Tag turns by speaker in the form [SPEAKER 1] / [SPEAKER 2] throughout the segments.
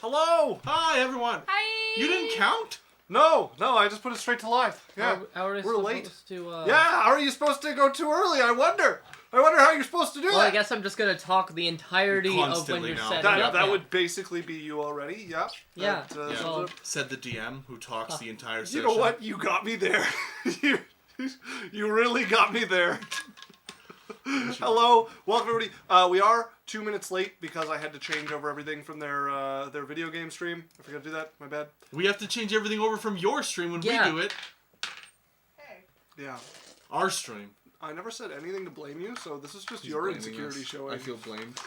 [SPEAKER 1] Hello!
[SPEAKER 2] Hi, everyone!
[SPEAKER 3] Hi!
[SPEAKER 2] You didn't count?
[SPEAKER 1] No, I just put it straight to live. Yeah,
[SPEAKER 4] how are we
[SPEAKER 1] we're late.
[SPEAKER 4] To,
[SPEAKER 1] Yeah, how are you supposed to go too early? I wonder how you're supposed to do that.
[SPEAKER 4] Well, I guess I'm just gonna talk the entirety of when you're setting up.
[SPEAKER 1] That would basically be you already, yeah.
[SPEAKER 4] Yeah.
[SPEAKER 1] Well,
[SPEAKER 2] said the DM, who talks the entire session.
[SPEAKER 1] You know what? You got me there. you really got me there. Hello, welcome everybody. We are 2 minutes late because I had to change over everything from their video game stream. I forgot to do that. My bad.
[SPEAKER 2] We have to change everything over from your stream when we do it.
[SPEAKER 3] Hey.
[SPEAKER 1] Yeah.
[SPEAKER 2] Our stream.
[SPEAKER 1] I never said anything to blame you, so this is just your insecurity showing.
[SPEAKER 2] I feel blamed.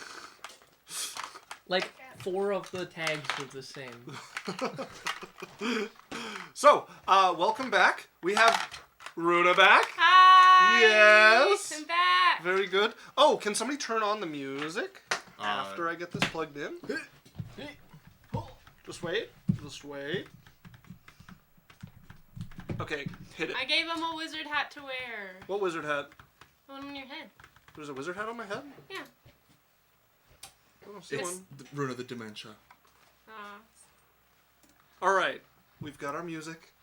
[SPEAKER 4] Like 4 of the tags are the same.
[SPEAKER 1] So, welcome back. We have Runa back.
[SPEAKER 3] Hi!
[SPEAKER 1] Yes!
[SPEAKER 3] I'm back!
[SPEAKER 1] Very good. Oh, can somebody turn on the music after I get this plugged in? Just wait. Okay, hit it.
[SPEAKER 3] I gave him a wizard hat to wear.
[SPEAKER 1] What wizard hat?
[SPEAKER 3] The one on your head.
[SPEAKER 1] There's a wizard hat on my head?
[SPEAKER 3] Yeah.
[SPEAKER 1] I don't see
[SPEAKER 2] It's
[SPEAKER 1] one.
[SPEAKER 2] Rune of the Dementia.
[SPEAKER 1] Alright, we've got our music.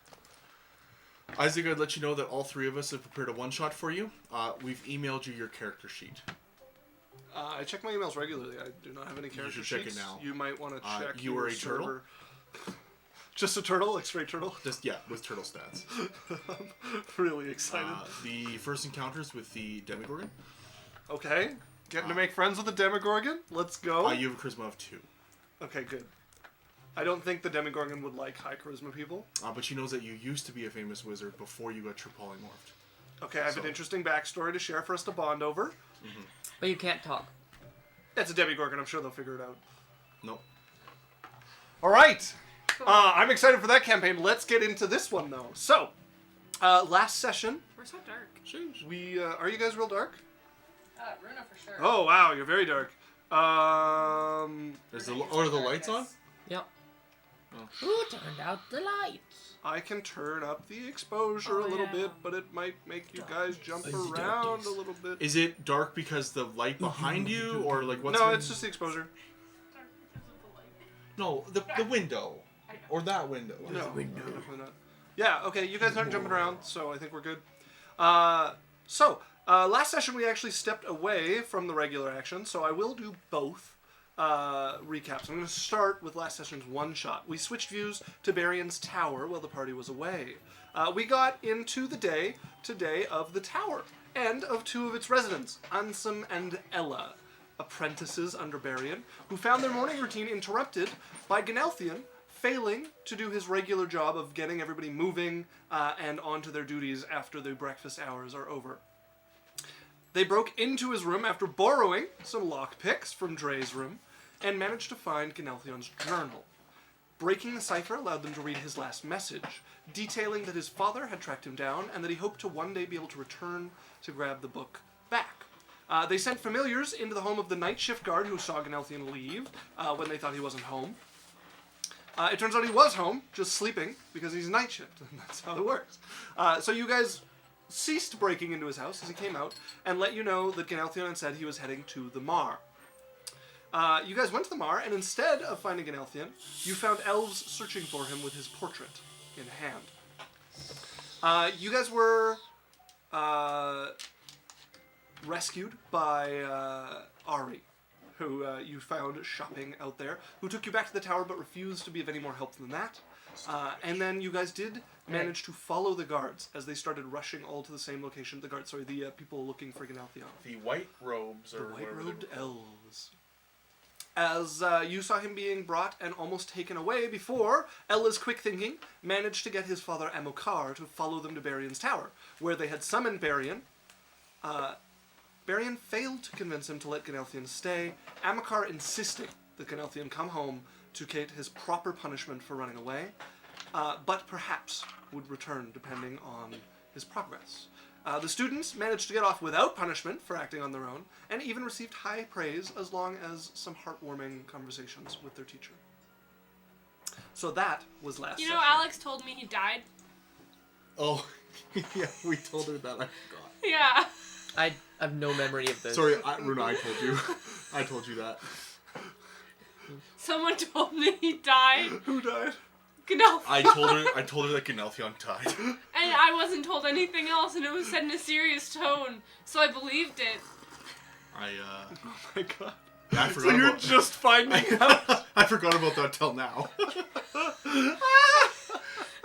[SPEAKER 2] Isaac, I'd let you know that all 3 of us have prepared a one-shot for you. We've emailed you your character sheet.
[SPEAKER 1] I check my emails regularly. I do not have any character
[SPEAKER 2] should check
[SPEAKER 1] sheets.
[SPEAKER 2] it now.
[SPEAKER 1] You might want to check
[SPEAKER 2] you
[SPEAKER 1] your
[SPEAKER 2] are a turtle?
[SPEAKER 1] server. Just a turtle? Like straight turtle?
[SPEAKER 2] Just, yeah, with turtle stats.
[SPEAKER 1] I'm really excited.
[SPEAKER 2] The first encounters with the Demogorgon.
[SPEAKER 1] Okay. Getting to make friends with the Demogorgon? Let's go.
[SPEAKER 2] You have a charisma of 2.
[SPEAKER 1] Okay, good. I don't think the Demogorgon would like high charisma people.
[SPEAKER 2] But she knows that you used to be a famous wizard before you got your polymorphed.
[SPEAKER 1] Okay, I have an interesting backstory to share for us to bond over.
[SPEAKER 2] Mm-hmm.
[SPEAKER 4] But you can't talk.
[SPEAKER 1] That's a Demogorgon. I'm sure they'll figure it out.
[SPEAKER 2] Nope.
[SPEAKER 1] All right. I'm excited for that campaign. Let's get into this one, though. So, last session.
[SPEAKER 3] We're so dark.
[SPEAKER 1] We are you guys real dark?
[SPEAKER 3] Runa for sure.
[SPEAKER 1] Oh wow, you're very dark.
[SPEAKER 2] Are the lights on?
[SPEAKER 4] Yep. Oh. Who turned out the lights?
[SPEAKER 1] I can turn up the exposure a little bit, but it might make you guys jump around a little bit.
[SPEAKER 2] Is it dark because the light behind you, or like what's?
[SPEAKER 1] No, it's just the exposure.
[SPEAKER 3] Dark because of the light.
[SPEAKER 2] No, the window, or that window.
[SPEAKER 1] No, definitely not. Yeah, okay, you guys aren't jumping around, so I think we're good. Last session we actually stepped away from the regular action, so I will do both recaps. I'm going to start with last session's one-shot. We switched views to Berrian's tower while the party was away. We got into the day today of the tower, and of 2 of its residents, Ansem and Ella, apprentices under Berrian, who found their morning routine interrupted by Ganelthian failing to do his regular job of getting everybody moving and onto their duties after the breakfast hours are over. They broke into his room after borrowing some lockpicks from Drae's room and managed to find Ganelthion's journal. Breaking the cipher allowed them to read his last message, detailing that his father had tracked him down and that he hoped to one day be able to return to grab the book back. They sent familiars into the home of the night shift guard who saw Ganelthion leave when they thought he wasn't home. It turns out he was home, just sleeping, because he's night shift, and that's how it works. So you guys ceased breaking into his house as he came out, and let you know that Ganelthion had said he was heading to the Mar. You guys went to the Mar, and instead of finding Ganelthion, you found elves searching for him with his portrait in hand. You guys were rescued by Ari, who you found shopping out there, who took you back to the tower but refused to be of any more help than that. And then you guys did manage to follow the guards as they started rushing all to the same location. The people looking for Ganelthion.
[SPEAKER 2] The white robes, or
[SPEAKER 1] the white-robed elves. As you saw him being brought and almost taken away before, Ella's quick thinking managed to get his father Amokar to follow them to Berrian's tower, where they had summoned Berrian. Berrian failed to convince him to let Ganelthion stay, Amokar insisting that Ganelthion come home to get his proper punishment for running away, but perhaps would return depending on his progress. The students managed to get off without punishment for acting on their own, and even received high praise as long as some heartwarming conversations with their teacher. So that was last session.
[SPEAKER 3] Alex told me he died?
[SPEAKER 2] Oh, yeah, we told her that. I forgot.
[SPEAKER 3] Yeah.
[SPEAKER 4] I have no memory of this.
[SPEAKER 2] Sorry, Runa, I told you. I told you that.
[SPEAKER 3] Someone told me he died.
[SPEAKER 1] Who died?
[SPEAKER 3] Gnolf.
[SPEAKER 2] I told her that Gnolfion died.
[SPEAKER 3] And I wasn't told anything else, and it was said in a serious tone, so I believed it.
[SPEAKER 1] Oh my god.
[SPEAKER 2] I
[SPEAKER 1] So
[SPEAKER 2] forgot
[SPEAKER 1] you're
[SPEAKER 2] about
[SPEAKER 1] just finding out.
[SPEAKER 2] I forgot about that till now.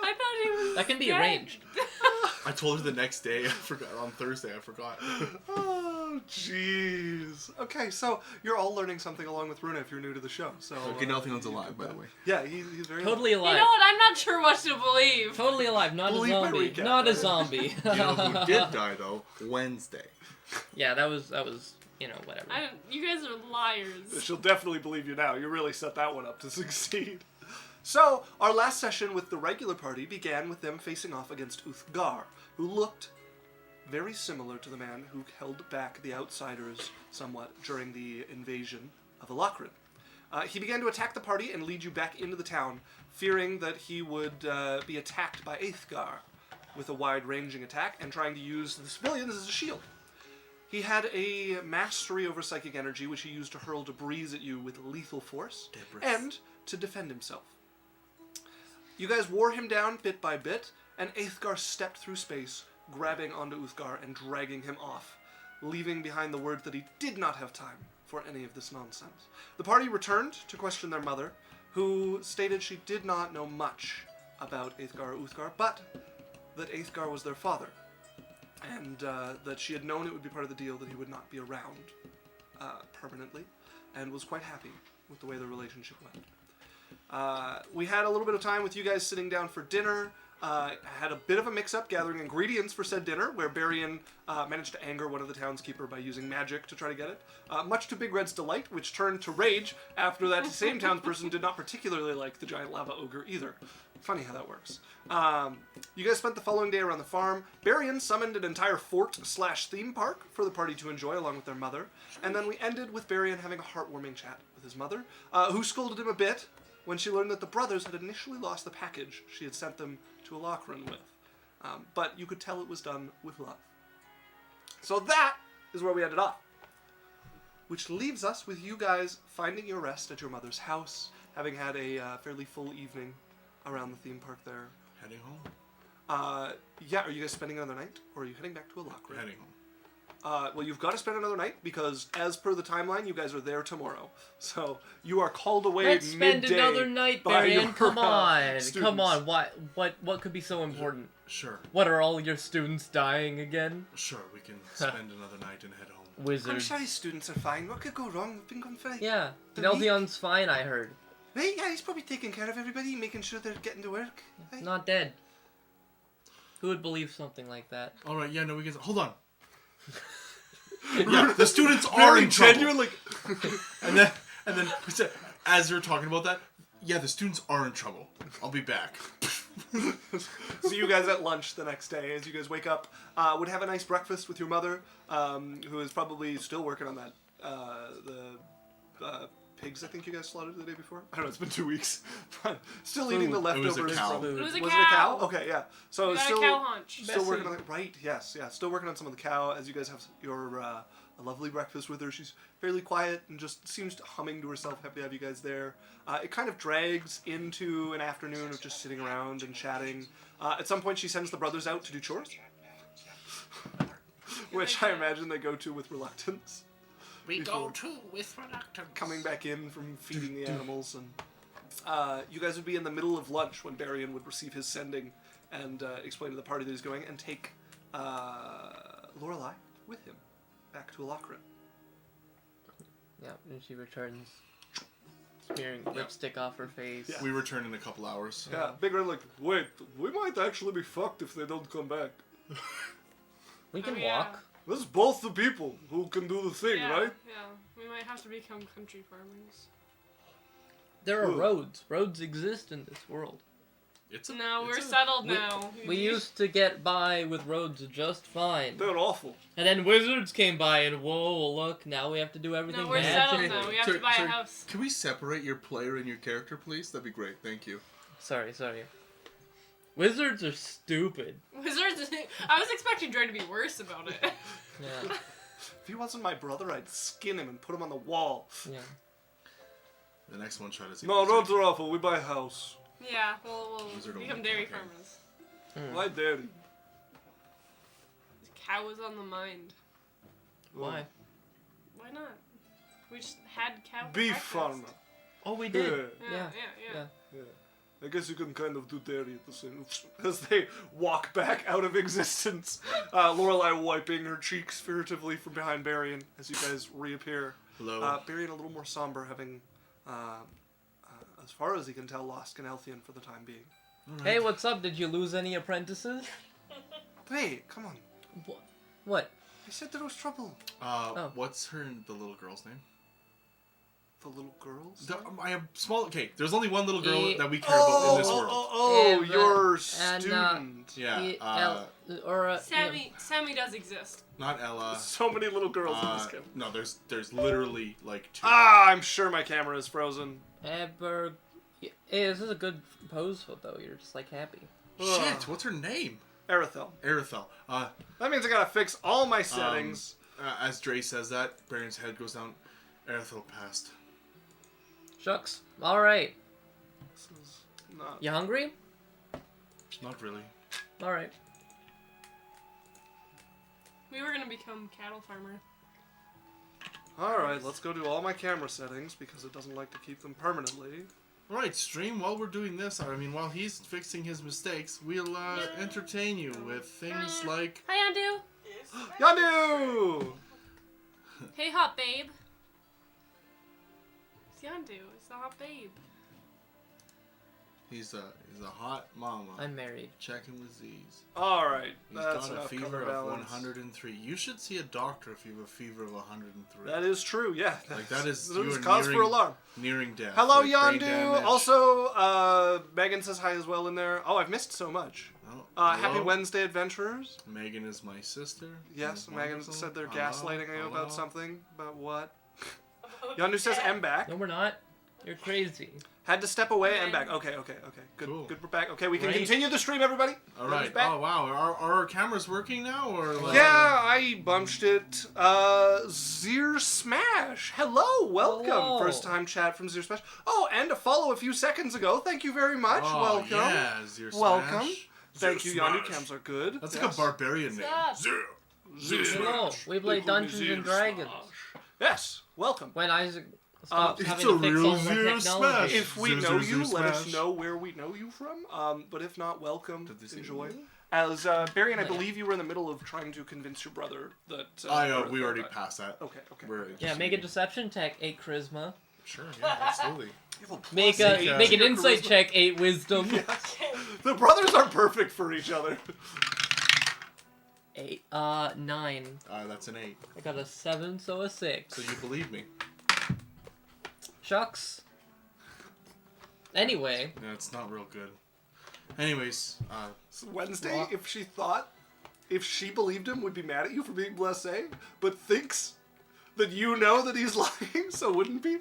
[SPEAKER 3] I thought he was
[SPEAKER 4] That can be
[SPEAKER 3] dead.
[SPEAKER 4] arranged.
[SPEAKER 2] I told her the next day. I forgot on Thursday. I forgot.
[SPEAKER 1] Oh, jeez. Okay, so you're all learning something along with Runa if you're new to the show. So
[SPEAKER 2] Gnolfion's alive, by the way.
[SPEAKER 1] Yeah, he's very
[SPEAKER 4] Totally
[SPEAKER 3] You
[SPEAKER 4] alive.
[SPEAKER 3] know what? I'm not sure what to believe.
[SPEAKER 4] Totally alive. Not
[SPEAKER 1] Believe
[SPEAKER 4] a
[SPEAKER 1] my
[SPEAKER 4] zombie.
[SPEAKER 1] recap.
[SPEAKER 4] Not a zombie.
[SPEAKER 2] You know who did die though? Wednesday.
[SPEAKER 4] Yeah, that was whatever.
[SPEAKER 3] You guys are liars.
[SPEAKER 1] She'll definitely believe you now. You really set that one up to succeed. So, our last session with the regular party began with them facing off against Uthgar, who looked very similar to the man who held back the outsiders somewhat during the invasion of Alakrin. He began to attack the party and lead you back into the town, fearing that he would be attacked by Aethgar with a wide-ranging attack and trying to use the civilians as a shield. He had a mastery over psychic energy, which he used to hurl debris at you with lethal force, and to defend himself. You guys wore him down bit by bit, and Aethgar stepped through space, grabbing onto Uthgar and dragging him off, leaving behind the word that he did not have time for any of this nonsense. The party returned to question their mother, who stated she did not know much about Aethgar or Uthgar, but that Aethgar was their father, and that she had known it would be part of the deal that he would not be around permanently, and was quite happy with the way the relationship went. We had a little bit of time with you guys sitting down for dinner. Had a bit of a mix-up gathering ingredients for said dinner, where Berrian managed to anger one of the townskeeper by using magic to try to get it. Much to Big Red's delight, which turned to rage after that same townsperson did not particularly like the giant lava ogre either. Funny how that works. You guys spent the following day around the farm. Berrian summoned an entire fort/theme park for the party to enjoy along with their mother. And then we ended with Berrian having a heartwarming chat with his mother, who scolded him a bit when she learned that the brothers had initially lost the package she had sent them to Alakrin with. But you could tell it was done with love. So that is where we ended off. Which leaves us with you guys finding your rest at your mother's house, having had a fairly full evening around the theme park there.
[SPEAKER 2] Heading home.
[SPEAKER 1] Yeah, are you guys spending another night, or are you heading back to Alakrin?
[SPEAKER 2] Heading home.
[SPEAKER 1] Well, you've got to spend another night, because as per the timeline, you guys are there tomorrow. So you are called away
[SPEAKER 4] Let's spend
[SPEAKER 1] midday
[SPEAKER 4] another night,
[SPEAKER 1] by
[SPEAKER 4] Berrian.
[SPEAKER 1] your,
[SPEAKER 4] Come on,
[SPEAKER 1] students.
[SPEAKER 4] come on. What could be so important?
[SPEAKER 2] Sure.
[SPEAKER 4] What, are all your students dying again?
[SPEAKER 2] Sure, we can spend another night and head home.
[SPEAKER 1] I'm
[SPEAKER 4] Wizards.
[SPEAKER 1] sure his students are fine. What could go wrong? We've been gone for
[SPEAKER 4] Yeah,
[SPEAKER 1] the
[SPEAKER 4] Nelthion's fine, I heard.
[SPEAKER 1] Right? Yeah, he's probably taking care of everybody, making sure they're getting to work. Right?
[SPEAKER 4] Not dead. Who would believe something like that?
[SPEAKER 2] All right. Yeah. No, we can. Hold on. Yeah, the students are
[SPEAKER 1] Very
[SPEAKER 2] in trouble.
[SPEAKER 1] genuinely.
[SPEAKER 2] And then as they're talking about that, yeah, the students are in trouble. I'll be back.
[SPEAKER 1] So you guys at lunch the next day, as you guys wake up, would have a nice breakfast with your mother, who is probably still working on that, the pigs I think you guys slaughtered the day before. I don't know, it's been 2 weeks. But still eating the
[SPEAKER 2] It was
[SPEAKER 1] leftovers
[SPEAKER 2] a cow.
[SPEAKER 1] from...
[SPEAKER 3] It was a
[SPEAKER 1] Was
[SPEAKER 3] cow.
[SPEAKER 1] it a cow? Okay, yeah. So
[SPEAKER 3] We got
[SPEAKER 1] still...
[SPEAKER 3] a cow hunch.
[SPEAKER 1] Still
[SPEAKER 4] Bessie.
[SPEAKER 1] working on it, right? Yes, yeah. Still working on some of the cow. As you guys have your a lovely breakfast with her, she's fairly quiet and just seems humming to herself. Happy to have you guys there. It kind of drags into an afternoon of just sitting around and chatting. At some point, she sends the brothers out to do chores, which I imagine they go to with reluctance.
[SPEAKER 2] We
[SPEAKER 1] go
[SPEAKER 2] to with reluctance.
[SPEAKER 1] Coming back in from feeding the animals, and you guys would be in the middle of lunch when Berrian would receive his sending and explain to the party that he's going, and take Lorelei with him back to Alakrin.
[SPEAKER 4] Yeah, and she returns, smearing lipstick off her face.
[SPEAKER 1] Yeah.
[SPEAKER 2] We return in a couple hours.
[SPEAKER 1] Yeah, Big Red like, wait, we might actually be fucked if they don't come back.
[SPEAKER 4] We can
[SPEAKER 3] Oh, yeah.
[SPEAKER 4] walk.
[SPEAKER 1] This is both the people who can do the thing,
[SPEAKER 3] Yeah,
[SPEAKER 1] right?
[SPEAKER 3] yeah. We might have to become country farmers.
[SPEAKER 4] There are
[SPEAKER 1] Ugh.
[SPEAKER 4] roads. Roads exist in this world.
[SPEAKER 2] It's a,
[SPEAKER 3] No,
[SPEAKER 2] it's
[SPEAKER 3] we're
[SPEAKER 2] a-
[SPEAKER 3] settled
[SPEAKER 4] we-
[SPEAKER 3] now.
[SPEAKER 4] We used to get by with roads just fine.
[SPEAKER 1] They're awful.
[SPEAKER 4] And then wizards came by and whoa, look, now we have to do everything
[SPEAKER 3] No, we're settled
[SPEAKER 4] magically.
[SPEAKER 3] now. We have
[SPEAKER 2] Sir-
[SPEAKER 3] to buy
[SPEAKER 2] sir,
[SPEAKER 3] a house.
[SPEAKER 2] Can we separate your player and your character, please? That'd be great. Thank you.
[SPEAKER 4] Sorry. Wizards are stupid.
[SPEAKER 3] Wizards. I was expecting Drae to be worse about it.
[SPEAKER 4] Yeah.
[SPEAKER 1] If he wasn't my brother, I'd skin him and put him on the wall.
[SPEAKER 4] Yeah.
[SPEAKER 2] The next one shot is
[SPEAKER 1] No, roads are awful. We buy a house.
[SPEAKER 3] Yeah, we'll
[SPEAKER 2] Wizard
[SPEAKER 3] become
[SPEAKER 2] only
[SPEAKER 3] dairy
[SPEAKER 2] campaign.
[SPEAKER 3] farmers.
[SPEAKER 1] Why dairy?
[SPEAKER 3] Cow is on the mind.
[SPEAKER 4] Why?
[SPEAKER 3] Why not? We just had cow for
[SPEAKER 1] Beef
[SPEAKER 3] breakfast.
[SPEAKER 1] farmer.
[SPEAKER 4] Oh, we
[SPEAKER 1] Yeah.
[SPEAKER 4] did.
[SPEAKER 3] Yeah.
[SPEAKER 1] Yeah. I guess you can kind of do dairy at the same as they walk back out of existence. Lorelei wiping her cheeks furtively from behind Berrian as you guys reappear.
[SPEAKER 2] Hello.
[SPEAKER 1] Berrian a little more somber, having, as far as he can tell, lost Ganelthian for the time being.
[SPEAKER 4] Hey, what's up? Did you lose any apprentices?
[SPEAKER 1] Hey, come on.
[SPEAKER 4] What?
[SPEAKER 1] I said there was trouble.
[SPEAKER 2] What's the little girl's name?
[SPEAKER 1] The little girls?
[SPEAKER 2] I have small. Okay, there's only one little girl that we care about in this world.
[SPEAKER 1] Oh,
[SPEAKER 4] Eva
[SPEAKER 1] your
[SPEAKER 4] and,
[SPEAKER 1] student.
[SPEAKER 2] Yeah.
[SPEAKER 3] Sammy does exist.
[SPEAKER 2] Not Ella.
[SPEAKER 1] So many little girls in this game.
[SPEAKER 2] No, there's literally like 2.
[SPEAKER 1] I'm sure my camera is frozen.
[SPEAKER 4] Ever. Hey, this is a good pose photo. You're just like happy.
[SPEAKER 2] Shit, what's her name?
[SPEAKER 1] Arithel.
[SPEAKER 2] Arithel.
[SPEAKER 1] That means I gotta fix all my settings.
[SPEAKER 2] As Drae says that, Berrian's head goes down. Arithel passed.
[SPEAKER 4] Shucks. All right.
[SPEAKER 1] This is not.
[SPEAKER 4] You hungry?
[SPEAKER 2] Not really.
[SPEAKER 4] All right.
[SPEAKER 3] We were gonna become cattle farmer.
[SPEAKER 1] Alright, let's go do all my camera settings because it doesn't like to keep them permanently.
[SPEAKER 2] Alright, stream, while we're doing this, I mean, while he's fixing his mistakes, we'll entertain you with things like...
[SPEAKER 3] Hi, Andu.
[SPEAKER 1] Yandu!
[SPEAKER 3] Hey, hot babe. It's Yandu. It's the hot babe.
[SPEAKER 2] He's a hot mama.
[SPEAKER 4] I'm married.
[SPEAKER 2] Checking with Z's.
[SPEAKER 1] Alright,
[SPEAKER 2] He's
[SPEAKER 1] that's
[SPEAKER 2] got a
[SPEAKER 1] enough
[SPEAKER 2] fever
[SPEAKER 1] color
[SPEAKER 2] of
[SPEAKER 1] balance.
[SPEAKER 2] 103. You should see a doctor if you have a fever of 103.
[SPEAKER 1] That is true, yeah.
[SPEAKER 2] Like, that is...
[SPEAKER 1] That
[SPEAKER 2] you
[SPEAKER 1] is
[SPEAKER 2] are
[SPEAKER 1] cause for
[SPEAKER 2] nearing-
[SPEAKER 1] alarm.
[SPEAKER 2] Nearing death.
[SPEAKER 1] Hello,
[SPEAKER 2] like brain
[SPEAKER 1] Yandu!
[SPEAKER 2] damage.
[SPEAKER 1] Also, Megan says hi as well in there. Oh, I've missed so much.
[SPEAKER 2] Oh,
[SPEAKER 1] Happy
[SPEAKER 2] hello?
[SPEAKER 1] Wednesday, adventurers.
[SPEAKER 2] Megan is my sister.
[SPEAKER 1] Yes,
[SPEAKER 2] She's
[SPEAKER 1] Megan
[SPEAKER 2] wonderful.
[SPEAKER 1] said they're
[SPEAKER 2] Hello,
[SPEAKER 1] gaslighting you
[SPEAKER 2] hello.
[SPEAKER 1] about something. About what? Yandu says M back.
[SPEAKER 4] No, we're not. You're crazy.
[SPEAKER 1] Had to step away and back. Okay. Good,
[SPEAKER 2] Cool.
[SPEAKER 1] good. We're back. Okay, we can
[SPEAKER 4] Right.
[SPEAKER 1] continue the stream, everybody.
[SPEAKER 2] All
[SPEAKER 1] Yandu's
[SPEAKER 2] right.
[SPEAKER 1] back.
[SPEAKER 2] Oh, wow. Are our cameras working now? Or like...
[SPEAKER 1] Yeah, I bunched it. Zir Smash. Hello, welcome.
[SPEAKER 4] Hello.
[SPEAKER 1] First time chat from Zir Smash. Oh, and a follow a few seconds ago. Thank you very much.
[SPEAKER 2] Oh,
[SPEAKER 1] Welcome.
[SPEAKER 2] yeah, Zir
[SPEAKER 1] Welcome.
[SPEAKER 2] Smash.
[SPEAKER 1] Thank
[SPEAKER 2] Zir
[SPEAKER 1] you, Yandu.
[SPEAKER 2] Smash.
[SPEAKER 1] Cams are good.
[SPEAKER 2] That's
[SPEAKER 1] Yes.
[SPEAKER 2] like a barbarian name.
[SPEAKER 3] Stop.
[SPEAKER 2] Zir
[SPEAKER 4] Hello.
[SPEAKER 2] Smash.
[SPEAKER 4] We play
[SPEAKER 1] They call me
[SPEAKER 4] Dungeons
[SPEAKER 1] Zir
[SPEAKER 4] and Dragons.
[SPEAKER 1] Smash. Yes, welcome.
[SPEAKER 4] When Isaac stops
[SPEAKER 1] it's
[SPEAKER 4] having
[SPEAKER 2] a
[SPEAKER 4] to fix
[SPEAKER 2] real
[SPEAKER 4] all the
[SPEAKER 2] Zir
[SPEAKER 4] technology.
[SPEAKER 2] Smash.
[SPEAKER 1] If we
[SPEAKER 2] Zir,
[SPEAKER 1] know
[SPEAKER 2] zir,
[SPEAKER 1] you,
[SPEAKER 2] zir,
[SPEAKER 1] let us
[SPEAKER 2] smash.
[SPEAKER 1] know where we know you from. But if not, welcome.
[SPEAKER 2] Did they say
[SPEAKER 1] Enjoy.
[SPEAKER 2] me?
[SPEAKER 1] As Berrian, I
[SPEAKER 4] Yeah.
[SPEAKER 1] believe you were in the middle of trying to convince your brother that.
[SPEAKER 2] We already passed that.
[SPEAKER 1] Okay.
[SPEAKER 2] We're
[SPEAKER 4] Yeah, make a deception check, 8 charisma.
[SPEAKER 2] Sure, yeah, absolutely.
[SPEAKER 4] Make
[SPEAKER 2] Make
[SPEAKER 4] a
[SPEAKER 2] a-
[SPEAKER 4] make an
[SPEAKER 1] your
[SPEAKER 4] insight
[SPEAKER 1] charisma.
[SPEAKER 4] check, 8 wisdom.
[SPEAKER 1] The brothers are perfect for each other.
[SPEAKER 4] 8 9.
[SPEAKER 2] That's an 8.
[SPEAKER 4] I got a 7, so a 6.
[SPEAKER 2] So you believe me?
[SPEAKER 4] Shucks. Anyway,
[SPEAKER 2] Yeah, it's not real good. Anyways,
[SPEAKER 1] Wednesday,
[SPEAKER 4] What?
[SPEAKER 1] if she believed him, would be mad at you for being blessé, but thinks that you know that he's lying, so wouldn't be.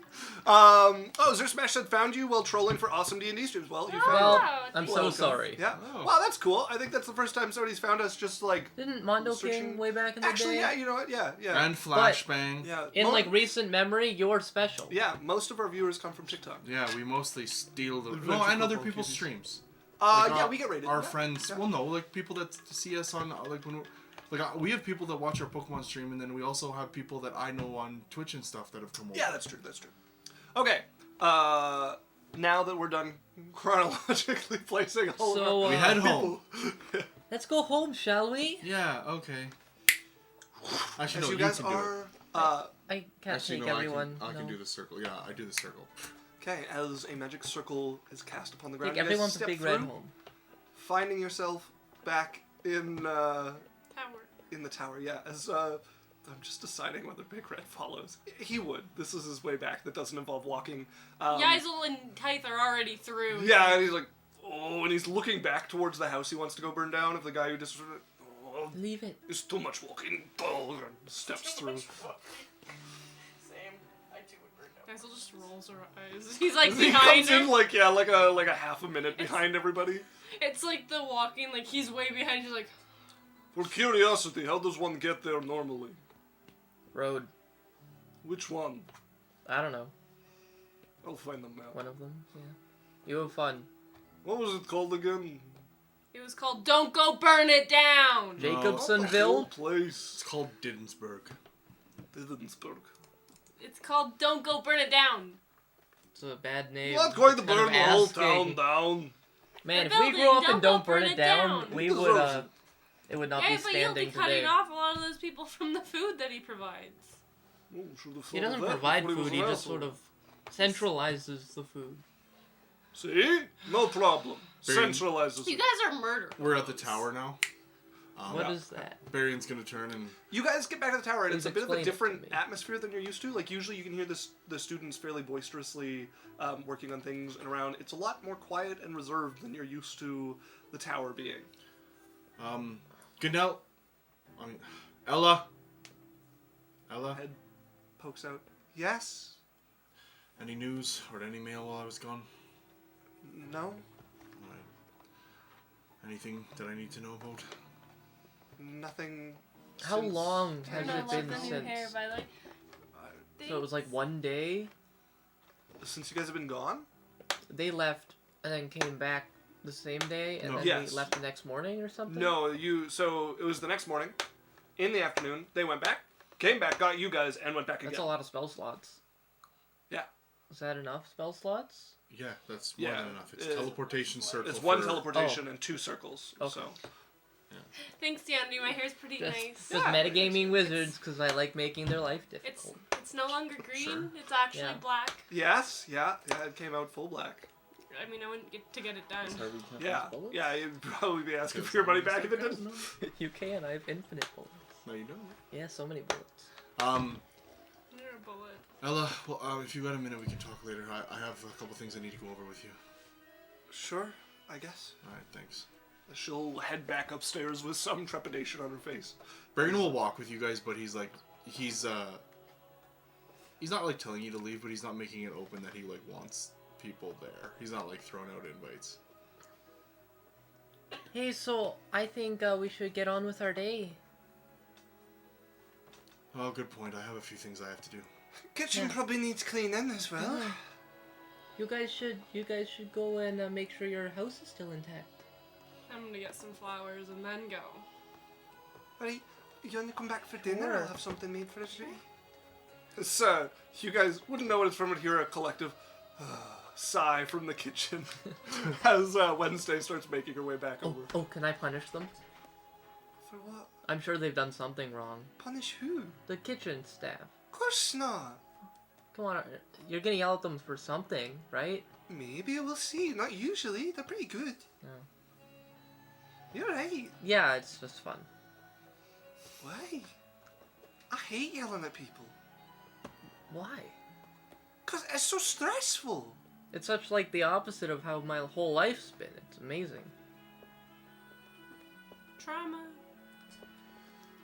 [SPEAKER 1] Zir Smash said found you while trolling for awesome D&D streams. Well, you found
[SPEAKER 4] well,
[SPEAKER 1] us.
[SPEAKER 3] Wow,
[SPEAKER 4] I'm so
[SPEAKER 1] Welcome.
[SPEAKER 4] sorry.
[SPEAKER 1] Yeah.
[SPEAKER 2] Oh.
[SPEAKER 1] Wow, that's cool. I think that's the first time somebody's found us just like...
[SPEAKER 4] Didn't Mondo
[SPEAKER 1] Searching-
[SPEAKER 4] King way back in the
[SPEAKER 1] Actually,
[SPEAKER 4] day?
[SPEAKER 1] yeah, you know what? Yeah.
[SPEAKER 2] and flashbang.
[SPEAKER 1] Yeah.
[SPEAKER 4] In like recent memory, you're special.
[SPEAKER 1] Yeah, most of our viewers come from TikTok.
[SPEAKER 2] Yeah, we mostly steal the...
[SPEAKER 1] Adventure
[SPEAKER 2] No, and other
[SPEAKER 1] Corp
[SPEAKER 2] people's
[SPEAKER 1] cuties.
[SPEAKER 2] streams.
[SPEAKER 1] Yeah,
[SPEAKER 2] Like,
[SPEAKER 1] we get rated.
[SPEAKER 2] Our
[SPEAKER 1] yeah.
[SPEAKER 2] friends...
[SPEAKER 1] Yeah.
[SPEAKER 2] Well, no, like people that see us on... Like when... we have people that watch our Pokemon stream, and then we also have people that I know on Twitch and stuff that have come over.
[SPEAKER 1] Yeah, that's true. Okay. Now that we're done chronologically placing all
[SPEAKER 4] So,
[SPEAKER 1] of our
[SPEAKER 2] We head
[SPEAKER 1] people-
[SPEAKER 2] home.
[SPEAKER 4] Let's go home, shall we?
[SPEAKER 2] Yeah, okay. Actually,
[SPEAKER 1] As
[SPEAKER 2] no,
[SPEAKER 1] you guys
[SPEAKER 2] can do it.
[SPEAKER 1] are.
[SPEAKER 4] I can't
[SPEAKER 2] Actually,
[SPEAKER 4] take
[SPEAKER 2] no,
[SPEAKER 4] everyone.
[SPEAKER 2] I can
[SPEAKER 4] no.
[SPEAKER 2] do the circle. Yeah, I do the circle.
[SPEAKER 1] Okay, as a magic circle is cast upon the ground,
[SPEAKER 4] Take
[SPEAKER 1] you guys
[SPEAKER 4] everyone's a
[SPEAKER 1] step
[SPEAKER 4] big
[SPEAKER 1] through,
[SPEAKER 4] red home.
[SPEAKER 1] finding yourself back in
[SPEAKER 3] Tower.
[SPEAKER 1] the tower. Yeah, as I'm just deciding whether Big Red follows. He would. This is his way back. That doesn't involve walking.
[SPEAKER 3] Yaikzal and Tyth are already through.
[SPEAKER 1] Yeah, and he's like, oh, and he's looking back towards the house he wants to go burn down. Of the guy who just, oh,
[SPEAKER 4] Leave it.
[SPEAKER 1] it's too much walking. Oh, and steps through.
[SPEAKER 3] Yaikzal just rolls her eyes. He's like
[SPEAKER 1] He
[SPEAKER 3] behind
[SPEAKER 1] comes in
[SPEAKER 3] him.
[SPEAKER 1] like a half a minute behind everybody.
[SPEAKER 3] It's like the walking, like he's way behind. He's like,
[SPEAKER 1] For curiosity, how does one get there normally?
[SPEAKER 4] Road.
[SPEAKER 1] Which one?
[SPEAKER 4] I don't know.
[SPEAKER 1] I'll find them now.
[SPEAKER 4] One of them, yeah. You have fun.
[SPEAKER 1] What was it called again?
[SPEAKER 3] It was called "Don't Go Burn It Down."
[SPEAKER 1] The whole
[SPEAKER 4] Jacobsonville?
[SPEAKER 1] place.
[SPEAKER 2] It's called Diddensburg.
[SPEAKER 1] Didensburg.
[SPEAKER 3] It's called "Don't Go Burn It Down."
[SPEAKER 4] It's a bad name.
[SPEAKER 1] Not going to
[SPEAKER 4] Kind of
[SPEAKER 1] burn the whole
[SPEAKER 4] asking.
[SPEAKER 1] town down.
[SPEAKER 4] Man,
[SPEAKER 3] The
[SPEAKER 4] if we grew up
[SPEAKER 3] building,
[SPEAKER 4] and
[SPEAKER 3] don't
[SPEAKER 4] don't burn it down,
[SPEAKER 1] Who
[SPEAKER 4] we
[SPEAKER 1] deserves
[SPEAKER 4] would,
[SPEAKER 1] it?
[SPEAKER 4] it would not
[SPEAKER 3] Yeah,
[SPEAKER 4] be
[SPEAKER 3] but you'll be
[SPEAKER 4] standing
[SPEAKER 3] cutting
[SPEAKER 4] today.
[SPEAKER 3] off a lot of those people from the food that he provides.
[SPEAKER 1] Oh, should have
[SPEAKER 4] He
[SPEAKER 1] thought of
[SPEAKER 4] doesn't
[SPEAKER 1] that
[SPEAKER 4] provide
[SPEAKER 1] before
[SPEAKER 4] food,
[SPEAKER 1] was
[SPEAKER 4] he
[SPEAKER 1] an
[SPEAKER 4] just
[SPEAKER 1] asshole.
[SPEAKER 4] sort of centralizes the food.
[SPEAKER 1] See? No problem.
[SPEAKER 2] Berrian.
[SPEAKER 1] Centralizes.
[SPEAKER 3] You
[SPEAKER 1] it.
[SPEAKER 3] guys are murderers.
[SPEAKER 2] We're at the tower now.
[SPEAKER 4] What is that?
[SPEAKER 2] Barrian's gonna turn and
[SPEAKER 1] You guys get back to the tower, and
[SPEAKER 4] Please
[SPEAKER 1] it's a bit of a
[SPEAKER 4] explain it to
[SPEAKER 1] different
[SPEAKER 4] me.
[SPEAKER 1] atmosphere than you're used to. Like, usually you can hear the students fairly boisterously working on things and around. It's a lot more quiet and reserved than you're used to the tower being.
[SPEAKER 2] Ella. Ella.
[SPEAKER 1] Head pokes out. Yes?
[SPEAKER 2] Any news or any mail while I was gone?
[SPEAKER 1] No?
[SPEAKER 2] Alright. Anything that I need to know about?
[SPEAKER 1] Nothing.
[SPEAKER 4] How
[SPEAKER 1] since-
[SPEAKER 4] long
[SPEAKER 3] I
[SPEAKER 4] has
[SPEAKER 3] don't
[SPEAKER 4] it
[SPEAKER 3] know,
[SPEAKER 4] been
[SPEAKER 3] love the new hair,
[SPEAKER 4] since?
[SPEAKER 3] by the way.
[SPEAKER 4] So it was like one day?
[SPEAKER 1] Since you guys have been gone?
[SPEAKER 4] They left and then came back the same day and
[SPEAKER 2] No.
[SPEAKER 4] then
[SPEAKER 1] Yes.
[SPEAKER 4] we left the next morning or something?
[SPEAKER 1] No, so it was the next morning. In the afternoon, they went back, came back, got you guys, and went back
[SPEAKER 4] That's
[SPEAKER 1] again.
[SPEAKER 4] a lot of spell slots.
[SPEAKER 1] Yeah.
[SPEAKER 4] Is that enough spell slots?
[SPEAKER 2] Yeah, that's more
[SPEAKER 1] Yeah,
[SPEAKER 2] than enough. It's
[SPEAKER 1] it-
[SPEAKER 2] teleportation circle.
[SPEAKER 1] It's one
[SPEAKER 2] for-
[SPEAKER 1] teleportation and 2 circles.
[SPEAKER 4] Okay.
[SPEAKER 1] So.
[SPEAKER 3] Thanks, Yandy. My hair's pretty
[SPEAKER 4] Just,
[SPEAKER 3] nice.
[SPEAKER 4] just
[SPEAKER 1] Yeah.
[SPEAKER 4] metagaming wizards because I like making their life
[SPEAKER 3] It's
[SPEAKER 4] difficult.
[SPEAKER 3] it's no longer green.
[SPEAKER 2] Sure.
[SPEAKER 3] It's actually
[SPEAKER 4] Yeah.
[SPEAKER 3] black.
[SPEAKER 1] Yes, yeah, it came out full black.
[SPEAKER 3] I mean, I wouldn't get to get it done.
[SPEAKER 1] Yeah, yeah, you'd probably be asking for your money back if it didn't.
[SPEAKER 4] You can, I have infinite bullets.
[SPEAKER 2] No, you don't.
[SPEAKER 4] Yeah, so many bullets.
[SPEAKER 3] You're a bullet.
[SPEAKER 2] Ella, well, if you got a minute, we can talk later. I have a couple things I need to go over with you.
[SPEAKER 1] Sure, I guess.
[SPEAKER 2] Alright, thanks.
[SPEAKER 1] She'll head back upstairs with some trepidation on her face.
[SPEAKER 2] Barrian will walk with you guys, but he's not like telling you to leave, but he's not making it open that he like wants people there. He's not like throwing out invites.
[SPEAKER 4] Hey, so I think we should get on with our day.
[SPEAKER 2] Oh, good point. I have a few things I have to do.
[SPEAKER 1] Kitchen
[SPEAKER 4] Yeah.
[SPEAKER 1] probably needs cleaning as well.
[SPEAKER 4] You guys should go and make sure your house is still intact.
[SPEAKER 3] I'm gonna get some flowers and then go.
[SPEAKER 1] Right, you want to come back for dinner?
[SPEAKER 4] Sure.
[SPEAKER 1] I'll have something made for us. It's, you guys wouldn't know what it's from, but hear a collective sigh from the kitchen as Wednesday starts making her way back over.
[SPEAKER 4] Oh, can I punish them?
[SPEAKER 1] For what?
[SPEAKER 4] I'm sure they've done something wrong.
[SPEAKER 1] Punish who?
[SPEAKER 4] The kitchen staff.
[SPEAKER 1] Of course not.
[SPEAKER 4] Come on, you're gonna yell at them for something, right?
[SPEAKER 1] Maybe we'll see. Not usually. They're pretty good.
[SPEAKER 4] No.
[SPEAKER 1] You're right.
[SPEAKER 4] Yeah, it's just fun.
[SPEAKER 1] Why? I hate yelling at people.
[SPEAKER 4] Why?
[SPEAKER 1] Because it's so stressful.
[SPEAKER 4] It's such like the opposite of how my whole life's been. It's amazing.
[SPEAKER 3] Trauma.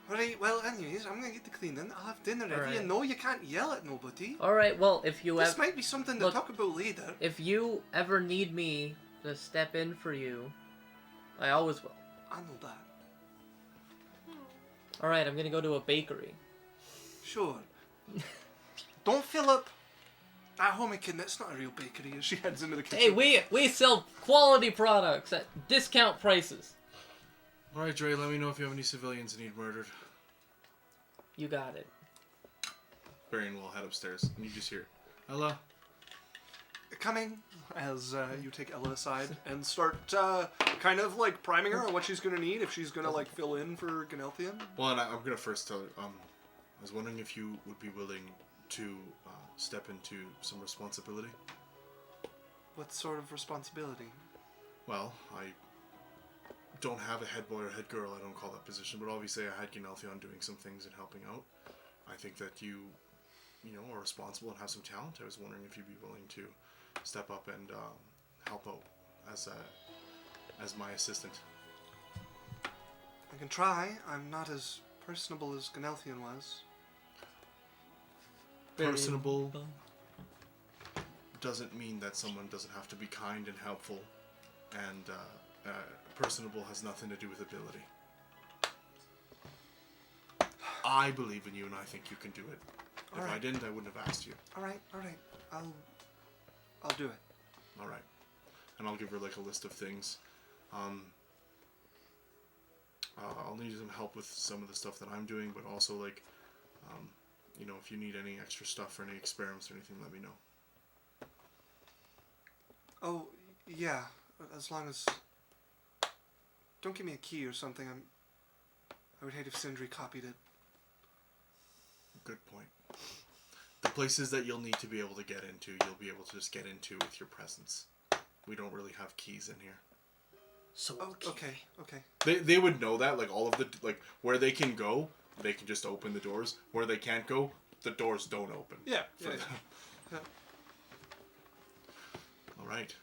[SPEAKER 1] Alright, well, anyways, I'm gonna get to cleaning. I'll have dinner ready.
[SPEAKER 4] Alright.
[SPEAKER 1] And no, you can't yell at nobody.
[SPEAKER 4] All right. Well, if you
[SPEAKER 1] This
[SPEAKER 4] ever
[SPEAKER 1] might be something to
[SPEAKER 4] Look-
[SPEAKER 1] talk about later.
[SPEAKER 4] if you ever need me to step in for you, I always will.
[SPEAKER 1] I know that.
[SPEAKER 4] All right. I'm gonna go to a bakery.
[SPEAKER 1] Sure. Don't fill up at home, kid. It's not a real bakery. As she heads into the kitchen.
[SPEAKER 4] Hey, we sell quality products at discount prices.
[SPEAKER 2] Alright, Drae, let me know if you have any civilians that need murdered.
[SPEAKER 4] You got it.
[SPEAKER 2] Barrian will head upstairs, and you just hear, Ella.
[SPEAKER 1] Coming as you take Ella aside and start kind of like priming her on what she's gonna need if she's gonna like fill in for Ganelthian.
[SPEAKER 2] Well, and I'm gonna first tell her, I was wondering if you would be willing to step into some responsibility.
[SPEAKER 1] What sort of responsibility?
[SPEAKER 2] Well, I don't have a head boy or head girl, I don't call that position, but obviously I had Ganelthion doing some things and helping out. I think that you are responsible and have some talent. I was wondering if you'd be willing to step up and help out as my assistant.
[SPEAKER 1] I can try. I'm not as personable as Ganelthian was.
[SPEAKER 2] Personable doesn't mean that someone doesn't have to be kind and helpful, and personable has nothing to do with ability. I believe in you and I think you can do it. If I
[SPEAKER 1] Alright.
[SPEAKER 2] didn't, I wouldn't have asked you.
[SPEAKER 1] All right. I'll do it.
[SPEAKER 2] All right. And I'll give her like a list of things. I'll need some help with some of the stuff that I'm doing, but also like, you know, if you need any extra stuff or any experiments or anything, let me know.
[SPEAKER 1] Oh, yeah. As long as... Don't give me a key or something. I would hate if Sindri copied it.
[SPEAKER 2] Good point. The places that you'll need to be able to get into, you'll be able to just get into with your presence. We don't really have keys in here.
[SPEAKER 4] So
[SPEAKER 1] Okay.
[SPEAKER 2] They would know that, like all of the, like where they can go, they can just open the doors. Where they can't go, the doors don't open.
[SPEAKER 1] Yeah.
[SPEAKER 2] For them. All right.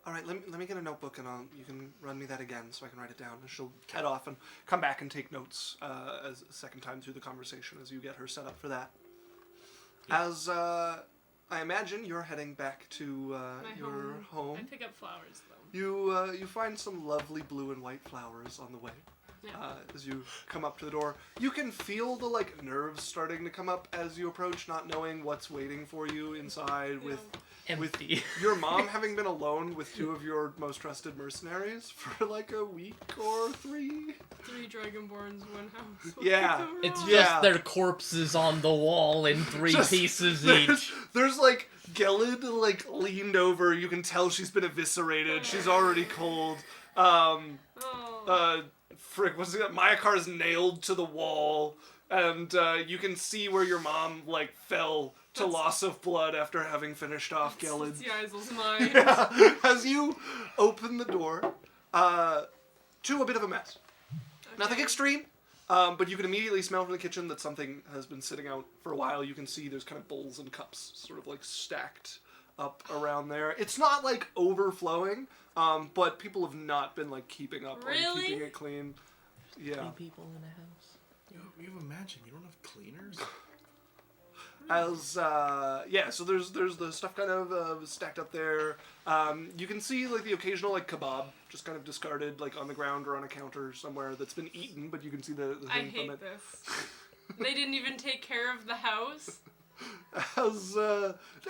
[SPEAKER 1] All right, let me get a notebook and you can run me that again so I can write it down. And she'll head off and come back and take notes as a second time through the conversation as you get her set up for that.
[SPEAKER 2] Yeah.
[SPEAKER 1] As I imagine you're heading back to your home.
[SPEAKER 3] I pick up flowers though.
[SPEAKER 1] You find some lovely blue and white flowers on the way.
[SPEAKER 3] Yeah.
[SPEAKER 1] As you come up to the door, you can feel the like nerves starting to come up as you approach, not knowing what's waiting for you inside with
[SPEAKER 4] empty.
[SPEAKER 1] your mom having been alone with two of your most trusted mercenaries for like a week or 3.
[SPEAKER 3] 3 dragonborns, 1 house. What
[SPEAKER 1] Yeah.
[SPEAKER 3] could go
[SPEAKER 4] It's
[SPEAKER 3] wrong?
[SPEAKER 4] just their corpses on the wall in 3
[SPEAKER 1] Just-
[SPEAKER 4] pieces
[SPEAKER 1] there's,
[SPEAKER 4] each.
[SPEAKER 1] there's like Gelid like leaned over. You can tell she's been eviscerated. She's already cold.
[SPEAKER 3] Oh.
[SPEAKER 1] Frick, what's it? Mayakar's nailed to the wall, and you can see where your mom like fell to loss of blood after having finished off Gelid.
[SPEAKER 3] It's Yaikzal's mind.
[SPEAKER 1] Yeah. As you open the door to a bit of a mess. Nothing extreme, but you can immediately smell from the kitchen that something has been sitting out for a while. You can see there's kind of bowls and cups sort of like stacked up around there. It's not like overflowing, but people have not been like keeping up on
[SPEAKER 3] Really?
[SPEAKER 1] keeping it clean. Yeah.
[SPEAKER 4] 3 people in a house.
[SPEAKER 2] You have imagined you don't have cleaners.
[SPEAKER 1] As so there's the stuff kind of stacked up there. You can see like the occasional like kebab just kind of discarded like on the ground or on a counter somewhere that's been eaten, but you can see the
[SPEAKER 3] I
[SPEAKER 1] thing from
[SPEAKER 3] hate
[SPEAKER 1] it.
[SPEAKER 3] this. They didn't even take care of the house.
[SPEAKER 1] As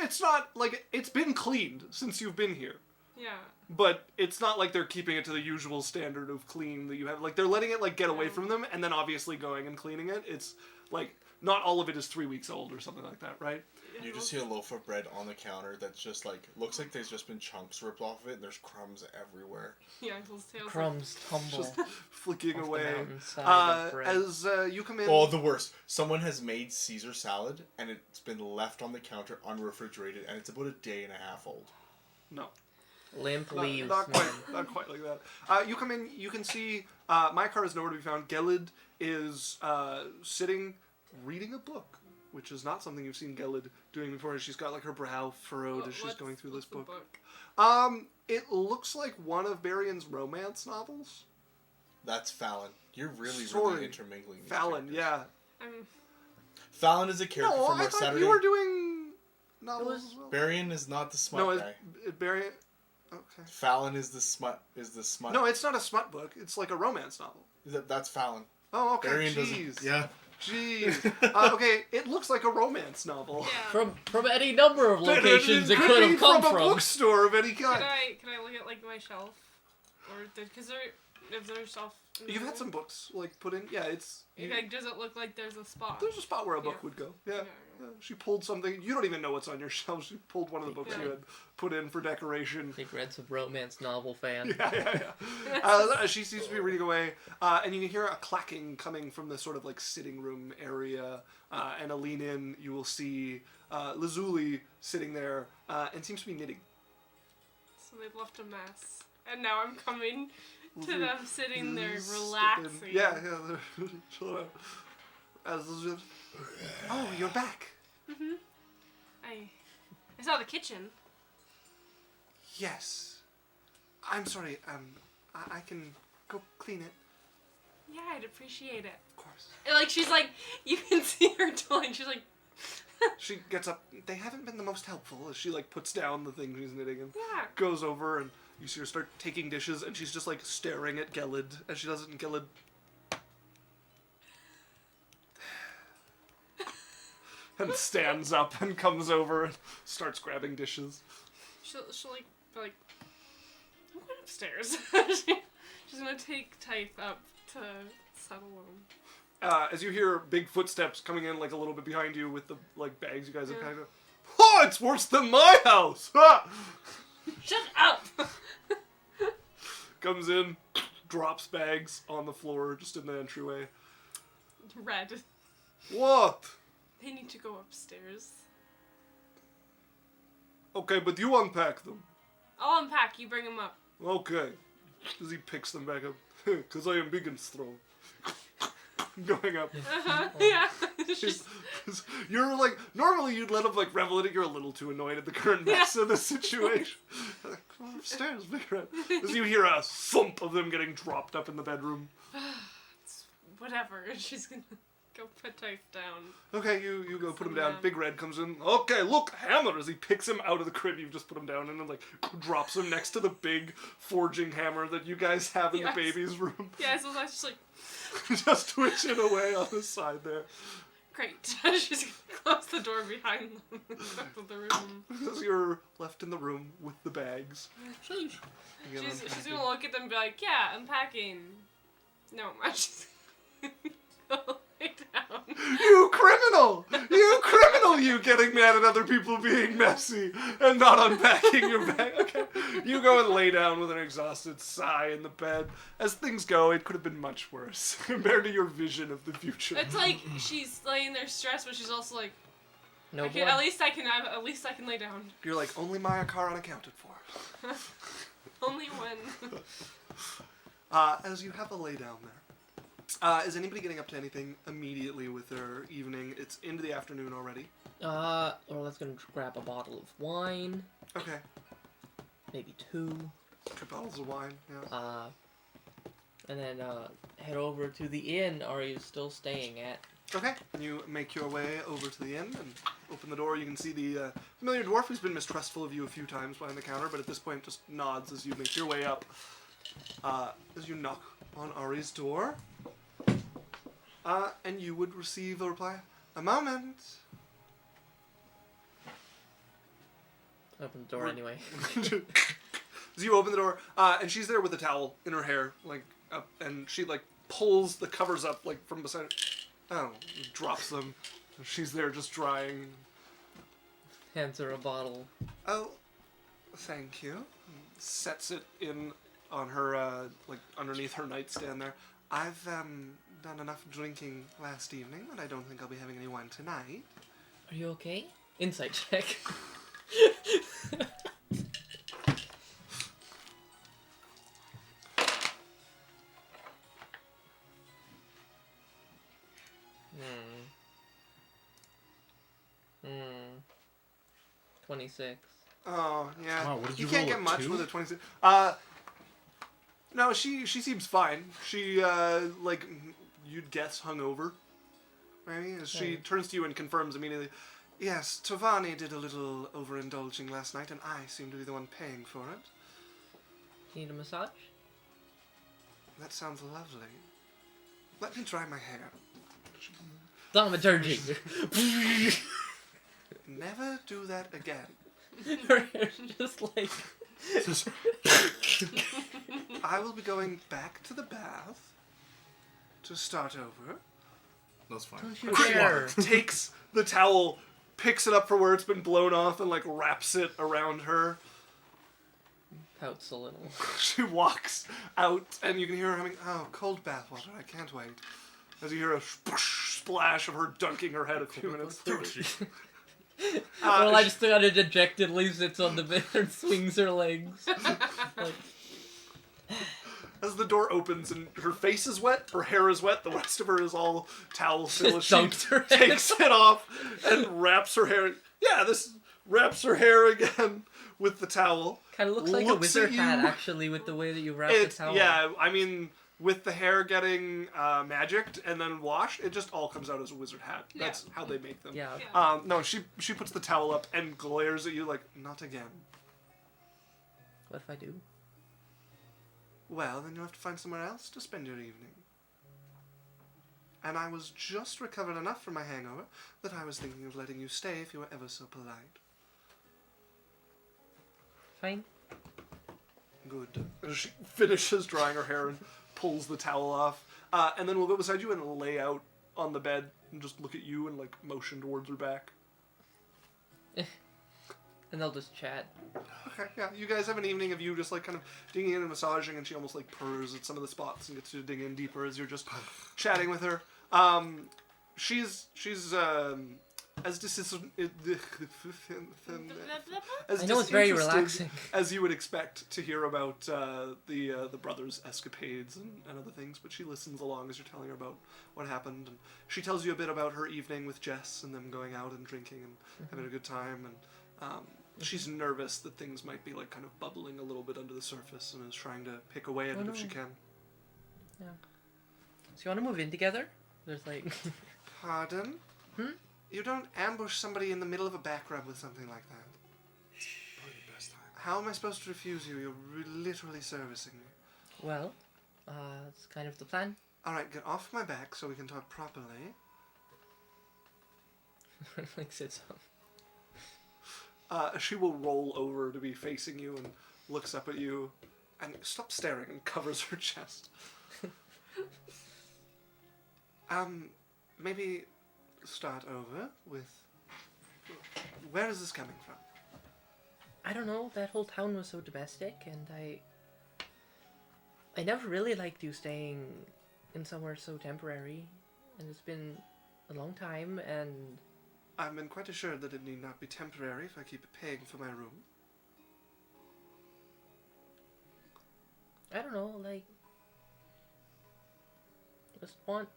[SPEAKER 1] it's not like it's been cleaned since you've been here.
[SPEAKER 3] Yeah.
[SPEAKER 1] But it's not like they're keeping it to the usual standard of clean that you have. Like, they're letting it, like, get away from them, and then obviously going and cleaning it. It's, like, not all of it is 3 weeks old or something like that, right?
[SPEAKER 2] You just see a loaf of bread on the counter that's just, like, looks like there's just been chunks ripped off of it, and there's crumbs everywhere.
[SPEAKER 3] Yaikzal's tail's
[SPEAKER 4] Crumbs tumble.
[SPEAKER 1] Just flicking
[SPEAKER 4] off the
[SPEAKER 1] away.
[SPEAKER 4] mountainside of bread.
[SPEAKER 1] As you come in...
[SPEAKER 2] Oh, the worst. Someone has made Caesar salad, and it's been left on the counter unrefrigerated, and it's about a day and a half old.
[SPEAKER 1] No.
[SPEAKER 4] Limp
[SPEAKER 1] Not,
[SPEAKER 4] leaves.
[SPEAKER 1] not
[SPEAKER 4] man.
[SPEAKER 1] quite, not quite like that. You come in, you can see my car is nowhere to be found. Gelid is sitting reading a book, which is not something you've seen Gelid doing before. She's got like her brow furrowed as she's going through this
[SPEAKER 3] what's the
[SPEAKER 1] book. It looks like one of Berrian's romance novels.
[SPEAKER 2] That's Fallon. You're really
[SPEAKER 1] Sorry.
[SPEAKER 2] intermingling these
[SPEAKER 1] Fallon,
[SPEAKER 2] characters.
[SPEAKER 1] yeah.
[SPEAKER 2] Fallon is a character
[SPEAKER 1] No,
[SPEAKER 2] from
[SPEAKER 1] I
[SPEAKER 2] our
[SPEAKER 1] thought
[SPEAKER 2] Saturday.
[SPEAKER 1] you were doing novels as well.
[SPEAKER 2] Berrian is not the smut
[SPEAKER 1] No,
[SPEAKER 2] guy.
[SPEAKER 1] Berrian... Okay.
[SPEAKER 2] Fallon is the smut.
[SPEAKER 1] No, it's not a smut book. It's like a romance novel.
[SPEAKER 2] That's Fallon.
[SPEAKER 1] Oh, okay.
[SPEAKER 2] Berrian
[SPEAKER 1] Jeez.
[SPEAKER 2] doesn't. Yeah.
[SPEAKER 1] Jeez. Okay, it looks like a romance novel.
[SPEAKER 3] Yeah.
[SPEAKER 4] From any number of locations it
[SPEAKER 1] could
[SPEAKER 4] could
[SPEAKER 1] be
[SPEAKER 4] have come
[SPEAKER 1] from a
[SPEAKER 4] from.
[SPEAKER 1] bookstore of any kind.
[SPEAKER 3] Can I look at like my shelf, or because is there a shelf? in the
[SPEAKER 1] You've had
[SPEAKER 3] middle?
[SPEAKER 1] some books like put in. Yeah, it's.
[SPEAKER 3] Like, does it look like there's a spot?
[SPEAKER 1] There's a spot where a book
[SPEAKER 3] Yeah.
[SPEAKER 1] would go. Yeah.
[SPEAKER 3] Yeah.
[SPEAKER 1] Yeah. She pulled something. You don't even know what's on your shelf. She pulled one of the books you
[SPEAKER 3] Yeah.
[SPEAKER 1] had put in for decoration.
[SPEAKER 4] Big Red's a romance novel fan.
[SPEAKER 1] Yeah. She seems to be reading away, and you can hear a clacking coming from the sort of like sitting room area. And a lean in, you will see Lazuli sitting there and seems to be knitting.
[SPEAKER 3] So they've left a mess, and now I'm coming to
[SPEAKER 1] Mhm.
[SPEAKER 3] them sitting there
[SPEAKER 1] Step in.
[SPEAKER 3] relaxing.
[SPEAKER 1] Yeah. They're chilling out. Oh, you're back.
[SPEAKER 3] I saw the kitchen.
[SPEAKER 1] Yes. I'm sorry. I can go clean it.
[SPEAKER 3] Yeah, I'd appreciate it.
[SPEAKER 1] Of course.
[SPEAKER 3] And, like she's like, you can see her doing. She's like,
[SPEAKER 1] She gets up. They haven't been the most helpful as she like puts down the thing she's knitting and
[SPEAKER 3] yeah.
[SPEAKER 1] goes over and you see her start taking dishes and she's just like staring at Gelid as she does it, and Gelid. and stands up and comes over and starts grabbing dishes.
[SPEAKER 3] She'll like be like, I'm going upstairs. She's gonna take Tyth up to settle him.
[SPEAKER 1] As you hear big footsteps coming in, like a little bit behind you with the like bags you guys have packed up. Oh, it's worse than my house! Ah!
[SPEAKER 3] Shut up!
[SPEAKER 1] Comes in, drops bags on the floor just in the entryway.
[SPEAKER 3] Red.
[SPEAKER 1] What?
[SPEAKER 3] They need to go upstairs.
[SPEAKER 1] Okay, but you unpack them.
[SPEAKER 3] I'll unpack, you bring them up.
[SPEAKER 1] Okay. As he picks them back up. Because I am big and strong. Going up.
[SPEAKER 3] Yeah.
[SPEAKER 1] You're like, normally you'd let him like revel in it. You're a little too annoyed at the current mess of the situation. Like, come on upstairs, big red. As you hear a thump of them getting dropped up in the bedroom.
[SPEAKER 3] It's whatever. She's gonna go put Tyth down.
[SPEAKER 1] Okay, you go put him down.
[SPEAKER 3] down.
[SPEAKER 1] Big Red comes in. Okay, look, hammer! As he picks him out of the crib you've just put him down and then like drops him next to the big forging hammer that you guys have in the baby's room.
[SPEAKER 3] Yeah, so I was just like,
[SPEAKER 1] Just twitching away on the side there.
[SPEAKER 3] great. She's gonna close the door behind them and go to the room.
[SPEAKER 1] As you're left in the room with the bags.
[SPEAKER 3] She's gonna look at them and be like, yeah, unpacking. No, I'm just gonna lay down.
[SPEAKER 1] You criminal! You criminal, you getting mad at other people being messy and not unpacking your bag. Okay. You go and lay down with an exhausted sigh in the bed. As things go, it could have been much worse compared to your vision of the future.
[SPEAKER 3] It's like she's laying there stressed, but she's also like,
[SPEAKER 4] No
[SPEAKER 3] okay,
[SPEAKER 4] blood.
[SPEAKER 3] at least I can lay down.
[SPEAKER 1] You're like, only Maya car unaccounted for.
[SPEAKER 3] Only one.
[SPEAKER 1] As you have a lay down there. Is anybody getting up to anything immediately with their evening? It's into the afternoon already.
[SPEAKER 4] Well, let's gonna grab a bottle of wine.
[SPEAKER 1] Okay.
[SPEAKER 4] Maybe 2.
[SPEAKER 1] 2 bottles of wine, yeah.
[SPEAKER 4] And then, head over to the inn are you still staying at?
[SPEAKER 1] Okay. You make your way over to the inn and open the door. You can see the familiar dwarf who's been mistrustful of you a few times behind the counter, but at this point just nods as you make your way up. As you knock on Ari's door. And you would receive a reply. A moment.
[SPEAKER 4] Open the door anyway.
[SPEAKER 1] As you open the door, and she's there with a towel in her hair, like, up, and she like pulls the covers up like from beside her. Oh, drops them. She's there just drying.
[SPEAKER 4] Hands her a bottle.
[SPEAKER 1] Oh, thank you. Sets it in on her like underneath her nightstand there. I've done enough drinking last evening that I don't think I'll be having any wine tonight.
[SPEAKER 4] Are you okay? Insight check. Hmm. 26.
[SPEAKER 1] Oh, yeah.
[SPEAKER 2] Wow, what did
[SPEAKER 1] you
[SPEAKER 2] you
[SPEAKER 1] can't
[SPEAKER 2] roll,
[SPEAKER 1] get
[SPEAKER 2] a
[SPEAKER 1] much
[SPEAKER 2] 2?
[SPEAKER 1] with a 26. No, she seems fine. She, like, you'd guess hungover. Maybe? As she turns to you and confirms immediately, yes, Tevani did a little overindulging last night, and I seem to be the one paying for it.
[SPEAKER 4] Need a massage?
[SPEAKER 1] That sounds lovely. Let me dry my hair.
[SPEAKER 4] Thaumaturgy.
[SPEAKER 1] Never do that again.
[SPEAKER 4] Her hair's just like...
[SPEAKER 1] I will be going back to the bath to start over.
[SPEAKER 2] That's fine.
[SPEAKER 4] Don't you dare.
[SPEAKER 1] Takes the towel, picks it up for where it's been blown off, and like wraps it around her.
[SPEAKER 4] Pouts a little.
[SPEAKER 1] She walks out, and you can hear her humming, "Oh, cold bath water, I can't wait." As you hear a splash of her dunking her head a few minutes later.
[SPEAKER 4] Well, I just kind of dejectedly sits on the bed and swings her legs. Like,
[SPEAKER 1] as the door opens and her face is wet, her hair is wet, the rest of her is all towel still as she
[SPEAKER 4] dunked her head.
[SPEAKER 1] takes it off and wraps her hair. Yeah, this wraps her hair again with the towel.
[SPEAKER 4] kind of looks like a
[SPEAKER 1] Looks at
[SPEAKER 4] wizard hat,
[SPEAKER 1] you.
[SPEAKER 4] actually, with the way that you wrap the towel.
[SPEAKER 1] Yeah, I mean, with the hair getting magicked and then washed, it just all comes out as a wizard hat. That's how they make them.
[SPEAKER 4] Yeah.
[SPEAKER 1] No, she puts the towel up and glares at you like, not again.
[SPEAKER 4] What if I do?
[SPEAKER 1] Well, then you'll have to find somewhere else to spend your evening. and I was just recovered enough from my hangover that I was thinking of letting you stay if you were ever so polite.
[SPEAKER 4] Fine.
[SPEAKER 1] Good. And she finishes drying her hair and pulls the towel off. And then we'll go beside you and lay out on the bed and just look at you and like motion towards her back.
[SPEAKER 4] And they'll just chat.
[SPEAKER 1] Okay, yeah. You guys have an evening of you just like kind of digging in and massaging, and she almost like purrs at some of the spots and gets to dig in deeper as you're just chatting with her. She's as
[SPEAKER 4] I know it's very relaxing.
[SPEAKER 1] as you would expect to hear about the brothers' escapades and other things, but she listens along as you're telling her about what happened, and she tells you a bit about her evening with Jess and them going out and drinking and having a good time, and she's nervous that things might be like kind of bubbling a little bit under the surface and is trying to pick away at it if she can.
[SPEAKER 4] Yeah. So you want to move in together? There's like...
[SPEAKER 1] Pardon? You don't ambush somebody in the middle of a back rub with something like that.
[SPEAKER 2] Probably the best time.
[SPEAKER 1] How am I supposed to refuse you? You're literally servicing me.
[SPEAKER 4] Well, it's kind of the plan.
[SPEAKER 1] Alright, get off my back so we can talk properly.
[SPEAKER 4] Like sits up.
[SPEAKER 1] She will roll over to be facing you and looks up at you and stops staring and covers her chest. Maybe start over with... Where is this coming from?
[SPEAKER 4] I don't know, that whole town was so domestic, and I never really liked you staying in somewhere so temporary, and it's been a long time, and...
[SPEAKER 1] I've been quite assured that it need not be temporary if I keep paying for my room.
[SPEAKER 4] I don't know, like... Just want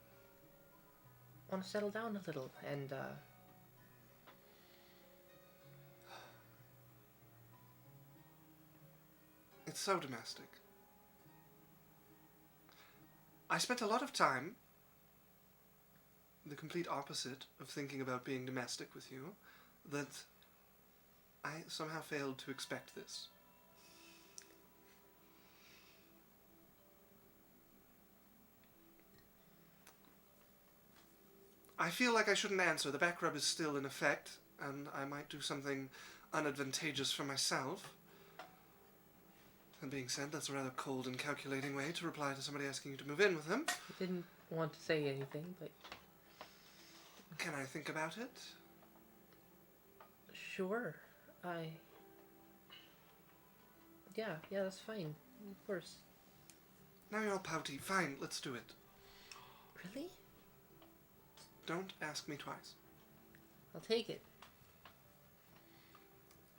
[SPEAKER 4] to settle down a little, and
[SPEAKER 1] It's so domestic. I spent a lot of time, the complete opposite of thinking about being domestic with you, that I somehow failed to expect this. I feel like I shouldn't answer. The back rub is still in effect, and I might do something unadvantageous for myself. That being said, that's a rather cold and calculating way to reply to somebody asking you to move in with them.
[SPEAKER 4] I didn't want to say anything, but...
[SPEAKER 1] Can I think about it?
[SPEAKER 4] Sure, Yeah, that's fine, of course.
[SPEAKER 1] Now you're all pouty. Fine, let's do it.
[SPEAKER 4] Really?
[SPEAKER 1] Don't ask me twice.
[SPEAKER 4] I'll take it.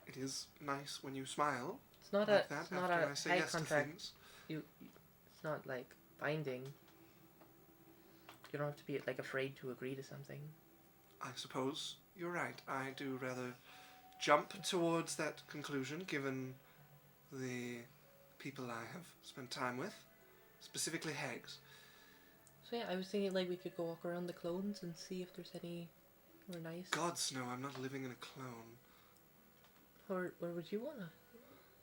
[SPEAKER 1] It is nice when you smile.
[SPEAKER 4] It's not
[SPEAKER 1] like
[SPEAKER 4] a,
[SPEAKER 1] that
[SPEAKER 4] it's not
[SPEAKER 1] after
[SPEAKER 4] a
[SPEAKER 1] I say
[SPEAKER 4] high
[SPEAKER 1] yes to
[SPEAKER 4] contract.
[SPEAKER 1] things.
[SPEAKER 4] It's not like binding. You don't have to be like afraid to agree to something.
[SPEAKER 1] I suppose you're right. I do rather jump towards that conclusion given the people I have spent time with, specifically hags.
[SPEAKER 4] So yeah, I was thinking like we could go walk around the clones and see if there's any more nice.
[SPEAKER 1] Gods, no, I'm not living in a clone.
[SPEAKER 4] Or where would you wanna?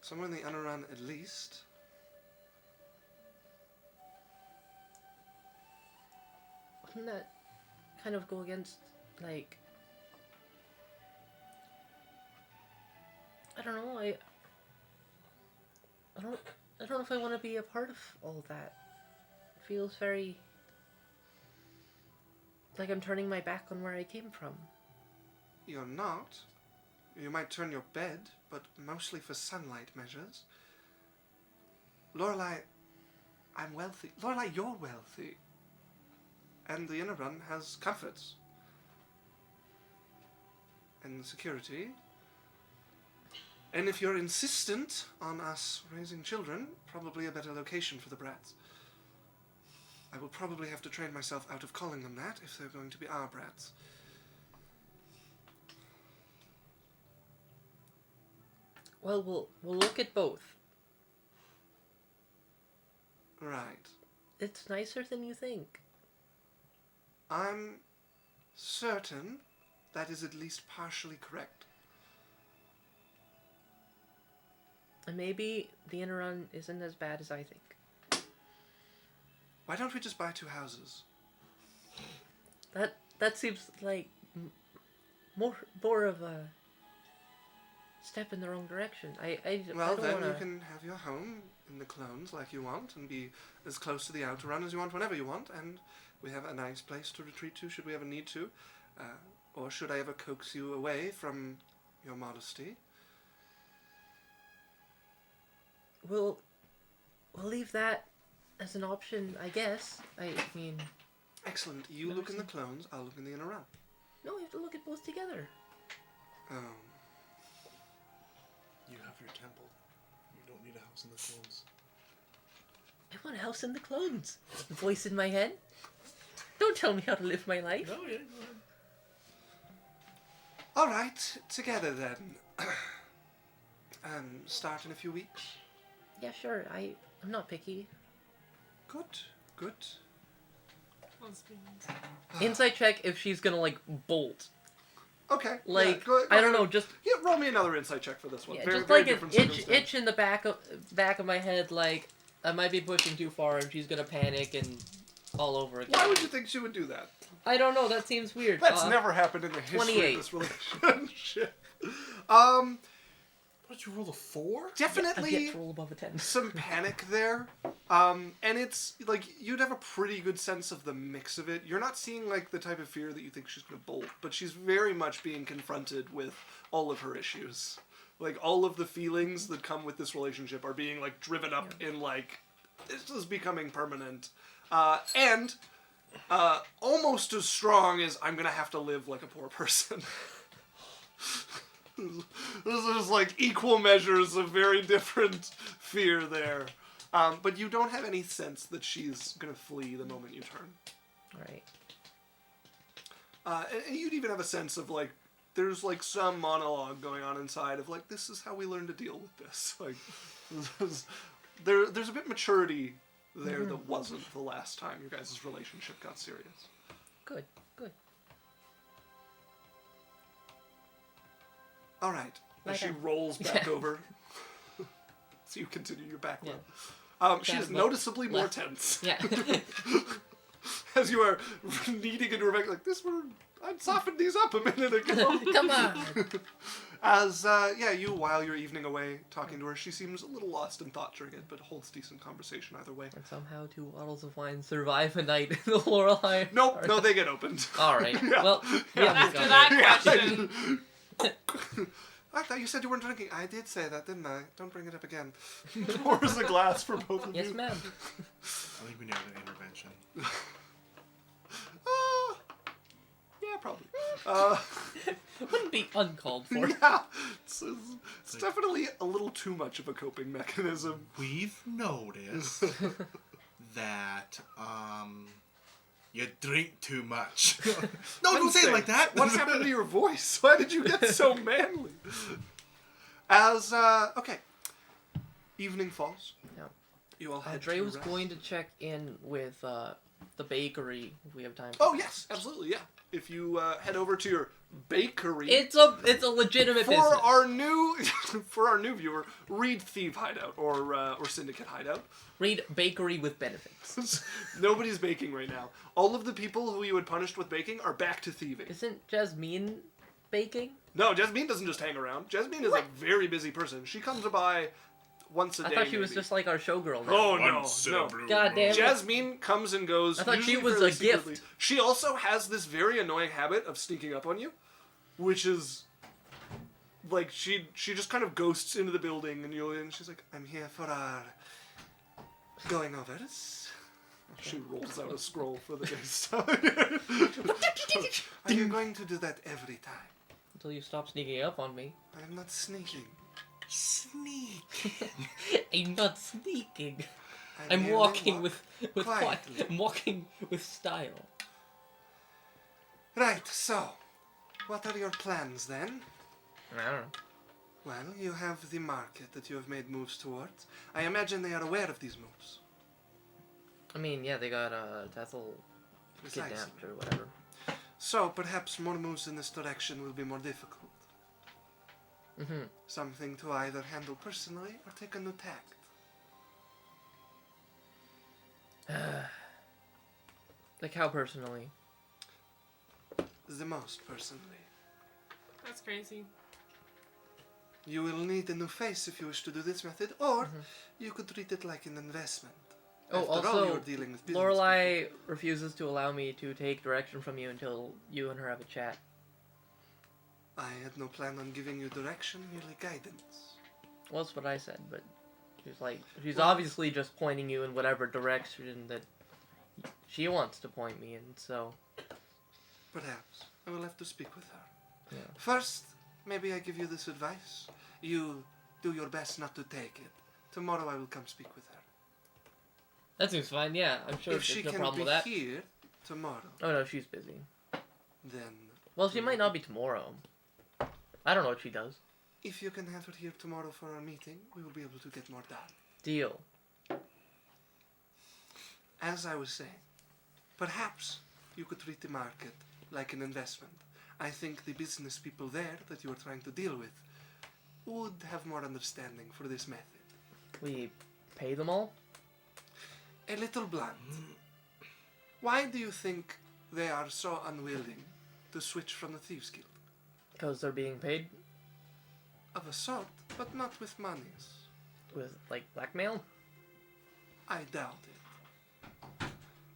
[SPEAKER 1] Somewhere in the Underrun at least.
[SPEAKER 4] Wouldn't that kind of go against like... I don't know, I don't know if I want to be a part of all that. It feels very... like I'm turning my back on where I came from.
[SPEAKER 1] You're not. You might turn your bed, but mostly for sunlight measures. Lorelei, I'm wealthy. Lorelei, you're wealthy. And the Inner Run has comforts. And security. And if you're insistent on us raising children, probably a better location for the brats. I will probably have to train myself out of calling them that if they're going to be our brats.
[SPEAKER 4] Well, we'll look at both.
[SPEAKER 1] Right.
[SPEAKER 4] It's nicer than you think.
[SPEAKER 1] I'm certain that is at least partially correct.
[SPEAKER 4] And maybe the Inner Run isn't as bad as I think.
[SPEAKER 1] Why don't we just buy 2 houses?
[SPEAKER 4] That seems like more of a step in the wrong direction. I
[SPEAKER 1] Well,
[SPEAKER 4] don't
[SPEAKER 1] then
[SPEAKER 4] wanna...
[SPEAKER 1] you can have your home in the clones like you want and be as close to the outer run as you want whenever you want, and we have a nice place to retreat to should we ever need to. Or should I ever coax you away from your modesty?
[SPEAKER 4] We'll leave that as an option, I guess. I mean...
[SPEAKER 1] Excellent. You
[SPEAKER 4] Never
[SPEAKER 1] look in the
[SPEAKER 4] seen-
[SPEAKER 1] clones, I'll look in the inner realm.
[SPEAKER 4] No, we have to look at both together.
[SPEAKER 1] Oh.
[SPEAKER 2] You have your temple. You don't need a house in the clones.
[SPEAKER 4] I want a house in the clones. The voice in my head. Don't tell me how to live my life.
[SPEAKER 2] No, yeah, go ahead.
[SPEAKER 1] All right, together then. Start in a few weeks.
[SPEAKER 4] Yeah, sure. I'm not picky.
[SPEAKER 1] Good, good.
[SPEAKER 3] Lesbians.
[SPEAKER 4] Insight check if she's gonna like bolt.
[SPEAKER 1] Okay.
[SPEAKER 4] Like
[SPEAKER 1] yeah, go
[SPEAKER 4] I don't
[SPEAKER 1] ahead.
[SPEAKER 4] know, just
[SPEAKER 1] Yeah, roll me another insight check for this one.
[SPEAKER 4] yeah,
[SPEAKER 1] Very,
[SPEAKER 4] just
[SPEAKER 1] very
[SPEAKER 4] like an
[SPEAKER 1] different
[SPEAKER 4] itch
[SPEAKER 1] circumstance.
[SPEAKER 4] in the back of my head. Like I might be pushing too far, and she's gonna panic and all over again.
[SPEAKER 1] Why would you think she would do that?
[SPEAKER 4] I don't know. That seems weird.
[SPEAKER 1] That's never happened in the history
[SPEAKER 4] 28.
[SPEAKER 1] of this relationship.
[SPEAKER 2] What did you roll a 4?
[SPEAKER 4] I've
[SPEAKER 1] Definitely
[SPEAKER 4] yet to roll above a 10.
[SPEAKER 1] some panic there. And it's like you'd have a pretty good sense of the mix of it. You're not seeing like the type of fear that you think she's gonna bolt, but she's very much being confronted with all of her issues. Like all of the feelings that come with this relationship are being like driven up in like this is becoming permanent. And almost as strong as I'm gonna have to live like a poor person. There's like equal measures of very different fear there. But you don't have any sense that she's gonna flee the moment you turn.
[SPEAKER 4] Right.
[SPEAKER 1] And you'd even have a sense of like, there's like some monologue going on inside of like, this is how we learn to deal with this. Like, there's a bit maturity there that wasn't the last time your guys' relationship got serious.
[SPEAKER 4] Good. Good.
[SPEAKER 1] All right. As she
[SPEAKER 4] Okay.
[SPEAKER 1] rolls back over, so you continue your back
[SPEAKER 4] Yeah.
[SPEAKER 1] row. She
[SPEAKER 4] Back
[SPEAKER 1] is
[SPEAKER 4] row.
[SPEAKER 1] noticeably more
[SPEAKER 4] Left.
[SPEAKER 1] tense.
[SPEAKER 4] Yeah.
[SPEAKER 1] As you are kneading into her back, like, this were... I'd softened these up a minute ago.
[SPEAKER 4] Come on.
[SPEAKER 1] As, you, while you're evening away, talking to her, she seems a little lost in thought during it, but holds decent conversation either way.
[SPEAKER 4] And somehow 2 bottles of wine survive a night in the Lorelei.
[SPEAKER 1] Nope, no, they get opened.
[SPEAKER 4] All right.
[SPEAKER 1] Yeah.
[SPEAKER 4] Well,
[SPEAKER 1] Yeah.
[SPEAKER 4] yeah.
[SPEAKER 3] After that question.
[SPEAKER 1] I thought you said you weren't drinking. I did say that, didn't I? Don't bring it up again. Pours a glass for both of
[SPEAKER 4] Yes,
[SPEAKER 1] you.
[SPEAKER 4] ma'am.
[SPEAKER 2] I think we need an intervention.
[SPEAKER 1] Yeah, probably.
[SPEAKER 4] Wouldn't be uncalled for.
[SPEAKER 1] Yeah, it's definitely a little too much of a coping mechanism.
[SPEAKER 2] We've noticed that, you drink too much. No, don't say it like that.
[SPEAKER 1] What happened to your voice? Why did you get so manly? As, okay. Evening falls.
[SPEAKER 4] Yeah.
[SPEAKER 1] You all head
[SPEAKER 4] Drae
[SPEAKER 1] to
[SPEAKER 4] was
[SPEAKER 1] rest.
[SPEAKER 4] going to check in with the bakery if we have time.
[SPEAKER 1] Oh, yes, absolutely, yeah. If you head over to your bakery...
[SPEAKER 4] It's a legitimate
[SPEAKER 1] For
[SPEAKER 4] business.
[SPEAKER 1] our new viewer, read Thief Hideout or Syndicate Hideout.
[SPEAKER 4] Read bakery with benefits.
[SPEAKER 1] Nobody's baking right now. All of the people who you had punished with baking are back to thieving.
[SPEAKER 4] Isn't Jasmine baking?
[SPEAKER 1] No, Jasmine doesn't just hang around. Jasmine is a very busy person. She comes by once a day.
[SPEAKER 4] I thought she was
[SPEAKER 1] maybe.
[SPEAKER 4] just like our showgirl now.
[SPEAKER 1] Oh
[SPEAKER 2] Once in a
[SPEAKER 1] no.
[SPEAKER 2] blue
[SPEAKER 4] God damn it.
[SPEAKER 1] Jasmine comes and goes.
[SPEAKER 4] I thought she
[SPEAKER 1] usually
[SPEAKER 4] was
[SPEAKER 1] fairly
[SPEAKER 4] a gift.
[SPEAKER 1] secretly. She also has this very annoying habit of sneaking up on you, which is like she just kind of ghosts into the building, and she's like, "I'm here for our going overs." She rolls out a scroll for the day's time. Are you going to do that every time?
[SPEAKER 4] Until you stop sneaking up on me.
[SPEAKER 1] I'm not sneaking.
[SPEAKER 2] Sneak.
[SPEAKER 4] I'm not sneaking.
[SPEAKER 1] I
[SPEAKER 4] I'm
[SPEAKER 1] merely
[SPEAKER 4] walking
[SPEAKER 1] walk
[SPEAKER 4] with
[SPEAKER 1] quietly.
[SPEAKER 4] I'm walking with style.
[SPEAKER 1] Right, so, what are your plans then?
[SPEAKER 4] I don't know.
[SPEAKER 1] Well, you have the market that you have made moves towards. I imagine they are aware of these moves.
[SPEAKER 4] I mean, yeah, they got Tethel
[SPEAKER 1] Precisely.
[SPEAKER 4] kidnapped or whatever.
[SPEAKER 1] So, perhaps more moves in this direction will be more difficult.
[SPEAKER 4] Mm-hmm.
[SPEAKER 1] Something to either handle personally or take a new tact.
[SPEAKER 4] Like how personally?
[SPEAKER 1] the most, personally.
[SPEAKER 3] That's crazy.
[SPEAKER 1] You will need a new face if you wish to do this method, or you could treat it like an investment.
[SPEAKER 4] Oh,
[SPEAKER 1] After all,
[SPEAKER 4] also,
[SPEAKER 1] you're dealing with business
[SPEAKER 4] Lorelei refuses to allow me to take direction from you until you and her have a chat.
[SPEAKER 1] people. I had no plan on giving you direction, merely guidance.
[SPEAKER 4] Well, that's what I said, but she's
[SPEAKER 1] Well-
[SPEAKER 4] obviously just pointing you in whatever direction that she wants to point me in, so...
[SPEAKER 1] Perhaps. I will have to speak with her.
[SPEAKER 4] Yeah.
[SPEAKER 1] First, maybe I give you this advice. You do your best not to take it. Tomorrow I will come speak with her.
[SPEAKER 4] That seems fine, yeah. I'm sure
[SPEAKER 1] If she
[SPEAKER 4] there's no
[SPEAKER 1] can
[SPEAKER 4] problem
[SPEAKER 1] be
[SPEAKER 4] with that.
[SPEAKER 1] here tomorrow,
[SPEAKER 4] Oh, no, she's busy.
[SPEAKER 1] then
[SPEAKER 4] Well, she might not be tomorrow. I don't know what she does.
[SPEAKER 1] if you can have her here tomorrow for our meeting, we will be able to get more done.
[SPEAKER 4] Deal.
[SPEAKER 1] As I was saying, perhaps you could treat the market like an investment. I think the business people there that you are trying to deal with would have more understanding for this method.
[SPEAKER 4] We pay them all?
[SPEAKER 1] A little blunt. Why do you think they are so unwilling to switch from the Thieves Guild?
[SPEAKER 4] Because they're being paid
[SPEAKER 1] Of a sort, but not with monies.
[SPEAKER 4] with, like, blackmail?
[SPEAKER 1] I doubt it.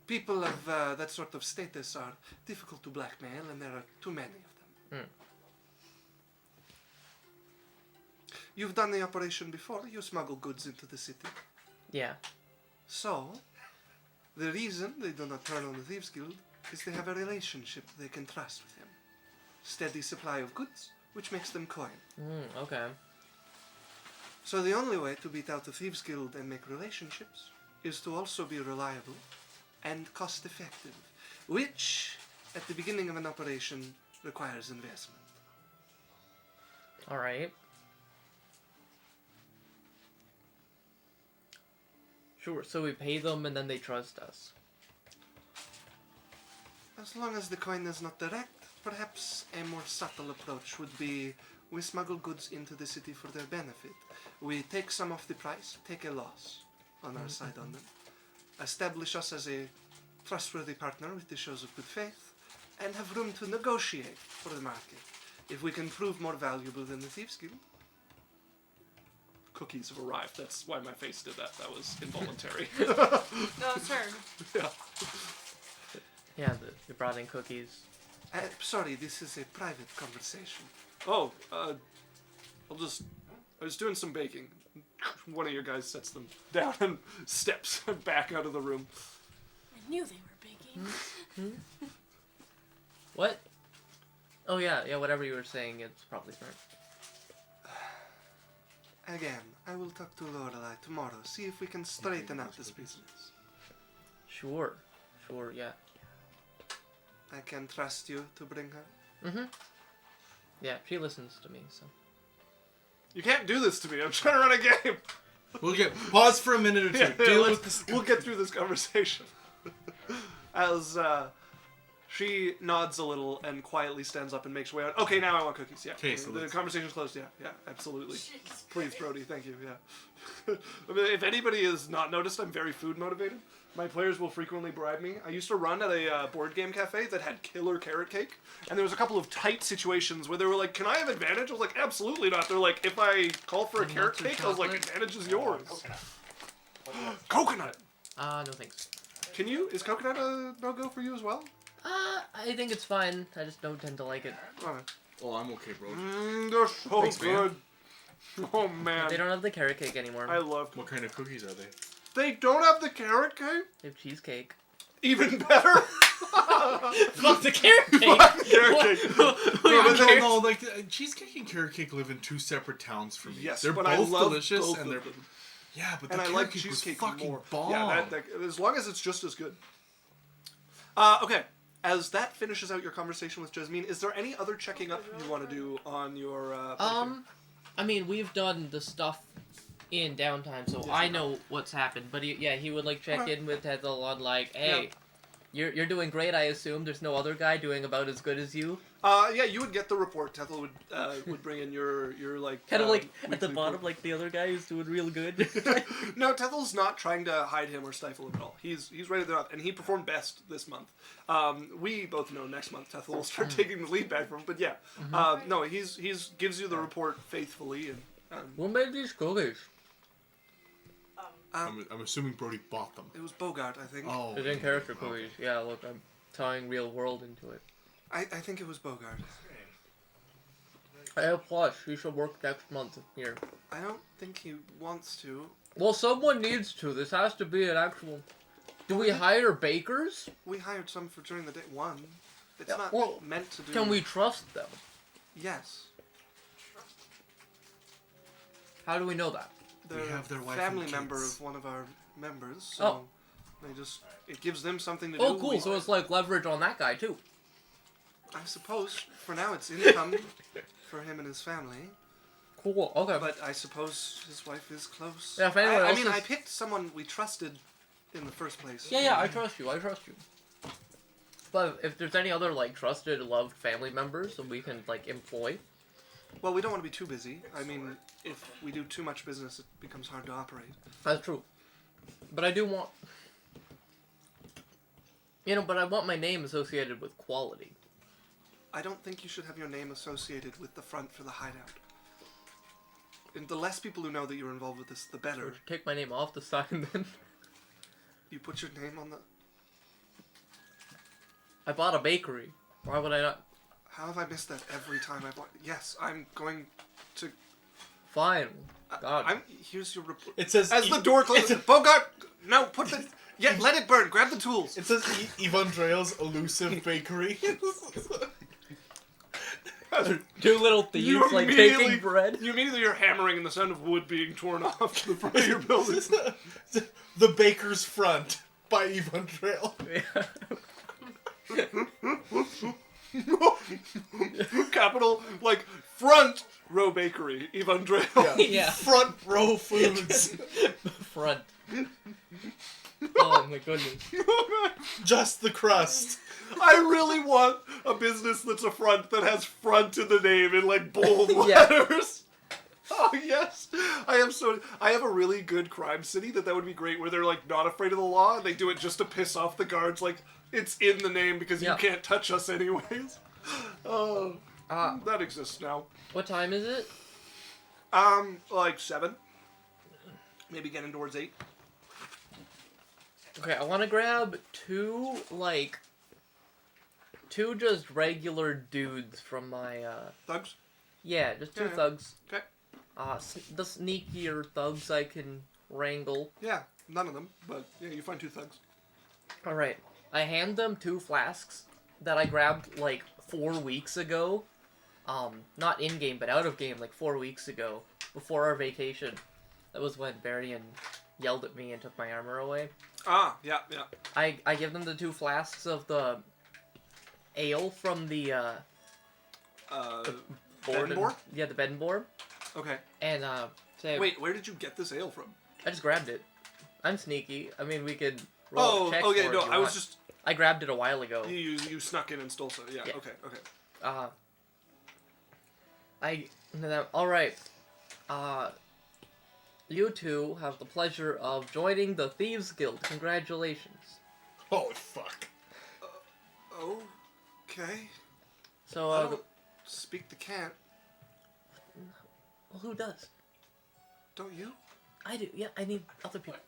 [SPEAKER 1] People of that sort of status are difficult to blackmail, and there are too many of them. You've done the operation before. You smuggle goods into the city.
[SPEAKER 4] Yeah.
[SPEAKER 1] So, the reason they do not turn on the Thieves Guild is they have a relationship they can trust with him. Steady supply of goods, which makes them coin.
[SPEAKER 4] Okay.
[SPEAKER 1] So the only way to beat out the Thieves Guild and make relationships is to also be reliable and cost effective, which, at the beginning of an operation, requires investment.
[SPEAKER 4] Alright. Sure, so we pay them and then they trust us.
[SPEAKER 1] As long as the coin is not direct, perhaps a more subtle approach would be we smuggle goods into the city for their benefit. We take some off the price, take a loss on our side on them, establish us as a trustworthy partner with the shows of good faith, and have room to negotiate for the market. If we can prove more valuable than the Thieves Guild. Cookies have arrived. That's why my face did that. That was involuntary.
[SPEAKER 3] No, it's her.
[SPEAKER 1] Yeah.
[SPEAKER 4] Yeah, they brought in cookies.
[SPEAKER 1] Sorry, this is a private conversation. Oh, I was doing some baking. One of your guys sets them down and steps back out of the room.
[SPEAKER 3] I knew they were baking.
[SPEAKER 4] What? Oh yeah, whatever you were saying, it's probably smart.
[SPEAKER 1] Again, I will talk to Lorelei tomorrow, see if we can straighten out this business.
[SPEAKER 4] Sure, yeah.
[SPEAKER 1] I can trust you to bring her.
[SPEAKER 4] Mm-hmm. Yeah, she listens to me, so.
[SPEAKER 1] You can't do this to me. I'm trying to run a game.
[SPEAKER 2] We'll get pause for a minute or two. Deal with this.
[SPEAKER 1] We'll get through this conversation. As she nods a little and quietly stands up and makes her way out. Okay, now I want cookies. Yeah.
[SPEAKER 2] Okay, so
[SPEAKER 1] the
[SPEAKER 2] let's-
[SPEAKER 1] conversation's closed. Yeah, absolutely.
[SPEAKER 3] Jesus
[SPEAKER 1] Please,
[SPEAKER 3] Christ.
[SPEAKER 1] Brody. Thank you. Yeah. I mean, if anybody has not noticed, I'm very food motivated. My players will frequently bribe me. I used to run at a board game cafe that had killer carrot cake, and there was a couple of tight situations where they were like, "Can I have advantage?" I was like, "Absolutely not." They're like, "If I call for a carrot
[SPEAKER 4] Nuts and
[SPEAKER 1] cake," I was like,
[SPEAKER 4] chocolate?
[SPEAKER 1] "Advantage is yours." Coconut.
[SPEAKER 4] No thanks.
[SPEAKER 1] Can you? Is coconut a no-go for you as well?
[SPEAKER 4] I think it's fine. I just don't tend to like it.
[SPEAKER 1] Alright.
[SPEAKER 2] Oh, I'm okay, bro.
[SPEAKER 1] They're so
[SPEAKER 2] Thanks, man.
[SPEAKER 1] good. Oh man,
[SPEAKER 4] They don't have the carrot cake anymore.
[SPEAKER 1] I love.
[SPEAKER 2] What kind of cookies are they?
[SPEAKER 1] They don't have the carrot cake.
[SPEAKER 4] They have cheesecake.
[SPEAKER 1] Even better.
[SPEAKER 4] Fuck the carrot cake!
[SPEAKER 1] Carrot cake.
[SPEAKER 2] No, like cheesecake and carrot cake live in two separate towns for me.
[SPEAKER 1] Yes,
[SPEAKER 2] they're
[SPEAKER 1] but
[SPEAKER 2] both
[SPEAKER 1] I love
[SPEAKER 2] delicious
[SPEAKER 1] both
[SPEAKER 2] and
[SPEAKER 1] of
[SPEAKER 2] they're
[SPEAKER 1] them.
[SPEAKER 2] yeah, but
[SPEAKER 1] And
[SPEAKER 2] the
[SPEAKER 1] I
[SPEAKER 2] carrot
[SPEAKER 1] like
[SPEAKER 2] cake
[SPEAKER 1] cheesecake
[SPEAKER 2] was fucking
[SPEAKER 1] more.
[SPEAKER 2] bomb.
[SPEAKER 1] Yeah, as long as it's just as good. Okay. As that finishes out your conversation with Jasmine, is there any other checking up you want to do on your?
[SPEAKER 4] I mean, we've done the stuff in downtime, so
[SPEAKER 1] Yes,
[SPEAKER 4] I
[SPEAKER 1] you
[SPEAKER 4] know what's happened. But he would like check
[SPEAKER 1] Alright.
[SPEAKER 4] in with Ethel on like, hey, you're doing great. I assume there's no other guy doing about as good as you.
[SPEAKER 1] Yeah, you would get the report. Tethel would bring in your like
[SPEAKER 4] Kind of like at the
[SPEAKER 1] weekly
[SPEAKER 4] bottom,
[SPEAKER 1] report.
[SPEAKER 4] like the other guy who's doing real good.
[SPEAKER 1] No, Tethel's not trying to hide him or stifle him at all. He's ready there up, and he performed best this month. We both know next month Tethel will start taking the lead back from him. But yeah, no, he's gives you the report faithfully, and
[SPEAKER 4] Who made these cookies?
[SPEAKER 2] I'm assuming Brody bought them.
[SPEAKER 1] it was Bogart, I think.
[SPEAKER 2] Oh.
[SPEAKER 4] They're in character cookies. Yeah, look, I'm tying real world into it.
[SPEAKER 1] I think it was Bogart.
[SPEAKER 4] I have plush. You should work next month here.
[SPEAKER 1] I don't think he wants to.
[SPEAKER 4] Well, someone needs to. This has to be an actual. Do we hire bakers?
[SPEAKER 1] We hired some for during the day. One. It's
[SPEAKER 4] Yeah,
[SPEAKER 1] not
[SPEAKER 4] well,
[SPEAKER 1] meant to do.
[SPEAKER 4] Can we trust them?
[SPEAKER 1] Yes.
[SPEAKER 4] How do we know that?
[SPEAKER 1] They're
[SPEAKER 2] have their wife
[SPEAKER 1] family
[SPEAKER 2] and
[SPEAKER 1] member
[SPEAKER 2] kids.
[SPEAKER 1] of one of our members, so they just it gives them something to do.
[SPEAKER 4] Oh, cool.
[SPEAKER 1] We-
[SPEAKER 4] So it's like leverage on that guy too.
[SPEAKER 1] I suppose for now it's income for him and his family,
[SPEAKER 4] Cool. Okay.
[SPEAKER 1] but I suppose his wife is close.
[SPEAKER 4] Yeah, if anyone
[SPEAKER 1] I
[SPEAKER 4] else
[SPEAKER 1] mean,
[SPEAKER 4] is-
[SPEAKER 1] I picked someone we trusted in the first place.
[SPEAKER 4] Yeah, I trust you. I trust you. But if there's any other like trusted, loved family members that we can like employ,
[SPEAKER 1] Well, we don't want to be too busy. I mean, if we do too much business, it becomes hard to operate.
[SPEAKER 4] that's true. But I do want, but I want my name associated with quality.
[SPEAKER 1] I don't think you should have your name associated with the front for the hideout. And the less people who know that you're involved with this, the better.
[SPEAKER 4] Or take my name off the sign then.
[SPEAKER 1] You put your name on the.
[SPEAKER 4] I bought a bakery. Why would I not?
[SPEAKER 1] How have I missed that every time I bought? Yes, I'm going to.
[SPEAKER 4] Fine. God.
[SPEAKER 1] Here's your report.
[SPEAKER 2] It says
[SPEAKER 1] As the door closes, Bogart. No, put the. Yeah, let it burn. Grab the tools.
[SPEAKER 2] It says Ivan Drael's elusive bakery.
[SPEAKER 4] Two little thieves
[SPEAKER 1] You
[SPEAKER 4] like
[SPEAKER 1] immediately-
[SPEAKER 4] taking bread.
[SPEAKER 1] You immediately are hammering and the sound of wood being torn off to the front of your building.
[SPEAKER 2] The Baker's Front by Ivan Drael.
[SPEAKER 1] Capital, like, front row bakery, Ivan Drael.
[SPEAKER 4] Yeah.
[SPEAKER 2] Front row foods.
[SPEAKER 4] Front. Oh my goodness.
[SPEAKER 2] Just the crust.
[SPEAKER 1] I really want a business that's a front that has front in the name in, like, bold
[SPEAKER 4] Yeah.
[SPEAKER 1] letters. Oh, yes. I have a really good crime city that would be great, where they're, like, not afraid of the law, and they do it just to piss off the guards, like, it's in the name because
[SPEAKER 4] Yeah.
[SPEAKER 1] you can't touch us anyways. Oh,
[SPEAKER 4] Ah.
[SPEAKER 1] that exists now.
[SPEAKER 4] What time is it?
[SPEAKER 1] Like 7. Maybe getting towards 8.
[SPEAKER 4] Okay, I want to grab two just regular dudes from my,
[SPEAKER 1] Thugs?
[SPEAKER 4] yeah, just two
[SPEAKER 1] Yeah, yeah.
[SPEAKER 4] thugs.
[SPEAKER 1] Okay.
[SPEAKER 4] The sneakier thugs I can wrangle.
[SPEAKER 1] Yeah, none of them, but yeah, you find 2 thugs.
[SPEAKER 4] Alright, I hand them 2 flasks that I grabbed, like, 4 weeks ago. Not in-game, but out-of-game, like, 4 weeks ago, before our vacation. That was when Berrian yelled at me and took my armor away.
[SPEAKER 1] Ah, yeah.
[SPEAKER 4] I give them the 2 flasks of the ale from the board.
[SPEAKER 1] Benboar?
[SPEAKER 4] Yeah, the Benboar.
[SPEAKER 1] Okay.
[SPEAKER 4] And, say,
[SPEAKER 1] Wait, where did you get this ale from?
[SPEAKER 4] I just grabbed it. I'm sneaky. I mean, we could roll a check
[SPEAKER 1] yeah,
[SPEAKER 4] for it
[SPEAKER 1] no,
[SPEAKER 4] if you
[SPEAKER 1] I was
[SPEAKER 4] want.
[SPEAKER 1] just...
[SPEAKER 4] I grabbed it a while ago.
[SPEAKER 1] You snuck in and stole some. Yeah,
[SPEAKER 4] Yeah.
[SPEAKER 1] okay.
[SPEAKER 4] Alright. You two have the pleasure of joining the Thieves Guild. Congratulations.
[SPEAKER 2] Holy fuck.
[SPEAKER 1] Okay.
[SPEAKER 4] So,
[SPEAKER 1] I don't speak the cant,
[SPEAKER 4] well, who does?
[SPEAKER 1] don't you?
[SPEAKER 4] I do. Yeah, I need other people.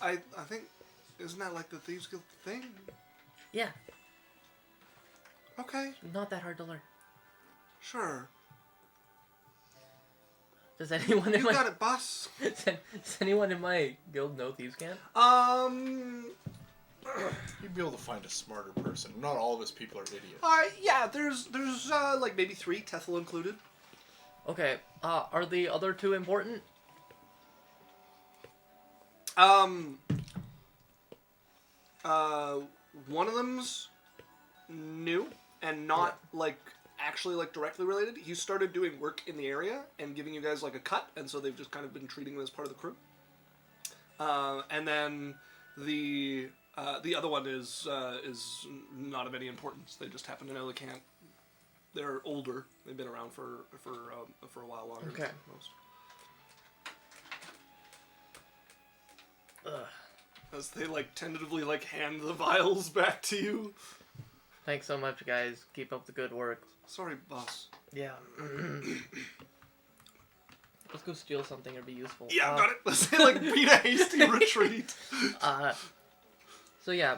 [SPEAKER 1] I think, isn't that like the Thieves Guild thing?
[SPEAKER 4] Yeah,
[SPEAKER 1] Okay,
[SPEAKER 4] not that hard to learn.
[SPEAKER 1] sure.
[SPEAKER 4] Does anyone in
[SPEAKER 1] You
[SPEAKER 4] my
[SPEAKER 1] got it, boss.
[SPEAKER 4] does anyone in my guild know Thieves Camp?
[SPEAKER 2] You'd be able to find a smarter person. Not all of us people are idiots.
[SPEAKER 1] Yeah, there's like maybe 3, Tethel included.
[SPEAKER 4] Okay. Are the other 2 important?
[SPEAKER 1] One of them's new and not like actually like directly related. He started doing work in the area and giving you guys like a cut, and so they've just kind of been treating him as part of the crew. And then the other one is not of any importance. They just happen to know the cant They're older. They've been around for a while longer
[SPEAKER 4] Okay.
[SPEAKER 1] than most.
[SPEAKER 4] Ugh.
[SPEAKER 1] As they like tentatively like hand the vials back to you.
[SPEAKER 4] Thanks so much, guys. Keep up the good work.
[SPEAKER 1] Sorry, boss.
[SPEAKER 4] Yeah. Let's go steal something or be useful.
[SPEAKER 1] Yeah, got it. Let's say like beat a hasty retreat.
[SPEAKER 4] So yeah,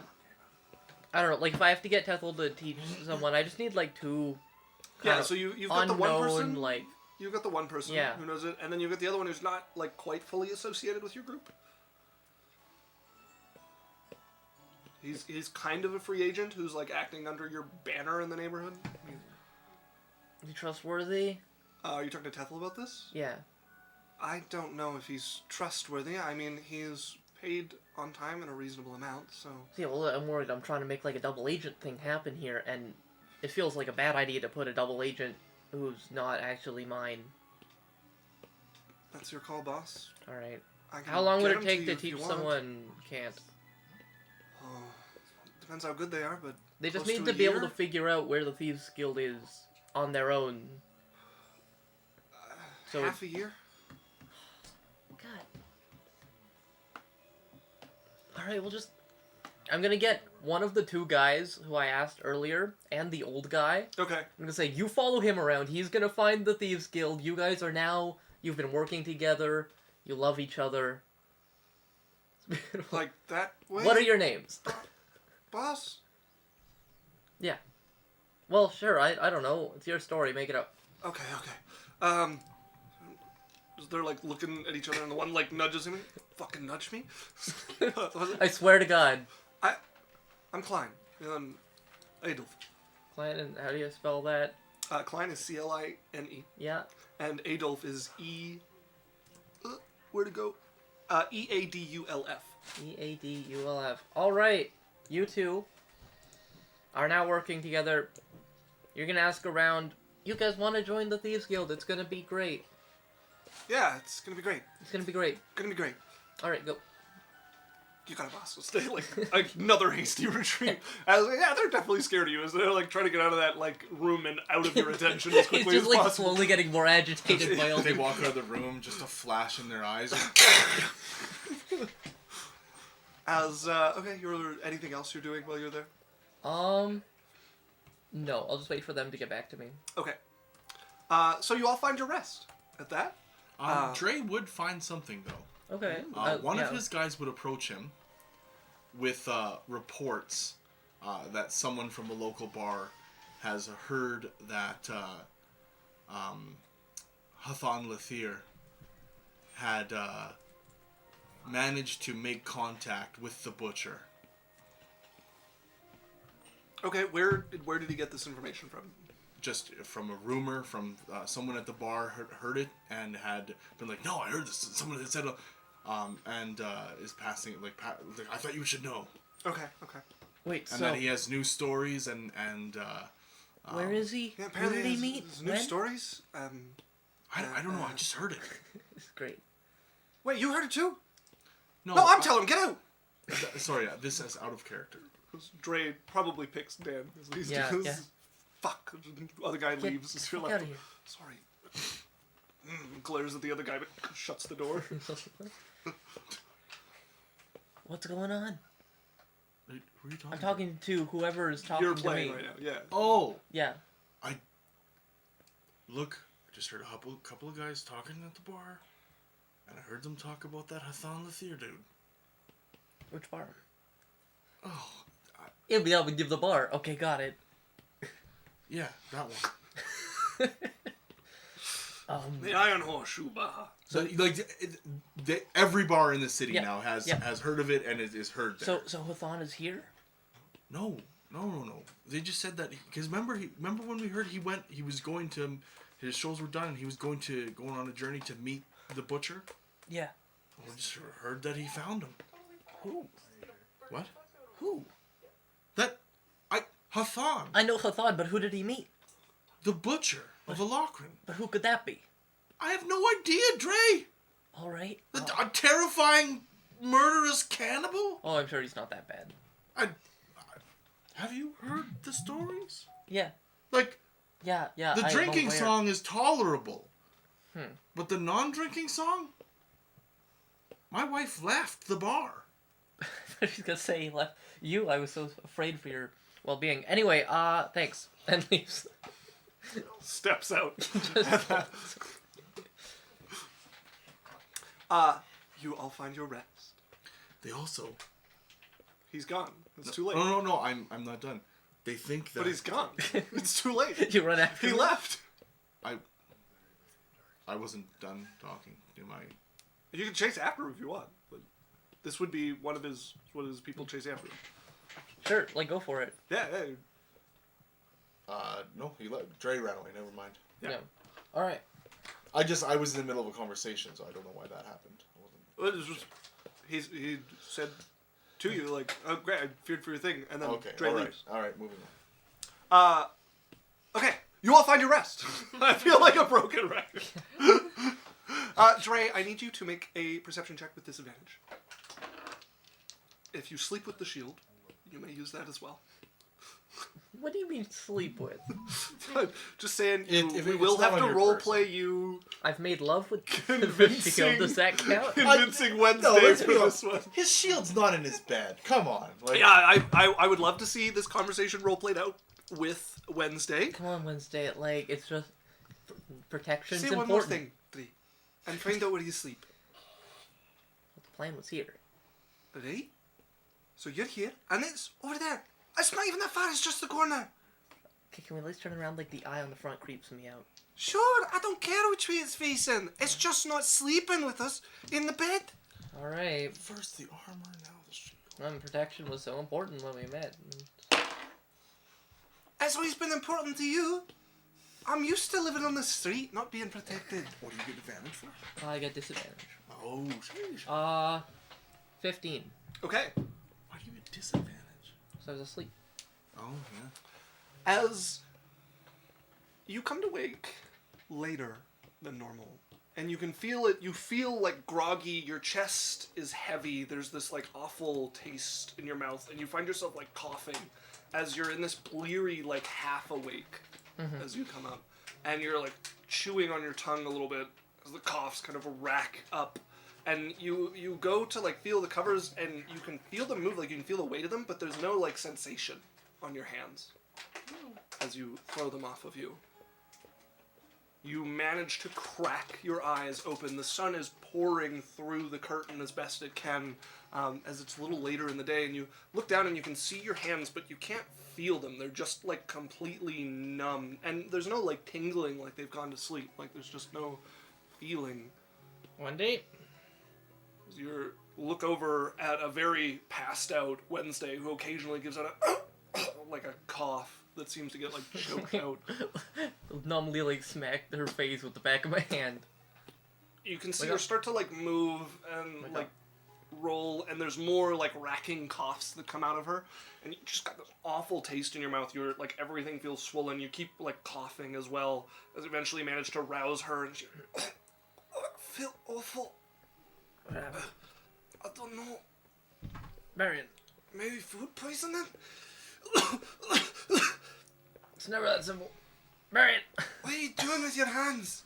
[SPEAKER 4] I don't know. Like if I have to get Tethel to teach someone, I just need like two.
[SPEAKER 1] Yeah, so you've got the one person.
[SPEAKER 4] Like
[SPEAKER 1] You've got the one person
[SPEAKER 4] Yeah.
[SPEAKER 1] who knows it, and then you've got the other one who's not like quite fully associated with your group. He's kind of a free agent who's like acting under your banner in the neighborhood.
[SPEAKER 4] is he trustworthy?
[SPEAKER 1] Are you talking to Tethel about this?
[SPEAKER 4] Yeah.
[SPEAKER 1] I don't know if he's trustworthy. I mean, he's paid on time in a reasonable amount, so...
[SPEAKER 4] Yeah, well, I'm worried. I'm trying to make like a double agent thing happen here, and it feels like a bad idea to put a double agent who's not actually mine.
[SPEAKER 1] That's your call, boss.
[SPEAKER 4] All right.
[SPEAKER 1] I can
[SPEAKER 4] How long would
[SPEAKER 1] get
[SPEAKER 4] it
[SPEAKER 1] 'em
[SPEAKER 4] take
[SPEAKER 1] you
[SPEAKER 4] to
[SPEAKER 1] if you
[SPEAKER 4] teach
[SPEAKER 1] want.
[SPEAKER 4] someone can't?
[SPEAKER 1] Oh, depends how good they are, but
[SPEAKER 4] They just
[SPEAKER 1] close
[SPEAKER 4] need
[SPEAKER 1] to
[SPEAKER 4] to
[SPEAKER 1] a
[SPEAKER 4] be able
[SPEAKER 1] year?
[SPEAKER 4] to figure out where the Thieves Guild is on their own. So
[SPEAKER 1] half a year.
[SPEAKER 4] God. Alright, we'll just... I'm gonna get one of the two guys who I asked earlier, and the old guy.
[SPEAKER 1] Okay.
[SPEAKER 4] I'm gonna say, you follow him around, he's gonna find the Thieves Guild, you guys are now... You've been working together, you love each other. It's beautiful.
[SPEAKER 1] Like that way.
[SPEAKER 4] What are your names?
[SPEAKER 1] boss?
[SPEAKER 4] Yeah. Well, sure, I don't know. It's your story, make it up.
[SPEAKER 1] Okay. They're like looking at each other, and the one like nudges him. Fucking nudge me.
[SPEAKER 4] I swear to God.
[SPEAKER 1] I'm Klein. And Adolf.
[SPEAKER 4] Client, and how do you spell that?
[SPEAKER 1] Klein is Cline,
[SPEAKER 4] Yeah.
[SPEAKER 1] and Adolf is E. Where to go? Eadulf.
[SPEAKER 4] Eadulf. Alright, you two are now working together. You're gonna ask around, you guys want to join the Thieves Guild? It's gonna be great.
[SPEAKER 1] Yeah, it's gonna be great.
[SPEAKER 4] It's gonna be great.
[SPEAKER 1] Gonna be great.
[SPEAKER 4] Alright, go.
[SPEAKER 1] You got it, boss. Let's stay like another hasty retreat. I was like, yeah, they're definitely scared of you as they're like trying to get out of that like room and out of your attention as
[SPEAKER 4] He's
[SPEAKER 1] quickly
[SPEAKER 4] just
[SPEAKER 1] as
[SPEAKER 4] like
[SPEAKER 1] possible.
[SPEAKER 4] slowly getting more agitated by all
[SPEAKER 2] They
[SPEAKER 4] the...
[SPEAKER 2] walk out of the room, just a flash in their eyes.
[SPEAKER 1] Okay, anything else you're doing while you're there?
[SPEAKER 4] No, I'll just wait for them to get back to me.
[SPEAKER 1] Okay. So you all find your rest at that.
[SPEAKER 2] Drae would find something though.
[SPEAKER 4] Okay.
[SPEAKER 2] One
[SPEAKER 4] yeah.
[SPEAKER 2] of his guys would approach him with reports that someone from a local bar has heard that Hathon Lathir had managed to make contact with the butcher.
[SPEAKER 1] Okay, where did he get this information from?
[SPEAKER 2] Just from a rumor from someone at the bar heard it and had been like, no, I heard this. Someone had said, and is passing it like, I thought you should know.
[SPEAKER 1] Okay.
[SPEAKER 4] Wait,
[SPEAKER 2] And
[SPEAKER 4] so...
[SPEAKER 2] that he has new stories and
[SPEAKER 4] where is he?
[SPEAKER 1] Yeah,
[SPEAKER 4] Where
[SPEAKER 1] apparently
[SPEAKER 4] did he
[SPEAKER 1] there's-
[SPEAKER 4] meet?
[SPEAKER 1] there's new
[SPEAKER 4] When?
[SPEAKER 1] stories.
[SPEAKER 2] I don't know. I just heard it.
[SPEAKER 4] It's great.
[SPEAKER 1] Wait, you heard it too?
[SPEAKER 2] No,
[SPEAKER 1] No, I'm telling him, get out!
[SPEAKER 2] Sorry, this is out of character.
[SPEAKER 1] Drae probably picks Dan as these
[SPEAKER 4] Yeah,
[SPEAKER 1] does.
[SPEAKER 4] yeah.
[SPEAKER 1] Fuck. Other guy
[SPEAKER 4] Get
[SPEAKER 1] leaves.
[SPEAKER 4] the
[SPEAKER 1] You're
[SPEAKER 4] fuck
[SPEAKER 1] like,
[SPEAKER 4] out of here.
[SPEAKER 1] sorry. Glares at the other guy, but shuts the door.
[SPEAKER 4] What's going on?
[SPEAKER 2] Wait, who are you talking
[SPEAKER 4] I'm talking to whoever is talking
[SPEAKER 1] You're
[SPEAKER 4] to
[SPEAKER 1] playing
[SPEAKER 4] me.
[SPEAKER 1] right now, yeah.
[SPEAKER 2] Oh,
[SPEAKER 4] Yeah.
[SPEAKER 2] look, I just heard a couple of guys talking at the bar, and I heard them talk about that Hathon Lathir dude.
[SPEAKER 4] Which bar?
[SPEAKER 2] Oh,
[SPEAKER 4] Yeah, we give the bar. Okay, got it.
[SPEAKER 2] yeah, that one.
[SPEAKER 1] The Iron Horseshoe Bar.
[SPEAKER 2] So every bar in the city
[SPEAKER 4] Yeah,
[SPEAKER 2] now has
[SPEAKER 4] yeah.
[SPEAKER 2] heard of it and is heard there.
[SPEAKER 4] So Hathon is here?
[SPEAKER 2] No. They just said that because remember when we heard he was going to, his shows were done and he was going on a journey to meet the butcher.
[SPEAKER 4] Yeah.
[SPEAKER 2] We just heard that he found him.
[SPEAKER 4] Who?
[SPEAKER 2] What?
[SPEAKER 4] Who?
[SPEAKER 2] Hathon,
[SPEAKER 4] I know Hathon, but who did he meet?
[SPEAKER 2] the butcher of Alokrin.
[SPEAKER 4] But who could that be?
[SPEAKER 2] I have no idea, Drae.
[SPEAKER 4] All right.
[SPEAKER 2] A terrifying, murderous cannibal.
[SPEAKER 4] Oh, I'm sure he's not that bad.
[SPEAKER 2] Have you heard the stories?
[SPEAKER 4] Yeah.
[SPEAKER 2] Like,
[SPEAKER 4] Yeah.
[SPEAKER 2] The
[SPEAKER 4] I'm
[SPEAKER 2] drinking
[SPEAKER 4] aware.
[SPEAKER 2] song is tolerable.
[SPEAKER 4] Hmm.
[SPEAKER 2] But the non-drinking song? My wife left the bar.
[SPEAKER 4] She's gonna say he left you. I was so afraid for your well-being. Anyway, thanks. And leaves.
[SPEAKER 1] Steps out.
[SPEAKER 4] Just
[SPEAKER 1] You all find your rest.
[SPEAKER 2] They also...
[SPEAKER 1] He's gone. It's too late.
[SPEAKER 2] No, I'm not done. They think that...
[SPEAKER 1] But he's gone. It's too late.
[SPEAKER 4] you run after
[SPEAKER 1] He
[SPEAKER 4] him?
[SPEAKER 1] left.
[SPEAKER 2] I wasn't done talking. Am I...
[SPEAKER 1] You can chase after him if you want, but this would be one of his people chase after him.
[SPEAKER 4] Sure, go for it.
[SPEAKER 1] Yeah.
[SPEAKER 2] No, he left. Drae ran away, never mind.
[SPEAKER 1] Yeah.
[SPEAKER 4] All right.
[SPEAKER 2] I was in the middle of a conversation, so I don't know why that happened. I wasn't...
[SPEAKER 1] Well, it was just, he said to you, like, oh, great, I feared for your thing, and then
[SPEAKER 2] Okay,
[SPEAKER 1] Drae
[SPEAKER 2] alright.
[SPEAKER 1] leaves.
[SPEAKER 2] Alright, moving on.
[SPEAKER 1] Okay, you all find your rest. I feel like a broken record. Drae, I need you to make a perception check with disadvantage. If you sleep with the shield, you may use that as well.
[SPEAKER 4] What do you mean sleep with?
[SPEAKER 1] Just saying,
[SPEAKER 2] If
[SPEAKER 1] we
[SPEAKER 2] it's
[SPEAKER 1] will
[SPEAKER 2] not
[SPEAKER 1] have to
[SPEAKER 2] on your
[SPEAKER 1] roleplay you
[SPEAKER 4] I've made love with the
[SPEAKER 1] Convincing-
[SPEAKER 4] shield. Does that count?
[SPEAKER 1] convincing Wednesday
[SPEAKER 2] let's
[SPEAKER 1] for
[SPEAKER 2] be
[SPEAKER 1] this one.
[SPEAKER 2] His shield's not in his bed. Come on. Like,
[SPEAKER 1] Yeah, I would love to see this conversation roleplayed out with Wednesday.
[SPEAKER 4] Come on, Wednesday. It's just protection's
[SPEAKER 1] Say
[SPEAKER 4] important.
[SPEAKER 1] one more thing, Drae, and find out where you sleep.
[SPEAKER 4] The plan was here.
[SPEAKER 1] Right? So you're here, and it's over there. It's not even that far, it's just the corner.
[SPEAKER 4] Okay, can we at least turn around? The eye on the front creeps me out.
[SPEAKER 1] Sure, I don't care which way it's facing. It's just not sleeping with us in the bed.
[SPEAKER 4] All right.
[SPEAKER 2] first the armor, now the shield.
[SPEAKER 4] Protection was so important when we met.
[SPEAKER 1] That's always been important to you. I'm used to living on the street, not being protected.
[SPEAKER 2] What do you get advantage for?
[SPEAKER 4] I got disadvantage.
[SPEAKER 2] Oh, sheesh.
[SPEAKER 4] 15.
[SPEAKER 1] Okay.
[SPEAKER 2] Why do you get disadvantage?
[SPEAKER 4] So I was asleep.
[SPEAKER 2] Oh, yeah.
[SPEAKER 1] As you come to wake later than normal, and you can feel it, you feel like groggy, your chest is heavy, there's this like awful taste in your mouth, and you find yourself like coughing as you're in this bleary like half awake as you come up, and you're like chewing on your tongue a little bit as the coughs kind of rack up, and you go to like feel the covers, and you can feel them move, like you can feel the weight of them, but there's no like sensation on your hands as you throw them off of you. You manage to crack your eyes open. The sun is pouring through the curtain as best it can, as it's a little later in the day, and you look down and you can see your hands, but you can't feel them. They're just like completely numb, and there's no like tingling like they've gone to sleep. Like there's just no feeling.
[SPEAKER 4] One day.
[SPEAKER 1] As you look over at a very passed out Wednesday who occasionally gives out a like a cough that seems to get like choked out.
[SPEAKER 4] Numbly smacked her face with the back of my hand.
[SPEAKER 1] You can see
[SPEAKER 4] Wake
[SPEAKER 1] her
[SPEAKER 4] up.
[SPEAKER 1] start to like move and
[SPEAKER 4] Wake
[SPEAKER 1] like
[SPEAKER 4] up.
[SPEAKER 1] roll, and there's more like racking coughs that come out of her, and you just got this awful taste in your mouth. You're like everything feels swollen. You keep like coughing as well, as eventually you manage to rouse her, and she I feel awful.
[SPEAKER 4] What happened?
[SPEAKER 1] I don't know.
[SPEAKER 4] Berrian.
[SPEAKER 1] Maybe food poisoning.
[SPEAKER 4] It's never that simple. Berrian.
[SPEAKER 1] What are you doing with your hands?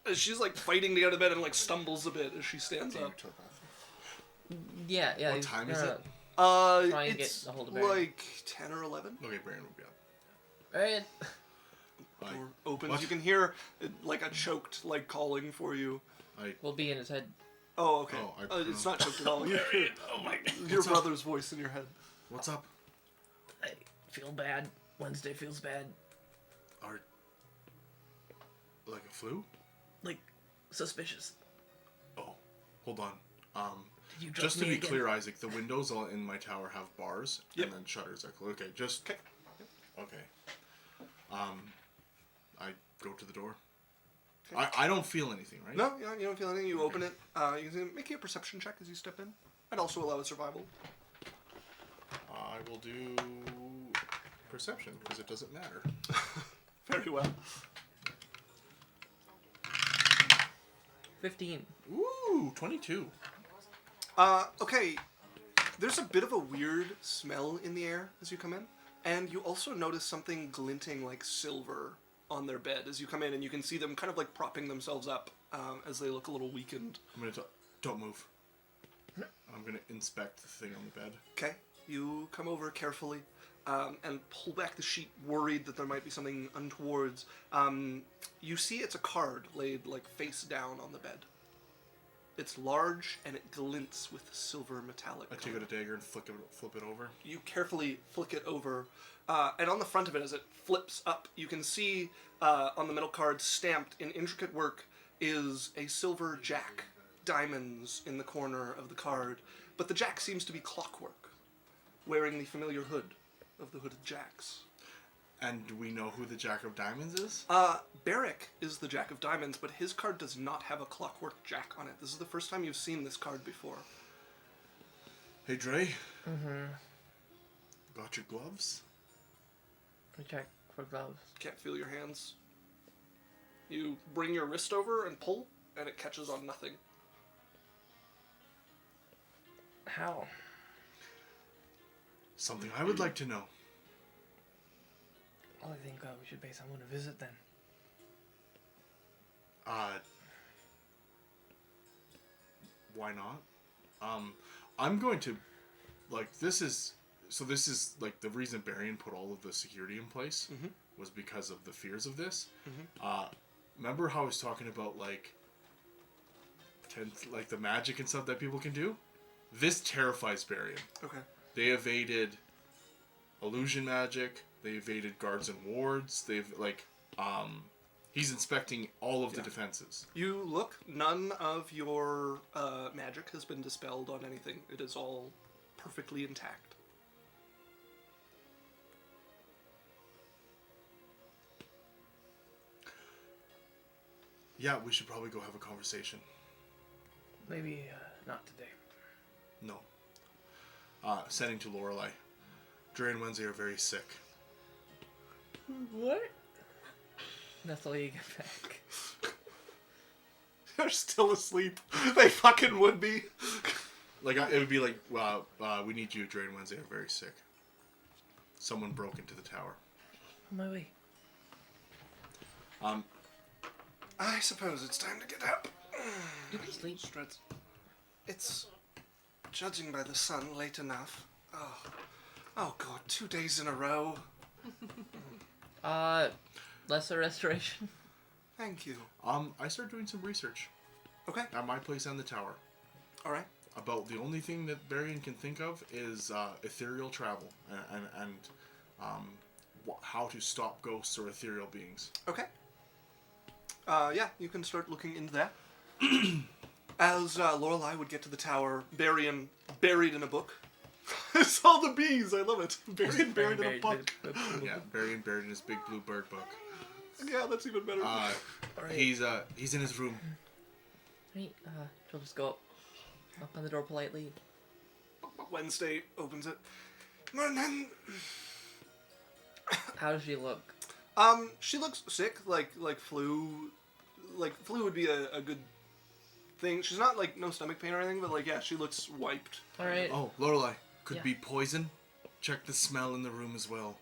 [SPEAKER 1] As she's like fighting to get out of bed and like stumbles a bit as she stands
[SPEAKER 2] You
[SPEAKER 1] up.
[SPEAKER 2] took off.
[SPEAKER 4] Yeah.
[SPEAKER 2] What
[SPEAKER 4] he's
[SPEAKER 2] time is
[SPEAKER 4] gonna-
[SPEAKER 2] it?
[SPEAKER 4] Try and
[SPEAKER 1] It's
[SPEAKER 4] get a hold of Barrick.
[SPEAKER 1] like 10 or 11.
[SPEAKER 2] Okay, Berrian will be up.
[SPEAKER 4] Berrian.
[SPEAKER 1] Door opens.
[SPEAKER 2] What?
[SPEAKER 1] You can hear like a choked like calling for you.
[SPEAKER 4] Will be in his head.
[SPEAKER 1] Oh, okay.
[SPEAKER 2] Oh,
[SPEAKER 1] It's not choked at all. You hear
[SPEAKER 2] Oh my god.
[SPEAKER 1] your brother's voice in your head.
[SPEAKER 2] What's up?
[SPEAKER 4] I feel bad. Wednesday feels bad.
[SPEAKER 2] Are... Like a flu?
[SPEAKER 4] Suspicious.
[SPEAKER 2] Oh, hold on.
[SPEAKER 4] Did you drop
[SPEAKER 2] Just to
[SPEAKER 4] me
[SPEAKER 2] be
[SPEAKER 4] again?
[SPEAKER 2] clear, Isaac, the windows all in my tower have bars
[SPEAKER 1] Yep.
[SPEAKER 2] and then shutters. Okay, just...
[SPEAKER 1] Okay.
[SPEAKER 2] Okay. I go to the door. I don't feel anything, right?
[SPEAKER 1] No, you don't feel anything. You open it. You can make a perception check as you step in. I'd also allow a survival.
[SPEAKER 2] I will do perception, because it doesn't matter.
[SPEAKER 1] Very well.
[SPEAKER 4] 15.
[SPEAKER 2] Ooh, 22.
[SPEAKER 1] Okay. There's a bit of a weird smell in the air as you come in, and you also notice something glinting like silver on their bed as you come in, and you can see them kind of like propping themselves up as they look a little weakened.
[SPEAKER 2] I'm gonna don't move. I'm gonna inspect the thing on the bed.
[SPEAKER 1] Okay, you come over carefully and pull back the sheet, worried that there might be something untowards. You see it's a card laid like face down on the bed. It's large and it glints with silver metallic
[SPEAKER 2] I take
[SPEAKER 1] color.
[SPEAKER 2] out a dagger and flip it over.
[SPEAKER 1] You carefully flick it over, and on the front of it, as it flips up, you can see on the middle card, stamped in intricate work, is a silver jack, diamonds in the corner of the card, but the jack seems to be clockwork, wearing the familiar hood of the hooded jacks.
[SPEAKER 2] And do we know who the Jack of Diamonds is?
[SPEAKER 1] Barrick is the Jack of Diamonds, but his card does not have a clockwork jack on it. This is the first time you've seen this card before.
[SPEAKER 2] Hey, Drae.
[SPEAKER 4] Mm-hmm.
[SPEAKER 2] Got your gloves?
[SPEAKER 4] We check for gloves.
[SPEAKER 1] Can't feel your hands. You bring your wrist over and pull, and it catches on nothing.
[SPEAKER 4] How?
[SPEAKER 2] Something I would like to know.
[SPEAKER 4] Well, I think we should pay someone a visit then.
[SPEAKER 2] Why not? I'm going to, like, this is like the reason Berrian put all of the security in place was because of the fears of this. Remember how I was talking about like the magic and stuff that people can do? This terrifies Berrian.
[SPEAKER 1] Okay.
[SPEAKER 2] They evaded illusion magic. They evaded guards and wards. He's inspecting all of the defenses.
[SPEAKER 1] You look, none of your magic has been dispelled on anything. It is all perfectly intact.
[SPEAKER 2] Yeah, we should probably go have a conversation.
[SPEAKER 4] Maybe not today.
[SPEAKER 2] No. Sending to Lorelei. Drae and Wednesday are very sick.
[SPEAKER 4] What? That's all you get back.
[SPEAKER 1] They're still asleep. They fucking would be.
[SPEAKER 2] Like, it would be like, we need you, Drae and Wednesday are very sick. Someone broke into the tower.
[SPEAKER 4] On my way.
[SPEAKER 1] I suppose it's time to get up.
[SPEAKER 4] Do we sleep?
[SPEAKER 1] It's, judging by the sun, late enough. Oh god, 2 days in a row.
[SPEAKER 4] Lesser restoration.
[SPEAKER 1] Thank you.
[SPEAKER 2] I started doing some research
[SPEAKER 1] Okay,
[SPEAKER 2] at my place and the tower
[SPEAKER 1] alright.
[SPEAKER 2] about the only thing that Berrian can think of is ethereal travel and how to stop ghosts or ethereal beings.
[SPEAKER 1] Okay. Yeah, you can start looking into that. As Lorelei would get to the tower, Berrian buried in a book. I saw the bees, I love it. Berrian buried in a book.
[SPEAKER 2] Yeah, Berrian buried in his big blue bird book.
[SPEAKER 1] Yeah, that's even better.
[SPEAKER 4] Alright.
[SPEAKER 2] He's in his room.
[SPEAKER 4] Right, she'll just go up. Knock on the door politely.
[SPEAKER 1] Wednesday opens it. Morning.
[SPEAKER 4] How does she look?
[SPEAKER 1] She looks sick, like flu. Like flu would be a good thing. She's not like no stomach pain or anything, but like yeah, she looks wiped.
[SPEAKER 4] Alright.
[SPEAKER 2] Oh, Lorelei, could
[SPEAKER 4] Yeah.
[SPEAKER 2] be poison. Check the smell in the room as well.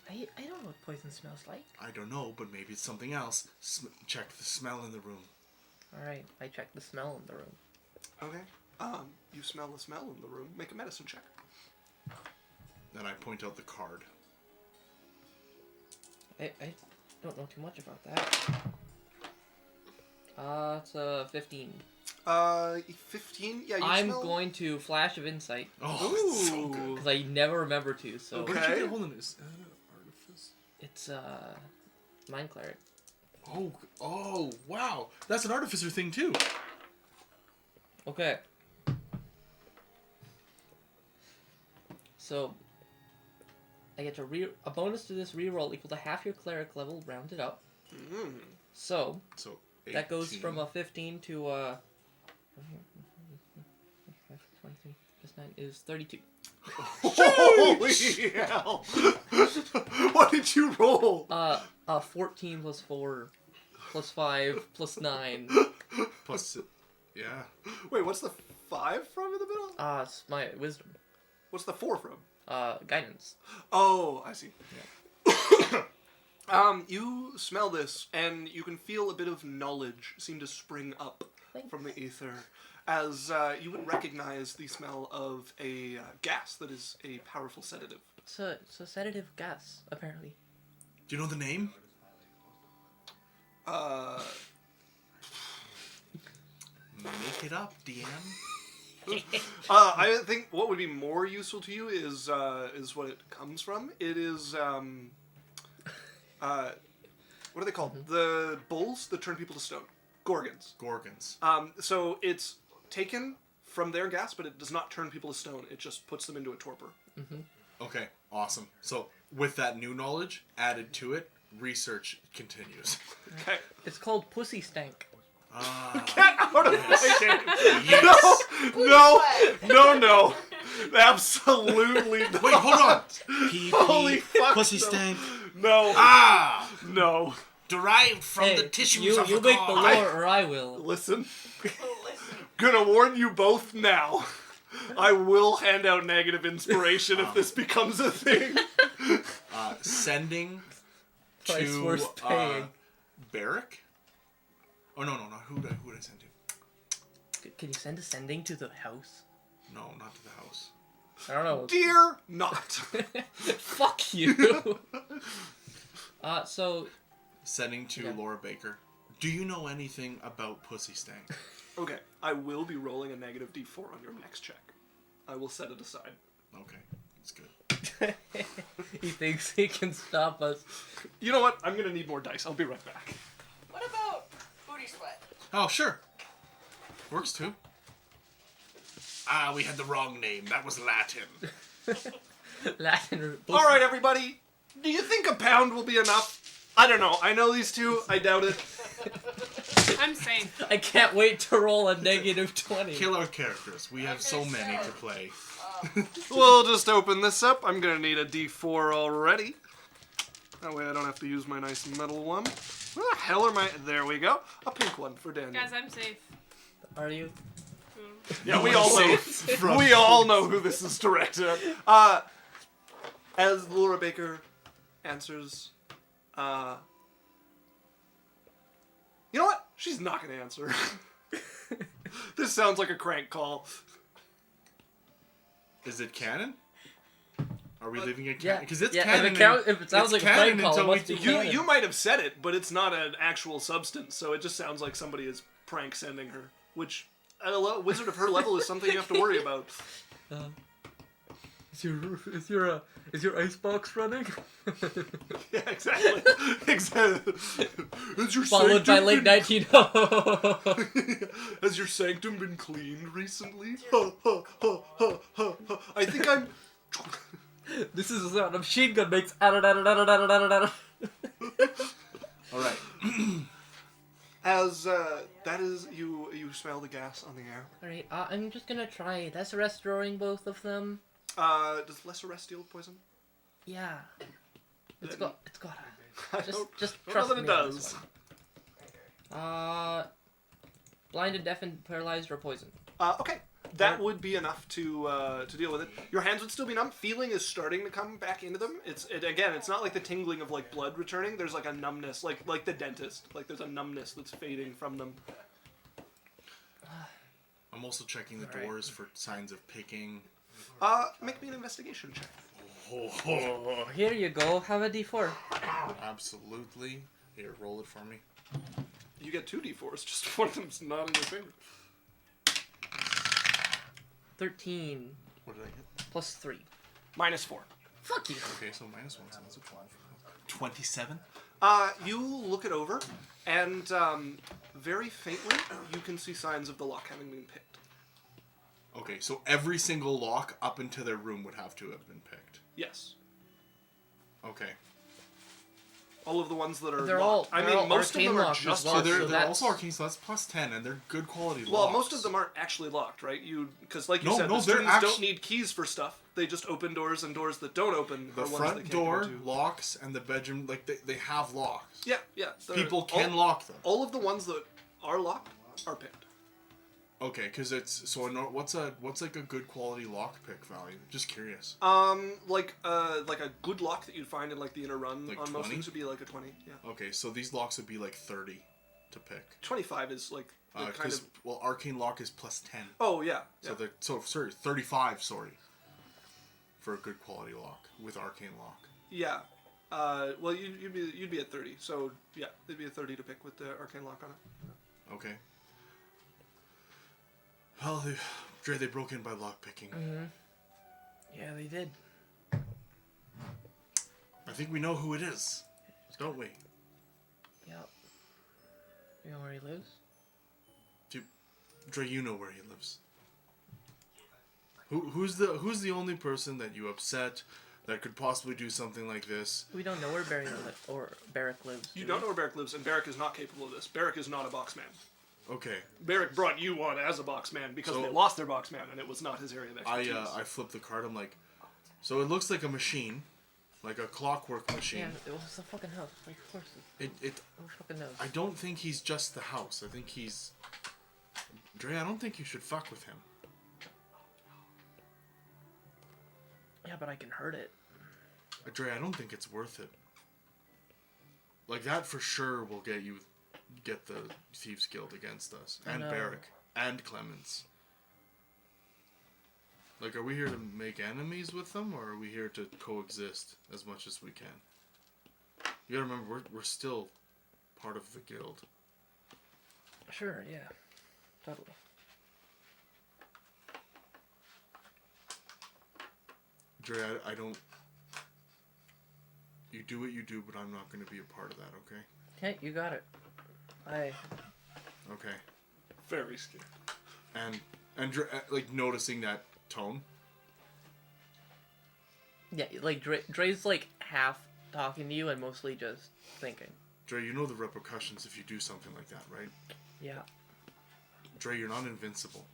[SPEAKER 4] I don't know what poison smells like.
[SPEAKER 2] I don't know, but maybe it's something else. Check the smell in the room.
[SPEAKER 4] Alright, I check the smell in the room.
[SPEAKER 1] Okay. You smell the smell in the room. Make a medicine check.
[SPEAKER 2] Then I point out the card.
[SPEAKER 4] I don't know too much about that. It's a 15.
[SPEAKER 1] 15. Yeah, you
[SPEAKER 4] I'm
[SPEAKER 1] smell.
[SPEAKER 4] going to flash of insight
[SPEAKER 2] Oh, it's so good.
[SPEAKER 1] Ooh.
[SPEAKER 4] because I never remember to. So
[SPEAKER 1] Okay.
[SPEAKER 2] Where did you get hold of this? Artifice.
[SPEAKER 4] it's mind cleric.
[SPEAKER 2] Oh, wow. That's an artificer thing too.
[SPEAKER 4] Okay. So I get to a bonus to this reroll equal to half your cleric level, rounded up. So
[SPEAKER 2] So
[SPEAKER 4] that goes
[SPEAKER 2] 18.
[SPEAKER 4] from a 15 to 23 plus 9 is 32.
[SPEAKER 1] Holy hell! What did you roll?
[SPEAKER 4] 14 plus 4 plus 5 plus 9.
[SPEAKER 2] Plus, yeah.
[SPEAKER 1] Wait, what's the 5 from in the middle?
[SPEAKER 4] It's my wisdom.
[SPEAKER 1] What's the 4 from?
[SPEAKER 4] Guidance.
[SPEAKER 1] Oh, I see. You smell this, and you can feel a bit of knowledge seem to spring up from the ether, as you would recognize the smell of a gas that is a powerful sedative.
[SPEAKER 4] It's a sedative gas, apparently.
[SPEAKER 2] Do you know the name? Make it up, DM.
[SPEAKER 1] I think what would be more useful to you is what it comes from. It is what are they called? The bulls that turn people to stone. Gorgons.
[SPEAKER 2] Gorgons.
[SPEAKER 1] So it's taken from their gas, but it does not turn people to stone. It just puts them into a torpor.
[SPEAKER 4] Mm-hmm.
[SPEAKER 2] Okay, awesome. So with that new knowledge added to it, research continues.
[SPEAKER 1] Okay.
[SPEAKER 4] It's called pussy stank.
[SPEAKER 1] Get out of my game.
[SPEAKER 2] Yes.
[SPEAKER 1] No. Absolutely not.
[SPEAKER 2] Wait, hold on. Pee,
[SPEAKER 1] Holy fuck,
[SPEAKER 2] pussy
[SPEAKER 1] no.
[SPEAKER 2] stank.
[SPEAKER 1] No.
[SPEAKER 2] No. Derived from the tissues of
[SPEAKER 4] you
[SPEAKER 2] the
[SPEAKER 4] make the
[SPEAKER 2] god.
[SPEAKER 4] lore, or I will.
[SPEAKER 1] Listen. Gonna warn you both now. I will hand out negative inspiration if this becomes a thing.
[SPEAKER 2] Sending
[SPEAKER 4] Price
[SPEAKER 2] to
[SPEAKER 4] worth paying.
[SPEAKER 2] Barrick? Oh, no. Who did I send to?
[SPEAKER 4] Can you send a sending to the house?
[SPEAKER 2] No, not to the house.
[SPEAKER 4] I don't know.
[SPEAKER 1] Dear not.
[SPEAKER 4] Fuck you. So
[SPEAKER 2] Sending to
[SPEAKER 4] Yeah.
[SPEAKER 2] Laura Baker. Do you know anything about pussy stank?
[SPEAKER 1] Okay, I will be rolling a negative D4 on your next check. I will set it aside.
[SPEAKER 2] Okay, that's good.
[SPEAKER 4] he thinks he can stop us.
[SPEAKER 1] You know what? I'm gonna need more dice. I'll be right back.
[SPEAKER 5] What about booty sweat?
[SPEAKER 2] Oh, sure. Works too. We had the wrong name. That was Latin.
[SPEAKER 4] Latin.
[SPEAKER 1] All right, everybody. Do you think a pound will be enough? I don't know. I know these two. I doubt it.
[SPEAKER 3] I'm safe.
[SPEAKER 4] I can't wait to roll a negative 20.
[SPEAKER 2] Kill our characters. We have so many to play.
[SPEAKER 1] We'll just open this up. I'm gonna need a D4 already. That way I don't have to use my nice metal one. Where the hell are my... There we go. A pink one for Daniel.
[SPEAKER 3] Guys, I'm safe.
[SPEAKER 4] Are you?
[SPEAKER 1] Yeah, we all know. We all know who this is directed at. As Laura Baker answers, you know what? She's not going to answer. This sounds like a crank call.
[SPEAKER 2] Is it canon? Are we leaving it
[SPEAKER 4] Yeah.
[SPEAKER 2] canon? Because it's
[SPEAKER 4] Yeah,
[SPEAKER 2] canon.
[SPEAKER 4] if it sounds
[SPEAKER 2] it's
[SPEAKER 4] like a
[SPEAKER 2] canon
[SPEAKER 4] prank call, it
[SPEAKER 2] until we
[SPEAKER 4] must be
[SPEAKER 2] do-
[SPEAKER 4] canon.
[SPEAKER 1] You might have said it, but it's not an actual substance, so it just sounds like somebody is prank sending her, which at a wizard of her level is something you have to worry about.
[SPEAKER 4] Is your icebox running?
[SPEAKER 1] Yeah, exactly. Exactly. Has your
[SPEAKER 4] Followed by
[SPEAKER 1] sanctum
[SPEAKER 4] late
[SPEAKER 1] been-
[SPEAKER 4] 19.
[SPEAKER 1] Has your sanctum been cleaned recently? I think I'm...
[SPEAKER 4] This is the sound a machine gun makes.
[SPEAKER 2] All right.
[SPEAKER 1] As that is, you smell the gas on the air.
[SPEAKER 4] Alright, I'm just gonna try lesser restoring both of them.
[SPEAKER 1] Does lesser rest deal with poison?
[SPEAKER 4] Yeah. It's
[SPEAKER 1] Then-
[SPEAKER 4] got
[SPEAKER 1] I
[SPEAKER 4] Just
[SPEAKER 1] don't know
[SPEAKER 4] trust
[SPEAKER 1] that it
[SPEAKER 4] me on this
[SPEAKER 1] does.
[SPEAKER 4] one. Blinded, deafened, paralyzed, or poisoned.
[SPEAKER 1] Okay. That would be enough to deal with it. Your hands would still be numb. Feeling is starting to come back into them. Again, it's not like the tingling of like blood returning. There's like a numbness, like the dentist. Like there's a numbness that's fading from them.
[SPEAKER 2] I'm also checking the
[SPEAKER 4] All right.
[SPEAKER 2] doors for signs of picking.
[SPEAKER 1] Make me an investigation check.
[SPEAKER 4] Oh, here you go. Have a d4.
[SPEAKER 2] Absolutely. Here, roll it for me.
[SPEAKER 1] You get 2 d4s. Just one of them's not in your finger.
[SPEAKER 4] 13
[SPEAKER 2] What did I get?
[SPEAKER 4] plus 3.
[SPEAKER 1] -4.
[SPEAKER 4] Fuck you.
[SPEAKER 2] Okay, so -1 sounds a 12. 27?
[SPEAKER 1] You look it over, and very faintly, you can see signs of the lock having been picked.
[SPEAKER 2] Okay, so every single lock up into their room would have to have been picked.
[SPEAKER 1] Yes.
[SPEAKER 2] Okay.
[SPEAKER 1] All of the ones that are
[SPEAKER 4] They're
[SPEAKER 1] locked.
[SPEAKER 4] all-
[SPEAKER 1] I
[SPEAKER 4] they're
[SPEAKER 1] mean,
[SPEAKER 4] all
[SPEAKER 1] most of
[SPEAKER 4] arcane
[SPEAKER 1] them are
[SPEAKER 4] locks as
[SPEAKER 1] just...
[SPEAKER 4] well,
[SPEAKER 2] So they're,
[SPEAKER 4] so
[SPEAKER 2] they're
[SPEAKER 4] that's-
[SPEAKER 2] also arcane, so that's +10, and they're good quality locks.
[SPEAKER 1] Well, most of them aren't actually locked, right? Because, like you
[SPEAKER 2] No,
[SPEAKER 1] said,
[SPEAKER 2] no,
[SPEAKER 1] the
[SPEAKER 2] they're
[SPEAKER 1] students don't
[SPEAKER 2] actu-
[SPEAKER 1] need keys for stuff. They just open doors, and doors that don't open
[SPEAKER 2] The
[SPEAKER 1] are ones they
[SPEAKER 2] front
[SPEAKER 1] can't
[SPEAKER 2] door
[SPEAKER 1] get into.
[SPEAKER 2] locks and the bedroom, like, they have locks.
[SPEAKER 1] Yeah, yeah.
[SPEAKER 2] People can lock them.
[SPEAKER 1] All of the ones that are locked are picked.
[SPEAKER 2] Okay, because it's so. What's like a good quality lockpick value? Just curious.
[SPEAKER 1] Like a good lock that you'd find in like the inner run
[SPEAKER 2] Like
[SPEAKER 1] on most
[SPEAKER 2] 20?
[SPEAKER 1] things would be like a 20. Yeah.
[SPEAKER 2] Okay, so these locks would be like 30 to pick.
[SPEAKER 1] 25 is like the kind
[SPEAKER 2] Because
[SPEAKER 1] of.
[SPEAKER 2] well, arcane lock is plus 10.
[SPEAKER 1] Oh yeah.
[SPEAKER 2] So
[SPEAKER 1] Yeah.
[SPEAKER 2] sorry, 35. Sorry. For a good quality lock with arcane lock.
[SPEAKER 1] Yeah. Well, you'd be at 30. So yeah, it'd be a 30 to pick with the arcane lock on it.
[SPEAKER 2] Okay. Well, Drae, they broke in by lockpicking.
[SPEAKER 4] Mm-hmm. Yeah, they did.
[SPEAKER 2] I think we know who it is, don't we?
[SPEAKER 4] Yep. You know where he lives?
[SPEAKER 2] Drae, you know where he lives. Who's the only person that you upset that could possibly do something like this?
[SPEAKER 4] We don't know where Barrick lives.
[SPEAKER 1] You
[SPEAKER 4] do
[SPEAKER 1] don't
[SPEAKER 4] we?
[SPEAKER 1] know where Barrick lives, and Barrick is not capable of this. Barrick is not a boxman.
[SPEAKER 2] Okay.
[SPEAKER 1] Barrick brought you on as a boxman because
[SPEAKER 2] So-
[SPEAKER 1] they lost their boxman, and it was not his area of expertise.
[SPEAKER 2] I flipped the card. I'm like, so it looks like a machine, like a clockwork machine.
[SPEAKER 4] Yeah, it was a fucking house. Like, of course. Who fucking knows?
[SPEAKER 2] I don't think he's just the house. I think he's. Drae, I don't think you should fuck with him.
[SPEAKER 4] Yeah, but I can hurt it.
[SPEAKER 2] Drae, I don't think it's worth it. Like that for sure will get the Thieves Guild against us.
[SPEAKER 4] I
[SPEAKER 2] And
[SPEAKER 4] know.
[SPEAKER 2] Barrick. And Clemens. Like, are we here to make enemies with them, or are we here to coexist as much as we can? You gotta remember, we're still part of the guild.
[SPEAKER 4] Sure, yeah. Totally.
[SPEAKER 2] Drae, I don't... You do what you do, but I'm not gonna be a part of that, okay?
[SPEAKER 4] Okay, you got it.
[SPEAKER 2] Okay.
[SPEAKER 1] Very scared.
[SPEAKER 2] And like, noticing that tone.
[SPEAKER 4] Yeah, like, Dre's, like, half talking to you and mostly just thinking.
[SPEAKER 2] Drae, you know the repercussions if you do something like that, right?
[SPEAKER 4] Yeah,
[SPEAKER 2] Drae, you're not invincible.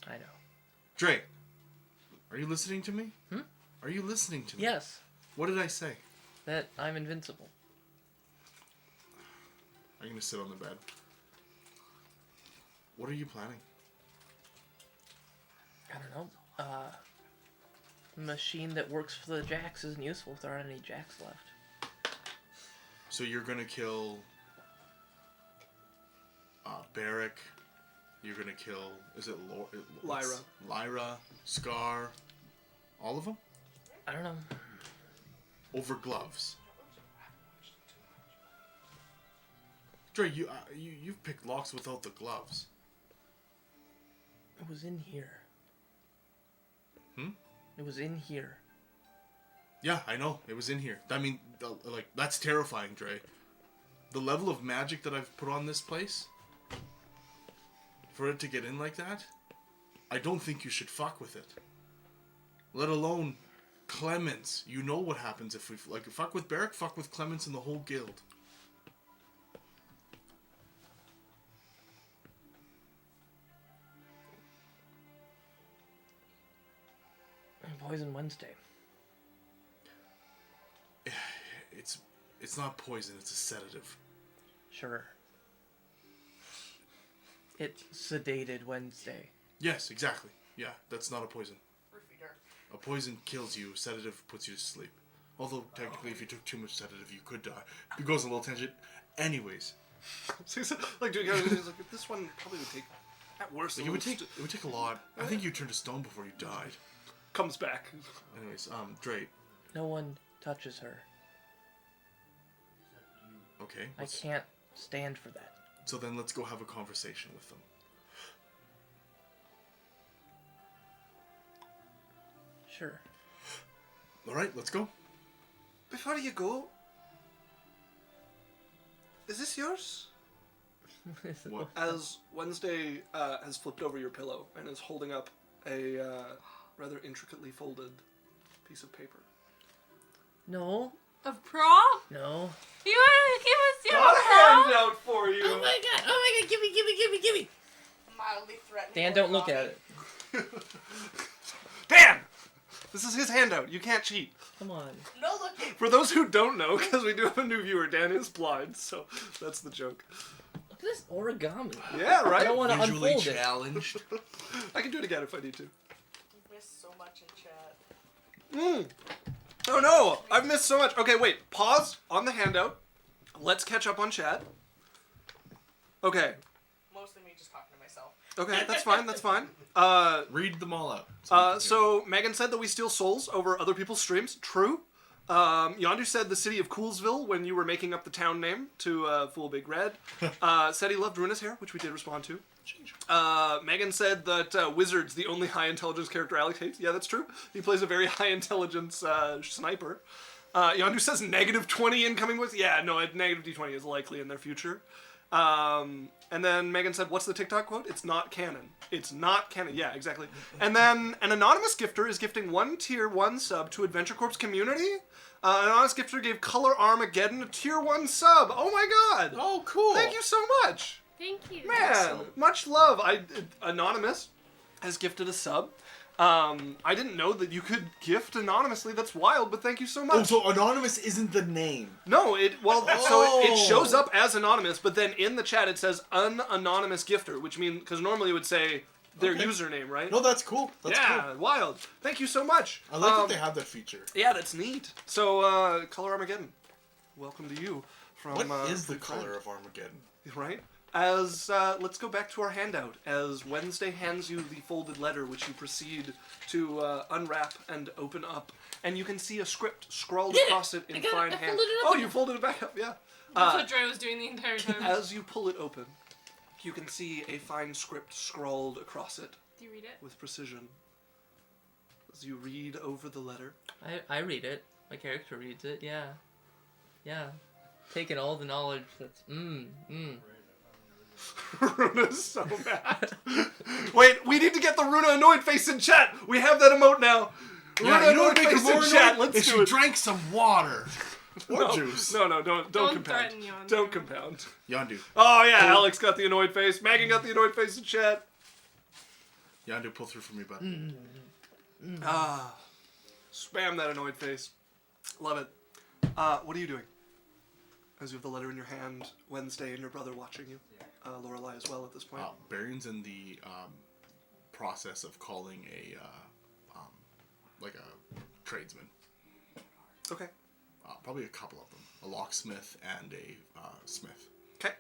[SPEAKER 4] I know.
[SPEAKER 2] Drae, are you listening to me?
[SPEAKER 4] Hmm?
[SPEAKER 2] Are you listening to me?
[SPEAKER 4] Yes,
[SPEAKER 2] What did I say?
[SPEAKER 4] that I'm invincible.
[SPEAKER 2] I'm gonna sit on the bed. What are you planning?
[SPEAKER 4] I don't know. Machine that works for the jacks isn't useful if there aren't any jacks left.
[SPEAKER 2] So you're gonna kill Barrick. You're gonna kill. Is it
[SPEAKER 1] Lyra.
[SPEAKER 2] Lyra, Scar, all of them
[SPEAKER 4] I don't know.
[SPEAKER 2] over gloves. Drae, you've picked locks without the gloves.
[SPEAKER 4] It was in here.
[SPEAKER 2] Hmm?
[SPEAKER 4] It was in here.
[SPEAKER 2] Yeah, I know. It was in here. I mean, like, that's terrifying, Drae. The level of magic that I've put on this place, for it to get in like that, I don't think you should fuck with it. Let alone Clemens. You know what happens if we, like, fuck with Barrick, fuck with Clemens and the whole guild.
[SPEAKER 4] And Poison Wednesday.
[SPEAKER 2] It's not poison, it's a sedative.
[SPEAKER 4] Sure. It sedated Wednesday.
[SPEAKER 2] Yes, exactly. Yeah, that's not a poison.
[SPEAKER 5] Repeater.
[SPEAKER 2] A poison kills you, sedative puts you to sleep. Although, technically, if you took too much sedative, you could die. It goes a little tangent. Anyways.
[SPEAKER 1] Like, dude, like, this one probably would take, at worst,
[SPEAKER 2] Like, it would take a lot. I think you turned to stone before you died.
[SPEAKER 1] comes back.
[SPEAKER 2] Anyways, Drae.
[SPEAKER 4] No one touches her.
[SPEAKER 2] Okay.
[SPEAKER 4] I can't stand for that.
[SPEAKER 2] So then let's go have a conversation with them.
[SPEAKER 4] Sure.
[SPEAKER 2] Alright, let's go.
[SPEAKER 1] Before you go, is this yours?
[SPEAKER 2] What?
[SPEAKER 1] As Wednesday has flipped over your pillow and is holding up a rather intricately folded piece of paper.
[SPEAKER 4] No.
[SPEAKER 3] Of prom?
[SPEAKER 4] No.
[SPEAKER 3] You want to give us your
[SPEAKER 1] Got a
[SPEAKER 3] prom?
[SPEAKER 1] handout for you!
[SPEAKER 4] Oh my god, give me.
[SPEAKER 5] Mildly threatening.
[SPEAKER 4] Dan, don't look at it.
[SPEAKER 1] Dan! This is his handout. You can't cheat.
[SPEAKER 4] Come on.
[SPEAKER 5] No looking.
[SPEAKER 1] For those who don't know, because we do have a new viewer, Dan is blind, so that's the joke.
[SPEAKER 4] at this origami.
[SPEAKER 1] Yeah,
[SPEAKER 4] I
[SPEAKER 1] right?
[SPEAKER 4] don't want to
[SPEAKER 2] Visually
[SPEAKER 4] unfold it.
[SPEAKER 2] challenged.
[SPEAKER 1] I can do it again if I need to.
[SPEAKER 5] You missed so much in chat.
[SPEAKER 1] Oh no, I've missed so much. Okay, wait, pause on the handout. Let's catch up on chat. Okay,
[SPEAKER 5] Mostly me just talking to myself.
[SPEAKER 1] okay, that's fine, that's fine.
[SPEAKER 2] Read them all out.
[SPEAKER 1] So Megan said that we steal souls over other people's streams. True. Yondu said the city of Coolsville when you were making up the town name to fool Big Red. Said he loved Runa's hair, which we did respond to. Megan said that Wizard's the only high intelligence character Alex hates. Yeah, that's true. He plays a very high intelligence sniper. Yondu says negative 20 incoming with. Yeah, no, negative D20 is likely in their future. And then Megan said, what's the TikTok quote? It's not canon. It's not canon. Yeah, exactly. And then an anonymous gifter is gifting 1 tier 1 sub to Adventure Corp's community. An anonymous gifter gave Color Armageddon a tier 1 sub. Oh my god.
[SPEAKER 2] Oh, cool.
[SPEAKER 1] Thank you so much.
[SPEAKER 3] Thank you.
[SPEAKER 1] Man,
[SPEAKER 2] Excellent.
[SPEAKER 1] much love. Anonymous has gifted a sub. I didn't know that you could gift anonymously. That's wild, but thank you so much.
[SPEAKER 2] Oh, so anonymous isn't the name.
[SPEAKER 1] No, so it
[SPEAKER 2] Oh.
[SPEAKER 1] shows up as anonymous, but then in the chat it says anonymous gifter, which means because normally it would say their
[SPEAKER 2] Okay.
[SPEAKER 1] username, right?
[SPEAKER 2] No, that's cool. That's
[SPEAKER 1] yeah,
[SPEAKER 2] cool.
[SPEAKER 1] wild. Thank you so much.
[SPEAKER 2] I like that they have that feature.
[SPEAKER 1] Yeah, that's neat. So, Color Armageddon, welcome to you. From
[SPEAKER 2] What is the
[SPEAKER 1] from
[SPEAKER 2] color of Armageddon?
[SPEAKER 1] Right? Let's go back to our handout. As Wednesday hands you the folded letter, which you proceed to unwrap and open up, and you can see a script scrawled across it in
[SPEAKER 4] got it.
[SPEAKER 1] fine
[SPEAKER 4] I
[SPEAKER 1] hand.
[SPEAKER 4] folded it
[SPEAKER 1] Oh,
[SPEAKER 4] up.
[SPEAKER 1] you folded it back up, yeah.
[SPEAKER 3] That's what Drae was doing the entire time.
[SPEAKER 1] As you pull it open, you can see a fine script scrawled across it
[SPEAKER 3] Do you read it?
[SPEAKER 1] with precision. As you read over the letter,
[SPEAKER 4] I read it. My character reads it. Yeah. Yeah. Taking all the knowledge that's
[SPEAKER 1] Runa's so mad. Wait, we need to get the Runa annoyed face in chat. We have that emote now. Runa annoyed face in chat. Let's
[SPEAKER 2] if
[SPEAKER 1] do
[SPEAKER 2] she
[SPEAKER 1] it.
[SPEAKER 2] drank some water or
[SPEAKER 1] No,
[SPEAKER 2] juice.
[SPEAKER 1] No, don't
[SPEAKER 3] Don't
[SPEAKER 1] compound.
[SPEAKER 3] threaten Yondu.
[SPEAKER 1] Don't compound.
[SPEAKER 2] Yandu.
[SPEAKER 1] Oh yeah, Alex got the annoyed face. Megan got the annoyed face in chat.
[SPEAKER 2] Yandu, pull through for me, bud.
[SPEAKER 1] Ah, spam that annoyed face. Love it. What are you doing? As you have the letter in your hand, Wednesday and your brother watching you. Lorelei as well at this point.
[SPEAKER 2] Berrian's in the process of calling a tradesman.
[SPEAKER 1] Okay.
[SPEAKER 2] Probably a couple of them. A locksmith and a smith.
[SPEAKER 1] Okay.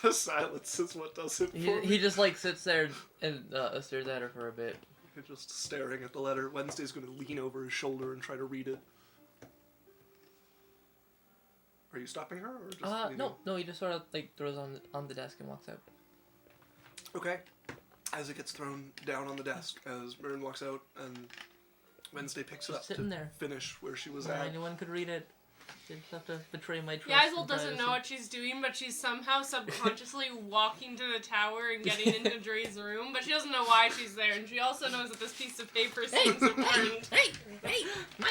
[SPEAKER 1] The silence is what does it for
[SPEAKER 4] He
[SPEAKER 1] me.
[SPEAKER 4] just like sits there and stares at her for a bit.
[SPEAKER 1] You're just staring at the letter. Wednesday's going to lean over his shoulder and try to read it. Are you stopping her? Or just leaving?
[SPEAKER 4] No, he just sort of like throws on the desk and walks out.
[SPEAKER 1] Okay. As it gets thrown down on the desk, as Berrian walks out, and Wednesday picks it
[SPEAKER 4] Just
[SPEAKER 1] up
[SPEAKER 4] sitting
[SPEAKER 1] to
[SPEAKER 4] there.
[SPEAKER 1] finish where she was
[SPEAKER 4] Well,
[SPEAKER 1] at.
[SPEAKER 4] anyone could read it. They just have to betray my trust.
[SPEAKER 3] Yaikzal
[SPEAKER 4] and
[SPEAKER 3] doesn't know
[SPEAKER 4] privacy.
[SPEAKER 3] what she's doing, but she's somehow subconsciously walking to the tower and getting into Drae's room, but she doesn't know why she's there, and she also knows that this piece of paper seems important.
[SPEAKER 4] Hey, mine.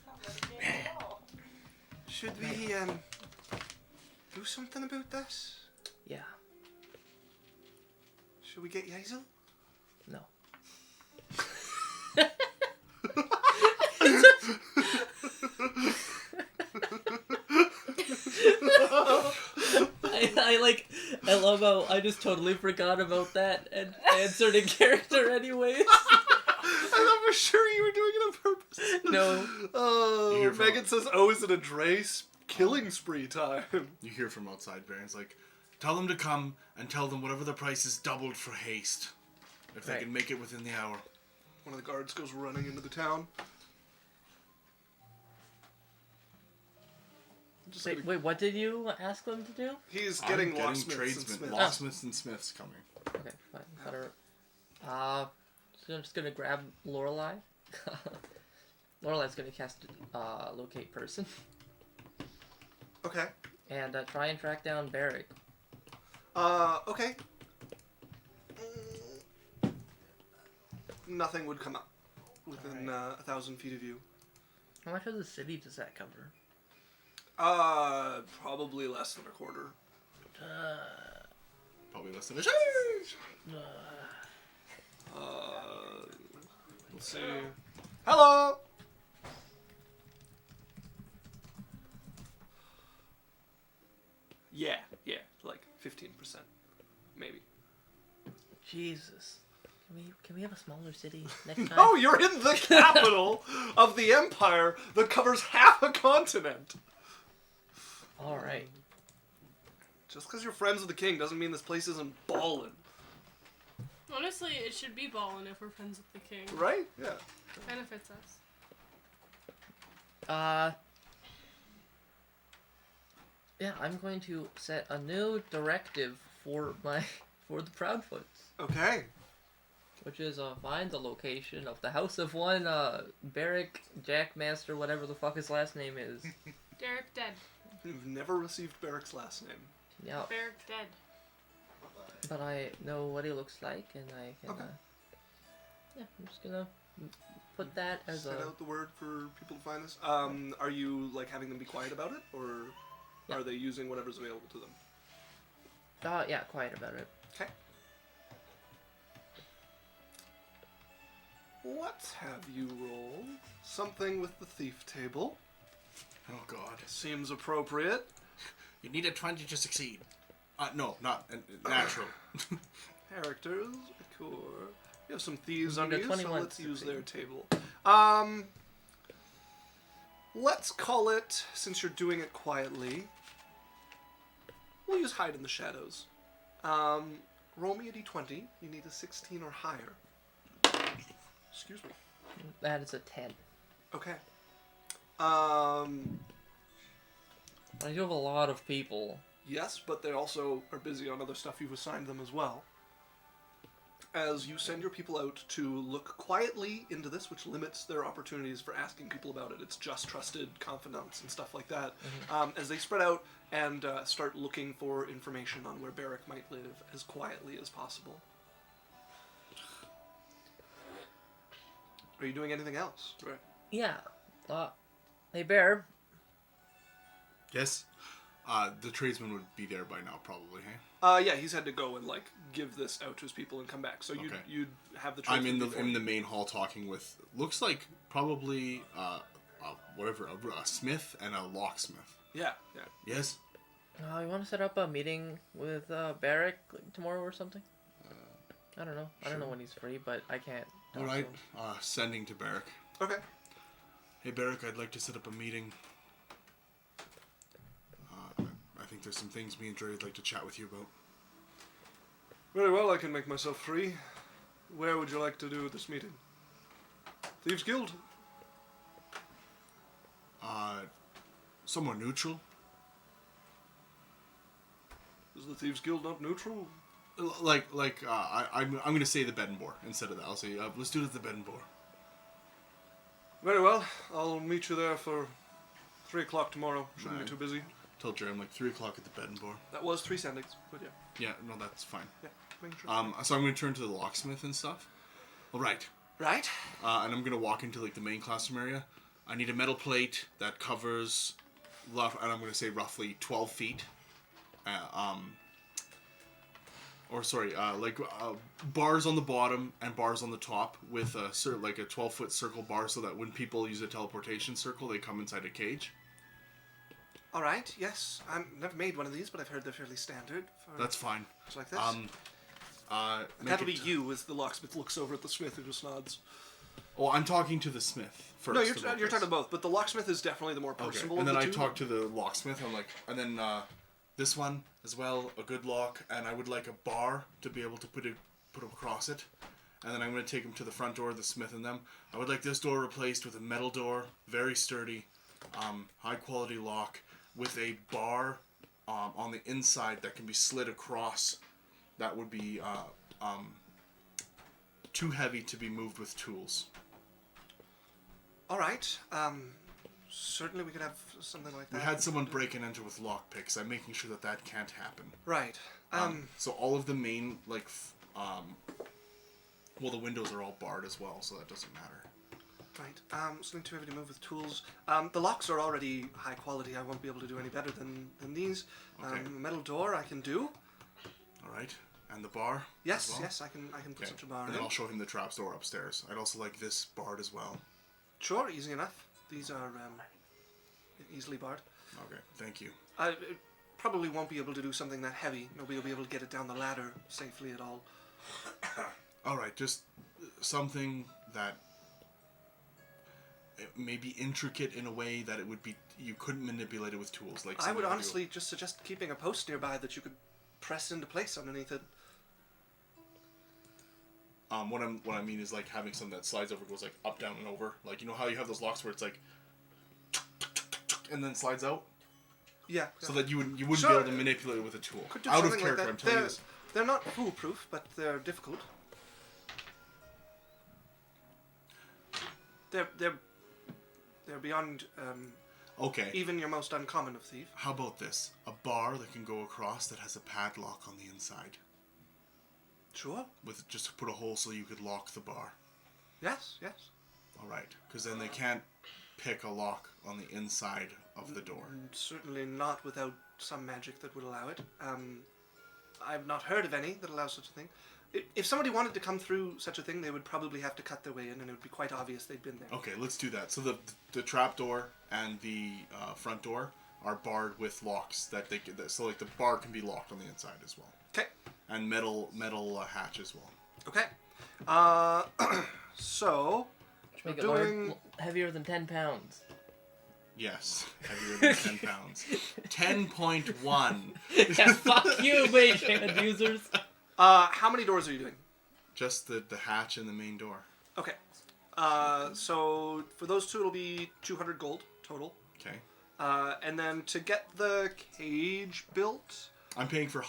[SPEAKER 5] Not metagaming at all.
[SPEAKER 1] Should we, do something about this?
[SPEAKER 4] Yeah.
[SPEAKER 1] Should we get Yaikzal?
[SPEAKER 4] No. I love how I just totally forgot about that and answered in character anyways.
[SPEAKER 1] I thought for sure you were doing it on purpose.
[SPEAKER 4] No.
[SPEAKER 2] You
[SPEAKER 1] Oh,
[SPEAKER 2] hear from-
[SPEAKER 1] Megan says, oh, is it a Drae killing spree time?
[SPEAKER 2] You hear from outside, Berrian's like, tell them to come and tell them whatever the price is doubled for haste. If they
[SPEAKER 4] Right.
[SPEAKER 2] can make it within the hour.
[SPEAKER 1] One of the guards goes running into the town. Just gonna-
[SPEAKER 4] Wait, what did you ask them to do?
[SPEAKER 1] He's
[SPEAKER 2] I'm
[SPEAKER 1] getting locksmiths and smiths.
[SPEAKER 2] Locksmiths and smiths coming.
[SPEAKER 4] Okay, fine. So I'm just gonna grab Lorelei. Lorelei's gonna cast locate person
[SPEAKER 1] Okay.
[SPEAKER 4] and try and track down Barrick.
[SPEAKER 1] Okay. Nothing would come up within 1,000 feet of you.
[SPEAKER 4] How much of the city does that cover?
[SPEAKER 1] Probably less than a quarter.
[SPEAKER 2] Probably less than a
[SPEAKER 1] Let's see. Hello! Yeah, like 15%. Maybe.
[SPEAKER 4] Jesus. Can we have a smaller city next time?
[SPEAKER 1] No, you're in the capital of the empire that covers half a continent.
[SPEAKER 4] Alright.
[SPEAKER 1] Just because you're friends with the king doesn't mean this place isn't ballin'.
[SPEAKER 3] Honestly, it should be ballin' if we're friends with the king.
[SPEAKER 1] Right? Yeah.
[SPEAKER 3] Benefits us.
[SPEAKER 4] Yeah, I'm going to set a new directive for the Proudfoots,
[SPEAKER 1] Okay.
[SPEAKER 4] which is find the location of the House of One, Barrick, Jackmaster, whatever the fuck his last name is.
[SPEAKER 3] Derek dead.
[SPEAKER 1] You've never received Barrick's last name.
[SPEAKER 4] Yeah,
[SPEAKER 3] Barrick dead.
[SPEAKER 4] but I know what he looks like, and I can.
[SPEAKER 1] Okay.
[SPEAKER 4] Yeah, I'm just gonna put that as
[SPEAKER 1] Set
[SPEAKER 4] a.
[SPEAKER 1] out the word for people to find this. Are you like having them be quiet about it, or
[SPEAKER 4] Yeah.
[SPEAKER 1] are they using whatever's available to them?
[SPEAKER 4] Yeah, quiet about it.
[SPEAKER 1] Okay. Let's have you roll something with the thief table.
[SPEAKER 2] Oh God.
[SPEAKER 1] Seems appropriate.
[SPEAKER 2] You need a 20 to succeed. No, not natural.
[SPEAKER 1] Characters, cool. You have some thieves
[SPEAKER 4] You need
[SPEAKER 1] under
[SPEAKER 4] a
[SPEAKER 1] you, so
[SPEAKER 4] 21
[SPEAKER 1] let's
[SPEAKER 4] to
[SPEAKER 1] use
[SPEAKER 4] succeed.
[SPEAKER 1] their table. Let's call it, since you're doing it quietly, we'll use hide in the shadows. Roll me a d20. You need a 16 or higher. Excuse me.
[SPEAKER 4] That is a 10.
[SPEAKER 1] Okay.
[SPEAKER 4] I do have a lot of people.
[SPEAKER 1] Yes, but they also are busy on other stuff you've assigned them as well. As you send your people out to look quietly into this, which limits their opportunities for asking people about it. It's just trusted confidants and stuff like that. As they spread out and start looking for information on where Barrick might live as quietly as possible. Are you doing anything else? Right.
[SPEAKER 4] Yeah. Hey, Bear.
[SPEAKER 2] Yes. The tradesman would be there by now, probably. Hey.
[SPEAKER 1] Yeah, he's had to go and like give this out to his people and come back. So
[SPEAKER 2] Okay.
[SPEAKER 1] you'd have the.
[SPEAKER 2] I'm in
[SPEAKER 1] tradesman before
[SPEAKER 2] the
[SPEAKER 1] you.
[SPEAKER 2] main hall talking with looks like probably a smith and a locksmith.
[SPEAKER 1] Yeah.
[SPEAKER 2] Yes.
[SPEAKER 4] You want to set up a meeting with Barrick tomorrow or something? I don't know. I don't know
[SPEAKER 2] sure.
[SPEAKER 4] when he's free, but I can't.
[SPEAKER 2] All right. Sending to Barrick.
[SPEAKER 1] Okay.
[SPEAKER 2] Hey Barrick, I'd like to set up a meeting. I think there's some things me and Drae would like to chat with you about.
[SPEAKER 1] Very well, I can make myself free. Where would you like to do this meeting? Thieves Guild?
[SPEAKER 2] Somewhere neutral.
[SPEAKER 1] Is the Thieves Guild not neutral?
[SPEAKER 2] I'm gonna say the bed and board instead of that. I'll say let's do it at the bed and board.
[SPEAKER 1] Very well, I'll meet you there for 3 o'clock tomorrow. Shouldn't
[SPEAKER 2] Right.
[SPEAKER 1] be too busy.
[SPEAKER 2] Told Drae I'm like 3 o'clock at the bed and board.
[SPEAKER 1] That was 3 sendings, but yeah.
[SPEAKER 2] Yeah, no, that's fine.
[SPEAKER 1] Yeah, making sure.
[SPEAKER 2] So I'm gonna turn to the locksmith and stuff. All right.
[SPEAKER 1] Right?
[SPEAKER 2] And I'm gonna walk into like the main classroom area. I need a metal plate that covers, and I'm gonna say roughly 12 feet. Bars on the bottom and bars on the top with a 12-foot circle bar, so that when people use a teleportation circle, they come inside a cage.
[SPEAKER 1] All right, yes. I've never made one of these, but I've heard they're fairly standard for
[SPEAKER 2] That's fine.
[SPEAKER 1] things like this.
[SPEAKER 2] Make
[SPEAKER 1] That'll be
[SPEAKER 2] it-
[SPEAKER 1] you as the locksmith looks over at the smith who just nods.
[SPEAKER 2] Oh, I'm talking to the smith first.
[SPEAKER 1] No, you're
[SPEAKER 2] about
[SPEAKER 1] talking
[SPEAKER 2] this.
[SPEAKER 1] to both, but the locksmith is definitely the more
[SPEAKER 2] Okay.
[SPEAKER 1] personable
[SPEAKER 2] And
[SPEAKER 1] of
[SPEAKER 2] then
[SPEAKER 1] the
[SPEAKER 2] I
[SPEAKER 1] two.
[SPEAKER 2] talk to the locksmith. I'm like, and then this one as well, a good lock, and I would like a bar to be able to put him across it. And then I'm going to take him to the front door, the smith and them. I would like this door replaced with a metal door, very sturdy, high quality lock, with a bar on the inside that can be slid across. That would be too heavy to be moved with tools.
[SPEAKER 1] All right. Certainly we could have something like that.
[SPEAKER 2] We had someone break and enter with lockpicks. I'm making sure that can't happen.
[SPEAKER 1] Right.
[SPEAKER 2] So all of the main, the windows are all barred as well, so that doesn't matter.
[SPEAKER 1] Right. Something too heavy to move with tools. The locks are already high quality. I won't be able to do any better than these.
[SPEAKER 2] Okay.
[SPEAKER 1] Metal door I can do.
[SPEAKER 2] All right. And the bar?
[SPEAKER 1] Yes,
[SPEAKER 2] as well?
[SPEAKER 1] yes, I can put
[SPEAKER 2] Okay.
[SPEAKER 1] such a bar
[SPEAKER 2] And
[SPEAKER 1] in.
[SPEAKER 2] then I'll show him the trapdoor upstairs. I'd also like this barred as well.
[SPEAKER 1] Sure, easy enough. These are easily barred.
[SPEAKER 2] Okay, thank you.
[SPEAKER 1] I probably won't be able to do something that heavy. Nobody will be able to get it down the ladder safely at all.
[SPEAKER 2] Alright, just something that it may be intricate in a way that it would be you couldn't manipulate it with tools. Like
[SPEAKER 1] I would
[SPEAKER 2] something to do-
[SPEAKER 1] honestly just suggest keeping a post nearby that you could press into place underneath it.
[SPEAKER 2] What I mean is like having something that slides over, goes like up, down, and over. Like, you know how you have those locks where it's like and then slides out?
[SPEAKER 1] Yeah.
[SPEAKER 2] So that you wouldn't
[SPEAKER 1] Sure.
[SPEAKER 2] be able to manipulate it with a tool.
[SPEAKER 1] Could do
[SPEAKER 2] Out of
[SPEAKER 1] something
[SPEAKER 2] character,
[SPEAKER 1] like
[SPEAKER 2] I'm
[SPEAKER 1] that.
[SPEAKER 2] telling you this.
[SPEAKER 1] They're not foolproof, but they're difficult. They're beyond
[SPEAKER 2] Okay.
[SPEAKER 1] even your most uncommon of thief.
[SPEAKER 2] How about this? A bar that can go across that has a padlock on the inside.
[SPEAKER 1] Sure.
[SPEAKER 2] With just put a hole so you could lock the bar.
[SPEAKER 1] Yes, yes.
[SPEAKER 2] Alright. Because then they can't pick a lock on the inside of the door.
[SPEAKER 1] Certainly not without some magic that would allow it. I've not heard of any that allow such a thing. If somebody wanted to come through such a thing, they would probably have to cut their way in, and it would be quite obvious they'd been there.
[SPEAKER 2] Okay, let's do that. So the trap door and the front door are barred with locks that they could, so like the bar can be locked on the inside as well.
[SPEAKER 1] Okay.
[SPEAKER 2] And metal hatch as well.
[SPEAKER 1] Okay. So
[SPEAKER 4] Which make
[SPEAKER 1] we're
[SPEAKER 4] it
[SPEAKER 1] doing.
[SPEAKER 4] heavier than 10 pounds.
[SPEAKER 2] Yes, heavier than 10 pounds. 10.1.
[SPEAKER 4] Yeah, fuck you, mage hand users.
[SPEAKER 1] How many doors are you doing?
[SPEAKER 2] Just the hatch and the main door.
[SPEAKER 1] Okay. So for those two, it'll be 200 gold total.
[SPEAKER 2] Okay.
[SPEAKER 1] And then to get the cage built.
[SPEAKER 2] I'm paying for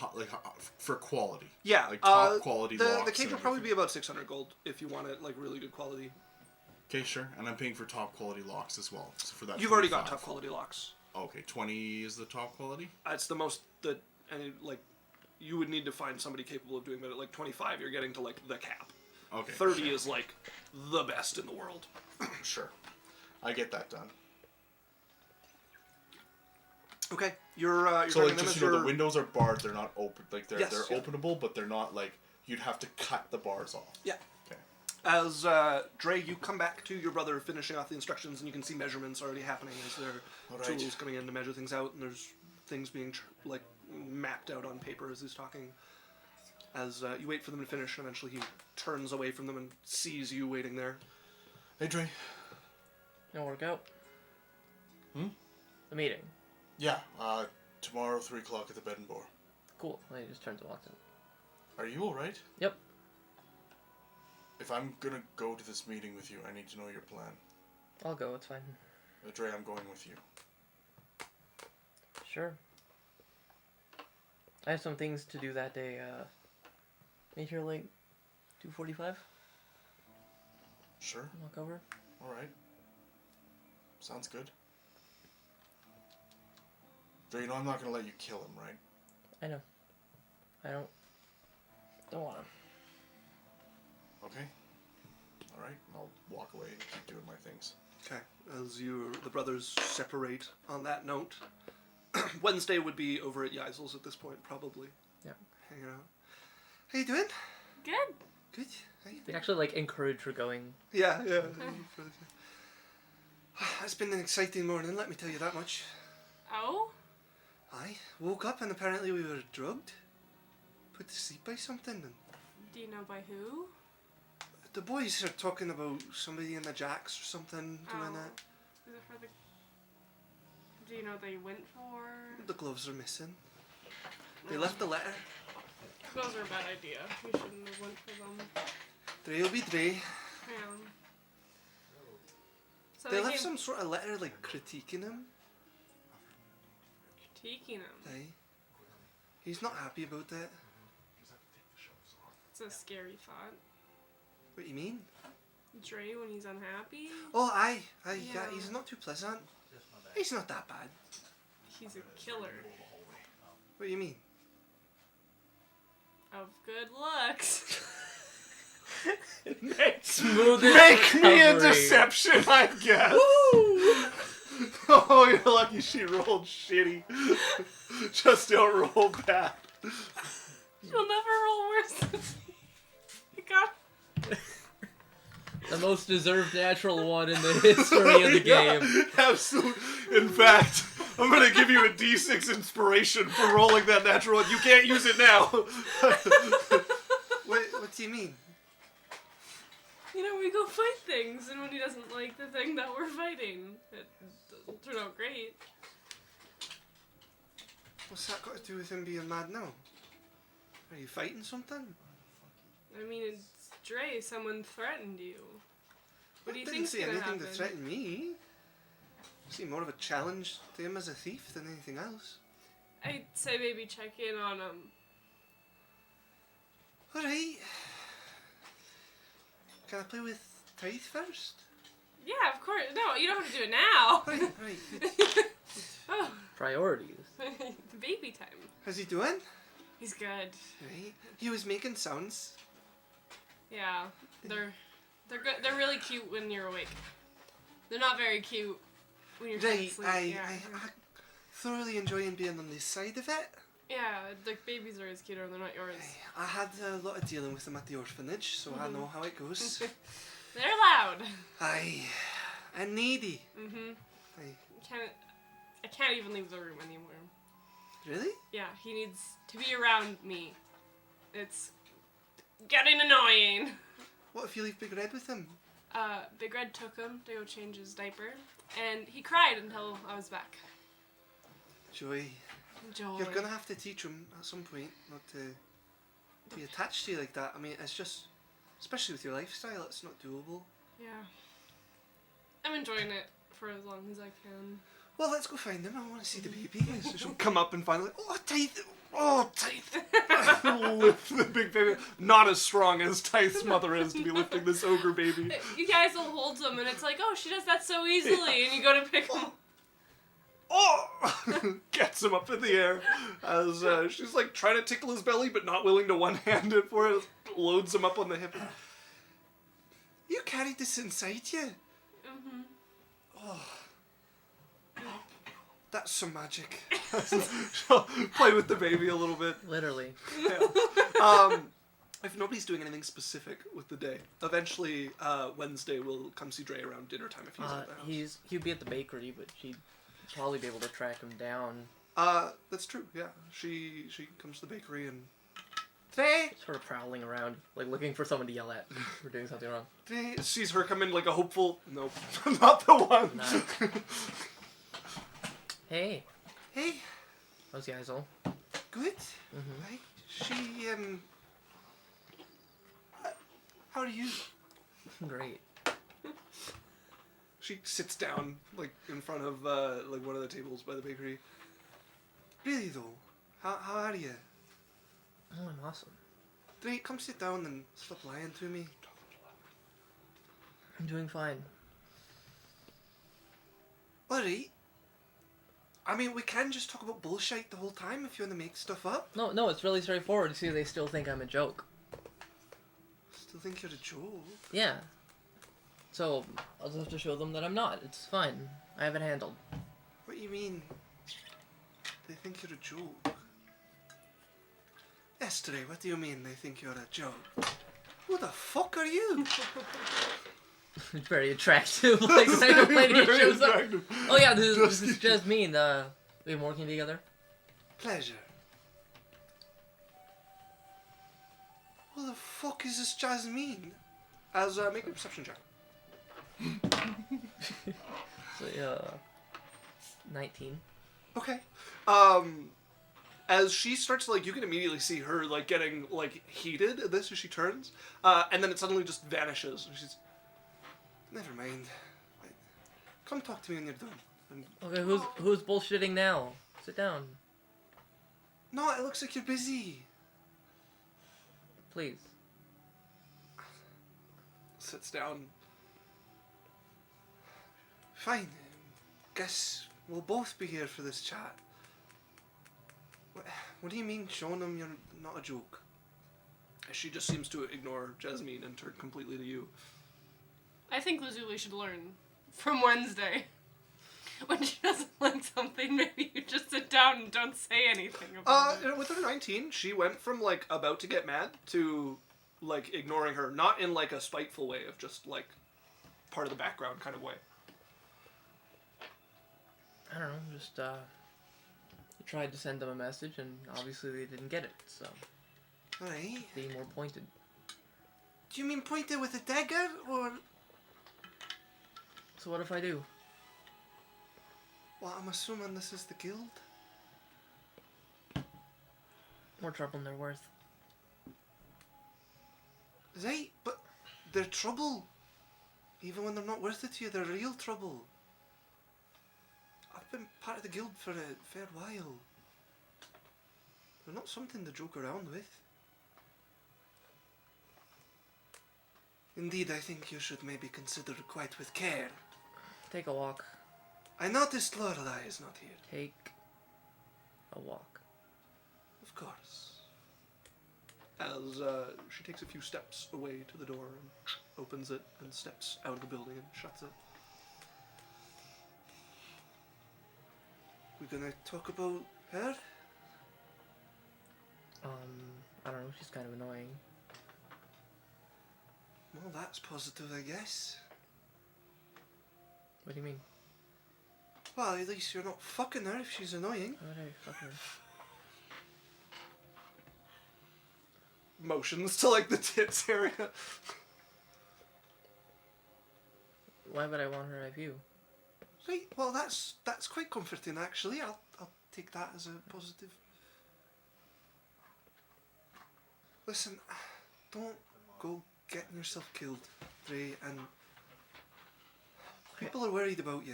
[SPEAKER 2] for quality.
[SPEAKER 1] Yeah.
[SPEAKER 2] Like top quality
[SPEAKER 1] The
[SPEAKER 2] locks
[SPEAKER 1] cage
[SPEAKER 2] and
[SPEAKER 1] will probably be
[SPEAKER 2] everything.
[SPEAKER 1] about 600 gold if you want it like really good quality.
[SPEAKER 2] Okay, sure. And I'm paying for top quality locks as well. So for that.
[SPEAKER 1] You've already got
[SPEAKER 2] 25.
[SPEAKER 1] top quality locks.
[SPEAKER 2] Okay, 20 is the top quality.
[SPEAKER 1] It's the most that like you would need to find somebody capable of doing, but at like 25 you're getting to like the cap.
[SPEAKER 2] Okay.
[SPEAKER 1] 30 is like the best in the world.
[SPEAKER 2] Sure. I get that done.
[SPEAKER 1] Okay, you're
[SPEAKER 2] So
[SPEAKER 1] turning
[SPEAKER 2] like
[SPEAKER 1] them
[SPEAKER 2] just
[SPEAKER 1] as
[SPEAKER 2] you know,
[SPEAKER 1] your-
[SPEAKER 2] the windows are barred. They're not open. Like they're
[SPEAKER 1] Yes,
[SPEAKER 2] they're
[SPEAKER 1] yeah.
[SPEAKER 2] openable, but they're not like you'd have to cut the bars off.
[SPEAKER 1] Yeah.
[SPEAKER 2] Okay.
[SPEAKER 1] As Drae, you come back to your brother finishing off the instructions, and you can see measurements already happening as there are
[SPEAKER 2] Alright.
[SPEAKER 1] tools coming in to measure things out, and there's things being like mapped out on paper as he's talking. As you wait for them to finish, and eventually he turns away from them and sees you waiting there.
[SPEAKER 2] Hey, Drae.
[SPEAKER 4] Gonna work out.
[SPEAKER 2] Hmm?
[SPEAKER 4] The meeting.
[SPEAKER 2] Yeah. Tomorrow, 3 o'clock at the Bed and Boar.
[SPEAKER 4] Cool. And he just turns and walks in.
[SPEAKER 2] Are you all right?
[SPEAKER 4] Yep.
[SPEAKER 2] If I'm gonna go to this meeting with you, I need to know your plan.
[SPEAKER 4] I'll go. It's fine.
[SPEAKER 2] Drae, I'm going with you.
[SPEAKER 4] Sure. I have some things to do that day. Meet here like 2:45.
[SPEAKER 2] Sure.
[SPEAKER 4] Walk over.
[SPEAKER 2] All right. Sounds good. Drae, you know I'm not gonna let you kill him, right?
[SPEAKER 4] I know. I don't want to.
[SPEAKER 2] Okay. All right. I'll walk away and keep doing my things.
[SPEAKER 1] Okay. As the brothers separate on that note, Wednesday would be over at Yaikzal's at this point, probably.
[SPEAKER 4] Yeah.
[SPEAKER 1] Hanging out. How you doing?
[SPEAKER 3] Good.
[SPEAKER 1] Good. How you
[SPEAKER 4] They actually like encourage her going.
[SPEAKER 1] Yeah, yeah. It's been an exciting morning, let me tell you that much.
[SPEAKER 3] Oh?
[SPEAKER 1] I woke up and apparently we were drugged. Put to sleep by something. And
[SPEAKER 3] Do you know by who?
[SPEAKER 1] the boys are talking about somebody in the jacks or something doing
[SPEAKER 3] Oh.
[SPEAKER 1] that.
[SPEAKER 3] Is it for the... Do you know what they went for?
[SPEAKER 1] The gloves are missing. They left a letter.
[SPEAKER 3] Those are a bad idea. We shouldn't have went for them.
[SPEAKER 1] Dre'll be Drae.
[SPEAKER 3] Yeah. So
[SPEAKER 1] They left
[SPEAKER 3] came
[SPEAKER 1] some sort of letter like critiquing him.
[SPEAKER 3] critiquing him.
[SPEAKER 1] Aye. He's not happy about that.
[SPEAKER 3] It's a scary thought.
[SPEAKER 1] What do you mean?
[SPEAKER 3] Drae when he's unhappy?
[SPEAKER 1] Oh, aye. Yeah,
[SPEAKER 3] Yeah.
[SPEAKER 1] he's not too pleasant. He's not that bad.
[SPEAKER 3] He's a killer.
[SPEAKER 1] What do you mean?
[SPEAKER 3] Of good looks.
[SPEAKER 4] Smooth.
[SPEAKER 1] Make me a deception, I guess. Oh, you're lucky she rolled shitty. Just don't roll bad.
[SPEAKER 3] You'll never roll worse than me. You got
[SPEAKER 4] The most deserved natural one in the history of the game.
[SPEAKER 1] Absolutely. In fact, I'm gonna give you a D6 inspiration for rolling that natural one. You can't use it now. What do you mean?
[SPEAKER 3] You know, we go fight things, and when he doesn't like the thing that we're fighting, it doesn't turn out great.
[SPEAKER 1] What's that got to do with him being mad now? Are you fighting something?
[SPEAKER 3] I mean, it's Drae. Someone threatened you. What do you
[SPEAKER 1] I
[SPEAKER 3] think's
[SPEAKER 1] didn't see
[SPEAKER 3] gonna
[SPEAKER 1] anything
[SPEAKER 3] happen?
[SPEAKER 1] to threaten me. I see more of a challenge to him as a thief than anything else.
[SPEAKER 3] I'd say maybe check in on him.
[SPEAKER 1] Alright. Can I play with Tyth first?
[SPEAKER 3] Yeah, of course. No, you don't have to do it now.
[SPEAKER 1] Right.
[SPEAKER 3] Oh,
[SPEAKER 4] Priorities.
[SPEAKER 3] the baby time.
[SPEAKER 1] How's he doing?
[SPEAKER 3] He's good.
[SPEAKER 1] Right. He was making sounds.
[SPEAKER 3] Yeah, they're good. They're really cute when you're awake. They're not very cute when you're trying to
[SPEAKER 1] Right.
[SPEAKER 3] sleep.
[SPEAKER 1] I
[SPEAKER 3] Yeah.
[SPEAKER 1] thoroughly enjoying being on this side of it.
[SPEAKER 3] Yeah, the babies are as cuter. They're not yours.
[SPEAKER 1] I had a lot of dealing with them at the orphanage, so I know how it goes.
[SPEAKER 3] They're loud.
[SPEAKER 1] Aye. And needy.
[SPEAKER 3] Mhm.
[SPEAKER 1] Aye.
[SPEAKER 3] I can't even leave the room anymore.
[SPEAKER 1] Really?
[SPEAKER 3] Yeah, he needs to be around me. It's getting annoying.
[SPEAKER 1] What if you leave Big Red with him?
[SPEAKER 3] Big Red took him to go change his diaper, and he cried until I was back.
[SPEAKER 1] Joy.
[SPEAKER 3] Joy.
[SPEAKER 1] You're gonna have to teach him at some point not to be attached to you like that. I mean, it's just, especially with your lifestyle, it's not doable.
[SPEAKER 3] Yeah. I'm enjoying it for as long as I can.
[SPEAKER 1] Well, let's go find him. I want to see the baby. So she'll come up and finally, oh, Tyth! Oh, Tyth! Lift the big baby. Not as strong as Tyth's mother is to be lifting this ogre baby.
[SPEAKER 3] You guys will hold him, and it's like, oh, she does that so easily, and you go to pick him up.
[SPEAKER 1] Oh! Gets him up in the air as she's like trying to tickle his belly but not willing to one-hand it for it. Loads him up on the hip. You carried this inside you?
[SPEAKER 3] Mm-hmm.
[SPEAKER 1] Oh. That's some magic. She'll play with the baby a little bit.
[SPEAKER 4] Literally.
[SPEAKER 1] Yeah. If nobody's doing anything specific with the day, eventually Wednesday will come see Drae around dinner time if he's at the house.
[SPEAKER 4] He'd be at the bakery, but she'd probably be able to track him down.
[SPEAKER 1] That's true. Yeah, she comes to the bakery and Drae
[SPEAKER 4] Sort of prowling around, like looking for someone to yell at for doing something wrong.
[SPEAKER 1] Drae sees her come in like a hopeful. Nope, not the one.
[SPEAKER 4] No. Hey,
[SPEAKER 1] Hey,
[SPEAKER 4] how's Yaikzal?
[SPEAKER 1] good.
[SPEAKER 4] Mhm.
[SPEAKER 1] Right? She how are you?
[SPEAKER 4] Great.
[SPEAKER 1] She sits down like in front of like one of the tables by the bakery. Really though, how are you?
[SPEAKER 4] Oh, I'm awesome.
[SPEAKER 1] Drae, come sit down and stop lying to me.
[SPEAKER 4] I'm doing fine.
[SPEAKER 1] Alright. I mean, we can just talk about bullshit the whole time if you want to make stuff up.
[SPEAKER 4] No, it's really straightforward. See, they still think I'm a joke.
[SPEAKER 1] Still think you're a joke.
[SPEAKER 4] Yeah. So, I'll just have to show them that I'm not. It's fine. I have it handled.
[SPEAKER 1] What do you mean? They think you're a joke? Yes, Drae, what do you mean they think you're a joke? Who the fuck are you?
[SPEAKER 4] It's very attractive. Like, right away he shows up. Oh yeah, this is Jasmine. We've been working together.
[SPEAKER 1] Pleasure. Who the fuck is this Jasmine? Make a perception check.
[SPEAKER 4] So, 19.
[SPEAKER 1] Okay. As she starts to, like, you can immediately see her, like, getting, like, heated at this as she turns. And then it suddenly just vanishes. And she's, never mind. Come talk to me when you're done. And,
[SPEAKER 4] Okay, who's bullshitting now? Sit down,
[SPEAKER 1] no, it looks like you're busy.
[SPEAKER 4] please.
[SPEAKER 1] Sits down. Fine. Guess we'll both be here for this chat. What do you mean showing them you're not a joke? She just seems to ignore Jasmine and turn completely to you.
[SPEAKER 3] I think Lazuli should learn from Wednesday. When she doesn't like something, maybe you just sit down and don't say anything about it.
[SPEAKER 1] With her 19, she went from, like, about to get mad to, like, ignoring her. Not in, like, a spiteful way of just, like, part of the background kind of way.
[SPEAKER 4] I don't know, just, tried to send them a message, and obviously they didn't get it, so...
[SPEAKER 1] Right.
[SPEAKER 4] Be more pointed.
[SPEAKER 1] Do you mean pointed with a dagger, or...
[SPEAKER 4] So what if I do?
[SPEAKER 1] Well, I'm assuming this is the guild.
[SPEAKER 4] More trouble than they're worth.
[SPEAKER 1] Right, but they're trouble. Even when they're not worth it to you, they're real trouble. I've been part of the guild for a fair while. They're not something to joke around with. Indeed, I think you should maybe consider quite with care.
[SPEAKER 4] Take a walk.
[SPEAKER 1] I noticed Lorelei is not here.
[SPEAKER 4] Take a walk.
[SPEAKER 1] Of course. As she takes a few steps away to the door and opens it and steps out of the building and shuts it. We're gonna talk about her?
[SPEAKER 4] I don't know, she's kind of annoying.
[SPEAKER 1] Well, that's positive, I guess.
[SPEAKER 4] What do you mean?
[SPEAKER 1] Well, at least you're not fucking her if she's annoying.
[SPEAKER 4] Why would I fuck her?
[SPEAKER 1] Motions to, like, the tits area.
[SPEAKER 4] Why would I want her to have you?
[SPEAKER 1] Right, well, that's quite comforting, actually. I'll take that as a positive. Listen, don't go getting yourself killed, Drae, and people are worried about you.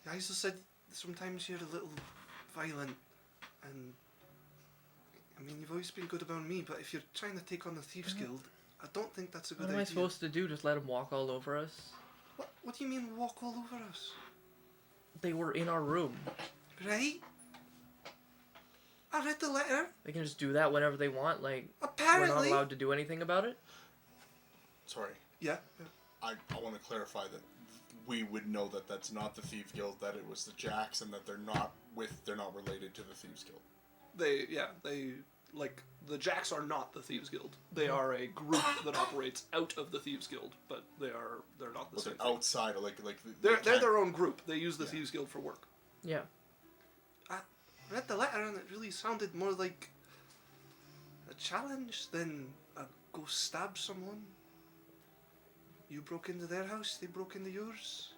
[SPEAKER 1] Yaikzal said sometimes you're a little violent, and I mean, you've always been good about me, but if you're trying to take on the Thieves Guild, I don't think that's a good
[SPEAKER 4] What
[SPEAKER 1] idea.
[SPEAKER 4] am I supposed to do? Just let him walk all over us?
[SPEAKER 1] What do you mean walk all over us?
[SPEAKER 4] They were in our room.
[SPEAKER 1] Right? I read the letter.
[SPEAKER 4] They can just do that whenever they want, like,
[SPEAKER 1] Apparently.
[SPEAKER 4] we're not allowed to do anything about it?
[SPEAKER 2] Sorry.
[SPEAKER 1] Yeah.
[SPEAKER 2] I want to clarify that we would know that that's not the Thieves Guild, that it was the Jacks, and that they're not related to the Thieves Guild.
[SPEAKER 1] The Jacks are not the Thieves Guild. They are a group that operates out of the Thieves Guild, but they're not the same
[SPEAKER 2] They're
[SPEAKER 1] thing.
[SPEAKER 2] outside,
[SPEAKER 1] They're their own group. They use the Thieves Guild for work.
[SPEAKER 4] Yeah.
[SPEAKER 1] I read the letter and it really sounded more like a challenge than a go stab someone. You broke into their house, they broke into yours.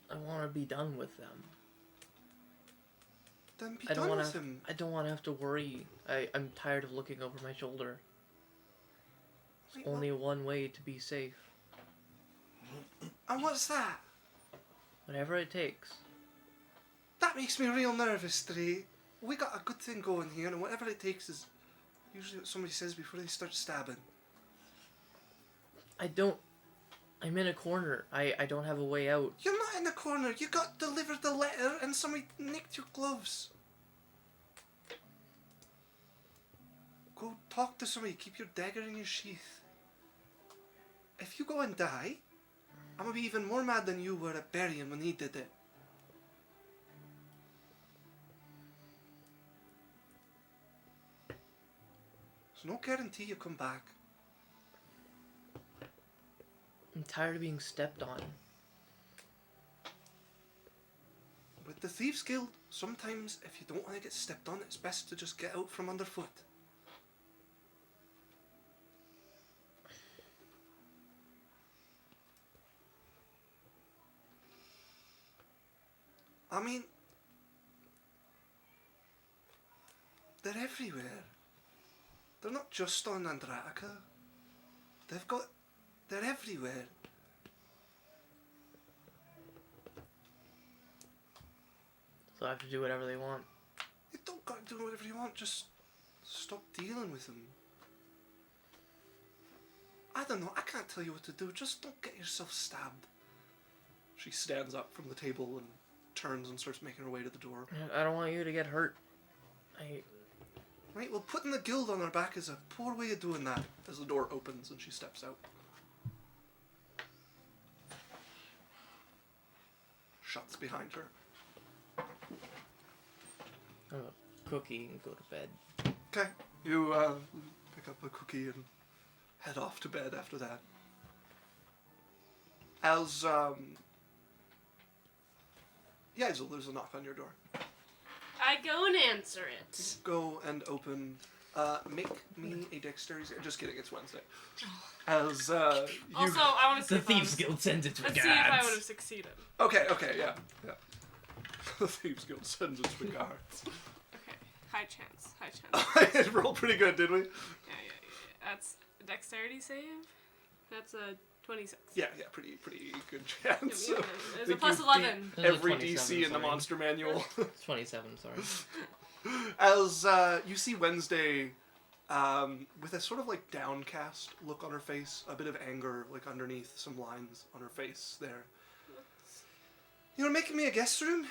[SPEAKER 4] I want to be done with them.
[SPEAKER 1] Then be
[SPEAKER 4] I don't
[SPEAKER 1] done
[SPEAKER 4] want
[SPEAKER 1] with
[SPEAKER 4] to.
[SPEAKER 1] him.
[SPEAKER 4] I don't want to have to worry. I'm tired of looking over my shoulder. There's
[SPEAKER 1] Right,
[SPEAKER 4] only one way to be safe.
[SPEAKER 1] And what's that?
[SPEAKER 4] Whatever it takes.
[SPEAKER 1] That makes me real nervous, Drae. We got a good thing going here, and whatever it takes is usually what somebody says before they start stabbing.
[SPEAKER 4] I'm in a corner. I don't have a way out.
[SPEAKER 1] You're not in the corner. You got delivered the letter and somebody nicked your gloves. Go talk to somebody. Keep your dagger in your sheath. If you go and die, I'm gonna be even more mad than you were at Berrian when he did it. There's no guarantee you come back.
[SPEAKER 4] I'm tired of being stepped on.
[SPEAKER 1] With the Thieves Guild, sometimes if you don't want to get stepped on, it's best to just get out from underfoot. I mean, they're everywhere. They're not just on Andratica. They're everywhere.
[SPEAKER 4] So I have to do whatever they want.
[SPEAKER 1] You don't gotta do whatever you want, just stop dealing with them. I don't know, I can't tell you what to do, just don't get yourself stabbed. She stands up from the table and turns and starts making her way to the door.
[SPEAKER 4] I don't want you to get hurt.
[SPEAKER 1] Right, well, putting the guild on her back is a poor way of doing that. As the door opens and she steps out. shuts behind her.
[SPEAKER 4] I'm a cookie and go to bed.
[SPEAKER 1] Okay, you pick up a cookie and head off to bed after that. As Yaikzal, there's a knock on your door.
[SPEAKER 3] I go and answer it.
[SPEAKER 1] Go and open. Make me a dexterity. Just kidding, it's Wednesday. As you.
[SPEAKER 3] Also, I want to see
[SPEAKER 4] The
[SPEAKER 3] if I
[SPEAKER 4] Thieves
[SPEAKER 3] was-
[SPEAKER 4] Guild sends its
[SPEAKER 3] Let's
[SPEAKER 4] regards.
[SPEAKER 3] see if I would have succeeded.
[SPEAKER 1] Okay, yeah. The Thieves Guild sends its regards.
[SPEAKER 3] Okay, high chance.
[SPEAKER 1] It rolled pretty good, did we?
[SPEAKER 3] Yeah. That's a dexterity save. That's a 26.
[SPEAKER 1] Yeah, pretty good chance.
[SPEAKER 3] Yeah,
[SPEAKER 1] I
[SPEAKER 3] It's a
[SPEAKER 1] think
[SPEAKER 3] plus
[SPEAKER 1] you
[SPEAKER 3] 11.
[SPEAKER 1] beat
[SPEAKER 4] It was a
[SPEAKER 1] every
[SPEAKER 4] 27,
[SPEAKER 1] DC in the
[SPEAKER 4] sorry.
[SPEAKER 1] monster manual.
[SPEAKER 4] It's 27, sorry.
[SPEAKER 1] As you see Wednesday with a sort of like downcast look on her face, a bit of anger like underneath some lines on her face there. You know, making me a guest room?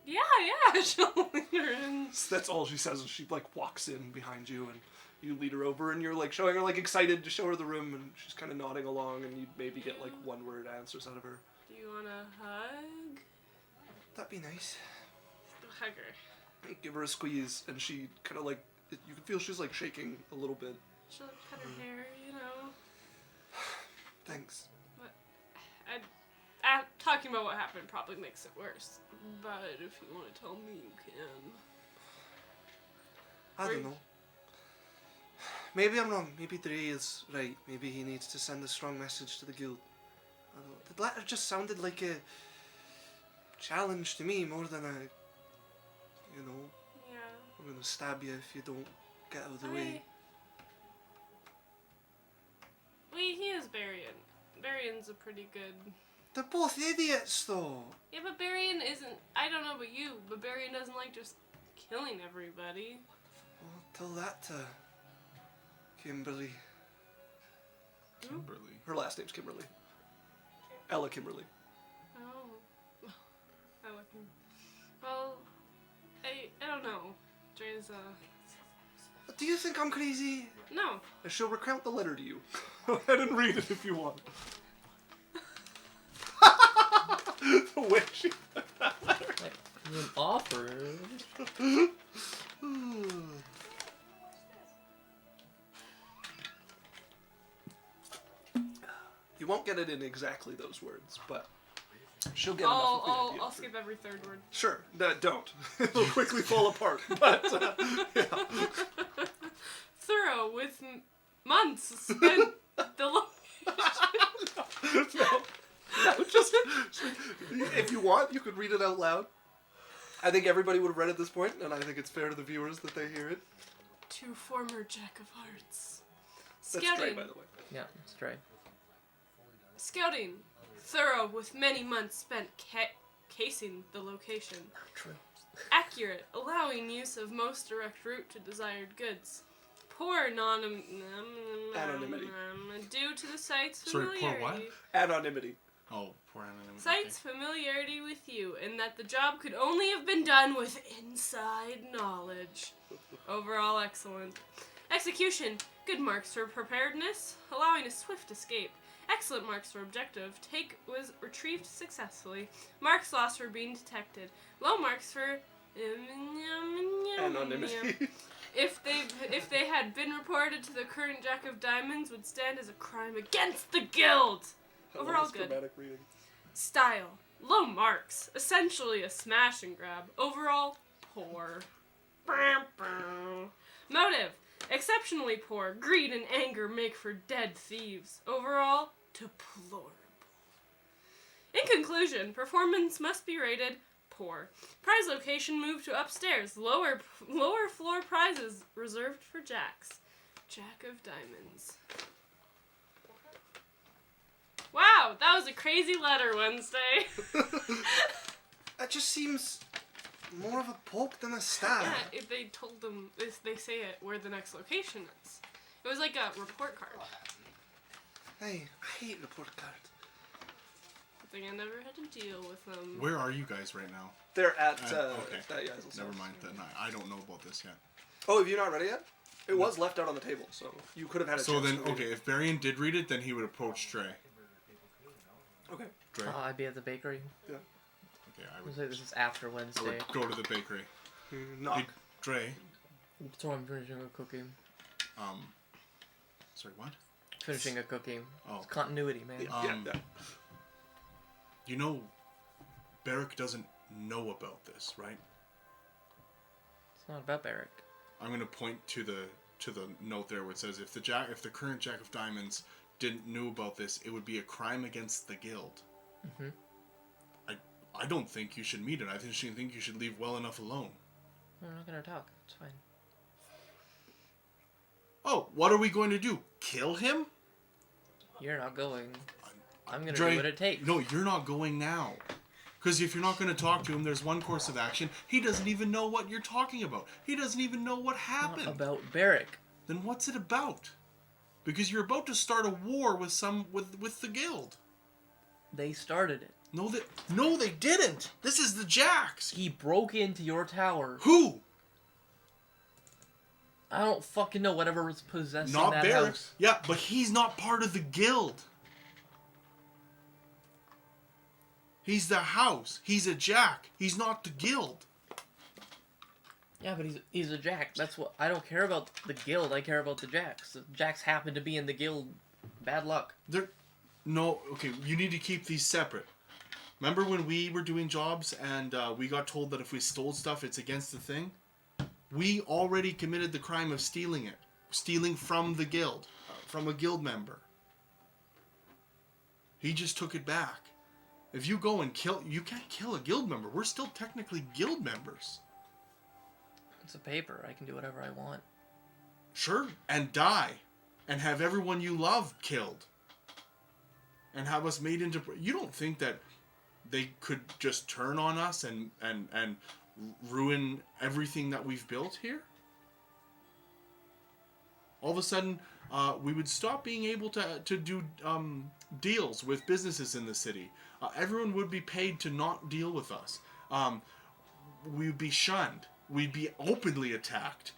[SPEAKER 3] Yeah, she'll lead her in.
[SPEAKER 1] That's all she says. She like walks in behind you and you lead her over and you're like showing her like excited to show her the room and she's kind of nodding along and you maybe get like one word answers out of her.
[SPEAKER 3] Do you want a hug?
[SPEAKER 1] That'd be nice.
[SPEAKER 3] Hug her.
[SPEAKER 1] You give her a squeeze and she kind of like, you can feel she's like shaking a little bit.
[SPEAKER 3] She'll cut her hair, you know.
[SPEAKER 1] Thanks.
[SPEAKER 3] Talking about what happened probably makes it worse. But if you want to tell me, you can.
[SPEAKER 1] I don't know. Maybe I'm wrong. Maybe Drae is right. Maybe he needs to send a strong message to the guild. I don't know. The letter just sounded like a challenge to me more than a, you know,
[SPEAKER 3] Yeah.
[SPEAKER 1] I'm gonna stab you if you don't get out of the way.
[SPEAKER 3] He is Berrian. Berrian's a pretty good...
[SPEAKER 1] They're both idiots though.
[SPEAKER 3] Yeah, but Berrian isn't... I don't know about you, but Berrian doesn't like just killing everybody.
[SPEAKER 1] Well, tell that to Kimberly.
[SPEAKER 2] Kimberly.
[SPEAKER 1] Her last name's Kimberly. Ella Kimberly.
[SPEAKER 3] Oh. I like him. Well, I don't know. Dre's,
[SPEAKER 1] Do you think I'm crazy?
[SPEAKER 3] No.
[SPEAKER 1] She'll recount the letter to you. Go ahead and read it if you want. The way she...
[SPEAKER 4] You offered.
[SPEAKER 1] You won't get it in exactly those words, but she'll get enough of the idea.
[SPEAKER 3] I'll skip every third word.
[SPEAKER 1] Sure, don't. It'll quickly fall apart. But yeah.
[SPEAKER 3] Thorough with months spent the
[SPEAKER 1] No, just if you want, you could read it out loud. I think everybody would have read it at this point, and I think it's fair to the viewers that they hear it.
[SPEAKER 3] To former Jack of Hearts.
[SPEAKER 1] That's
[SPEAKER 3] Scouting.
[SPEAKER 1] Drae, by the way.
[SPEAKER 4] Yeah, it's Drae.
[SPEAKER 3] Scouting. Thorough with many months spent casing the location.
[SPEAKER 4] True.
[SPEAKER 3] Accurate, allowing use of most direct route to desired goods. Poor anonymity. Due to the site's
[SPEAKER 2] Sorry, poor
[SPEAKER 3] familiarity.
[SPEAKER 2] what?
[SPEAKER 1] Anonymity.
[SPEAKER 2] Oh, poor anonymity.
[SPEAKER 3] Site's familiarity with you, and that the job could only have been done with inside knowledge. Overall excellent. Execution. Good marks for preparedness, allowing a swift escape. Excellent marks for objective. Take was retrieved successfully. Marks lost for being detected. Low marks for
[SPEAKER 1] Anonymity.
[SPEAKER 3] If they had been reported to the current Jack of Diamonds, would stand as a crime against the guild. Overall
[SPEAKER 1] This
[SPEAKER 3] good.
[SPEAKER 1] dramatic reading.
[SPEAKER 3] Style. Low marks. Essentially a smash and grab. Overall poor. Motive. Exceptionally poor. Greed and anger make for dead thieves. Overall deplorable. In conclusion, performance must be rated poor. Prize location moved to upstairs. Lower floor prizes reserved for jacks. Jack of Diamonds. Wow, that was a crazy letter, Wednesday.
[SPEAKER 1] That just seems more of a poke than a stab.
[SPEAKER 3] Yeah, if they told them, if they say it, where the next location is. It was like a report card.
[SPEAKER 1] Hey, I hate report cards.
[SPEAKER 3] I think I never had to deal with them.
[SPEAKER 2] Where are you guys right now?
[SPEAKER 1] They're at
[SPEAKER 2] Okay.
[SPEAKER 1] Yaikzal's
[SPEAKER 2] Never
[SPEAKER 1] house.
[SPEAKER 2] mind. Then I don't know about this yet.
[SPEAKER 1] Oh, have you not read it yet? It was left out on the table, so you could have had a
[SPEAKER 2] So
[SPEAKER 1] chance
[SPEAKER 2] then,
[SPEAKER 1] to read
[SPEAKER 2] okay,
[SPEAKER 1] it.
[SPEAKER 2] if Berrian did read it, then he would approach Drae.
[SPEAKER 1] Okay.
[SPEAKER 2] Drae.
[SPEAKER 4] I'd be at the bakery.
[SPEAKER 1] Yeah.
[SPEAKER 2] Okay, I
[SPEAKER 4] I
[SPEAKER 2] would.
[SPEAKER 4] say this is after
[SPEAKER 2] I
[SPEAKER 4] Wednesday.
[SPEAKER 2] would go to the bakery.
[SPEAKER 1] Knock.
[SPEAKER 2] Hey, Drae.
[SPEAKER 4] So I'm finishing a cookie.
[SPEAKER 2] Sorry, what?
[SPEAKER 4] Finishing a cookie.
[SPEAKER 2] Oh.
[SPEAKER 4] It's continuity, man.
[SPEAKER 1] Yeah.
[SPEAKER 2] You know, Barrick doesn't know about this, right?
[SPEAKER 4] It's not about Barrick.
[SPEAKER 2] I'm gonna point to the note there where it says if the current Jack of Diamonds didn't know about this, it would be a crime against the guild.
[SPEAKER 4] Mm-hmm.
[SPEAKER 2] I don't think you should meet it. I think you should leave well enough alone.
[SPEAKER 4] We're not gonna talk. It's fine.
[SPEAKER 2] Oh, what are we going to do? Kill him?
[SPEAKER 4] You're not going. I'm gonna
[SPEAKER 2] Drae,
[SPEAKER 4] do what it takes.
[SPEAKER 2] No, you're not going now. Because if you're not going to talk to him, there's one course of action. He doesn't even know what you're talking about. He doesn't even know what happened.
[SPEAKER 4] Not about Barrick.
[SPEAKER 2] Then what's it about? Because you're about to start a war with the guild.
[SPEAKER 4] They started it.
[SPEAKER 2] No, they didn't. This is the Jacks.
[SPEAKER 4] He broke into your tower.
[SPEAKER 2] Who?
[SPEAKER 4] I don't fucking know. Whatever was possessing
[SPEAKER 2] Not
[SPEAKER 4] that
[SPEAKER 2] Barrick.
[SPEAKER 4] house.
[SPEAKER 2] Yeah, but he's not part of the guild. He's the house. He's a Jack. He's not the guild.
[SPEAKER 4] Yeah, but he's a Jack. That's what I don't care about the guild. I care about the Jacks. The Jacks happen to be in the guild. Bad luck.
[SPEAKER 2] No, okay, you need to keep these separate. Remember when we were doing jobs and we got told that if we stole stuff, it's against the thing? We already committed the crime of stealing it. Stealing from the guild. From a guild member. He just took it back. If you go and kill... You can't kill a guild member. We're still technically guild members.
[SPEAKER 4] It's a paper. I can do whatever I want.
[SPEAKER 2] Sure. And die. And have everyone you love killed. And have us made into... You don't think that they could just turn on us and ruin everything that we've built here? All of a sudden, we would stop being able to do deals with businesses in the city. Everyone would be paid to not deal with us. We would be shunned. We'd be openly attacked.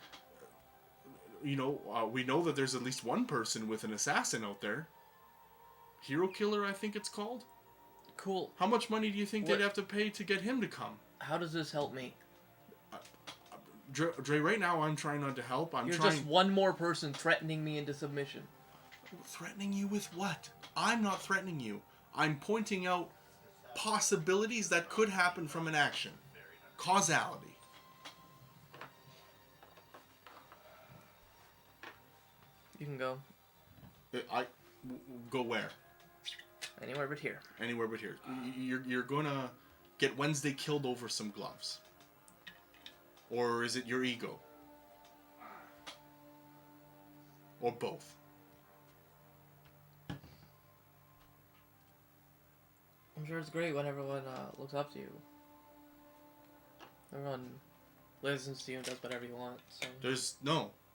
[SPEAKER 2] We know that there's at least one person with an assassin out there. Hero Killer, I think it's called.
[SPEAKER 4] Cool.
[SPEAKER 2] How much money do you think they'd have to pay to get him to come?
[SPEAKER 4] How does this help me?
[SPEAKER 2] Drae, right now I'm trying not to help.
[SPEAKER 4] You're just one more person threatening me into submission.
[SPEAKER 2] Threatening you with what? I'm not threatening you. I'm pointing out possibilities that could happen from an action. Causality.
[SPEAKER 4] You can go
[SPEAKER 2] Go where?
[SPEAKER 4] anywhere but here.
[SPEAKER 2] Anywhere but here. You're gonna get Wednesday killed over some gloves. Or is it your ego? Or both?
[SPEAKER 4] I'm sure it's great when everyone looks up to you. Everyone listens to you and does whatever you want. So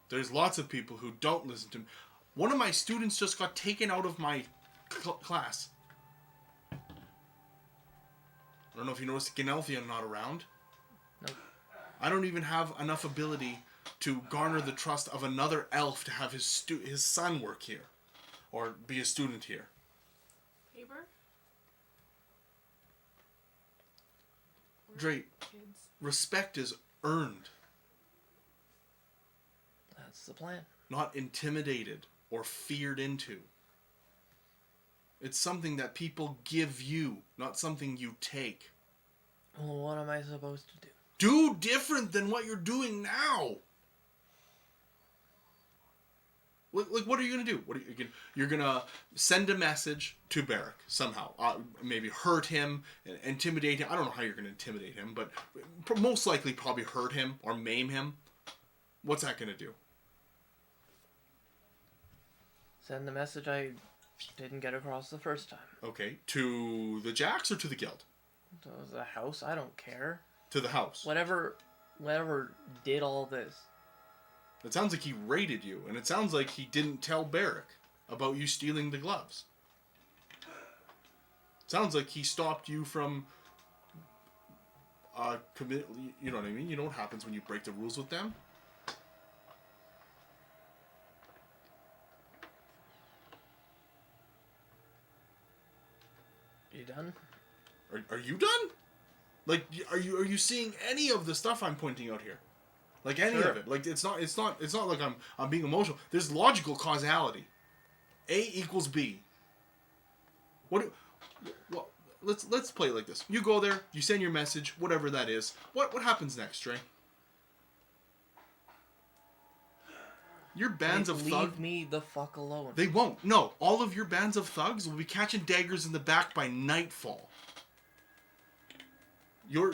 [SPEAKER 2] There's lots of people who don't listen to me. One of my students just got taken out of my class. I don't know if you noticed, Genelthian not around.
[SPEAKER 4] Nope.
[SPEAKER 2] I don't even have enough ability to garner the trust of another elf to have his son work here. Or be a student here.
[SPEAKER 3] Paper?
[SPEAKER 2] Drae,
[SPEAKER 3] Kids.
[SPEAKER 2] respect is earned,
[SPEAKER 4] that's the plan.
[SPEAKER 2] not intimidated or feared into. It's something that people give you, not something you take.
[SPEAKER 4] Well, what am I supposed to do?
[SPEAKER 2] Do different than what you're doing now. Like, what are you gonna do? You're gonna send a message to Barrick somehow. Maybe hurt him, intimidate him. I don't know how you're gonna intimidate him, but most likely probably hurt him or maim him. What's that gonna do?
[SPEAKER 4] Send the message I didn't get across the first time.
[SPEAKER 2] Okay, to the Jacks or to the guild?
[SPEAKER 4] To the house, I don't care.
[SPEAKER 2] To the house.
[SPEAKER 4] Whatever did all this.
[SPEAKER 2] It sounds like he raided you, and it sounds like he didn't tell Barrick about you stealing the gloves. It sounds like he stopped you from commit. You know what I mean? You know what happens when you break the rules with them?
[SPEAKER 4] You done?
[SPEAKER 2] Are you done? Like, are you seeing any of the stuff I'm pointing out here? Like any
[SPEAKER 4] Sure.
[SPEAKER 2] of it? Like it's not like I'm being emotional. There's logical causality. A equals B. Well, let's play it like this. You go there, you send your message, whatever that is. What happens next, Drae? Your bands of thugs.
[SPEAKER 4] Leave me the fuck alone.
[SPEAKER 2] They won't. No, all of your bands of thugs will be catching daggers in the back by nightfall. Your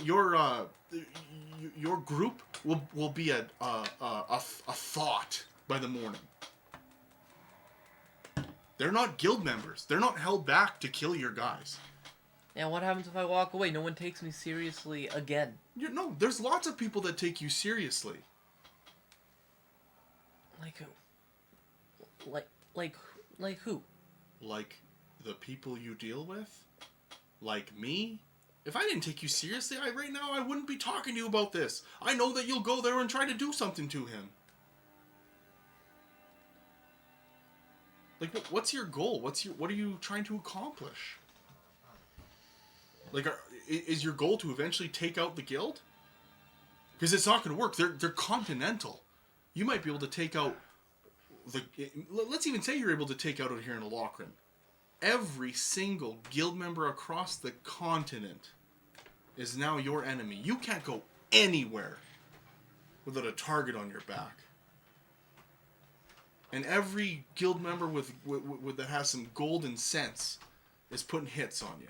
[SPEAKER 2] group will be a thought by the morning. They're not guild members. They're not held back to kill your guys.
[SPEAKER 4] Yeah, what happens if I walk away? No one takes me seriously again.
[SPEAKER 2] No, there's lots of people that take you seriously.
[SPEAKER 4] Like who? Like who?
[SPEAKER 2] Like the people you deal with? Like me? If I didn't take you seriously, right now I wouldn't be talking to you about this. I know that you'll go there and try to do something to him. Like, what's your goal? What are you trying to accomplish? Like, is your goal to eventually take out the guild? Because it's not going to work. They're continental. You might be able to take out let's even say you're able to take out here in Alokrin. Every single guild member across the continent is now your enemy. You can't go anywhere without a target on your back. And every guild member with that has some golden sense is putting hits on you.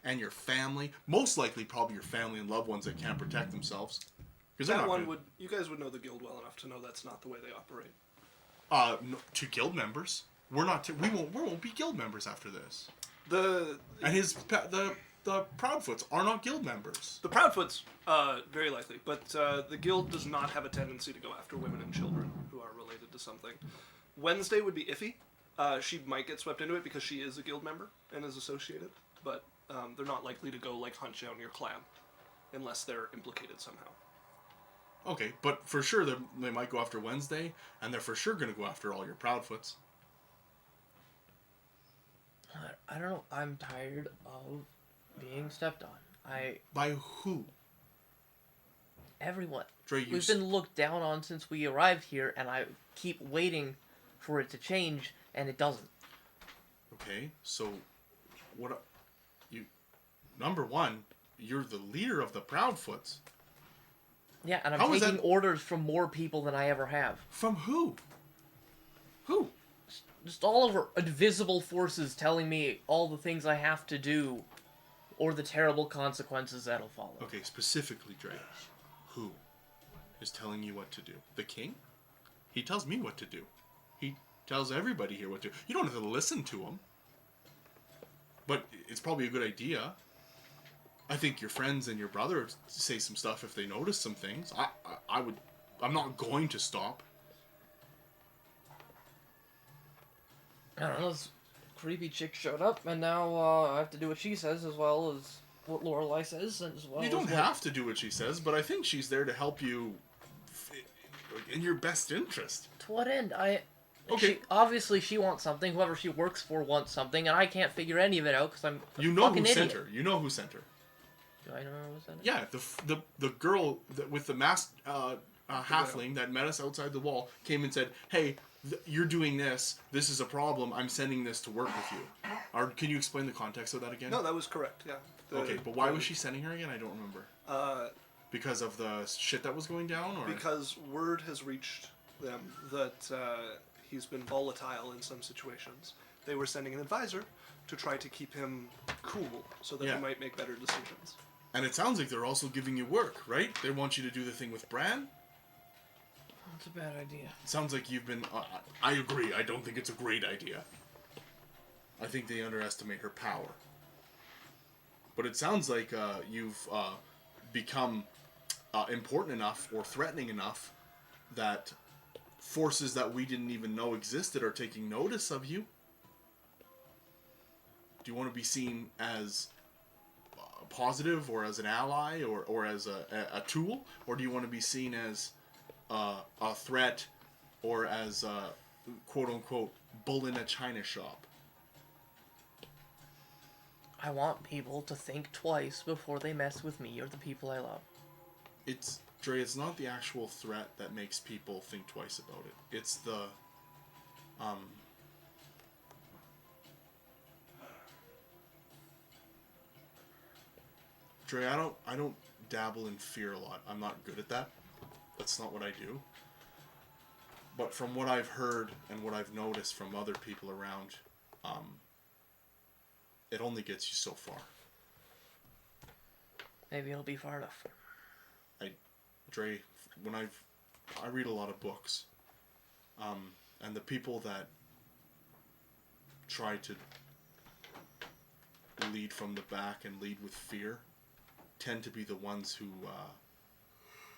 [SPEAKER 2] And your family, most likely probably your family and loved ones that can't protect themselves. Because
[SPEAKER 1] you guys would know the guild well enough to know that's not the way they operate.
[SPEAKER 2] No, to guild members, we won't be guild members after this.
[SPEAKER 1] The
[SPEAKER 2] Proudfoots are not guild members.
[SPEAKER 1] The Proudfoots, very likely, but the guild does not have a tendency to go after women and children who are related to something. Wednesday would be iffy. She might get swept into it because she is a guild member and is associated, but they're not likely to go hunt down your clan unless they're implicated somehow.
[SPEAKER 2] Okay, but for sure they might go after Wednesday, and they're for sure going to go after all your Proudfoots.
[SPEAKER 4] I don't know. I'm tired of being stepped on.
[SPEAKER 2] By who?
[SPEAKER 4] Everyone.
[SPEAKER 2] Drae,
[SPEAKER 4] We've been looked down on since we arrived here, and I keep waiting for it to change, and it doesn't.
[SPEAKER 2] Okay, so number one, you're the leader of the Proudfoots.
[SPEAKER 4] Yeah, and I'm
[SPEAKER 2] How is
[SPEAKER 4] taking
[SPEAKER 2] that-
[SPEAKER 4] orders from more people than I ever have.
[SPEAKER 2] From who? Who?
[SPEAKER 4] Just all over invisible forces telling me all the things I have to do, or the terrible consequences that'll follow.
[SPEAKER 2] Okay, specifically, Drae. Who is telling you what to do? The king? He tells me what to do. He tells everybody here what to do. You don't have to listen to him. But it's probably a good idea. I think your friends and your brother say some stuff if they notice some things. I'm not going to stop.
[SPEAKER 4] I don't know, this creepy chick showed up, and now I have to do what she says as well as what Lorelei says, as well
[SPEAKER 2] You
[SPEAKER 4] as
[SPEAKER 2] don't
[SPEAKER 4] what...
[SPEAKER 2] have to do what she says, but I think she's there to help you in your best interest.
[SPEAKER 4] To what end?
[SPEAKER 2] Okay.
[SPEAKER 4] Obviously she wants something, whoever she works for wants something, and I can't figure any of it out because I'm a
[SPEAKER 2] You know
[SPEAKER 4] fucking
[SPEAKER 2] who
[SPEAKER 4] idiot.
[SPEAKER 2] sent her. You know who sent her.
[SPEAKER 4] Do I know who sent it?
[SPEAKER 2] Yeah, the girl with the masked halfling that met us outside the wall came and said, "Hey, you're doing this. This is a problem. I'm sending this to work with you." Can you explain the context of that again?
[SPEAKER 1] No, that was correct, yeah.
[SPEAKER 2] Okay, but why was she sending her again? I don't remember. Because of the shit that was going down, or
[SPEAKER 1] Because word has reached them that he's been volatile in some situations. They were sending an advisor to try to keep him cool so that he might make better decisions.
[SPEAKER 2] And it sounds like they're also giving you work, right? They want you to do the thing with Bran.
[SPEAKER 4] That's a bad idea.
[SPEAKER 2] It sounds like you've been... I agree. I don't think it's a great idea. I think they underestimate her power. But it sounds like you've become important enough or threatening enough that forces that we didn't even know existed are taking notice of you. Do you want to be seen as positive or as an ally or as a tool? Or do you want to be seen as a threat or as a quote-unquote bull in a china shop?
[SPEAKER 4] I want people to think twice before they mess with me or the people I love.
[SPEAKER 2] Drae, it's not the actual threat that makes people think twice about it. It's the, Drae, I don't dabble in fear a lot. I'm not good at that. That's not what I do. But from what I've heard and what I've noticed from other people around, it only gets you so far.
[SPEAKER 4] Maybe it'll be far enough.
[SPEAKER 2] Drae, when I read a lot of books, and the people that try to lead from the back and lead with fear tend to be the ones who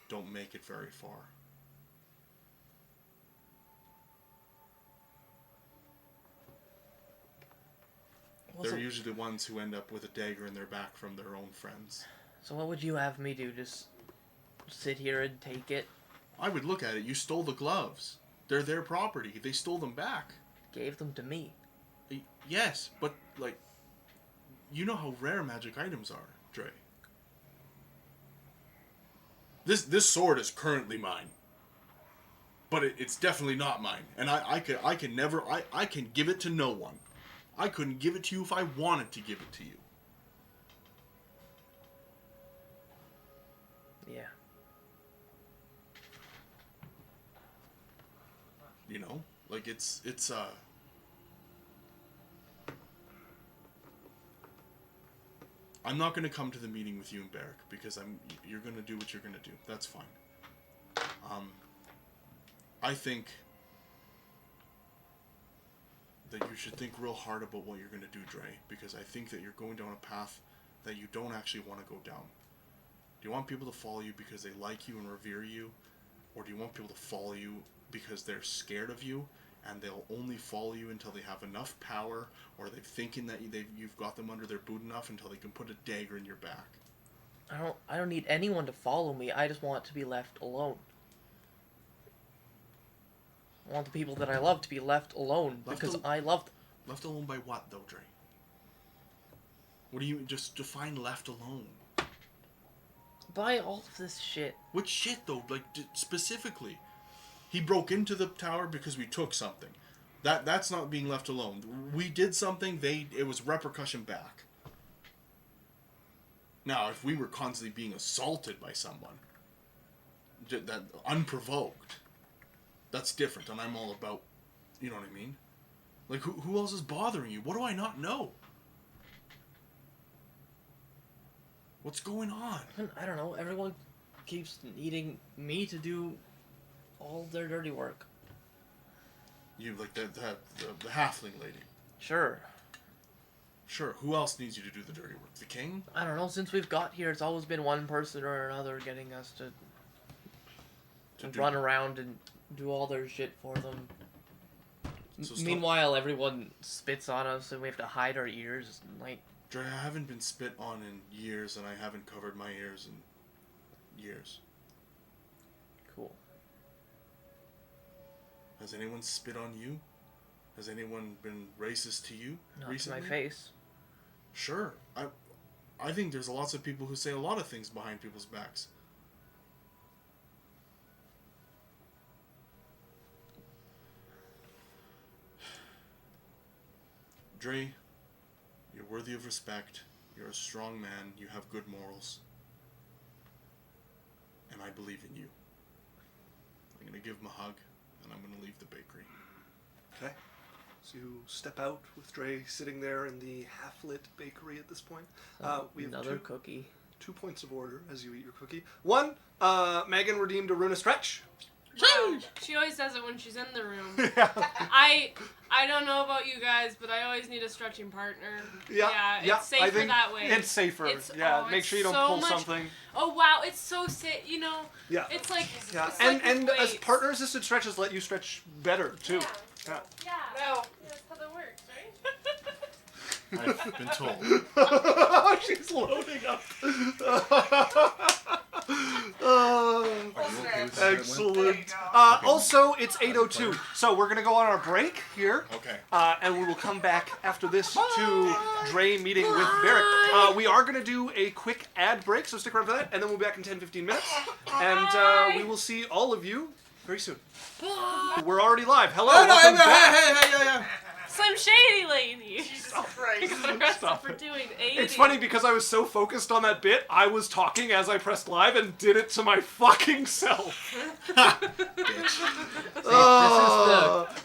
[SPEAKER 2] don't make it very far. They're usually the ones who end up with a dagger in their back from their own friends.
[SPEAKER 4] So what would you have me do? Just sit here and take it?
[SPEAKER 2] I would look at it. You stole the gloves. They're their property. They stole them back.
[SPEAKER 4] Gave them to me.
[SPEAKER 2] Yes, but, like, you know how rare magic items are, Drae. This sword is currently mine. But it's definitely not mine. And I can give it to no one. I couldn't give it to you if I wanted to give it to you.
[SPEAKER 4] Yeah.
[SPEAKER 2] You know? Like, it's I'm not going to come to the meeting with you in Barrick because you're going to do what you're going to do. That's fine. I think that you should think real hard about what you're going to do, Drae, because I think that you're going down a path that you don't actually want to go down. Do you want people to follow you because they like you and revere you? Or do you want people to follow you because they're scared of you and they'll only follow you until they have enough power or they're thinking that you've got them under their boot enough until they can put a dagger in your back?
[SPEAKER 4] I don't need anyone to follow me. I just want to be left alone. I want the people that I love to be left alone because I love them.
[SPEAKER 2] Left alone by what, though, Drae? What do you just define left alone?
[SPEAKER 4] By all of this shit.
[SPEAKER 2] What shit, though? Like, specifically? He broke into the tower because we took something. That's not being left alone. We did something, it was repercussion back. Now, if we were constantly being assaulted by someone, that unprovoked, that's different, and I'm all about, you know what I mean? Like, who else is bothering you? What do I not know? What's going on?
[SPEAKER 4] I don't know. Everyone keeps needing me to do all their dirty work.
[SPEAKER 2] You, like the halfling lady.
[SPEAKER 4] Sure.
[SPEAKER 2] Sure, who else needs you to do the dirty work? The king?
[SPEAKER 4] I don't know. Since we've got here, it's always been one person or another getting us to run around and do all their shit for them.
[SPEAKER 2] So
[SPEAKER 4] Meanwhile, everyone spits on us and we have to hide our ears. Like,
[SPEAKER 2] Drae, I haven't been spit on in years, and I haven't covered my ears in years.
[SPEAKER 4] cool.
[SPEAKER 2] Has anyone spit on you? Has anyone been racist to you
[SPEAKER 4] Not
[SPEAKER 2] recently?
[SPEAKER 4] to my face.
[SPEAKER 2] Sure. I think there's lots of people who say a lot of things behind people's backs. Drae, you're worthy of respect. You're a strong man. You have good morals. And I believe in you. I'm going to give him a hug, and I'm going to leave the bakery.
[SPEAKER 1] Okay. So you step out with Drae sitting there in the half-lit bakery at this point. We have
[SPEAKER 4] Another cookie.
[SPEAKER 1] 2 points of order as you eat your cookie. One, Megan redeemed a runa stretch.
[SPEAKER 3] Wow. She always does it when she's in the room. I don't know about you guys, but I always need a stretching partner.
[SPEAKER 1] Yeah,
[SPEAKER 3] it's safer
[SPEAKER 1] I think
[SPEAKER 3] that way.
[SPEAKER 1] It's safer.
[SPEAKER 3] It's-
[SPEAKER 1] Make
[SPEAKER 3] it's
[SPEAKER 1] sure you don't
[SPEAKER 3] so
[SPEAKER 1] pull
[SPEAKER 3] much-
[SPEAKER 1] something.
[SPEAKER 3] Oh wow, it's so sick. You know,
[SPEAKER 1] Yeah.
[SPEAKER 3] it's like
[SPEAKER 1] Yeah,
[SPEAKER 3] it's
[SPEAKER 1] and
[SPEAKER 3] like
[SPEAKER 1] and
[SPEAKER 3] with
[SPEAKER 1] as
[SPEAKER 3] weights.
[SPEAKER 1] partner-assisted stretches let you stretch better too. Yeah.
[SPEAKER 3] Yeah, no, that's how that works, right?
[SPEAKER 2] I've been told.
[SPEAKER 1] She's loading up.
[SPEAKER 2] Are you okay with that?
[SPEAKER 1] Excellent. Also, it's 8:02, so we're gonna go on our break here.
[SPEAKER 2] Okay.
[SPEAKER 1] And we will come back after this to Drae meeting with Barrick. We are gonna do a quick ad break, so stick around for that, and then we'll be back in 10-15 minutes. And we will see all of you very soon. We're already live. Hello, welcome back.
[SPEAKER 3] Slim Shady Lady.
[SPEAKER 5] Jesus Christ.
[SPEAKER 1] Stop
[SPEAKER 3] For
[SPEAKER 1] it.
[SPEAKER 3] doing 80.
[SPEAKER 1] It's funny because I was so focused on that bit, I was talking as I pressed live and did it to my fucking self.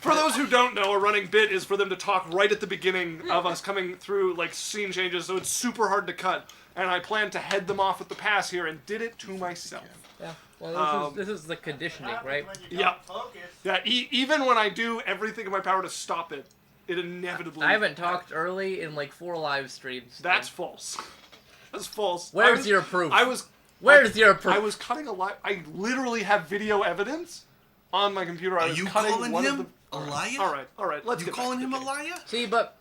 [SPEAKER 1] For those who don't know, a running bit is for them to talk right at the beginning of us coming through, like, scene changes, so it's super hard to cut. And I planned to head them off with the pass here and did it to myself.
[SPEAKER 4] Yeah. Well, this is the conditioning, right?
[SPEAKER 1] Yeah. Yeah, even when I do everything in my power to stop it, it inevitably...
[SPEAKER 4] I haven't talked early in like 4 live streams.
[SPEAKER 1] That's false. That's false.
[SPEAKER 4] Where's your proof?
[SPEAKER 1] Where's
[SPEAKER 4] your proof?
[SPEAKER 1] I was cutting a live... I literally have video evidence on my computer. I was cutting one of the...
[SPEAKER 2] a liar?
[SPEAKER 1] All right. Let's
[SPEAKER 2] You
[SPEAKER 1] get
[SPEAKER 2] calling
[SPEAKER 1] back
[SPEAKER 2] him
[SPEAKER 1] to
[SPEAKER 2] a
[SPEAKER 1] the
[SPEAKER 2] liar?
[SPEAKER 4] See, but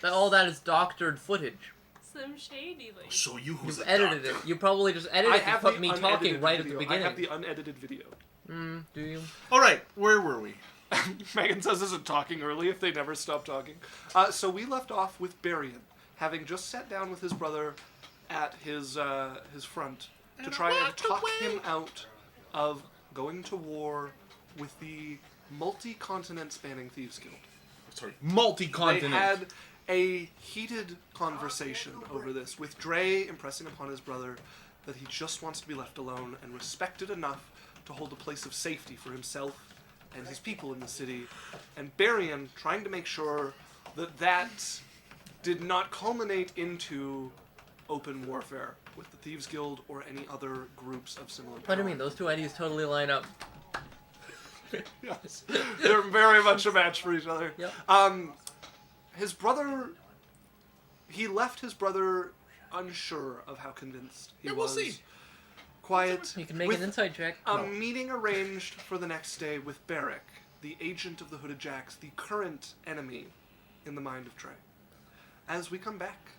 [SPEAKER 4] all that is doctored footage.
[SPEAKER 3] Slim Shady Lady.
[SPEAKER 2] So you who's
[SPEAKER 4] You've
[SPEAKER 2] a
[SPEAKER 4] edited
[SPEAKER 2] doctor?
[SPEAKER 4] it. You probably just edited it and put me
[SPEAKER 1] unedited
[SPEAKER 4] talking right
[SPEAKER 1] video.
[SPEAKER 4] at the beginning.
[SPEAKER 1] I have the unedited video.
[SPEAKER 4] Do you?
[SPEAKER 2] All right, where were we?
[SPEAKER 1] Megan says isn't talking early if they never stop talking. So we left off with Berrian, having just sat down with his brother at his front to try and talk him out of going to war with the multi-continent spanning Thieves Guild.
[SPEAKER 2] Sorry, multi-continent.
[SPEAKER 1] They had a heated conversation over this, with Drae impressing upon his brother that he just wants to be left alone and respected enough to hold a place of safety for himself and his people in the city, and Berrian trying to make sure that did not culminate into open warfare with the Thieves Guild or any other groups of similar power.
[SPEAKER 4] What do you mean? Those two ideas totally line up.
[SPEAKER 1] Yes. They're very much a match for each other.
[SPEAKER 4] Yep.
[SPEAKER 1] His brother... He left his brother unsure of how convinced he
[SPEAKER 2] Yeah,
[SPEAKER 1] was.
[SPEAKER 2] we'll see.
[SPEAKER 1] Quiet.
[SPEAKER 4] You can make
[SPEAKER 1] with
[SPEAKER 4] an inside check.
[SPEAKER 1] a meeting arranged for the next day with Barrick, the agent of the Hooded Jacks, the current enemy in the mind of Drae. As we come back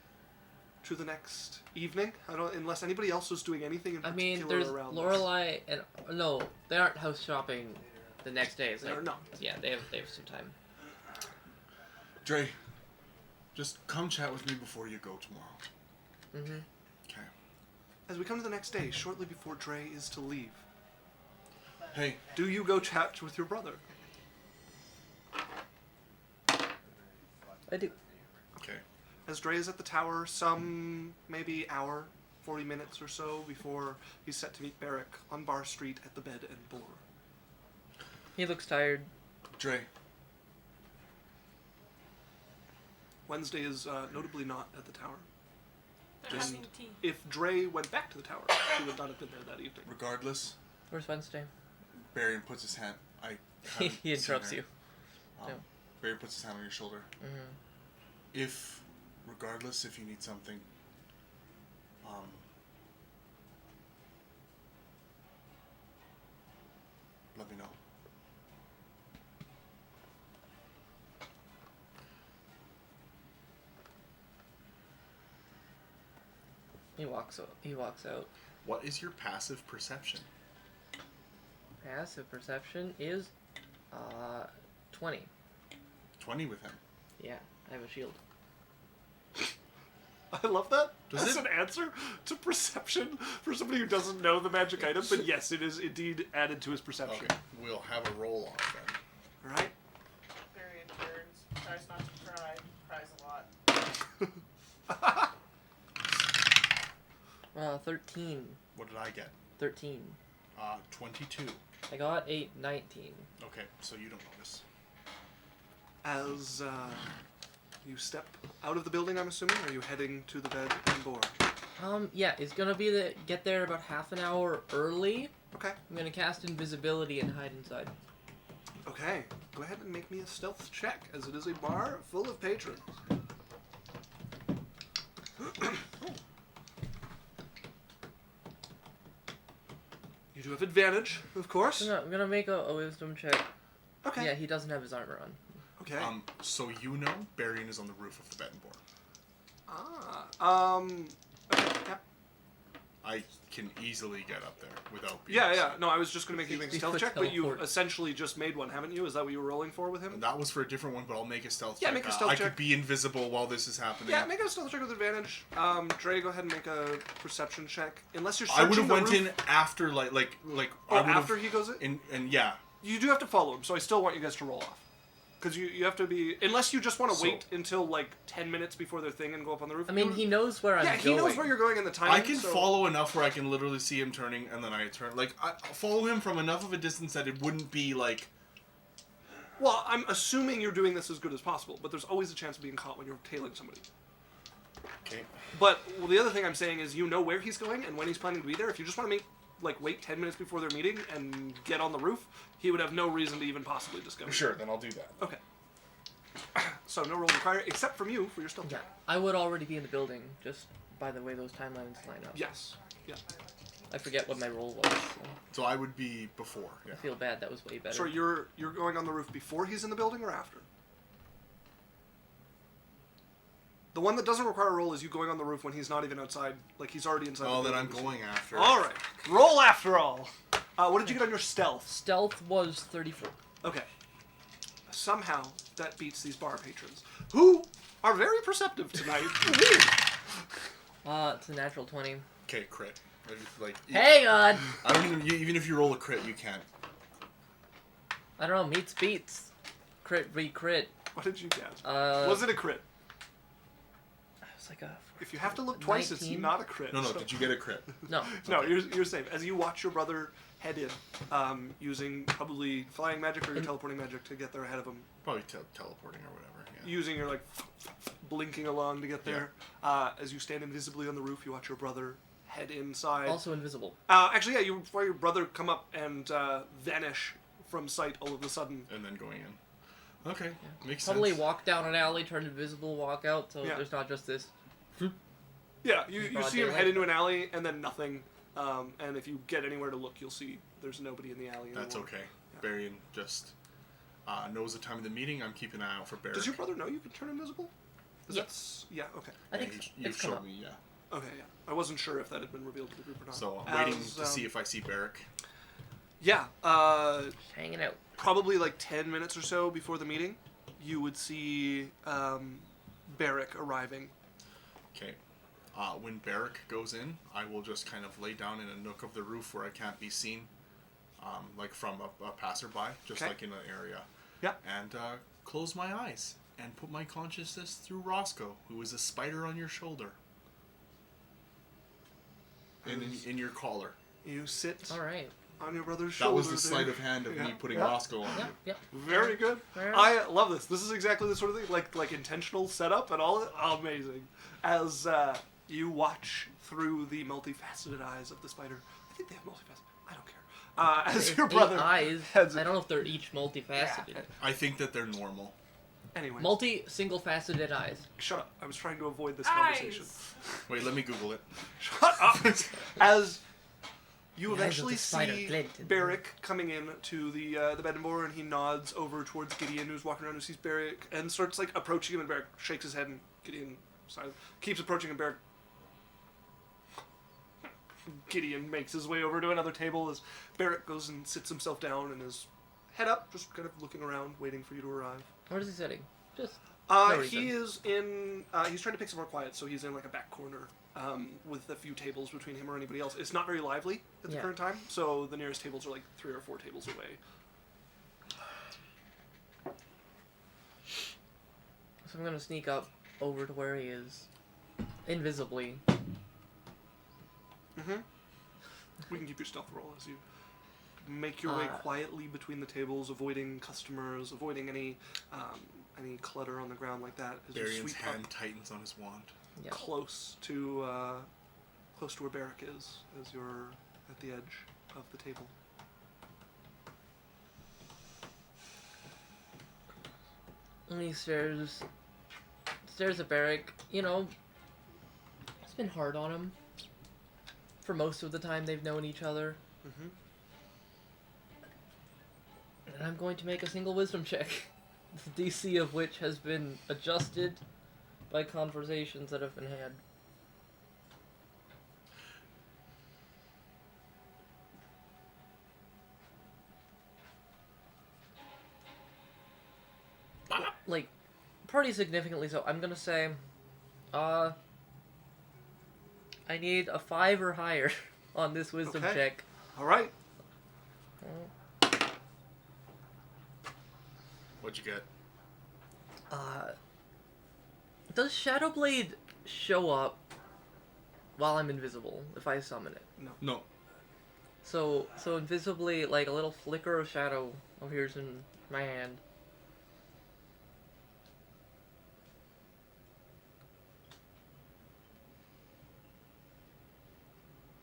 [SPEAKER 1] to the next evening, unless anybody else was doing anything in
[SPEAKER 4] I
[SPEAKER 1] particular
[SPEAKER 4] mean, there's
[SPEAKER 1] around
[SPEAKER 4] Lorelei and no, they aren't house shopping the next day. It's
[SPEAKER 1] They're
[SPEAKER 4] like,
[SPEAKER 1] not.
[SPEAKER 4] Yeah, they have some time.
[SPEAKER 2] Dre, just come chat with me before you go tomorrow.
[SPEAKER 4] Mm-hmm.
[SPEAKER 2] Okay.
[SPEAKER 1] As we come to the next day, shortly before Drae is to leave,
[SPEAKER 2] Hey,
[SPEAKER 1] do you go chat with your brother?
[SPEAKER 4] I do.
[SPEAKER 2] okay.
[SPEAKER 1] As Drae is at the tower, some maybe hour, 40 minutes or so before he's set to meet Barrick on Bar Street at the Bed and Boar.
[SPEAKER 4] He looks tired.
[SPEAKER 2] Dre,
[SPEAKER 1] Wednesday is notably not at the tower.
[SPEAKER 3] They're having tea.
[SPEAKER 1] If Drae went back to the tower, she would not have been there that evening.
[SPEAKER 2] regardless,
[SPEAKER 4] Where's Wednesday?
[SPEAKER 2] Barrian puts his hand. I haven't
[SPEAKER 4] He interrupts
[SPEAKER 2] seen
[SPEAKER 4] you.
[SPEAKER 2] her.
[SPEAKER 4] No.
[SPEAKER 2] Barrian puts his hand on your shoulder.
[SPEAKER 4] Mm-hmm.
[SPEAKER 2] If, regardless, if you need something, let me know.
[SPEAKER 4] He walks out.
[SPEAKER 2] What is your passive perception?
[SPEAKER 4] Passive perception is 20.
[SPEAKER 2] 20 with him.
[SPEAKER 4] Yeah, I have a shield.
[SPEAKER 1] I love that.
[SPEAKER 2] Does
[SPEAKER 1] That's
[SPEAKER 2] it-
[SPEAKER 1] an answer to perception for somebody who doesn't know the magic item, but yes, it is indeed added to his perception.
[SPEAKER 2] Okay, we'll have a roll off then.
[SPEAKER 1] Right?
[SPEAKER 5] Berrian turns, tries not to cry, cries a lot.
[SPEAKER 4] 13.
[SPEAKER 2] What did I get?
[SPEAKER 4] 13.
[SPEAKER 2] 22.
[SPEAKER 4] I got 19.
[SPEAKER 2] Okay, so you don't notice.
[SPEAKER 1] As you step out of the building, I'm assuming, are you heading to the Bed and Boar?
[SPEAKER 4] Yeah, it's gonna be get there about half an hour early.
[SPEAKER 1] Okay.
[SPEAKER 4] I'm gonna cast invisibility and hide inside.
[SPEAKER 1] Okay. Go ahead and make me a stealth check, as it is a bar full of patrons. You do have advantage, of course.
[SPEAKER 4] I'm gonna make a wisdom check.
[SPEAKER 1] Okay.
[SPEAKER 4] Yeah, he doesn't have his armor on.
[SPEAKER 1] Okay.
[SPEAKER 2] So you know Berrian is on the roof of the bed and board.
[SPEAKER 1] Okay, yeah.
[SPEAKER 2] I can easily get up there without being
[SPEAKER 1] Yeah. No, I was just going to make you make a
[SPEAKER 4] 60
[SPEAKER 1] stealth
[SPEAKER 4] foot
[SPEAKER 1] check, but you
[SPEAKER 4] teleport.
[SPEAKER 1] essentially just made one, haven't you? Is that what you were rolling for with him?
[SPEAKER 2] That was for a different one, but I'll make a stealth
[SPEAKER 1] Yeah,
[SPEAKER 2] check.
[SPEAKER 1] make a stealth
[SPEAKER 2] I
[SPEAKER 1] check.
[SPEAKER 2] could be invisible while this is happening.
[SPEAKER 1] Yeah, make a stealth check with advantage. Drae, go ahead and make a perception check. Unless you're
[SPEAKER 2] I
[SPEAKER 1] searching
[SPEAKER 2] would have
[SPEAKER 1] the
[SPEAKER 2] went
[SPEAKER 1] roof.
[SPEAKER 2] in after, like
[SPEAKER 1] Oh,
[SPEAKER 2] I would
[SPEAKER 1] after
[SPEAKER 2] have,
[SPEAKER 1] he goes in?
[SPEAKER 2] and yeah.
[SPEAKER 1] You do have to follow him, so I still want you guys to roll off. Because you have to be... Unless you just want to
[SPEAKER 2] So-
[SPEAKER 1] wait until, like, 10 minutes before their thing and go up on the roof.
[SPEAKER 4] I mean, he knows where I'm
[SPEAKER 1] Yeah,
[SPEAKER 4] going.
[SPEAKER 1] he knows where you're going in the time.
[SPEAKER 2] I can follow enough where I can literally see him turning, and then I turn. Like, I follow him from enough of a distance that it wouldn't be, like...
[SPEAKER 1] Well, I'm assuming you're doing this as good as possible, but there's always a chance of being caught when you're tailing somebody.
[SPEAKER 2] Okay.
[SPEAKER 1] But the other thing I'm saying is you know where he's going and when he's planning to be there. If you just want to wait 10 minutes before their meeting and get on the roof, he would have no reason to even possibly discover.
[SPEAKER 2] Sure, then I'll do that.
[SPEAKER 1] Okay. So no roll required, except from you for your stealth
[SPEAKER 4] Yeah,
[SPEAKER 1] check.
[SPEAKER 4] I would already be in the building, just by the way those timelines line up.
[SPEAKER 1] Yes. Yeah.
[SPEAKER 4] I forget what my role was. So
[SPEAKER 2] So I would be before, yeah.
[SPEAKER 4] I feel bad. That was way better.
[SPEAKER 1] So you're going on the roof before he's in the building or after? The one that doesn't require a roll is you going on the roof when he's not even outside, like he's already inside.
[SPEAKER 2] Oh,
[SPEAKER 1] the
[SPEAKER 2] then I'm
[SPEAKER 1] building.
[SPEAKER 2] going after.
[SPEAKER 1] All right. Roll after all. What did you get on your stealth?
[SPEAKER 4] Stealth was 34.
[SPEAKER 1] Okay. Somehow that beats these bar patrons, who are very perceptive tonight.
[SPEAKER 4] It's a natural 20.
[SPEAKER 2] Okay, crit. Like,
[SPEAKER 4] Hey, God!
[SPEAKER 2] I don't even if you roll a crit, you can't.
[SPEAKER 4] I don't know, meets beats. Crit, re-crit.
[SPEAKER 1] What did you get?
[SPEAKER 4] Uh,
[SPEAKER 1] Was it a crit?
[SPEAKER 4] It's like a...
[SPEAKER 1] If you have to look twice,
[SPEAKER 4] 19?
[SPEAKER 1] it's not a crit.
[SPEAKER 2] No,
[SPEAKER 1] so-
[SPEAKER 2] did you get a crit?
[SPEAKER 4] No.
[SPEAKER 1] No, you're safe. As you watch your brother head in, using probably flying magic or your teleporting magic to get there ahead of him,
[SPEAKER 2] Probably teleporting or whatever. Yeah.
[SPEAKER 1] using your like blinking along to get there. As you stand invisibly on the roof, you watch your brother head inside.
[SPEAKER 4] Also invisible.
[SPEAKER 1] Actually, yeah, you saw your brother come up and vanish from sight all of a sudden.
[SPEAKER 2] And then going in. Okay, makes
[SPEAKER 4] Probably
[SPEAKER 2] sense.
[SPEAKER 4] walk down an alley, turn invisible, walk out, so
[SPEAKER 1] Yeah.
[SPEAKER 4] there's not just this...
[SPEAKER 1] Yeah, you
[SPEAKER 4] Broad
[SPEAKER 1] see him
[SPEAKER 4] daylight.
[SPEAKER 1] head into an alley and then nothing. And if you get anywhere to look, you'll see there's nobody in the alley anymore.
[SPEAKER 2] That's okay.
[SPEAKER 1] Yeah.
[SPEAKER 2] Berrian just knows the time of the meeting. I'm keeping an eye out for Barrick.
[SPEAKER 1] Does your brother know you can turn invisible? Is
[SPEAKER 4] Yeah.
[SPEAKER 1] that's yeah, okay.
[SPEAKER 4] I think
[SPEAKER 2] you've
[SPEAKER 4] it's come
[SPEAKER 2] shown
[SPEAKER 4] up.
[SPEAKER 2] me, yeah.
[SPEAKER 1] Okay, yeah. I wasn't sure if that had been revealed to the group or not.
[SPEAKER 2] So I'm waiting
[SPEAKER 1] As,
[SPEAKER 2] to see if I see Barrick.
[SPEAKER 1] Yeah,
[SPEAKER 4] Hanging out.
[SPEAKER 1] probably like 10 minutes or so before the meeting, you would see Barrick arriving.
[SPEAKER 2] Okay. When Barrick goes in, I will just kind of lay down in a nook of the roof where I can't be seen, like from a passerby, just
[SPEAKER 1] Okay.
[SPEAKER 2] like in an area.
[SPEAKER 1] Yeah.
[SPEAKER 2] And close my eyes and put my consciousness through Roscoe, who is a spider on your shoulder. In your collar.
[SPEAKER 1] You sit
[SPEAKER 4] Alright.
[SPEAKER 1] on your brother's
[SPEAKER 2] That
[SPEAKER 1] shoulder.
[SPEAKER 2] was the sleight
[SPEAKER 1] there.
[SPEAKER 2] of hand of
[SPEAKER 1] Yeah.
[SPEAKER 2] me putting
[SPEAKER 1] Yeah.
[SPEAKER 2] Roscoe on
[SPEAKER 4] Yeah,
[SPEAKER 2] you.
[SPEAKER 4] yeah.
[SPEAKER 1] Very good.
[SPEAKER 4] Fair
[SPEAKER 1] I love this. This is exactly the sort of thing, like intentional setup and all. Amazing. As you watch through the multifaceted eyes of the spider. I think they have multifaceted. I don't care. As your brother
[SPEAKER 4] 8 eyes.
[SPEAKER 1] heads
[SPEAKER 4] I don't know if they're each multifaceted.
[SPEAKER 1] Yeah.
[SPEAKER 2] I think that they're normal.
[SPEAKER 1] Anyway,
[SPEAKER 4] Single-faceted eyes.
[SPEAKER 1] shut up. I was trying to avoid this conversation.
[SPEAKER 3] Eyes.
[SPEAKER 2] Wait, let me Google it.
[SPEAKER 1] Shut up. As you
[SPEAKER 4] The eyes of
[SPEAKER 1] eventually
[SPEAKER 4] the spider
[SPEAKER 1] see
[SPEAKER 4] glinted.
[SPEAKER 1] Barrick coming in to the bed and board, and he nods over towards Gideon, who's walking around, who sees Barrick, and starts like approaching him, and Barrick shakes his head, and Gideon keeps approaching, and Barrick. Gideon makes his way over to another table as Barrick goes and sits himself down and is head up, just kind of looking around, waiting for you to arrive.
[SPEAKER 4] Where is he sitting? Just... No
[SPEAKER 1] He
[SPEAKER 4] reason.
[SPEAKER 1] is in. He's trying to pick somewhere quiet, so he's in like a back corner with a few tables between him or anybody else. It's not very lively at the
[SPEAKER 4] Yeah.
[SPEAKER 1] current time, so the nearest tables are like 3 or 4 tables away.
[SPEAKER 4] So I'm gonna sneak up over to where he is. Invisibly.
[SPEAKER 1] Mm-hmm. We can keep your stealth roll as you make your way quietly between the tables, avoiding customers, avoiding any clutter on the ground like that. As you
[SPEAKER 2] Berrian's
[SPEAKER 1] sweep
[SPEAKER 2] hand
[SPEAKER 1] up
[SPEAKER 2] tightens on his wand.
[SPEAKER 4] Yeah.
[SPEAKER 1] close to where Barrick is, as you're at the edge of the table.
[SPEAKER 4] And he stares at Barrick. You know, it's been hard on him. For most of the time they've known each other.
[SPEAKER 1] Mm-hmm.
[SPEAKER 4] And I'm going to make a single wisdom check. The DC of which has been adjusted by conversations that have been had. like, pretty significantly so. I'm gonna say, I need a 5 or higher on this wisdom
[SPEAKER 1] Okay.
[SPEAKER 4] check.
[SPEAKER 1] All right.
[SPEAKER 2] What'd you get?
[SPEAKER 4] Does Shadowblade show up while I'm invisible if I summon it?
[SPEAKER 2] No.
[SPEAKER 4] So invisibly, like a little flicker of shadow appears in my hand.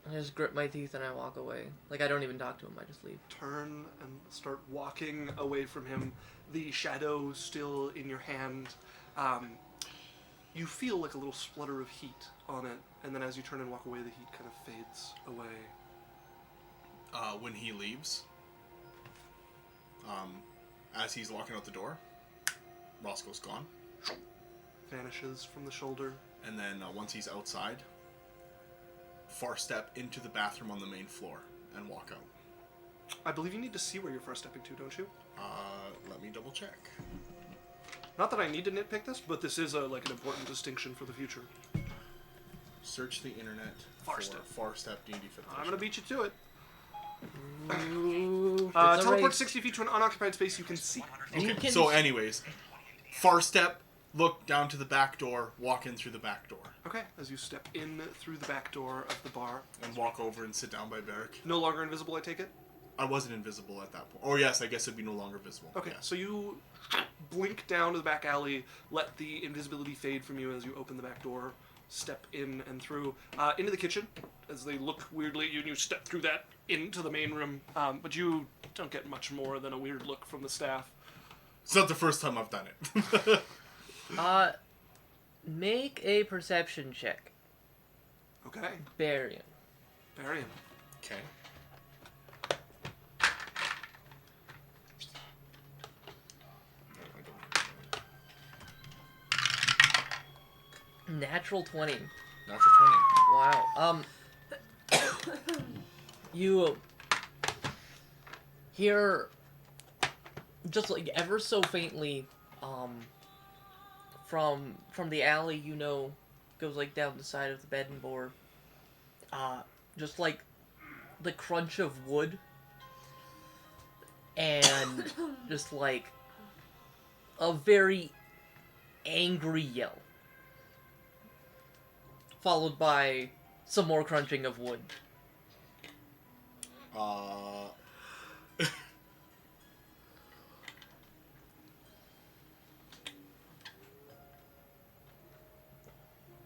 [SPEAKER 4] I just grip my teeth and I walk away. Like, I don't even talk to him, I just leave.
[SPEAKER 1] Turn and start walking away from him, the shadow still in your hand. You feel like a little splutter of heat on it, and then as you turn and walk away, the heat kind of fades away.
[SPEAKER 2] When he leaves, as he's walking out the door, Roscoe's gone.
[SPEAKER 1] Vanishes from the shoulder.
[SPEAKER 2] And then once he's outside, far step into the bathroom on the main floor and walk out.
[SPEAKER 1] I believe you need to see where you're first stepping to, don't you?
[SPEAKER 2] Let me double check.
[SPEAKER 1] Not that I need to nitpick this, but this is an important distinction for the future.
[SPEAKER 2] Search the internet
[SPEAKER 1] Far
[SPEAKER 2] for
[SPEAKER 1] step.
[SPEAKER 2] Far step D&D 5th
[SPEAKER 1] I'm gonna beat you to it.
[SPEAKER 4] Ooh, it's a
[SPEAKER 1] Teleport
[SPEAKER 4] race.
[SPEAKER 1] 60 feet to an unoccupied space you can see.
[SPEAKER 4] You
[SPEAKER 2] Okay,
[SPEAKER 4] can-
[SPEAKER 2] so anyways, far step, look down to the back door, walk in through the back door,
[SPEAKER 1] Okay, as you step in through the back door of the bar.
[SPEAKER 2] and walk over and sit down by Barrick.
[SPEAKER 1] No longer invisible, I take it?
[SPEAKER 2] I wasn't invisible at that point. Oh yes, I guess it'd be no longer visible.
[SPEAKER 1] Okay,
[SPEAKER 2] Yes.
[SPEAKER 1] so you blink down to the back alley, let the invisibility fade from you as you open the back door, step in and through, into the kitchen, as they look weirdly at you, and you step through that into the main room, but you don't get much more than a weird look from the staff.
[SPEAKER 2] It's not the first time I've done it.
[SPEAKER 4] Make a perception check.
[SPEAKER 1] Okay,
[SPEAKER 4] Berrian.
[SPEAKER 1] Berrian.
[SPEAKER 2] Okay.
[SPEAKER 4] Natural 20.
[SPEAKER 2] Natural 20.
[SPEAKER 4] Wow. You hear just like ever so faintly, from the alley, you know, goes like down the side of the bed and board. Just like the crunch of wood, and just like a very angry yell, followed by some more crunching of wood.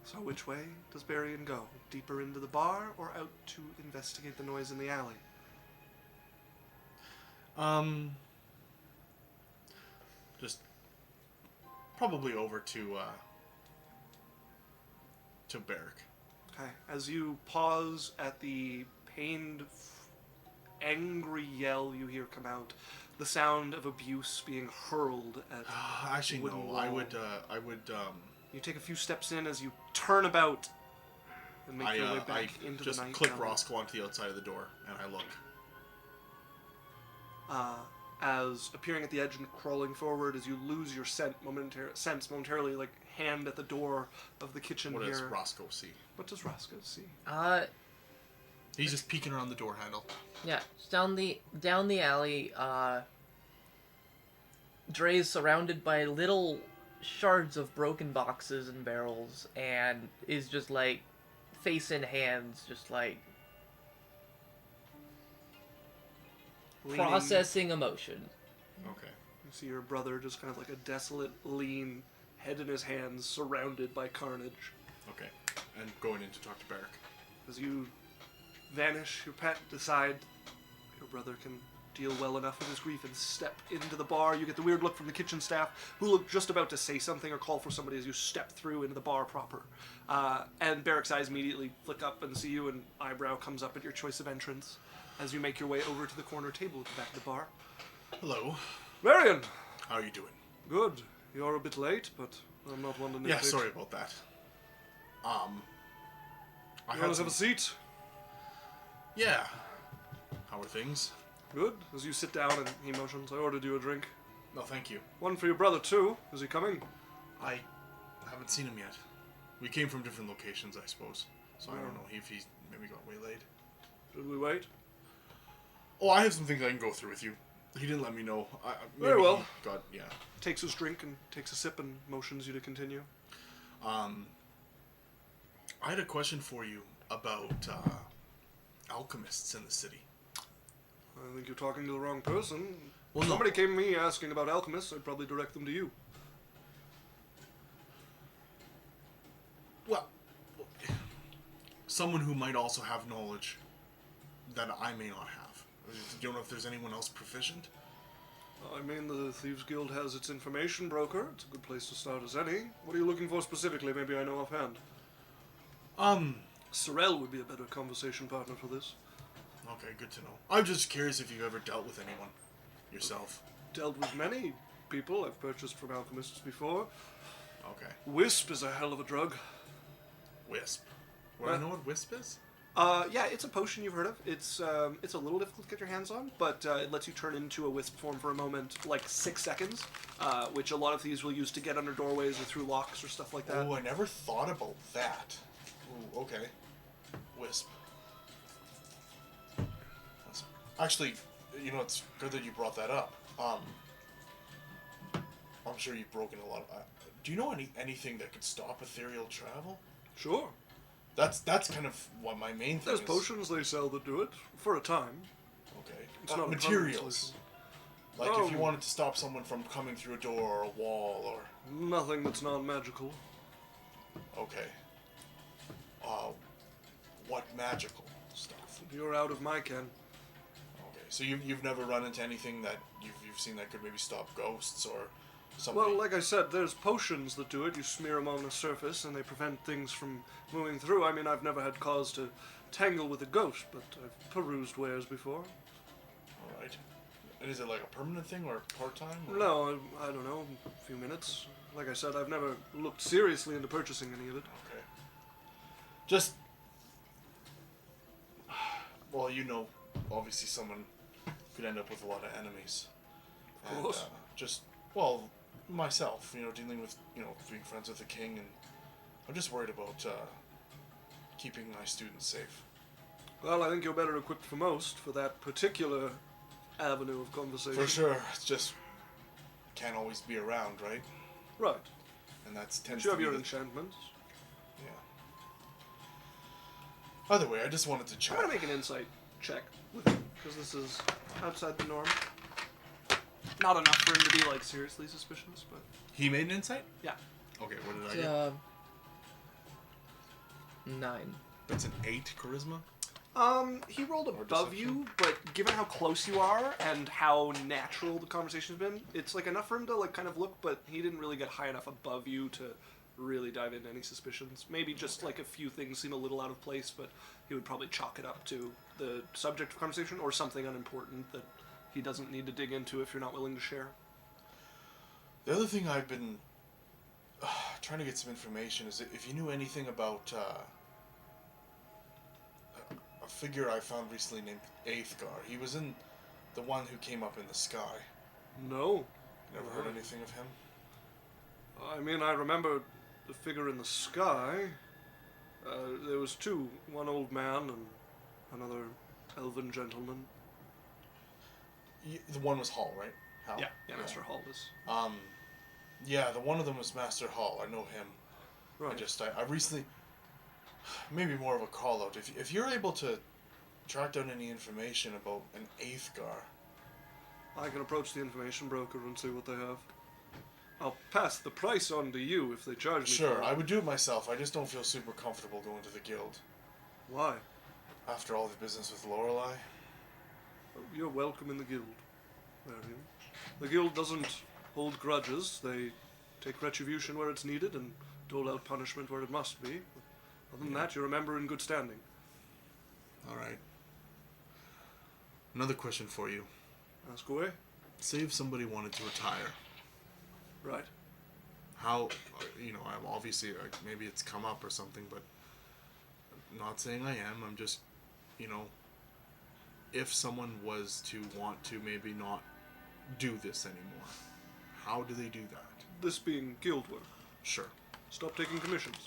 [SPEAKER 1] So which way does Berrian go? Deeper into the bar or out to investigate the noise in the alley?
[SPEAKER 2] Just probably over to Barrick.
[SPEAKER 1] Okay, as you pause at the pained, angry yell you hear come out, the sound of abuse being hurled at
[SPEAKER 2] Actually,
[SPEAKER 1] wooden
[SPEAKER 2] no.
[SPEAKER 1] wall.
[SPEAKER 2] I would.
[SPEAKER 1] You take a few steps in as you turn about and make your way
[SPEAKER 2] I
[SPEAKER 1] back into
[SPEAKER 2] just
[SPEAKER 1] the night.
[SPEAKER 2] click
[SPEAKER 1] alley.
[SPEAKER 2] Roscoe onto the outside of the door, and I look.
[SPEAKER 1] As appearing at the edge and crawling forward, as you lose your sense momentarily, like hand at the door of the kitchen
[SPEAKER 2] What
[SPEAKER 1] here.
[SPEAKER 2] does Roscoe see?
[SPEAKER 1] What does Roscoe see?
[SPEAKER 2] He's just peeking around the door handle.
[SPEAKER 4] Yeah, it's down the alley. Drae is surrounded by little shards of broken boxes and barrels, and is just like face in hands, just like
[SPEAKER 1] Leaning-
[SPEAKER 4] processing emotion.
[SPEAKER 2] Okay.
[SPEAKER 1] You see your brother just kind of like a desolate, lean, head in his hands, surrounded by carnage.
[SPEAKER 2] Okay. And going in to talk to Barrick.
[SPEAKER 1] As you vanish, your pet decide your brother can deal well enough with his grief and step into the bar. You get the weird look from the kitchen staff, who look just about to say something or call for somebody as you step through into the bar proper. And Barrick's eyes immediately flick up and see you, and eyebrow comes up at your choice of entrance as you make your way over to the corner table at the back of the bar.
[SPEAKER 2] Hello.
[SPEAKER 1] Berrian!
[SPEAKER 2] How are you doing?
[SPEAKER 1] Good. You're a bit late, but I'm not one to nitpick.
[SPEAKER 2] Yeah, sorry about that. I
[SPEAKER 1] You want to have a seat?
[SPEAKER 2] Yeah. How are things?
[SPEAKER 1] Good. As you sit down and he motions, I ordered you a drink.
[SPEAKER 2] No, thank you.
[SPEAKER 1] One for your brother, too. Is he coming?
[SPEAKER 2] I haven't seen him yet. We came from different locations, I suppose. So I don't know if he's maybe got waylaid.
[SPEAKER 1] Should we wait?
[SPEAKER 2] Oh, I have some things I can go through with you. He didn't let me know.
[SPEAKER 1] Very
[SPEAKER 2] Maybe
[SPEAKER 1] well.
[SPEAKER 2] he got, yeah.
[SPEAKER 1] Takes his drink and takes a sip and motions you to continue.
[SPEAKER 2] I had a question for you about alchemists in the city.
[SPEAKER 1] I think you're talking to the wrong person.
[SPEAKER 2] Well,
[SPEAKER 1] If
[SPEAKER 2] no.
[SPEAKER 1] somebody came to me asking about alchemists, I'd probably direct them to you.
[SPEAKER 2] Well, someone who might also have knowledge that I may not have. Do you know if there's anyone else proficient?
[SPEAKER 1] I mean, the Thieves Guild has its information broker. It's a good place to start as any. What are you looking for specifically? Maybe I know offhand. Sorel would be a better conversation partner for this.
[SPEAKER 2] Okay, good to know. I'm just curious if you've ever dealt with anyone yourself.
[SPEAKER 1] Dealt with many people I've purchased from alchemists before.
[SPEAKER 2] Okay.
[SPEAKER 1] Wisp is a hell of a drug.
[SPEAKER 2] Wisp. Would I know what Wisp is?
[SPEAKER 1] Yeah, it's a potion you've heard of. It's a little difficult to get your hands on, but it lets you turn into a wisp form for a moment, like 6 seconds, which a lot of thieves will use to get under doorways or through locks or stuff like that.
[SPEAKER 2] Oh, I never thought about that. Ooh, okay. Wisp. Actually, you know, it's good that you brought that up. I'm sure you've broken a lot of... do you know anything that could stop ethereal travel?
[SPEAKER 1] Sure.
[SPEAKER 2] That's kind of what my main thing
[SPEAKER 1] There's
[SPEAKER 2] is.
[SPEAKER 1] potions they sell that do it, for a time.
[SPEAKER 2] Okay.
[SPEAKER 1] It's not a permanent
[SPEAKER 2] materials.
[SPEAKER 1] solution.
[SPEAKER 2] Like if you wanted to stop someone from coming through a door or a wall or...
[SPEAKER 1] Nothing that's non-magical.
[SPEAKER 2] Okay. What magical stuff?
[SPEAKER 1] You're out of my ken.
[SPEAKER 2] Okay, so you've never run into anything that you've seen that could maybe stop ghosts or something?
[SPEAKER 1] Well, like I said, there's potions that do it. You smear them on the surface and they prevent things from moving through. I mean, I've never had cause to tangle with a ghost, but I've perused wares before.
[SPEAKER 2] All right. And is it like a permanent thing or part-time? Or?
[SPEAKER 1] No, I don't know, a few minutes. Like I said, I've never looked seriously into purchasing any of it.
[SPEAKER 2] Okay. Just... Well, you know, obviously someone could end up with a lot of enemies.
[SPEAKER 1] Of course.
[SPEAKER 2] Just, well, myself, you know, dealing with, you know, being friends with the king, and I'm just worried about keeping my students safe.
[SPEAKER 1] Well, I think you're better equipped for most for that particular avenue of conversation.
[SPEAKER 2] For sure, it's just can't always be around, right?
[SPEAKER 1] Right.
[SPEAKER 2] And that's tends
[SPEAKER 1] You
[SPEAKER 2] to
[SPEAKER 1] have
[SPEAKER 2] be
[SPEAKER 1] your
[SPEAKER 2] the-
[SPEAKER 1] enchantments.
[SPEAKER 2] Yeah. Either way, I just wanted to chat.
[SPEAKER 1] I'm gonna make an insight check with him, because this is outside the norm. Not enough for him to be, like, seriously suspicious, but...
[SPEAKER 2] He made an insight?
[SPEAKER 1] Yeah.
[SPEAKER 2] Okay, what did I get?
[SPEAKER 4] 9.
[SPEAKER 2] That's an 8 charisma?
[SPEAKER 1] He rolled
[SPEAKER 2] Or
[SPEAKER 1] above
[SPEAKER 2] deception?
[SPEAKER 1] you, but given how close you are and how natural the conversation's been, it's, like, enough for him to, like, kind of look, but he didn't really get high enough above you to really dive into any suspicions. Maybe just, like, a few things seem a little out of place, but he would probably chalk it up to the subject of conversation or something unimportant that he doesn't need to dig into if you're not willing to share.
[SPEAKER 2] The other thing I've been trying to get some information is if you knew anything about a figure I found recently named Aethgar. He was in the one who came up in the sky.
[SPEAKER 1] No.
[SPEAKER 2] Never heard anything of him?
[SPEAKER 1] I mean, I remember the figure in the sky. There was two. One old man and another elven gentleman.
[SPEAKER 2] The one was Hall, right? Hal?
[SPEAKER 1] Yeah, Master Hall is.
[SPEAKER 2] Yeah, the one of them was Master Hall. I know him.
[SPEAKER 1] Right.
[SPEAKER 2] I recently, maybe more of a call out. If you're able to track down any information about an Aethgar,
[SPEAKER 1] I can approach the information broker and see what they have. I'll pass the price on to you if they charge me
[SPEAKER 2] sure,
[SPEAKER 1] for it.
[SPEAKER 2] I would do it myself. I just don't feel super comfortable going to the guild
[SPEAKER 1] Why?
[SPEAKER 2] after all the business with Lorelei.
[SPEAKER 1] You're welcome in the guild, Berrian. The guild doesn't hold grudges. They take retribution where it's needed and dole out punishment where it must be. Other than that, you're a member in good standing.
[SPEAKER 2] All right. Another question for you.
[SPEAKER 1] Ask away.
[SPEAKER 2] Say if somebody wanted to retire,
[SPEAKER 1] Right.
[SPEAKER 2] how, you know, I'm obviously, maybe it's come up or something, but I'm not saying I am. I'm just, you know, if someone was to want to maybe not do this anymore, How do they do that?
[SPEAKER 1] This being guild work.
[SPEAKER 2] Sure.
[SPEAKER 1] Stop taking commissions.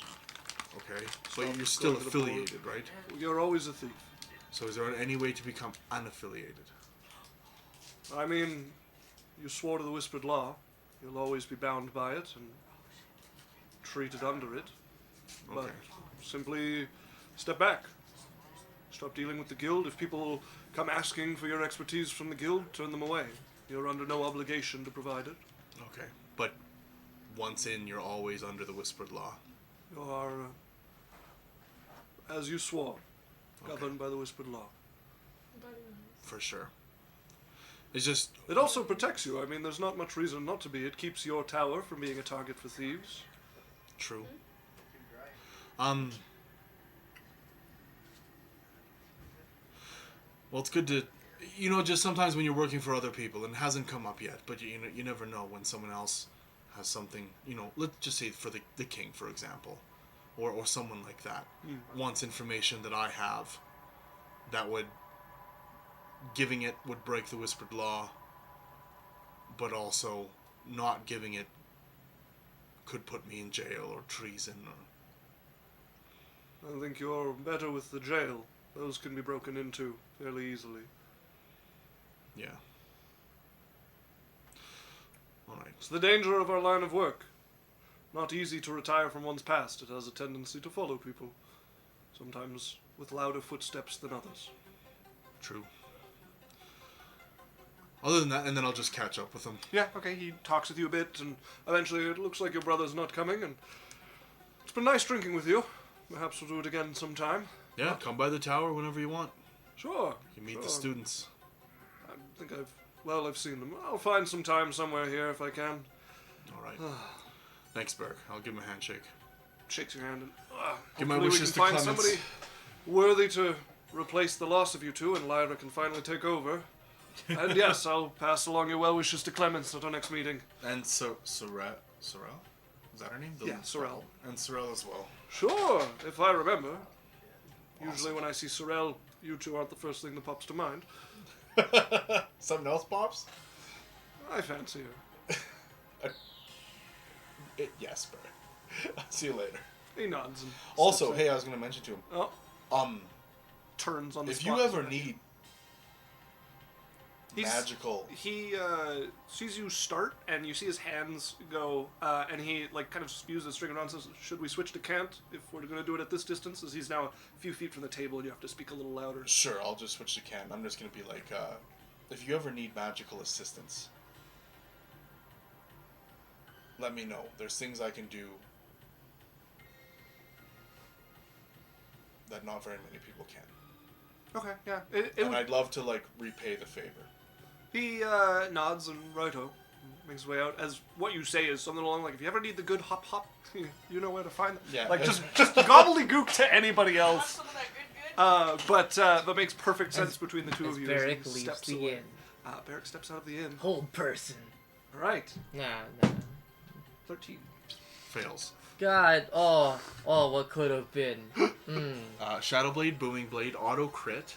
[SPEAKER 2] Okay.
[SPEAKER 1] Stop
[SPEAKER 2] But you're still
[SPEAKER 1] going to the board.
[SPEAKER 2] affiliated, right?
[SPEAKER 1] You're always a thief.
[SPEAKER 2] So is there any way to become unaffiliated?
[SPEAKER 1] I mean, you swore to the whispered law. You'll always be bound by it and treated under it. But
[SPEAKER 2] Okay.
[SPEAKER 1] simply step back. Stop dealing with the guild. If people come asking for your expertise from the guild, turn them away. You're under no obligation to provide it.
[SPEAKER 2] Okay. But once in, you're always under the whispered law.
[SPEAKER 1] You are, as you swore,
[SPEAKER 2] Okay.
[SPEAKER 1] governed by the whispered law.
[SPEAKER 2] For sure. It's just...
[SPEAKER 1] It also protects you. I mean, there's not much reason not to be. It keeps your tower from being a target for thieves.
[SPEAKER 2] True. Well, it's good to, just sometimes when you're working for other people, and it hasn't come up yet, but you never know when someone else has something, let's just say for the king, for example, or someone like that, wants information that I have that giving it would break the whispered law, but also not giving it could put me in jail or treason.
[SPEAKER 1] I think you're better with the jail. Those can be broken into fairly easily.
[SPEAKER 2] Yeah. Alright.
[SPEAKER 1] It's the danger of our line of work. Not easy to retire from one's past. It has a tendency to follow people. Sometimes with louder footsteps than others.
[SPEAKER 2] True. Other than that, and then I'll just catch up with him.
[SPEAKER 1] Yeah, okay, he talks with you a bit, and eventually it looks like your brother's not coming, and it's been nice drinking with you. Perhaps we'll do it again sometime.
[SPEAKER 2] Yeah, come by the tower whenever you want.
[SPEAKER 1] Sure.
[SPEAKER 2] You meet
[SPEAKER 1] sure.
[SPEAKER 2] the students.
[SPEAKER 1] I think I've seen them. I'll find some time somewhere here if I can.
[SPEAKER 2] Alright. Thanks, Barrick. I'll give him a handshake.
[SPEAKER 1] Shakes your hand and
[SPEAKER 2] Give my
[SPEAKER 1] hopefully
[SPEAKER 2] wishes to
[SPEAKER 1] we can find
[SPEAKER 2] Clemens.
[SPEAKER 1] somebody worthy to replace the loss of you two, and Lyra can finally take over. And yes, I'll pass along your well wishes to Clemens at our next meeting.
[SPEAKER 2] And Sorrel? Is that her name?
[SPEAKER 1] Yeah, Sorrel.
[SPEAKER 2] And Sorrel as well.
[SPEAKER 1] Sure, if I remember. Usually when I see Sorrel, you two aren't the first thing that pops to mind.
[SPEAKER 2] Something else pops?
[SPEAKER 1] I fancy her.
[SPEAKER 2] Yes, Barrick. I'll see you later.
[SPEAKER 1] He nods and
[SPEAKER 2] Also,
[SPEAKER 1] steps
[SPEAKER 2] hey, I was going to mention to him.
[SPEAKER 1] in. Oh, turns on the
[SPEAKER 2] If
[SPEAKER 1] spot.
[SPEAKER 2] you ever need
[SPEAKER 1] He's-
[SPEAKER 2] magical...
[SPEAKER 1] He sees you start, and you see his hands go, and he kind of spews a string around and says, should we switch to cant if we're going to do it at this distance? As he's now a few feet from the table, and you have to speak a little louder.
[SPEAKER 2] Sure, I'll just switch to Ken. I'm just going to be like, if you ever need magical assistance, let me know. There's things I can do that not very many people can.
[SPEAKER 1] Okay, yeah. It
[SPEAKER 2] And
[SPEAKER 1] would,
[SPEAKER 2] I'd love to, repay the favor.
[SPEAKER 1] he nods and righto, makes his way out. As what you say is something along if you ever need the good hop, you know where to find them.
[SPEAKER 2] Yeah.
[SPEAKER 1] Just gobbledygook to anybody
[SPEAKER 5] Want
[SPEAKER 1] else.
[SPEAKER 5] some of that good?
[SPEAKER 1] But makes perfect sense between the two
[SPEAKER 4] As
[SPEAKER 1] of you.
[SPEAKER 4] Barrick
[SPEAKER 1] as he
[SPEAKER 4] leaves
[SPEAKER 1] steps
[SPEAKER 4] the
[SPEAKER 1] away.
[SPEAKER 4] inn.
[SPEAKER 1] Barrick steps out of the inn.
[SPEAKER 4] Hold person.
[SPEAKER 1] All right,
[SPEAKER 4] Nah.
[SPEAKER 1] 13.
[SPEAKER 2] Fails.
[SPEAKER 4] God, oh, what could have been.
[SPEAKER 2] Shadow Blade, Booming Blade, Auto Crit.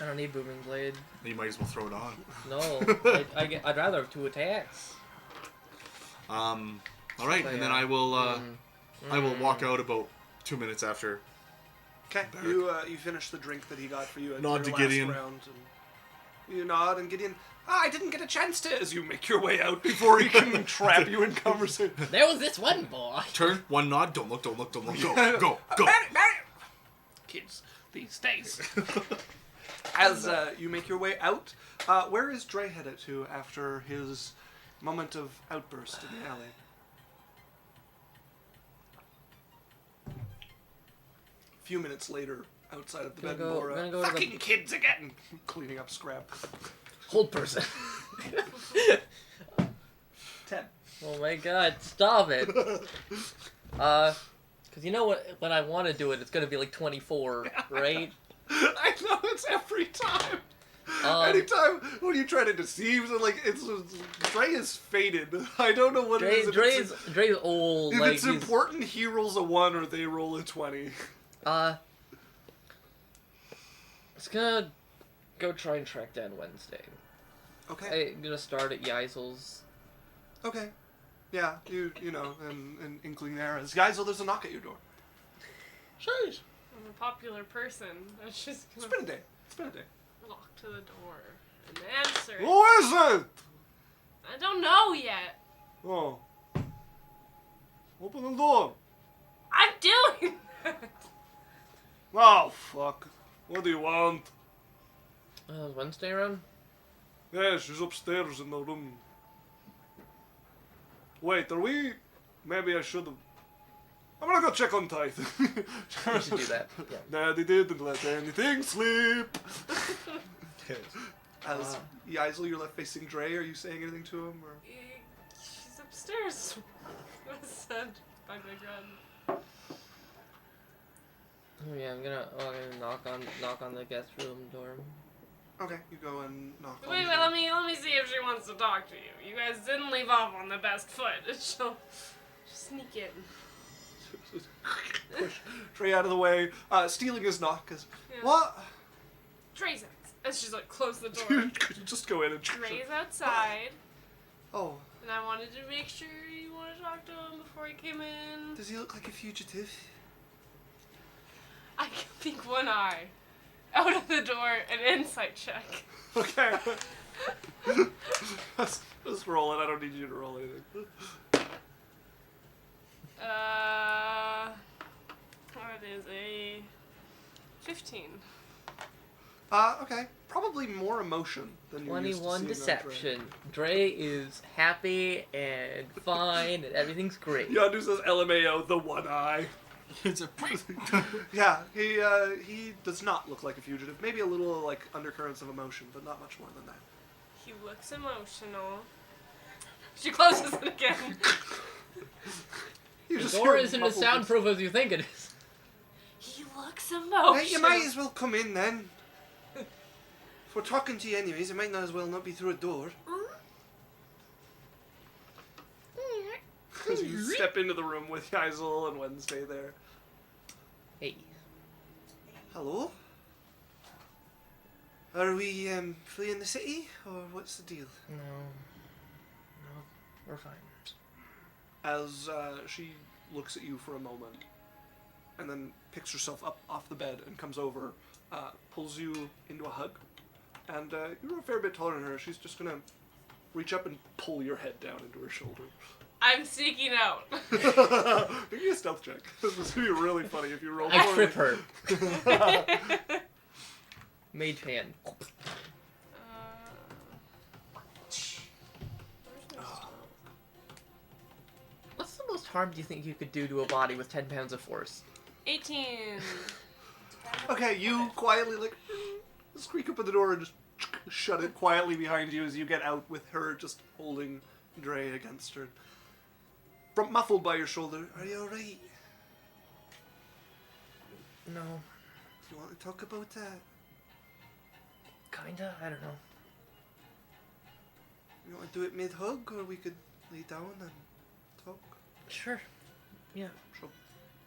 [SPEAKER 4] I don't need Booming Blade.
[SPEAKER 2] You might as well throw it on.
[SPEAKER 4] No, I'd rather have 2 attacks.
[SPEAKER 2] Alright, and then I will walk out about 2 minutes after.
[SPEAKER 1] Okay, you finish the drink that he got for you at
[SPEAKER 2] Nod
[SPEAKER 1] your
[SPEAKER 2] to
[SPEAKER 1] last
[SPEAKER 2] Gideon.
[SPEAKER 1] round, and you nod, and Gideon, I didn't get a chance to, as you make your way out before he can trap you in conversation.
[SPEAKER 4] There was this one boy.
[SPEAKER 2] Turn, one nod, don't look, go.
[SPEAKER 1] Barrick! Kids these days. As you make your way out, where is Drae headed to after his moment of outburst in the alley? A few minutes later, outside of the bed,
[SPEAKER 4] gonna go to
[SPEAKER 1] fucking
[SPEAKER 4] the-
[SPEAKER 1] kids again! Cleaning up scrap.
[SPEAKER 4] Hold person.
[SPEAKER 1] 10.
[SPEAKER 4] Oh my god, stop it. Cause you know what, when I want to do it, it's gonna be 24, right?
[SPEAKER 1] I know, it's every time. Anytime when you try to deceive, Drae is faded. I don't know what it is.
[SPEAKER 4] Dre's old.
[SPEAKER 1] If it's
[SPEAKER 4] he's,
[SPEAKER 1] important, he rolls a 1 or they roll a 20.
[SPEAKER 4] It's gonna go try and track down Wednesday.
[SPEAKER 1] Okay.
[SPEAKER 4] I'm gonna start at Yaikzal's.
[SPEAKER 1] Okay. Yeah, you know, an inkling there is, Yaikzal, there's a knock at your door.
[SPEAKER 2] Sharise.
[SPEAKER 3] I'm a popular person. That's just
[SPEAKER 1] It's
[SPEAKER 3] gonna
[SPEAKER 1] been a day. It's been a day.
[SPEAKER 3] walk to the door and answer it.
[SPEAKER 1] Who is it?
[SPEAKER 3] I don't know yet.
[SPEAKER 1] Oh. Open the door.
[SPEAKER 3] I'm doing that.
[SPEAKER 1] Oh, fuck. What do you want?
[SPEAKER 4] Is Wednesday around?
[SPEAKER 1] Yeah, she's upstairs in the room. Wait, are we... Maybe I should have... I'm gonna go check on Tyth.
[SPEAKER 4] You should do that. Yeah.
[SPEAKER 1] Daddy didn't let anything slip.
[SPEAKER 2] Yes.
[SPEAKER 1] As Yaikzal, you're left facing Drae. Are you saying anything to him? Or?
[SPEAKER 3] She's upstairs. I said by my gun.
[SPEAKER 4] Oh, yeah, I'm gonna knock on the guest room door.
[SPEAKER 1] Okay, you go and knock on
[SPEAKER 3] Wait,
[SPEAKER 1] the
[SPEAKER 3] let
[SPEAKER 1] door.
[SPEAKER 3] me see if she wants to talk to you. You guys didn't leave off on the best foot. She'll sneak in.
[SPEAKER 1] Push Drae out of the way, stealing his knock. Cause
[SPEAKER 3] Yeah.
[SPEAKER 1] what?
[SPEAKER 3] Dre's out. And she's like, close the door.
[SPEAKER 1] Could you just go in and...
[SPEAKER 3] Dre's outside.
[SPEAKER 1] Oh,
[SPEAKER 3] And I wanted to make sure you want to talk to him before he came in.
[SPEAKER 1] does he look like a fugitive?
[SPEAKER 3] I can peek one eye out of the door and insight check.
[SPEAKER 1] Okay. Just roll it. I don't need you to roll anything.
[SPEAKER 3] That is a 15.
[SPEAKER 1] Okay. Probably more emotion than you're used to
[SPEAKER 4] 21
[SPEAKER 1] seeing on Drae.
[SPEAKER 4] deception. Drae is happy and fine and everything's great.
[SPEAKER 1] Yondu says LMAO, the one eye.
[SPEAKER 2] It's a
[SPEAKER 1] Yeah, he does not look like a fugitive. Maybe a little like undercurrents of emotion, but not much more than that.
[SPEAKER 3] He looks emotional. She closes it again.
[SPEAKER 1] You
[SPEAKER 4] The
[SPEAKER 1] just
[SPEAKER 4] door
[SPEAKER 1] hear
[SPEAKER 4] isn't as
[SPEAKER 1] muffled
[SPEAKER 4] soundproof as you think it is.
[SPEAKER 3] He looks emotional.
[SPEAKER 1] Hey, you might as well come in then. If we're talking to you anyways, it might not as well not be through a door. As you step into the room with Yaikzal and Wednesday there.
[SPEAKER 4] Hey.
[SPEAKER 1] Hello? Are we fleeing the city, or what's the deal?
[SPEAKER 4] No. We're fine.
[SPEAKER 1] As she looks at you for a moment, and then picks herself up off the bed and comes over, pulls you into a hug, and you're a fair bit taller than her. She's just gonna reach up and pull your head down into her shoulder.
[SPEAKER 3] I'm sneaking out.
[SPEAKER 1] Give me a stealth check. This would be really funny if you roll.
[SPEAKER 4] I
[SPEAKER 1] poorly.
[SPEAKER 4] trip her. Mage hand. What's the most harm do you think you could do to a body with 10 pounds of force?
[SPEAKER 3] 18.
[SPEAKER 1] Okay, you quietly squeak up at the door and just shut it quietly behind you as you get out with her just holding Drae against her. Muffled by your shoulder. Are you alright?
[SPEAKER 4] No.
[SPEAKER 1] You want to talk about that?
[SPEAKER 4] Kinda? I don't know.
[SPEAKER 1] You want to do it mid-hug, or we could lay down and talk?
[SPEAKER 4] Sure. Yeah.
[SPEAKER 1] She'll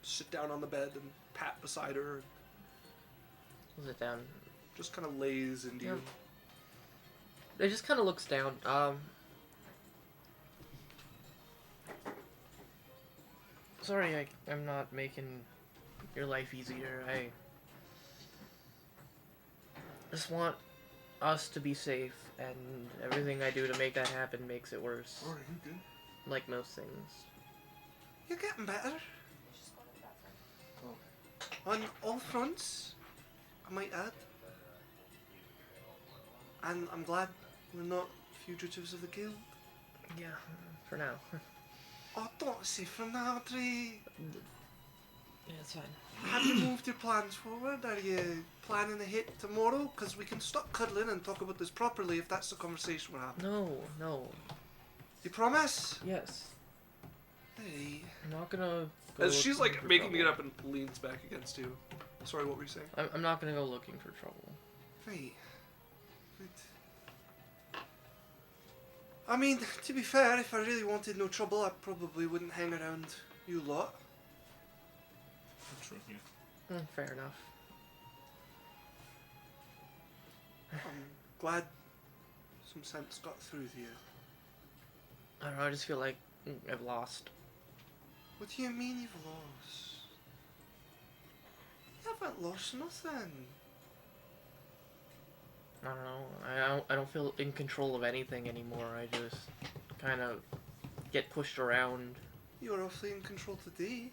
[SPEAKER 1] sit down on the bed and pat beside her and
[SPEAKER 4] Sit down.
[SPEAKER 1] just kind of lays into you.
[SPEAKER 4] It just kind of looks down. Sorry, I'm not making your life easier. I just want us to be safe, and everything I do to make that happen makes it worse.
[SPEAKER 2] Alright, you good?
[SPEAKER 4] Like most things.
[SPEAKER 1] You're getting better.
[SPEAKER 5] Just go to the bathroom.
[SPEAKER 1] On all fronts, I might add. And I'm glad we're not fugitives of the guild.
[SPEAKER 4] Yeah, for now.
[SPEAKER 1] Oh, don't say from now, Drae.
[SPEAKER 4] Yeah, it's fine.
[SPEAKER 1] Have you moved your plans forward? Are you planning a hit tomorrow? Because we can stop cuddling and talk about this properly if that's the conversation we're having.
[SPEAKER 4] No.
[SPEAKER 1] You promise?
[SPEAKER 4] Yes.
[SPEAKER 1] Hey.
[SPEAKER 4] I'm not gonna go
[SPEAKER 1] As she's
[SPEAKER 4] looking
[SPEAKER 1] like
[SPEAKER 4] for
[SPEAKER 1] making it
[SPEAKER 4] trouble.
[SPEAKER 1] up and leans back against you. Sorry, what were you saying?
[SPEAKER 4] I'm not gonna go looking for trouble.
[SPEAKER 1] Right. I mean, to be fair, if I really wanted no trouble, I probably wouldn't hang around you lot.
[SPEAKER 2] True, yeah.
[SPEAKER 4] Fair enough.
[SPEAKER 1] I'm glad some sense got through to you.
[SPEAKER 4] I don't know, I just feel like I've lost.
[SPEAKER 1] What do you mean you've lost? You haven't lost nothing.
[SPEAKER 4] I don't know. I don't feel in control of anything anymore. I just kind of get pushed around.
[SPEAKER 1] You were awfully in control today.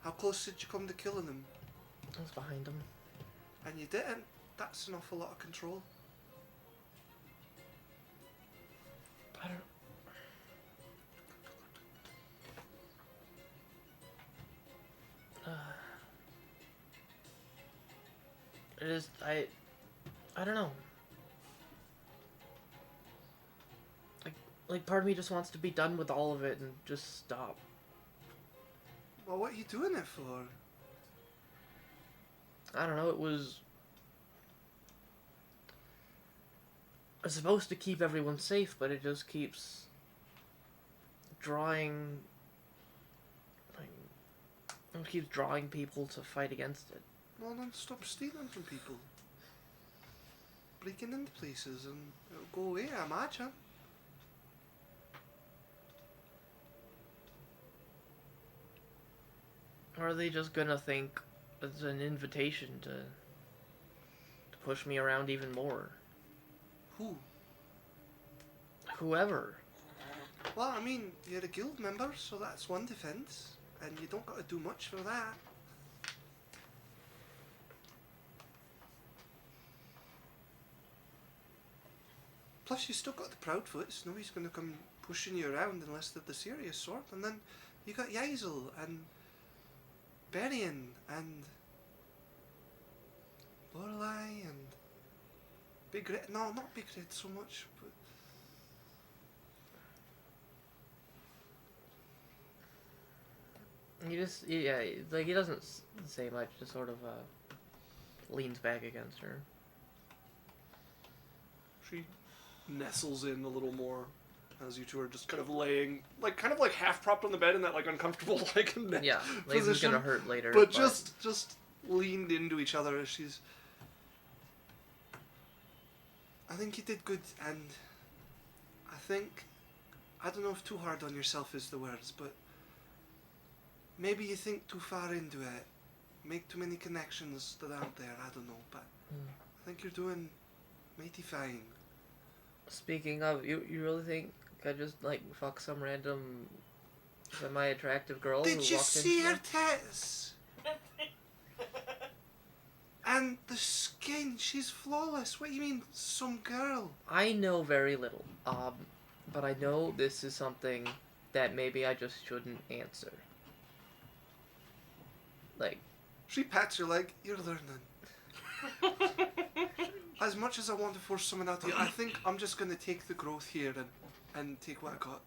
[SPEAKER 1] How close did you come to killing him?
[SPEAKER 4] I was behind him.
[SPEAKER 1] And you didn't. That's an awful lot of control.
[SPEAKER 4] I don't. It is. I don't know. Like part of me just wants to be done with all of it and just stop.
[SPEAKER 1] Well, what are you doing it for?
[SPEAKER 4] I don't know. It was supposed to keep everyone safe, but it just keeps drawing. It keeps drawing people to fight against it.
[SPEAKER 1] Well, then stop stealing from people. Breaking into places and it'll go away, I imagine.
[SPEAKER 4] Or are they just gonna think it's an invitation to push me around even more?
[SPEAKER 1] Who?
[SPEAKER 4] Whoever.
[SPEAKER 1] Well, I mean, you're a guild member, so that's one defence. And you don't got to do much for that. Plus, you still got the Proudfoots. Nobody's going to come pushing you around unless they're the serious sort. And then you got Yaikzal and Berrian and Lorelei and Big Red. No, not Big Red so much. But
[SPEAKER 4] He doesn't say much. Just sort of leans back against her.
[SPEAKER 1] she nestles in a little more as you two are just kind of laying, kind of half propped on the bed in that uncomfortable
[SPEAKER 4] Yeah, like it's
[SPEAKER 1] position.
[SPEAKER 4] gonna hurt later.
[SPEAKER 1] But just leaned into each other as she's. I think you did good, and I don't know if too hard on yourself is the words, but maybe you think too far into it, make too many connections that aren't there. I don't know, but I think you're doing mighty fine.
[SPEAKER 4] Speaking of, you really think I just fuck some random semi-attractive girl who
[SPEAKER 1] Did you
[SPEAKER 4] walked
[SPEAKER 1] see
[SPEAKER 4] into
[SPEAKER 1] her
[SPEAKER 4] me?
[SPEAKER 1] tits? And the skin, she's flawless. What do you mean, some girl?
[SPEAKER 4] I know very little, but I know this is something that maybe I just shouldn't answer.
[SPEAKER 1] She pats your leg, you're learning. As much as I want to force someone out of you, I think I'm just going to take the growth here and take what I got.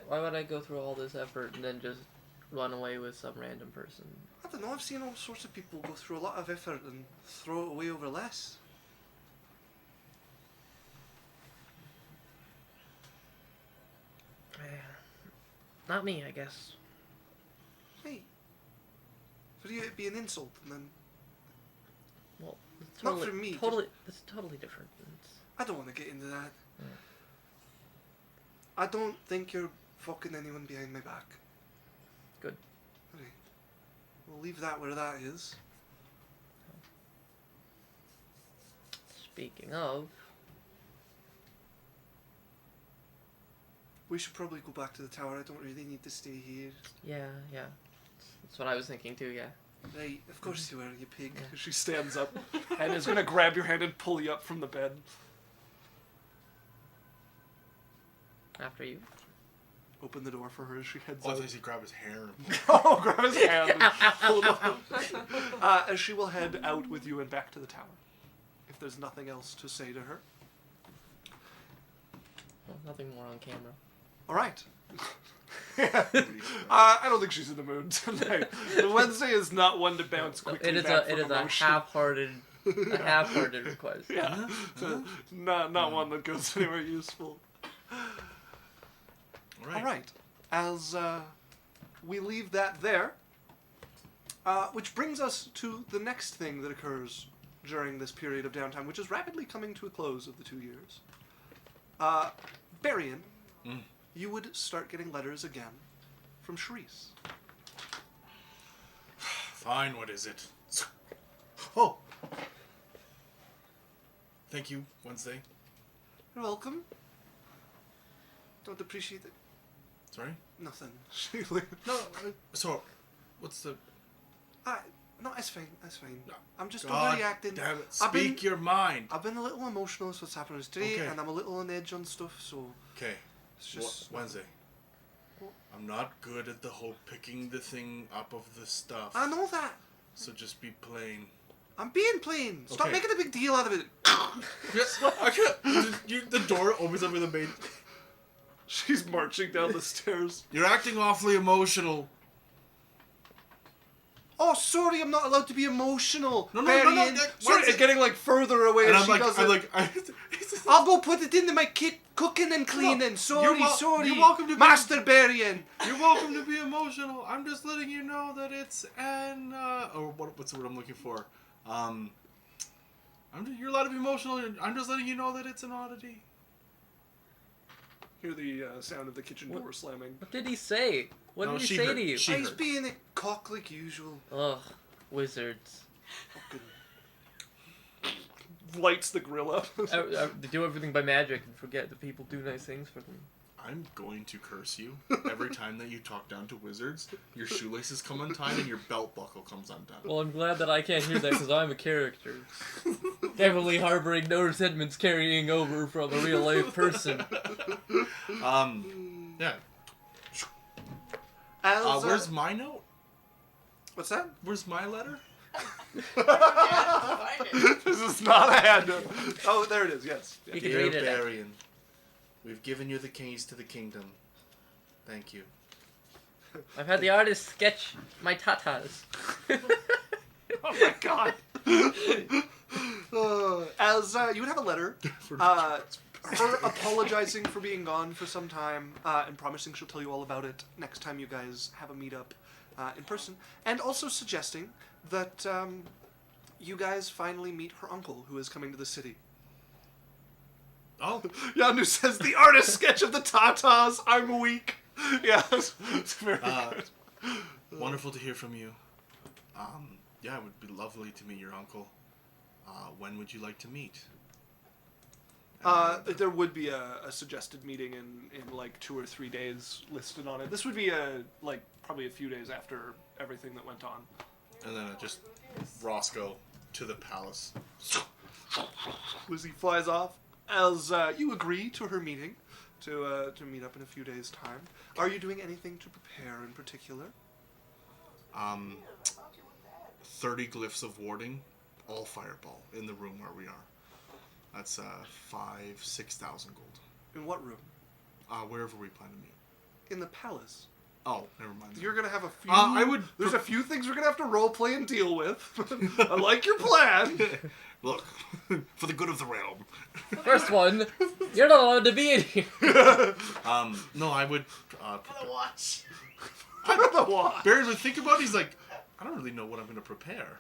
[SPEAKER 4] Why would I go through all this effort and then just run away with some random person?
[SPEAKER 1] I don't know, I've seen all sorts of people go through a lot of effort and throw it away over less.
[SPEAKER 4] Not me, I guess.
[SPEAKER 1] Hey, for you it'd be an insult, and then
[SPEAKER 4] Well, it's
[SPEAKER 1] Not
[SPEAKER 4] totally,
[SPEAKER 1] for me,
[SPEAKER 4] Totally, it's totally different.
[SPEAKER 1] I don't want to get into that.
[SPEAKER 4] Yeah.
[SPEAKER 1] I don't think you're fucking anyone behind my back.
[SPEAKER 4] Good.
[SPEAKER 1] Okay. We'll leave that where that is.
[SPEAKER 4] Speaking of,
[SPEAKER 1] We should probably go back to the tower. I don't really need to stay here.
[SPEAKER 4] yeah, that's what I was thinking too. Yeah.
[SPEAKER 1] Right, of course you were, you pig.
[SPEAKER 4] Yeah.
[SPEAKER 1] She stands up and is going to grab your hand and pull you up from the bed.
[SPEAKER 4] After you.
[SPEAKER 1] Open the door for her as she heads
[SPEAKER 2] Oh, I
[SPEAKER 1] out.
[SPEAKER 2] thought you grab his hair.
[SPEAKER 1] Oh, grab his hand and pull him up. As she will head out with you and back to the tower. If there's nothing else to say to her.
[SPEAKER 4] Well, nothing more on camera.
[SPEAKER 1] All right. I don't think she's in the mood tonight. The Wednesday is not one to bounce quickly
[SPEAKER 4] It is
[SPEAKER 1] back
[SPEAKER 4] a
[SPEAKER 1] from
[SPEAKER 4] it is a
[SPEAKER 1] emotion.
[SPEAKER 4] half-hearted request.
[SPEAKER 1] Yeah, not one that goes anywhere useful. All right. As we leave that there, which brings us to the next thing that occurs during this period of downtime, which is rapidly coming to a close of the 2 years. Berrian, you would start getting letters again from Sharise.
[SPEAKER 2] Fine, what is it? Oh! Thank you, Wednesday.
[SPEAKER 1] You're welcome. Don't appreciate it.
[SPEAKER 2] Sorry?
[SPEAKER 1] Nothing.
[SPEAKER 2] No, so, what's the...
[SPEAKER 1] No, it's fine. It's fine.
[SPEAKER 2] No.
[SPEAKER 1] I'm just
[SPEAKER 2] God
[SPEAKER 1] overreacting.
[SPEAKER 2] damn it, speak your mind.
[SPEAKER 1] I've been a little emotional with what's happened today,
[SPEAKER 2] Okay.
[SPEAKER 1] and I'm a little on edge on stuff, so
[SPEAKER 2] Okay,
[SPEAKER 1] it's just...
[SPEAKER 2] Wednesday.
[SPEAKER 1] What?
[SPEAKER 2] I'm not good at the whole picking the thing up of the stuff.
[SPEAKER 1] I know that.
[SPEAKER 2] So just be plain.
[SPEAKER 1] I'm being plain. Stop
[SPEAKER 2] Okay.
[SPEAKER 1] making a big deal out of it.
[SPEAKER 2] I can't. The door opens up with a maid.
[SPEAKER 1] She's marching down the stairs.
[SPEAKER 2] You're acting awfully emotional.
[SPEAKER 1] Oh, sorry, I'm not allowed to be emotional.
[SPEAKER 2] No,
[SPEAKER 1] Berrian. Sorry,
[SPEAKER 2] Wednesday-
[SPEAKER 1] it's getting like further away
[SPEAKER 2] And
[SPEAKER 1] as
[SPEAKER 2] I'm
[SPEAKER 1] she
[SPEAKER 2] like,
[SPEAKER 1] does
[SPEAKER 2] I'm
[SPEAKER 1] it.
[SPEAKER 2] like,
[SPEAKER 1] I'll go put it into my kit, cooking and cleaning. Sorry, sorry.
[SPEAKER 2] you're welcome to be-
[SPEAKER 1] Master Berrian.
[SPEAKER 2] You're welcome to be emotional. I'm just letting you know that it's an what's the word I'm looking for? You're allowed to be emotional. I'm just letting you know that it's an oddity.
[SPEAKER 1] Hear the sound of the kitchen door slamming.
[SPEAKER 4] What did he say? What
[SPEAKER 2] No,
[SPEAKER 4] did he
[SPEAKER 2] she
[SPEAKER 4] say
[SPEAKER 2] heard-
[SPEAKER 4] to you?
[SPEAKER 2] she-
[SPEAKER 1] He's
[SPEAKER 2] heard.
[SPEAKER 1] being a cock like usual.
[SPEAKER 4] Ugh, wizards.
[SPEAKER 1] Fucking lights the grill up.
[SPEAKER 4] They do everything by magic and forget that people do nice things for them.
[SPEAKER 2] I'm going to curse you every time that you talk down to wizards. Your shoelaces come untied and your belt buckle comes undone.
[SPEAKER 4] Well, I'm glad that I can't hear that because I'm a character. Definitely harboring no resentments carrying over from a real life person.
[SPEAKER 2] Yeah.
[SPEAKER 1] As,
[SPEAKER 2] Where's my note?
[SPEAKER 1] what's that?
[SPEAKER 2] Where's my letter?
[SPEAKER 5] Find it.
[SPEAKER 1] This is not a handout. Oh, there it is. Yes.
[SPEAKER 4] You can
[SPEAKER 2] Dear
[SPEAKER 4] read it.
[SPEAKER 2] Berrian, we've given you the keys to the kingdom. Thank you.
[SPEAKER 4] I've had the artist sketch my tatas.
[SPEAKER 1] Oh my god. As you would have a letter, her apologizing for being gone for some time, and promising she'll tell you all about it next time you guys have a meetup in person, and also suggesting that you guys finally meet her uncle, who is coming to the city.
[SPEAKER 2] Oh,
[SPEAKER 1] Yandu says, the artist sketch of the tatas, I'm weak. Yeah, it's very good.
[SPEAKER 2] wonderful to hear from you. Yeah, it would be lovely to meet your uncle. When would you like to meet?
[SPEAKER 1] There would be a suggested meeting in like 2 or 3 days listed on it. This would be probably a few days after everything that went on.
[SPEAKER 2] And then just Roscoe to the palace.
[SPEAKER 1] Lizzie flies off as you agree to her meeting to meet up in a few days' time. Are you doing anything to prepare in particular?
[SPEAKER 2] 30 glyphs of warding, all fireball in the room where we are. That's 6,000 gold.
[SPEAKER 1] In what room?
[SPEAKER 2] Wherever we plan to meet.
[SPEAKER 1] In the palace.
[SPEAKER 2] Oh, never mind.
[SPEAKER 1] You're gonna have a few. There's a few things we're gonna have to role play and deal with. I like your plan.
[SPEAKER 2] Look, for the good of the realm.
[SPEAKER 4] First one, you're not allowed to be in here.
[SPEAKER 2] No, I would.
[SPEAKER 5] For the watch.
[SPEAKER 1] I don't know why.
[SPEAKER 2] Barry would think about it, he's like, I don't really know what I'm going to prepare.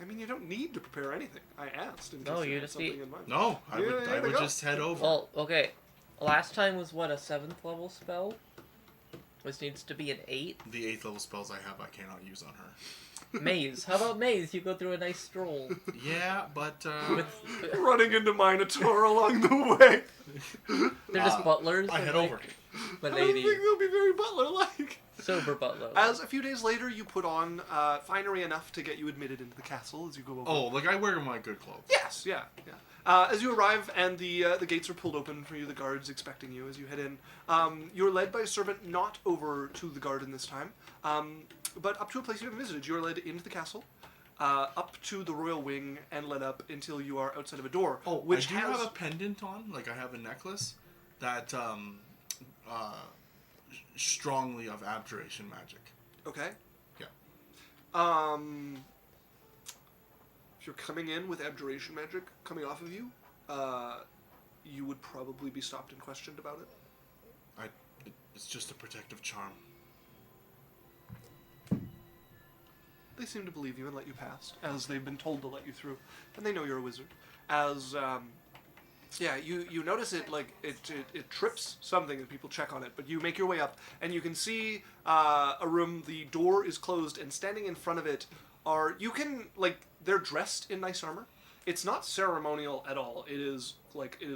[SPEAKER 1] I mean, you don't need to prepare anything. I asked in case
[SPEAKER 4] No,
[SPEAKER 1] you
[SPEAKER 4] you
[SPEAKER 1] had
[SPEAKER 4] just
[SPEAKER 1] something
[SPEAKER 4] need-
[SPEAKER 1] in mind.
[SPEAKER 2] No, I
[SPEAKER 1] Yeah,
[SPEAKER 2] would
[SPEAKER 1] there we go.
[SPEAKER 2] just head over.
[SPEAKER 4] Well, okay. Last time was what, a 7th level spell? This needs to be an 8.
[SPEAKER 2] The 8th level spells I have, I cannot use on her.
[SPEAKER 4] Maze. How about Maze? You go through a nice stroll.
[SPEAKER 2] Yeah, but
[SPEAKER 1] Running into Minotaur along the way.
[SPEAKER 4] They're just butlers.
[SPEAKER 2] I
[SPEAKER 4] and,
[SPEAKER 2] head
[SPEAKER 4] like,
[SPEAKER 2] over.
[SPEAKER 1] I don't
[SPEAKER 4] Lady.
[SPEAKER 1] think they'll be very butler-like.
[SPEAKER 4] Sober butler.
[SPEAKER 1] As a few days later, you put on finery enough to get you admitted into the castle as you go over.
[SPEAKER 2] Oh, like I wear my good clothes.
[SPEAKER 1] Yes, yeah. As you arrive and the gates are pulled open for you, the guards expecting you as you head in. You're led by a servant not over to the garden this time, but up to a place you haven't visited. You're led into the castle, up to the royal wing, and led up until you are outside of a door.
[SPEAKER 2] Oh,
[SPEAKER 1] which
[SPEAKER 2] I do
[SPEAKER 1] has
[SPEAKER 2] have a pendant on, like I have a necklace that strongly of abjuration magic.
[SPEAKER 1] Okay.
[SPEAKER 2] Yeah.
[SPEAKER 1] If you're coming in with abjuration magic coming off of you, you would probably be stopped and questioned about it.
[SPEAKER 2] It's just a protective charm.
[SPEAKER 1] they seem to believe you and let you pass, as they've been told to let you through, and they know you're a wizard. As you notice it like it trips something, and people check on it. But you make your way up, and you can see a room. The door is closed, and standing in front of it they're dressed in nice armor. It's not ceremonial at all. It is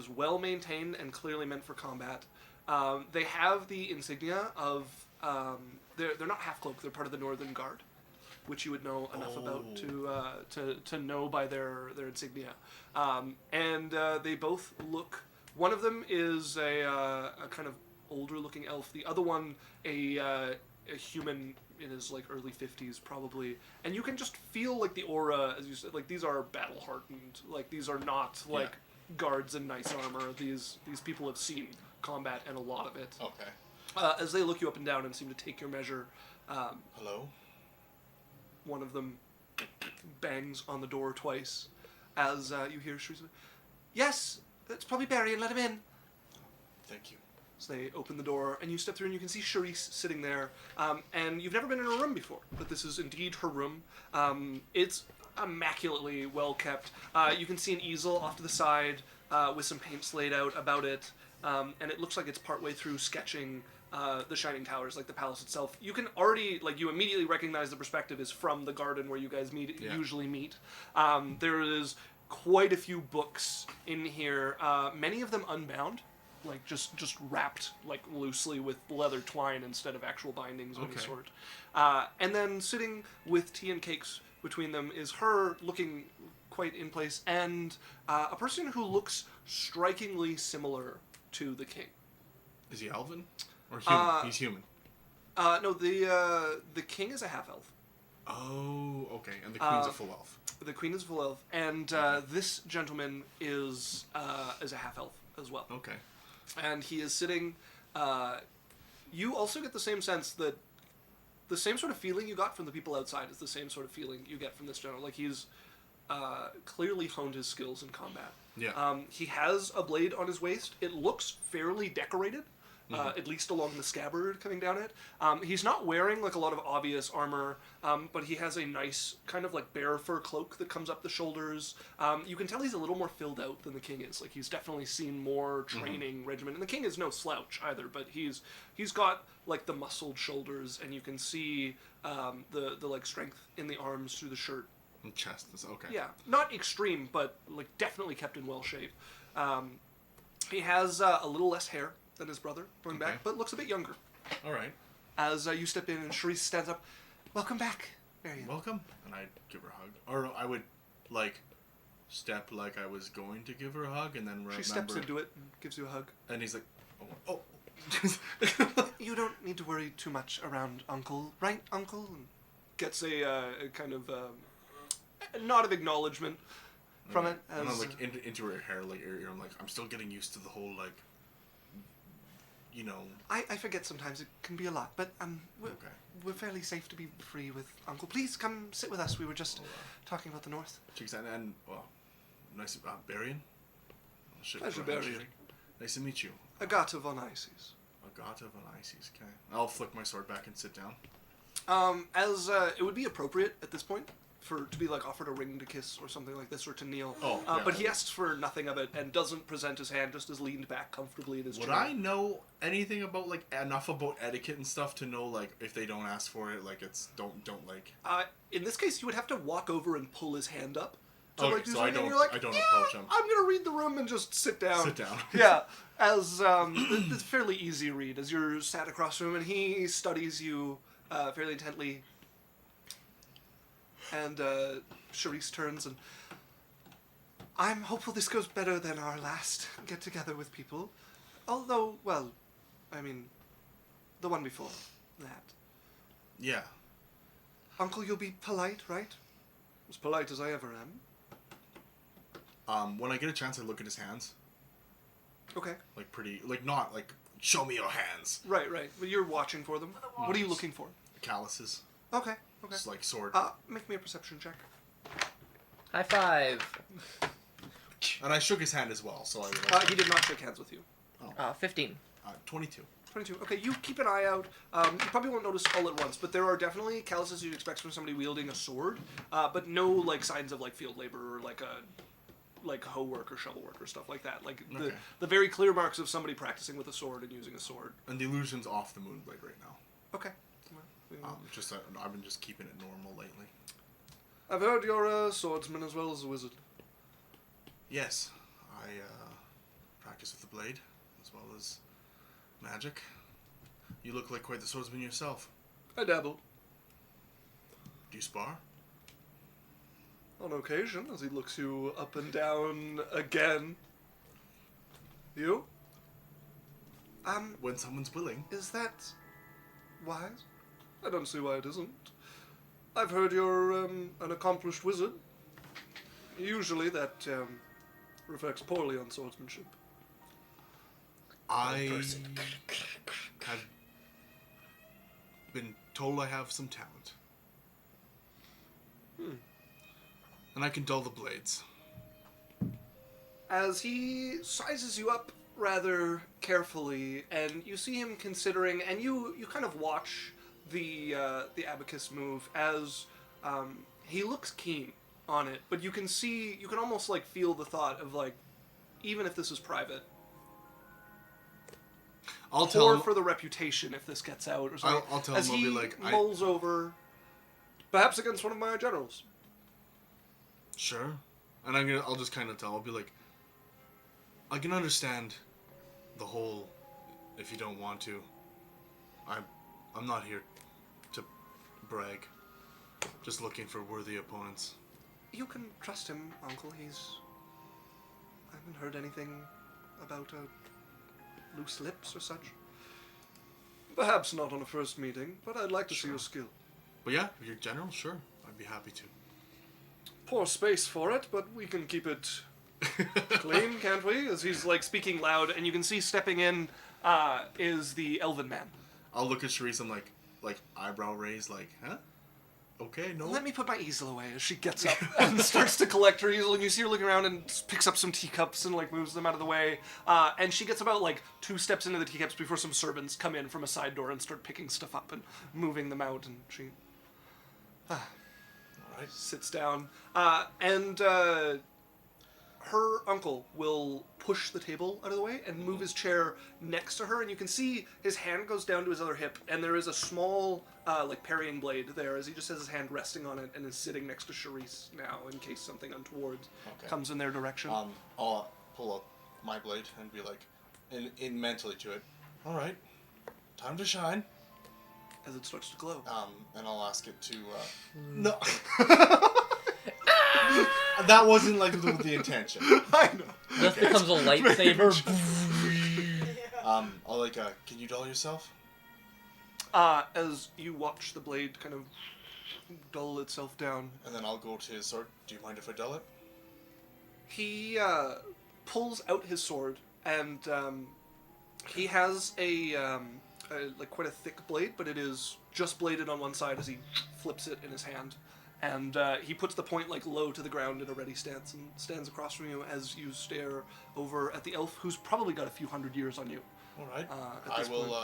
[SPEAKER 1] well maintained and clearly meant for combat. They have the insignia of they're not half cloak. They're part of the Northern Guard, which you would know enough about to know by their insignia. And they both look. One of them is a kind of older looking elf. The other one a human in his like early 50s probably, and you can just feel like the aura, as you said, like these are battle hardened, like these are not like guards in nice armor. These people have seen combat and a lot of it.
[SPEAKER 2] Okay.
[SPEAKER 1] As they look you up and down and seem to take your measure,
[SPEAKER 2] Hello?
[SPEAKER 1] one of them bangs on the door twice as you hear Sharise. Yes, that's probably Berrian, let him in.
[SPEAKER 2] Thank you.
[SPEAKER 1] So they open the door, and you step through, and you can see Sharise sitting there. And you've never been in her room before, but this is indeed her room. It's immaculately well kept. You can see an easel off to the side with some paints laid out about it, and it looks like it's partway through sketching the Shining Towers, like the palace itself. You can already, you immediately recognize the perspective is from the garden where you guys usually meet. There is quite a few books in here, many of them unbound. Like just wrapped like loosely with leather twine instead of actual bindings of any sort. And then sitting with tea and cakes between them is her looking quite in place, and a person who looks strikingly similar to the king.
[SPEAKER 2] Is he elven? Or human? He's human.
[SPEAKER 1] No, the king is a half elf.
[SPEAKER 2] Oh, okay. And the queen's a full elf.
[SPEAKER 1] The queen is a full elf, and this gentleman is a half elf as well.
[SPEAKER 2] Okay.
[SPEAKER 1] And he is sitting. You also get the same sense that the same sort of feeling you got from the people outside is the same sort of feeling you get from this general. Like he's clearly honed his skills in combat.
[SPEAKER 2] Yeah.
[SPEAKER 1] He has a blade on his waist. It looks fairly decorated, at least along the scabbard coming down it. He's not wearing like a lot of obvious armor, but he has a nice kind of like bear fur cloak that comes up the shoulders. You can tell he's a little more filled out than the king is. Like he's definitely seen more training regimen, and the king is no slouch either. But he's got like the muscled shoulders, and you can see the like strength in the arms through the shirt.
[SPEAKER 2] And chest is okay.
[SPEAKER 1] Yeah, not extreme, but like definitely kept in well shape. He has a little less hair than his brother, going back, but looks a bit younger.
[SPEAKER 2] All right.
[SPEAKER 1] As you step in and Sharise stands up, welcome back, Berrian.
[SPEAKER 2] Welcome. And I'd give her a hug. Or I would, step like I was going to give her a hug, and then remember...
[SPEAKER 1] She steps into it and gives you a hug.
[SPEAKER 2] And he's like, oh.
[SPEAKER 1] You don't need to worry too much around Uncle, right, Uncle? And gets a kind of a nod of acknowledgement from it. As,
[SPEAKER 2] and I'm into her hair, ear. I'm like, I'm still getting used to the whole,
[SPEAKER 1] I forget sometimes it can be a lot, but we're fairly safe to be free with Uncle. Please come sit with us. We were just talking about the North.
[SPEAKER 2] And nice, Berrian?
[SPEAKER 1] Pleasure, Berrian.
[SPEAKER 2] Nice to meet you.
[SPEAKER 1] Agata Von Isces.
[SPEAKER 2] Agata Von Isces, okay. I'll flick my sword back and sit down.
[SPEAKER 1] As it would be appropriate at this point to be offered a ring to kiss or something like this, or to kneel. But he asks for nothing of it and doesn't present his hand, just is leaned back comfortably in his chair.
[SPEAKER 2] Would I know anything about enough about etiquette and stuff to know if they don't ask for it, it's don't.
[SPEAKER 1] In this case, you would have to walk over and pull his hand up.
[SPEAKER 2] So I don't approach him.
[SPEAKER 1] I'm gonna read the room and just sit down.
[SPEAKER 2] Sit down.
[SPEAKER 1] Yeah, as it's a fairly easy read as you're sat across from him and he studies you fairly intently. And Sharise turns and I'm hopeful this goes better than our last get together with people. Although, well, I mean, the one before that.
[SPEAKER 2] Yeah.
[SPEAKER 1] Uncle, you'll be polite, right? As polite as I ever am.
[SPEAKER 2] When I get a chance, I look at his hands.
[SPEAKER 1] Okay.
[SPEAKER 2] Not show me your hands.
[SPEAKER 1] Right. Well, you're watching for them. What are you looking for?
[SPEAKER 2] Calluses.
[SPEAKER 1] Okay.
[SPEAKER 2] Just sword.
[SPEAKER 1] Make me a perception check.
[SPEAKER 4] High five.
[SPEAKER 2] And I shook his hand as well, so I...
[SPEAKER 1] He did not shake hands with you.
[SPEAKER 4] 15.
[SPEAKER 2] 22.
[SPEAKER 1] 22. Okay, you keep an eye out. You probably won't notice all at once, but there are definitely calluses you'd expect from somebody wielding a sword, but no like signs of like field labor or like hoe work or shovel work or stuff like that. Like the very clear marks of somebody practicing with a sword and using a sword.
[SPEAKER 2] And the illusion's off the moonblade right now.
[SPEAKER 1] Okay.
[SPEAKER 2] Just I've been just keeping it normal lately.
[SPEAKER 1] I've heard you're a swordsman as well as a wizard.
[SPEAKER 2] Yes, I practice with the blade as well as magic. You look like quite the swordsman yourself.
[SPEAKER 1] I dabble.
[SPEAKER 2] Do you spar?
[SPEAKER 1] On occasion, as he looks you up and down again. You?
[SPEAKER 2] When someone's willing.
[SPEAKER 1] Is that wise? I don't see why it isn't. I've heard you're an accomplished wizard. Usually that reflects poorly on swordsmanship.
[SPEAKER 2] I have been told I have some talent. And I can dull the blades.
[SPEAKER 1] As he sizes you up rather carefully, and you see him considering, and you kind of watch the abacus move as he looks keen on it, but you can almost like feel the thought of like, even if this is private,
[SPEAKER 2] I'll tell
[SPEAKER 1] or
[SPEAKER 2] him
[SPEAKER 1] for the reputation if this gets out or something.
[SPEAKER 2] I'll tell
[SPEAKER 1] as
[SPEAKER 2] him. I'll
[SPEAKER 1] he
[SPEAKER 2] be like,
[SPEAKER 1] mulls over, perhaps against one of my generals.
[SPEAKER 2] Sure. And I'll just kind of tell. I'll be like, I can understand the whole. If you don't want to, I'm not here to brag. Just looking for worthy opponents.
[SPEAKER 1] You can trust him, Uncle. I haven't heard anything about loose lips or such. Perhaps not on a first meeting, but I'd like to see your skill.
[SPEAKER 2] But yeah, if you're general, sure, I'd be happy to.
[SPEAKER 1] Poor space for it, but we can keep it clean, can't we? As he's like speaking loud, and you can see stepping in is the elven man.
[SPEAKER 2] I'll look at Sharise and like eyebrow raised, like, huh? Okay, no.
[SPEAKER 1] Let me put my easel away as she gets up and starts to collect her easel, and you see her looking around and picks up some teacups and like moves them out of the way. And she gets about like 2 steps into the teacups before some servants come in from a side door and start picking stuff up and moving them out, and she
[SPEAKER 2] Alright.
[SPEAKER 1] sits down. And her uncle will push the table out of the way and move his chair next to her, and you can see his hand goes down to his other hip, and there is a small like parrying blade there as he just has his hand resting on it and is sitting next to Sharise now in case something untoward comes in their direction.
[SPEAKER 2] I'll pull up my blade and be like, in mentally to it, alright, time to shine.
[SPEAKER 1] As it starts to glow.
[SPEAKER 2] And I'll ask it to, no. That wasn't like the intention.
[SPEAKER 1] I know.
[SPEAKER 4] This becomes a lightsaber.
[SPEAKER 2] I'll like, can you dull yourself?
[SPEAKER 1] As you watch the blade kind of dull itself down.
[SPEAKER 2] And then I'll go to his sword. Do you mind if I dull it?
[SPEAKER 1] He pulls out his sword, and he has like quite a thick blade, but it is just bladed on one side as he flips it in his hand. And he puts the point like low to the ground in a ready stance and stands across from you as you stare over at the elf, who's probably got a few hundred years on you.
[SPEAKER 2] All right. I will,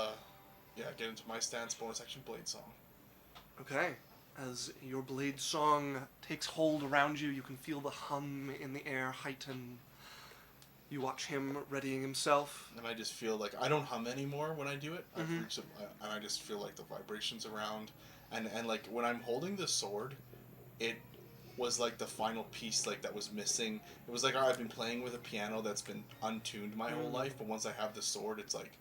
[SPEAKER 2] get into my stance, bonus action blade song.
[SPEAKER 1] Okay. As your blade song takes hold around you, you can feel the hum in the air heighten. You watch him readying himself.
[SPEAKER 2] And I just feel like I don't hum anymore when I do it. I've reached and I just feel like the vibrations around. And like when I'm holding the sword, it was like the final piece like that was missing. It was like I've been playing with a piano that's been untuned my whole life, but once I have the sword, it's like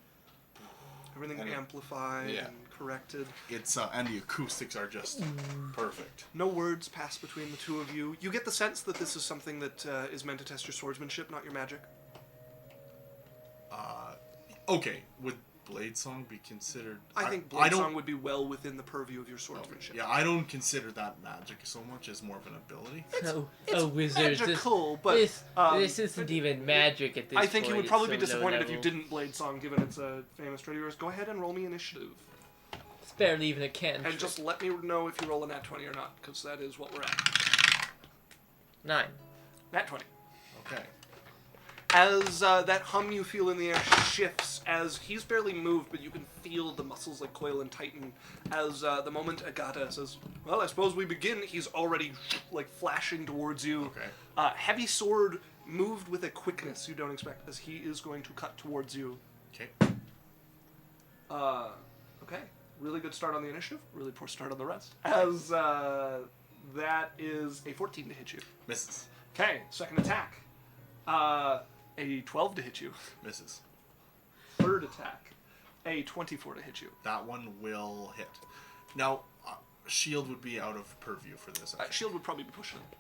[SPEAKER 1] everything amplified and corrected.
[SPEAKER 2] It's and the acoustics are just perfect.
[SPEAKER 1] No words pass between the two of you. You get the sense that this is something that is meant to test your swordsmanship, not your magic.
[SPEAKER 2] Okay, would blade song be considered?
[SPEAKER 1] I think blade song would be well within the purview of your swordsmanship.
[SPEAKER 2] Yeah, I don't consider that magic so much as more of an ability.
[SPEAKER 4] It's wizards.
[SPEAKER 1] Magical, but
[SPEAKER 4] this isn't even magic at this point.
[SPEAKER 1] I think you would probably be
[SPEAKER 4] It's so
[SPEAKER 1] disappointed if
[SPEAKER 4] low
[SPEAKER 1] you didn't blade song, given it's a famous trait of yours. Go ahead and roll me initiative.
[SPEAKER 4] It's barely even a cantrip.
[SPEAKER 1] And just let me know if you roll a nat 20 or not, because that is what we're at.
[SPEAKER 4] 9.
[SPEAKER 1] Nat 20.
[SPEAKER 2] Okay.
[SPEAKER 1] as that hum you feel in the air shifts, as he's barely moved, but you can feel the muscles like coil and tighten. As the moment Agata says, "Well, I suppose we begin," he's already like flashing towards you.
[SPEAKER 2] Okay.
[SPEAKER 1] Heavy sword moved with a quickness you don't expect, as he is going to cut towards you.
[SPEAKER 2] Okay.
[SPEAKER 1] Okay. Really good start on the initiative. Really poor start on the rest. As that is a 14 to hit you.
[SPEAKER 2] Misses.
[SPEAKER 1] Okay. Second attack. A 12 to hit you.
[SPEAKER 2] Misses.
[SPEAKER 1] Third attack. A 24 to hit you.
[SPEAKER 2] That one will hit. Now, shield would be out of purview for this.
[SPEAKER 1] Shield would probably be pushing it.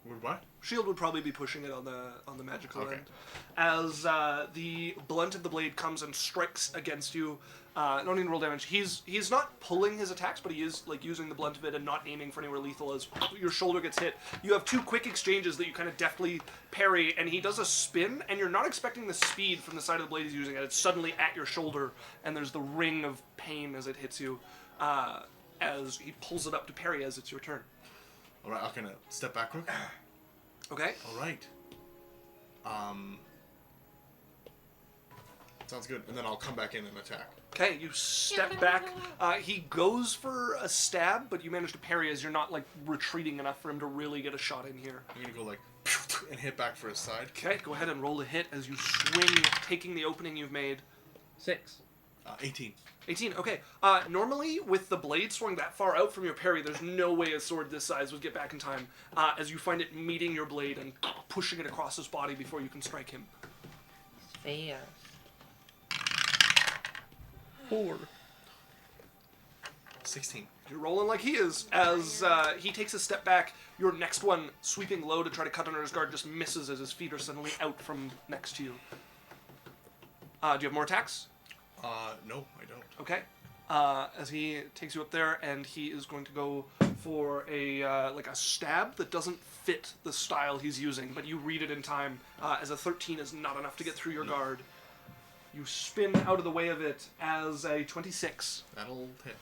[SPEAKER 2] Would what?
[SPEAKER 1] Shield would probably be pushing it on the magical
[SPEAKER 2] Okay.
[SPEAKER 1] end. As the blunt of the blade comes and strikes against you, no need to roll damage. He's not pulling his attacks, but he is like using the blunt of it and not aiming for anywhere lethal. As your shoulder gets hit, you have two quick exchanges that you kind of deftly parry, and he does a spin, and you're not expecting the speed from the side of the blade he's using, and it's suddenly at your shoulder, and there's the ring of pain as it hits you, as he pulls it up to parry as it's your turn.
[SPEAKER 2] All right, I'm gonna step back quick.
[SPEAKER 1] Okay.
[SPEAKER 2] All right. Sounds good. And then I'll come back in and attack.
[SPEAKER 1] Okay, you step back. He goes for a stab, but you manage to parry as you're not like retreating enough for him to really get a shot in here.
[SPEAKER 2] I'm gonna go like and hit back for his side.
[SPEAKER 1] Okay, go ahead and roll a hit as you swing, taking the opening you've made.
[SPEAKER 4] 6.
[SPEAKER 2] 18.
[SPEAKER 1] 18. Okay. Normally, with the blade swung that far out from your parry, there's no way a sword this size would get back in time. As you find it meeting your blade and pushing it across his body before you can strike him.
[SPEAKER 4] Fast. 4.
[SPEAKER 2] 16.
[SPEAKER 1] You're rolling like he is. As he takes a step back, your next one, sweeping low to try to cut under his guard, just misses as his feet are suddenly out from next to you. Do you have more attacks?
[SPEAKER 2] No, I don't.
[SPEAKER 1] Okay. As he takes you up there, and he is going to go for a like a stab that doesn't fit the style he's using, but you read it in time. As a 13 is not enough to get through your guard. You spin out of the way of it as a 26.
[SPEAKER 2] That'll hit.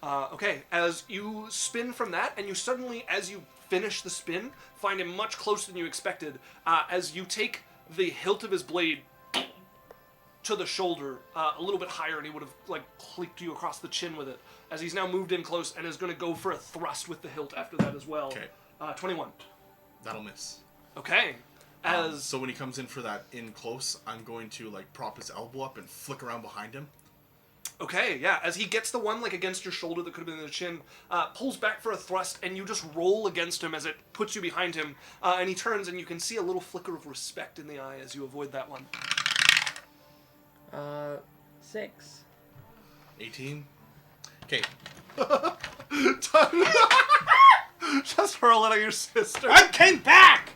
[SPEAKER 1] Okay, as you spin from that, and you suddenly, as you finish the spin, find him much closer than you expected. As you take the hilt of his blade to the shoulder, a little bit higher, and he would have like clicked you across the chin with it. As he's now moved in close and is going to go for a thrust with the hilt after that as well.
[SPEAKER 2] Okay.
[SPEAKER 1] 21.
[SPEAKER 2] That'll miss.
[SPEAKER 1] Okay. As
[SPEAKER 2] So when he comes in for that in close, I'm going to like prop his elbow up and flick around behind him.
[SPEAKER 1] okay, yeah. As he gets the one like against your shoulder that could have been in the chin, pulls back for a thrust, and you just roll against him as it puts you behind him. And he turns, and you can see a little flicker of respect in the eye as you avoid that one.
[SPEAKER 4] 6.
[SPEAKER 2] 18. Okay.
[SPEAKER 1] Just hurl it at your sister.
[SPEAKER 2] I came back!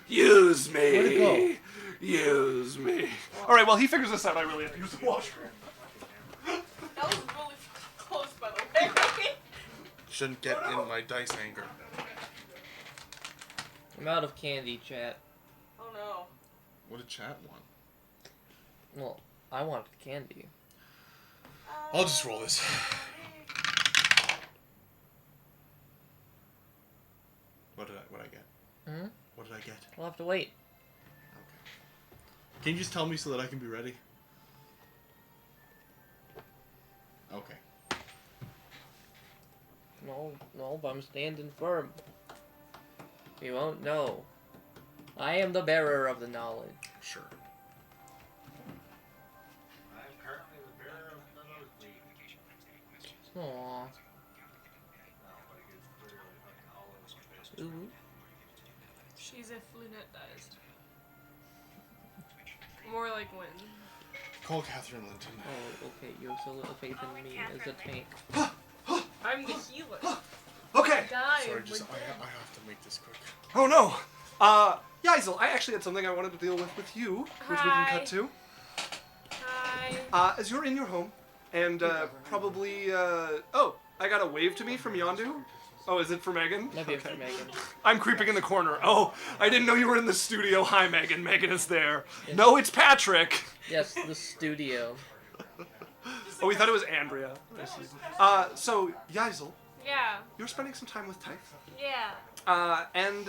[SPEAKER 1] Use
[SPEAKER 4] Where'd it go?
[SPEAKER 1] me. Use me. All right. Well, he figures this out. I really have to use the washroom.
[SPEAKER 5] That was really close, by the way.
[SPEAKER 2] Shouldn't get in my dice anger.
[SPEAKER 4] I'm out of candy, chat.
[SPEAKER 5] Oh no.
[SPEAKER 2] What did chat want?
[SPEAKER 4] Well, I wanted candy.
[SPEAKER 2] I'll just roll this. What did I get?
[SPEAKER 4] Hmm?
[SPEAKER 2] What did I get?
[SPEAKER 4] We'll have to wait.
[SPEAKER 2] Okay. Can you just tell me so that I can be ready? Okay.
[SPEAKER 4] No, but I'm standing firm. You won't know. I am the bearer of the knowledge.
[SPEAKER 2] Sure.
[SPEAKER 6] I'm currently the bearer of the nosebleed.
[SPEAKER 4] Aww.
[SPEAKER 6] No, like it's literally fucking all over my face.
[SPEAKER 4] Ooh.
[SPEAKER 3] She's if Lynette dies. More like when.
[SPEAKER 2] Call Catherine Linton.
[SPEAKER 4] Oh, okay. You have so little faith in me as a tank.
[SPEAKER 3] I'm the healer.
[SPEAKER 1] Okay.
[SPEAKER 3] Die.
[SPEAKER 2] Sorry, just I have to make this quick.
[SPEAKER 1] Oh no. Yaikzal, I actually had something I wanted to deal with you, which we can
[SPEAKER 3] Hi.
[SPEAKER 1] cut to.
[SPEAKER 3] Hi.
[SPEAKER 1] As you're in your home, and probably, oh, I got a wave to me from Yondu. Oh, is it for Megan?
[SPEAKER 4] Maybe it's for Megan.
[SPEAKER 1] I'm creeping in the corner. Oh, I didn't know you were in the studio. Hi, Megan. Megan is there.
[SPEAKER 4] Yes.
[SPEAKER 1] No, it's Patrick.
[SPEAKER 4] Yes, the studio.
[SPEAKER 1] Oh, we thought it was Andrea. So, Yaikzal,
[SPEAKER 3] Yeah.
[SPEAKER 1] you're spending some time with Tyth.
[SPEAKER 3] Yeah.
[SPEAKER 1] And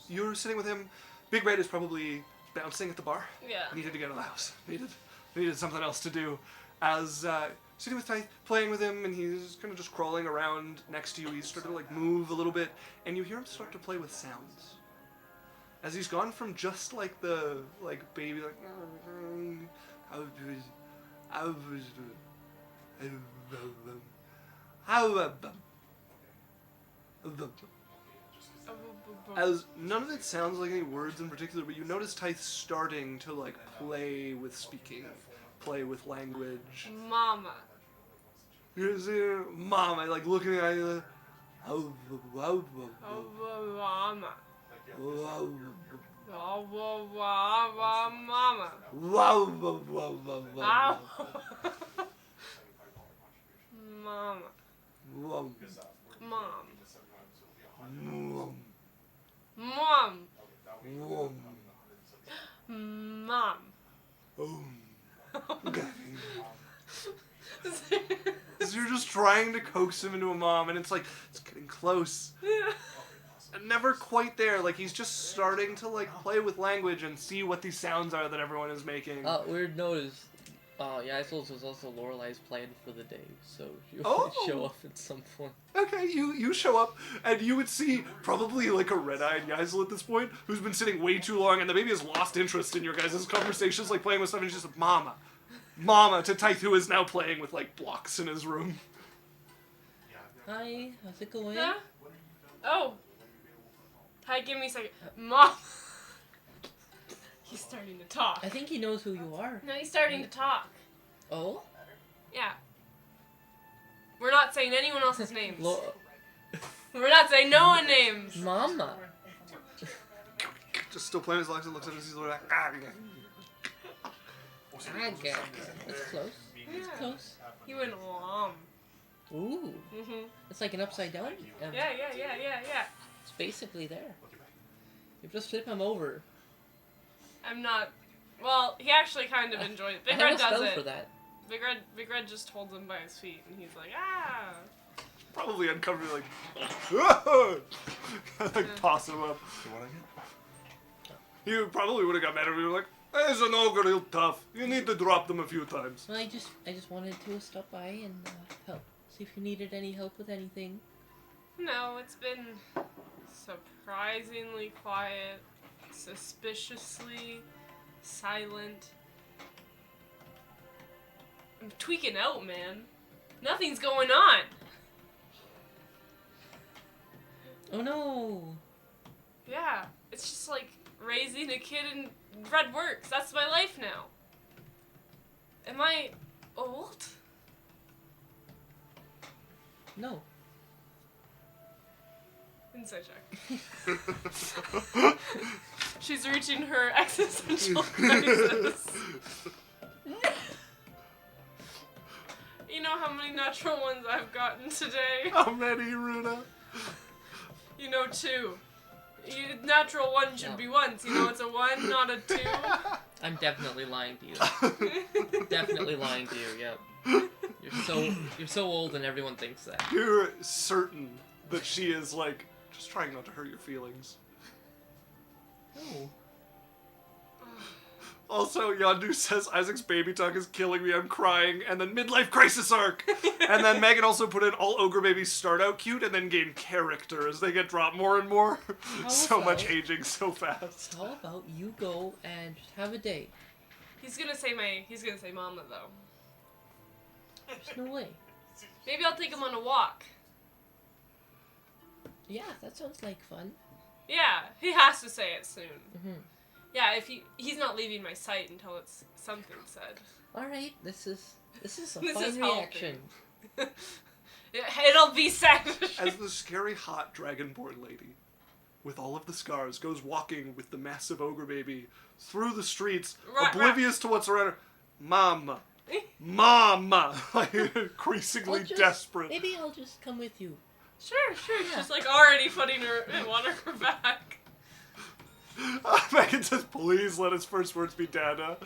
[SPEAKER 1] you're sitting with him Big Red is probably bouncing at the bar.
[SPEAKER 3] Yeah.
[SPEAKER 1] Needed to get out of the house. Needed something else to do. As sitting with Tyth, playing with him, and he's kind of just crawling around next to you. He's starting to like move a little bit, and you hear him start to play with sounds. As he's gone from just like the baby like as none of it sounds like any words in particular, but you notice Tyth starting to like play with speaking, play with language.
[SPEAKER 3] Mama.
[SPEAKER 1] You're seeing Mama like looking at you.
[SPEAKER 3] Oh, mama. Oh, mama. Ow. Mama. Mom. Mom. Mom.
[SPEAKER 1] So you're just trying to coax him into a mom, and it's like, it's getting close. And never quite there. Like, he's just starting to, like, play with language and see what these sounds are that everyone is making.
[SPEAKER 4] Weird note is, Yaikzal was also Lorelei's plan for the day, so she would
[SPEAKER 1] Oh.
[SPEAKER 4] show up at some point.
[SPEAKER 1] Okay, you show up, and you would see probably, like, a red-eyed Yaikzal at this point, who's been sitting way too long, and the baby has lost interest in your guys' conversations, like, playing with stuff, and she's just like, Mama, to Tyth, who is now playing with, like, blocks in his room.
[SPEAKER 4] Hi, how's it going?
[SPEAKER 3] Huh? Oh. Hi, give me a second. Mom. He's starting to talk.
[SPEAKER 4] I think he knows who you are.
[SPEAKER 3] No, he's starting to talk.
[SPEAKER 4] Oh?
[SPEAKER 3] Yeah. We're not saying anyone else's names.
[SPEAKER 4] Lo-
[SPEAKER 3] We're not saying no one names.
[SPEAKER 4] Mama.
[SPEAKER 1] Just still playing his blocks and looks at us, he's like,
[SPEAKER 4] I get it. That's close. That's
[SPEAKER 3] Yeah.
[SPEAKER 4] close.
[SPEAKER 3] He went Mom.
[SPEAKER 4] Ooh.
[SPEAKER 3] Mhm.
[SPEAKER 4] It's like an upside down.
[SPEAKER 3] Yeah.
[SPEAKER 4] It's basically there. You just flip him over.
[SPEAKER 3] I'm not. Well, he actually kind of enjoys it.
[SPEAKER 4] I
[SPEAKER 3] Big
[SPEAKER 4] have
[SPEAKER 3] Red
[SPEAKER 4] a
[SPEAKER 3] does
[SPEAKER 4] spell
[SPEAKER 3] it.
[SPEAKER 4] for that.
[SPEAKER 3] Big Red just holds him by his feet, and he's like, ah.
[SPEAKER 1] probably uncovered, like, like toss him up.
[SPEAKER 2] So what I get?
[SPEAKER 1] You probably would have got mad if you were like, there's an ogre, he'll tough. You need to drop them a few times.
[SPEAKER 4] Well, I just wanted to stop by and help. See if you needed any help with anything.
[SPEAKER 3] No, it's been surprisingly quiet, suspiciously silent. I'm tweaking out, man. Nothing's going on.
[SPEAKER 4] Oh no!
[SPEAKER 3] Yeah, it's just like raising a kid in Red Works. That's my life now. Am I old?
[SPEAKER 4] No.
[SPEAKER 3] Insight check. She's reaching her existential crisis. You know how many natural ones I've gotten today?
[SPEAKER 1] How many, Runa?
[SPEAKER 3] You know, 2. Natural 1 should be once. You know, it's a 1, not a 2.
[SPEAKER 4] I'm definitely lying to you. Definitely lying to you. Yep. You're so old, and everyone thinks that.
[SPEAKER 1] You're certain that she is, like, just trying not to hurt your feelings.
[SPEAKER 4] No.
[SPEAKER 1] Also, Yondu says Isaac's baby talk is killing me, I'm crying, and then midlife crisis arc! And then Megan also put in all ogre babies start out cute and then gain character as they get dropped more and more. So
[SPEAKER 4] about-
[SPEAKER 1] much aging so fast.
[SPEAKER 4] How about you go and just have a date?
[SPEAKER 3] He's gonna say mama, though.
[SPEAKER 4] There's no way.
[SPEAKER 3] Maybe I'll take him on a walk.
[SPEAKER 4] Yeah, that sounds like fun.
[SPEAKER 3] Yeah, he has to say it soon.
[SPEAKER 4] Mm-hmm.
[SPEAKER 3] Yeah, if he's not leaving my sight until it's something said.
[SPEAKER 4] All right, this is a
[SPEAKER 3] This
[SPEAKER 4] fine
[SPEAKER 3] is
[SPEAKER 4] reaction.
[SPEAKER 3] It'll be said.
[SPEAKER 1] As the scary hot dragonborn lady, with all of the scars, goes walking with the massive ogre baby through the streets,
[SPEAKER 3] Right,
[SPEAKER 1] oblivious to what's around her. Mama. Mama! Like, increasingly
[SPEAKER 4] I'll just-
[SPEAKER 1] desperate.
[SPEAKER 4] Maybe I'll just come with you.
[SPEAKER 3] Sure. She's like already putting her on her back.
[SPEAKER 1] Megan says, please let his first words be Dada.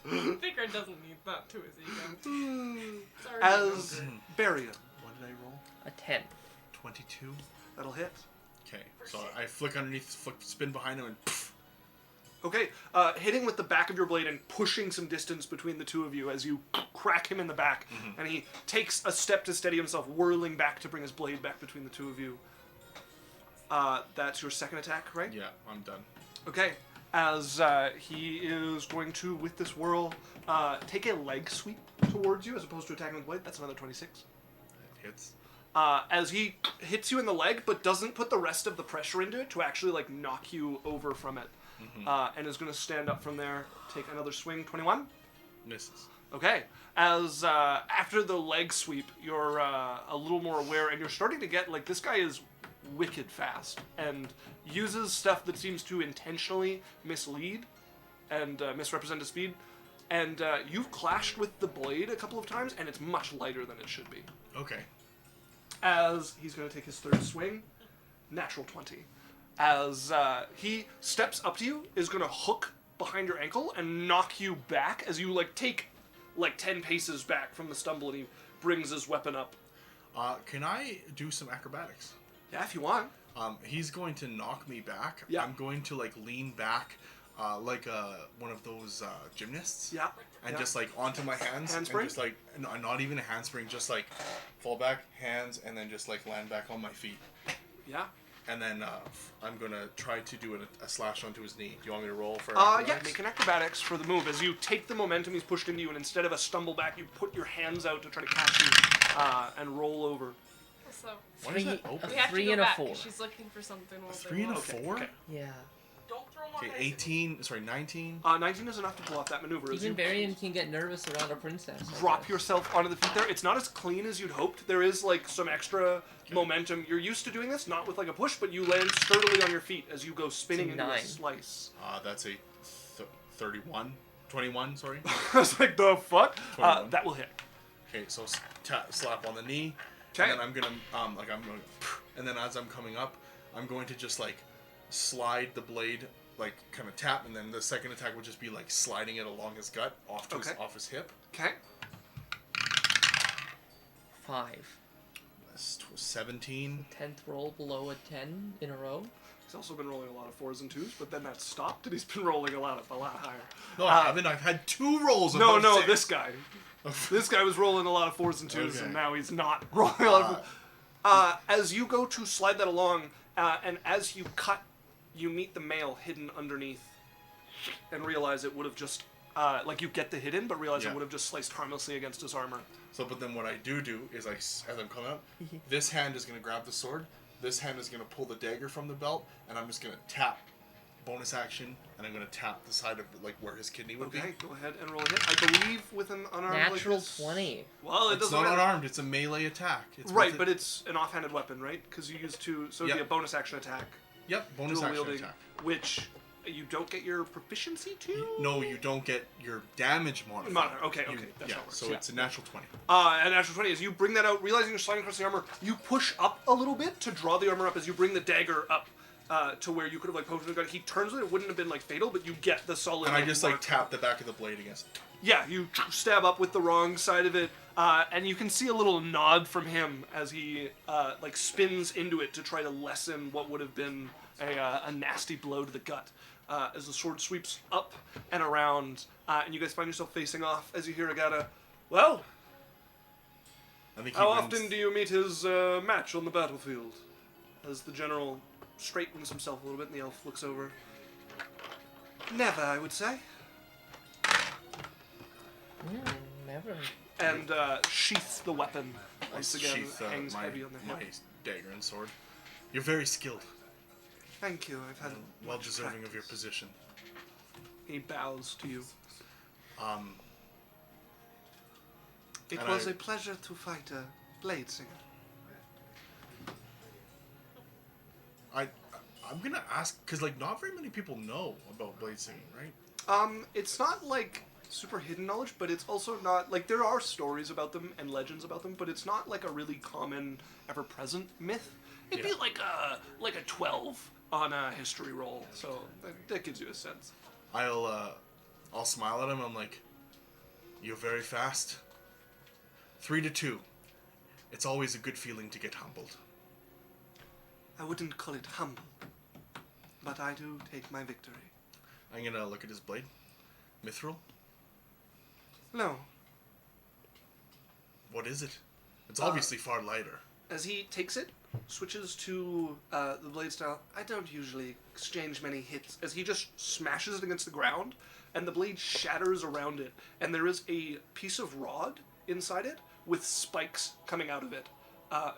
[SPEAKER 3] Vicar doesn't need that to his ego. It's already
[SPEAKER 1] As Berrian.
[SPEAKER 2] What did I roll?
[SPEAKER 4] A 10.
[SPEAKER 2] 22.
[SPEAKER 1] That'll hit.
[SPEAKER 2] Okay, so I flick underneath, spin behind him, and poof.
[SPEAKER 1] Okay, hitting with the back of your blade and pushing some distance between the two of you as you crack him in the back, and he takes a step to steady himself, whirling back to bring his blade back between the two of you. That's your second attack, right?
[SPEAKER 2] Yeah, I'm done.
[SPEAKER 1] Okay, as he is going to, with this whirl, take a leg sweep towards you as opposed to attacking with blade. That's another 26.
[SPEAKER 2] It hits.
[SPEAKER 1] As he hits you in the leg, but doesn't put the rest of the pressure into it to actually like knock you over from it, and is going to stand up from there, take another swing. 21.
[SPEAKER 2] Misses.
[SPEAKER 1] Okay. As after the leg sweep, you're a little more aware, and you're starting to get like this guy is wicked fast and uses stuff that seems to intentionally mislead and misrepresent his speed. And you've clashed with the blade a couple of times, and it's much lighter than it should be.
[SPEAKER 2] Okay.
[SPEAKER 1] As he's going to take his third swing, natural 20. As he steps up to you, is going to hook behind your ankle and knock you back as you like take like 10 paces back from the stumble, and he brings his weapon up.
[SPEAKER 2] Can I do some acrobatics?
[SPEAKER 1] Yeah, if you want.
[SPEAKER 2] He's going to knock me back.
[SPEAKER 1] Yeah.
[SPEAKER 2] I'm going to like lean back, like one of those gymnasts.
[SPEAKER 1] Yeah.
[SPEAKER 2] And
[SPEAKER 1] yeah.
[SPEAKER 2] just like onto my hands.
[SPEAKER 1] Handspring?
[SPEAKER 2] And just like, no, not even a handspring, just like fall back, hands, and then just like land back on my feet.
[SPEAKER 1] Yeah.
[SPEAKER 2] And then I'm going to try to do a slash onto his knee. Do you want me to roll for
[SPEAKER 1] Yeah,
[SPEAKER 2] acrobatics?
[SPEAKER 1] make an acrobatics for the move. As you take the momentum he's pushed into you, and instead of a stumble back, you put your hands out to try to catch you and roll over.
[SPEAKER 3] So
[SPEAKER 2] Why is that open?
[SPEAKER 3] we have
[SPEAKER 4] Three
[SPEAKER 3] to go
[SPEAKER 4] and a
[SPEAKER 3] back.
[SPEAKER 4] 4.
[SPEAKER 3] She's looking for something.
[SPEAKER 2] A 3 and a 4?
[SPEAKER 1] Okay.
[SPEAKER 4] Yeah.
[SPEAKER 5] Don't throw more
[SPEAKER 2] Okay,
[SPEAKER 5] dice.
[SPEAKER 2] 19.
[SPEAKER 1] 19 is enough to pull off that maneuver. As
[SPEAKER 4] Even
[SPEAKER 1] you
[SPEAKER 4] Berrian can get nervous around a princess. I
[SPEAKER 1] drop
[SPEAKER 4] guess.
[SPEAKER 1] yourself onto the feet there. It's not as clean as you'd hoped. There is like some extra momentum. You're used to doing this, not with like a push, but you land sturdily on your feet as you go spinning into a
[SPEAKER 4] 9.
[SPEAKER 1] slice.
[SPEAKER 2] That's a 21, sorry.
[SPEAKER 1] I was like, the fuck?
[SPEAKER 2] 21.
[SPEAKER 1] That will hit.
[SPEAKER 2] Okay, so slap on the knee.
[SPEAKER 1] Okay.
[SPEAKER 2] And then I'm gonna and then as I'm coming up, I'm going to just like slide the blade, like kind of tap, and then the second attack would just be like sliding it along his gut off to
[SPEAKER 1] Okay.
[SPEAKER 2] off his hip.
[SPEAKER 1] Okay.
[SPEAKER 4] 5.
[SPEAKER 2] That's 17.
[SPEAKER 4] 10th roll below a 10 in a row.
[SPEAKER 1] He's also been rolling a lot of 4s and 2s, but then that stopped, and he's been rolling a lot higher.
[SPEAKER 2] No, I haven't. I've had 2 rolls.
[SPEAKER 1] No,
[SPEAKER 2] above 6.
[SPEAKER 1] this guy. This guy was rolling a lot of 4s and 2s,
[SPEAKER 2] Okay.
[SPEAKER 1] and now he's not rolling a lot of. As you go to slide that along, and as you cut, you meet the mail hidden underneath, and realize it would have just, like you get the hit in, but realize
[SPEAKER 2] Yeah.
[SPEAKER 1] it would have just sliced harmlessly against his armor.
[SPEAKER 2] So, but then what I do is as I'm coming up, this hand is gonna grab the sword. This hand is gonna pull the dagger from the belt, and I'm just gonna tap. Bonus action, and I'm gonna tap the side of like where his kidney would
[SPEAKER 1] Okay,
[SPEAKER 2] be.
[SPEAKER 1] go ahead and roll a hit. I believe with an unarmed
[SPEAKER 4] Natural
[SPEAKER 1] like this.
[SPEAKER 4] 20.
[SPEAKER 1] Well, it
[SPEAKER 2] It's
[SPEAKER 1] doesn't
[SPEAKER 2] not
[SPEAKER 1] matter.
[SPEAKER 2] unarmed. It's a melee attack. It's
[SPEAKER 1] Right,
[SPEAKER 2] with
[SPEAKER 1] but
[SPEAKER 2] it.
[SPEAKER 1] it's an offhanded weapon, right? Because you use 2, so it'd be
[SPEAKER 2] Yep.
[SPEAKER 1] a bonus action attack.
[SPEAKER 2] Yep, bonus
[SPEAKER 1] Dual
[SPEAKER 2] action
[SPEAKER 1] wielding,
[SPEAKER 2] attack.
[SPEAKER 1] which you don't get your proficiency to.
[SPEAKER 2] No, you don't get your damage modifier.
[SPEAKER 1] Okay,
[SPEAKER 2] You-
[SPEAKER 1] that's
[SPEAKER 2] yeah,
[SPEAKER 1] how it works.
[SPEAKER 2] so
[SPEAKER 1] Yeah.
[SPEAKER 2] it's a natural 20.
[SPEAKER 1] And natural 20, as you bring that out, realizing you're sliding across the armor, you push up a little bit to draw the armor up as you bring the dagger up to where you could have like poked the gun. He turns it, it wouldn't have been like fatal, but you get the solid.
[SPEAKER 2] And I just like
[SPEAKER 1] mark.
[SPEAKER 2] tap the back of the blade against it.
[SPEAKER 1] Yeah, you stab up with the wrong side of it, and you can see a little nod from him as he like spins into it to try to lessen what would have been a nasty blow to the gut. As the sword sweeps up and around, and you guys find yourself facing off as you hear Agata. Well,
[SPEAKER 2] I think he
[SPEAKER 1] how
[SPEAKER 2] wins.
[SPEAKER 1] often do you meet his match on the battlefield? As the general straightens himself a little bit, and the elf looks over. Never, I would say.
[SPEAKER 4] Never.
[SPEAKER 1] And sheaths the weapon once again.
[SPEAKER 2] Sheath,
[SPEAKER 1] Hangs
[SPEAKER 2] my,
[SPEAKER 1] heavy on the
[SPEAKER 2] my
[SPEAKER 1] hip.
[SPEAKER 2] dagger and sword. You're very skilled.
[SPEAKER 1] Thank you. I've had
[SPEAKER 2] Well
[SPEAKER 1] much
[SPEAKER 2] deserving of your
[SPEAKER 1] practice.
[SPEAKER 2] position.
[SPEAKER 1] He bows to you. It
[SPEAKER 2] And
[SPEAKER 1] was
[SPEAKER 2] I-
[SPEAKER 1] a pleasure to fight a blade singer.
[SPEAKER 2] I'm gonna ask because like not very many people know about blade singing, right?
[SPEAKER 1] It's not like super hidden knowledge, but it's also not like there are stories about them and legends about them, but it's not like a really common, ever-present myth. It'd
[SPEAKER 2] Yeah.
[SPEAKER 1] be like a 12 on a history roll, so that gives you a sense.
[SPEAKER 2] I'll smile at him. I'm like, you're very fast. 3-2. It's always a good feeling to get humbled.
[SPEAKER 1] I wouldn't call it humble, but I do take my victory.
[SPEAKER 2] I'm gonna look at his blade. Mithril?
[SPEAKER 1] No.
[SPEAKER 2] What is it? It's obviously far lighter.
[SPEAKER 1] As he takes it, switches to the blade style, I don't usually exchange many hits. As he just smashes it against the ground, and the blade shatters around it, and there is a piece of rod inside it with spikes coming out of it.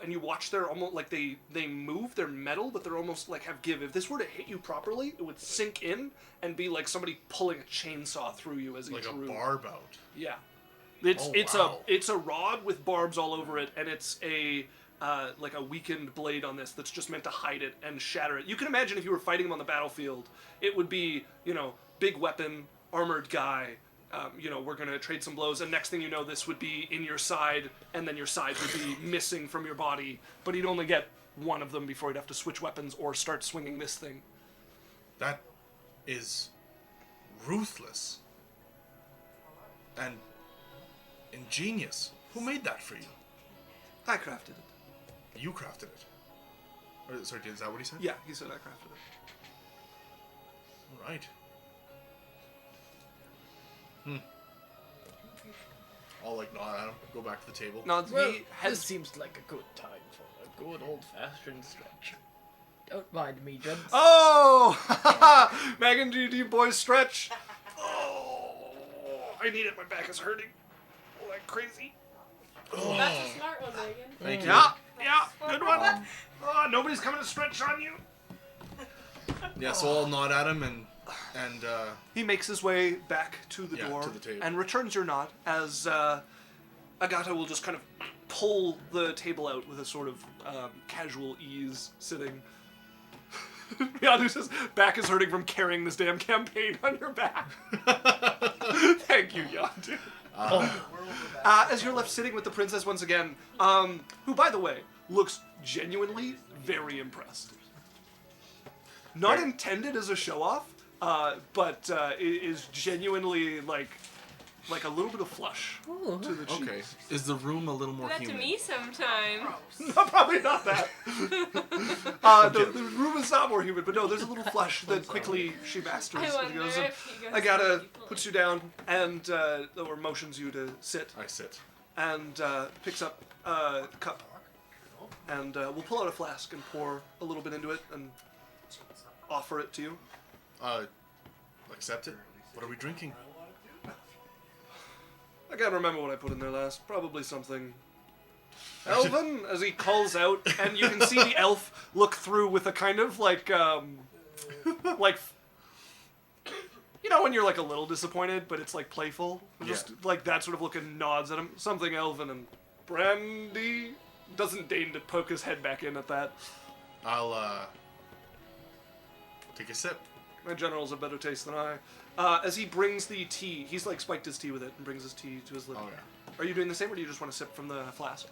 [SPEAKER 1] And you watch they're almost like they move, they're metal, but they're almost like have give. If this were to hit you properly, it would sink in and be like somebody pulling a chainsaw through you as he
[SPEAKER 2] Like
[SPEAKER 1] drew.
[SPEAKER 2] a barb out.
[SPEAKER 1] Yeah.
[SPEAKER 2] Oh, wow.
[SPEAKER 1] It's a rod with barbs all over it, and it's a like a weakened blade on this that's just meant to hide it and shatter it. You can imagine if you were fighting him on the battlefield, it would be, big weapon, armored guy, we're going to trade some blows, and next thing you know, this would be in your side, and then your side would be missing from your body, but he'd only get one of them before he'd have to switch weapons or start swinging this thing.
[SPEAKER 2] That is ruthless. And ingenious. Who made that for you?
[SPEAKER 1] I crafted it.
[SPEAKER 2] You crafted it. Or, sorry, is that what he said?
[SPEAKER 1] Yeah, he said I crafted it.
[SPEAKER 2] All right. I'll nod at him, go back to the table.
[SPEAKER 1] Nods,
[SPEAKER 4] Well,
[SPEAKER 1] he has...
[SPEAKER 4] this seems like a good time for a good old-fashioned stretch. Don't mind me, gents.
[SPEAKER 1] Oh! Megan, do you boys stretch? Oh, I need it. My back is hurting. Oh, like crazy.
[SPEAKER 3] That's a smart one, Megan.
[SPEAKER 2] Thank you.
[SPEAKER 1] Yeah, good one. Oh, nobody's coming to stretch on you.
[SPEAKER 2] Yeah, so I'll nod at him and
[SPEAKER 1] He makes his way back to the
[SPEAKER 2] Yeah,
[SPEAKER 1] door
[SPEAKER 2] to the table.
[SPEAKER 1] and returns your nod as Agata will just kind of pull the table out with a sort of casual ease, sitting. Yadu's back is hurting from carrying this damn campaign on your back. Thank you, Yadu. As you're left sitting with the princess once again, who, by the way, looks genuinely very impressed. Not intended as a show-off, but is genuinely like a little bit of flush to the cheeks.
[SPEAKER 2] okay. Is the room a little
[SPEAKER 3] Do
[SPEAKER 2] more
[SPEAKER 3] that to
[SPEAKER 2] humid?
[SPEAKER 3] me sometime.
[SPEAKER 1] No, probably not that. The room is not more humid, but no, there's a little flush that quickly she masters.
[SPEAKER 3] I
[SPEAKER 1] and
[SPEAKER 3] wonder
[SPEAKER 1] goes,
[SPEAKER 3] if he goes
[SPEAKER 1] Agata
[SPEAKER 3] to people.
[SPEAKER 1] puts you down and or motions you to sit,
[SPEAKER 2] I sit.
[SPEAKER 1] and picks up a cup, and we'll pull out a flask and pour a little bit into it and offer it to you.
[SPEAKER 2] Accept it. What are we drinking?
[SPEAKER 1] I can't remember what I put in there last. Probably something elven, as he calls out, and you can see the elf look through with a kind of like when you're like a little disappointed, but it's like playful. Just like that sort of look, and nods at him. Something elven, and brandy doesn't deign to poke his head back in at that.
[SPEAKER 2] I'll take a sip.
[SPEAKER 1] My general's a better taste than I. As he brings the tea, he's like spiked his tea with it and brings his tea to his lip.
[SPEAKER 2] Oh yeah.
[SPEAKER 1] Are you doing the same, or do you just want to sip from the flask?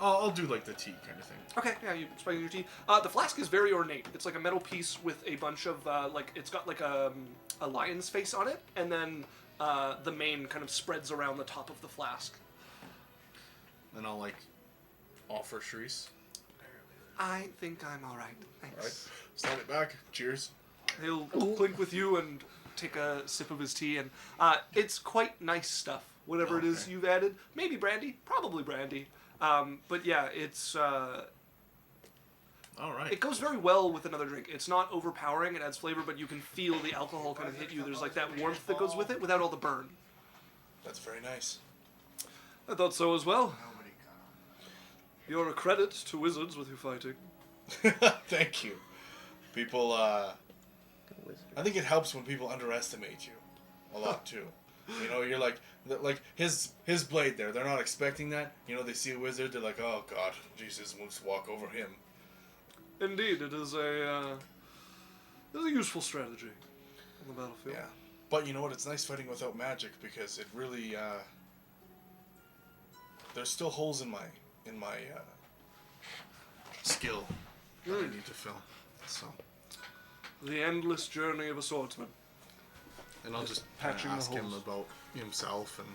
[SPEAKER 2] I'll do like the tea kind of thing.
[SPEAKER 1] Okay, yeah, you spike your tea. The flask is very ornate. It's like a metal piece with a bunch of it's got like a lion's face on it, and then the mane kind of spreads around the top of the flask.
[SPEAKER 2] Then I'll offer Sharise.
[SPEAKER 1] I think I'm all right. Thanks.
[SPEAKER 2] All right. Stand it back. Cheers.
[SPEAKER 1] He'll clink with you and take a sip of his tea, and it's quite nice stuff. Whatever it is
[SPEAKER 2] Okay.
[SPEAKER 1] you've added, maybe brandy, probably brandy. But yeah, it's
[SPEAKER 2] All right.
[SPEAKER 1] it goes very well with another drink. It's not overpowering; it adds flavor, but you can feel the alcohol kind of hit you. There's like that warmth that goes with it, without all the burn.
[SPEAKER 2] That's very nice.
[SPEAKER 1] I thought so as well.
[SPEAKER 6] Nobody comes.
[SPEAKER 1] You're a credit to wizards with your fighting.
[SPEAKER 2] Thank you. People, I think it helps when people underestimate you a lot too. You're like his blade there. They're not expecting that. They see a wizard. They're like, oh god, Jesus, we'll just walk over him.
[SPEAKER 1] Indeed, it is a useful strategy on the battlefield.
[SPEAKER 2] Yeah, but you know what? It's nice fighting without magic because it really there's still holes in my skill that I need to fill. So,
[SPEAKER 1] The endless journey of a swordsman.
[SPEAKER 2] and I'll just
[SPEAKER 1] Patching the
[SPEAKER 2] ask him
[SPEAKER 1] holes.
[SPEAKER 2] about himself and.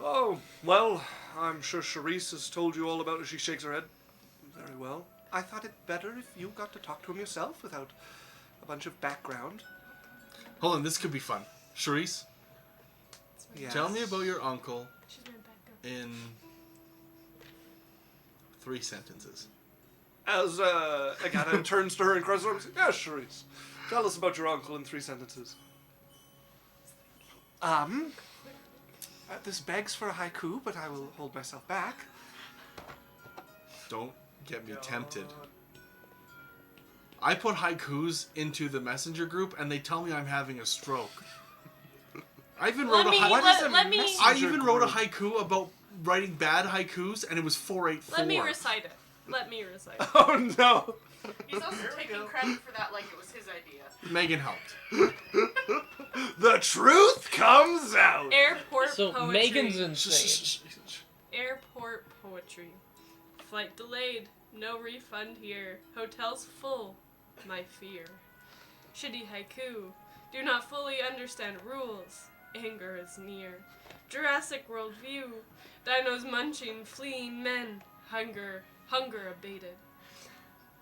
[SPEAKER 1] Oh, well, I'm sure Sharise has told you all about it. She shakes her head. Very well. I thought it better if you got to talk to him yourself without a bunch of background.
[SPEAKER 2] Hold on, this could be fun. Sharise,
[SPEAKER 1] Yes.
[SPEAKER 2] tell me about your uncle
[SPEAKER 3] She's my backup.
[SPEAKER 2] in 3 sentences.
[SPEAKER 1] As Agata turns to her and crosses her arms, yes, Sharise. Tell us about your uncle in 3 sentences. This begs for a haiku, but I will hold myself back.
[SPEAKER 2] Don't get me tempted. I put haikus into the messenger group, and they tell me I'm having a stroke. I even wrote I even wrote a haiku about writing bad haikus, and it was 484.
[SPEAKER 3] Let me recite it.
[SPEAKER 1] Oh no!
[SPEAKER 5] He's also taking credit for that like it was his idea.
[SPEAKER 2] Megan helped.
[SPEAKER 1] The truth comes out!
[SPEAKER 3] Airport
[SPEAKER 4] So
[SPEAKER 3] poetry.
[SPEAKER 4] Megan's insane.
[SPEAKER 3] Airport poetry. Flight delayed. No refund here. Hotels full. My fear. Shitty haiku. Do not fully understand rules. Anger is near. Jurassic World view. Dinos munching, fleeing men. Hunger abated.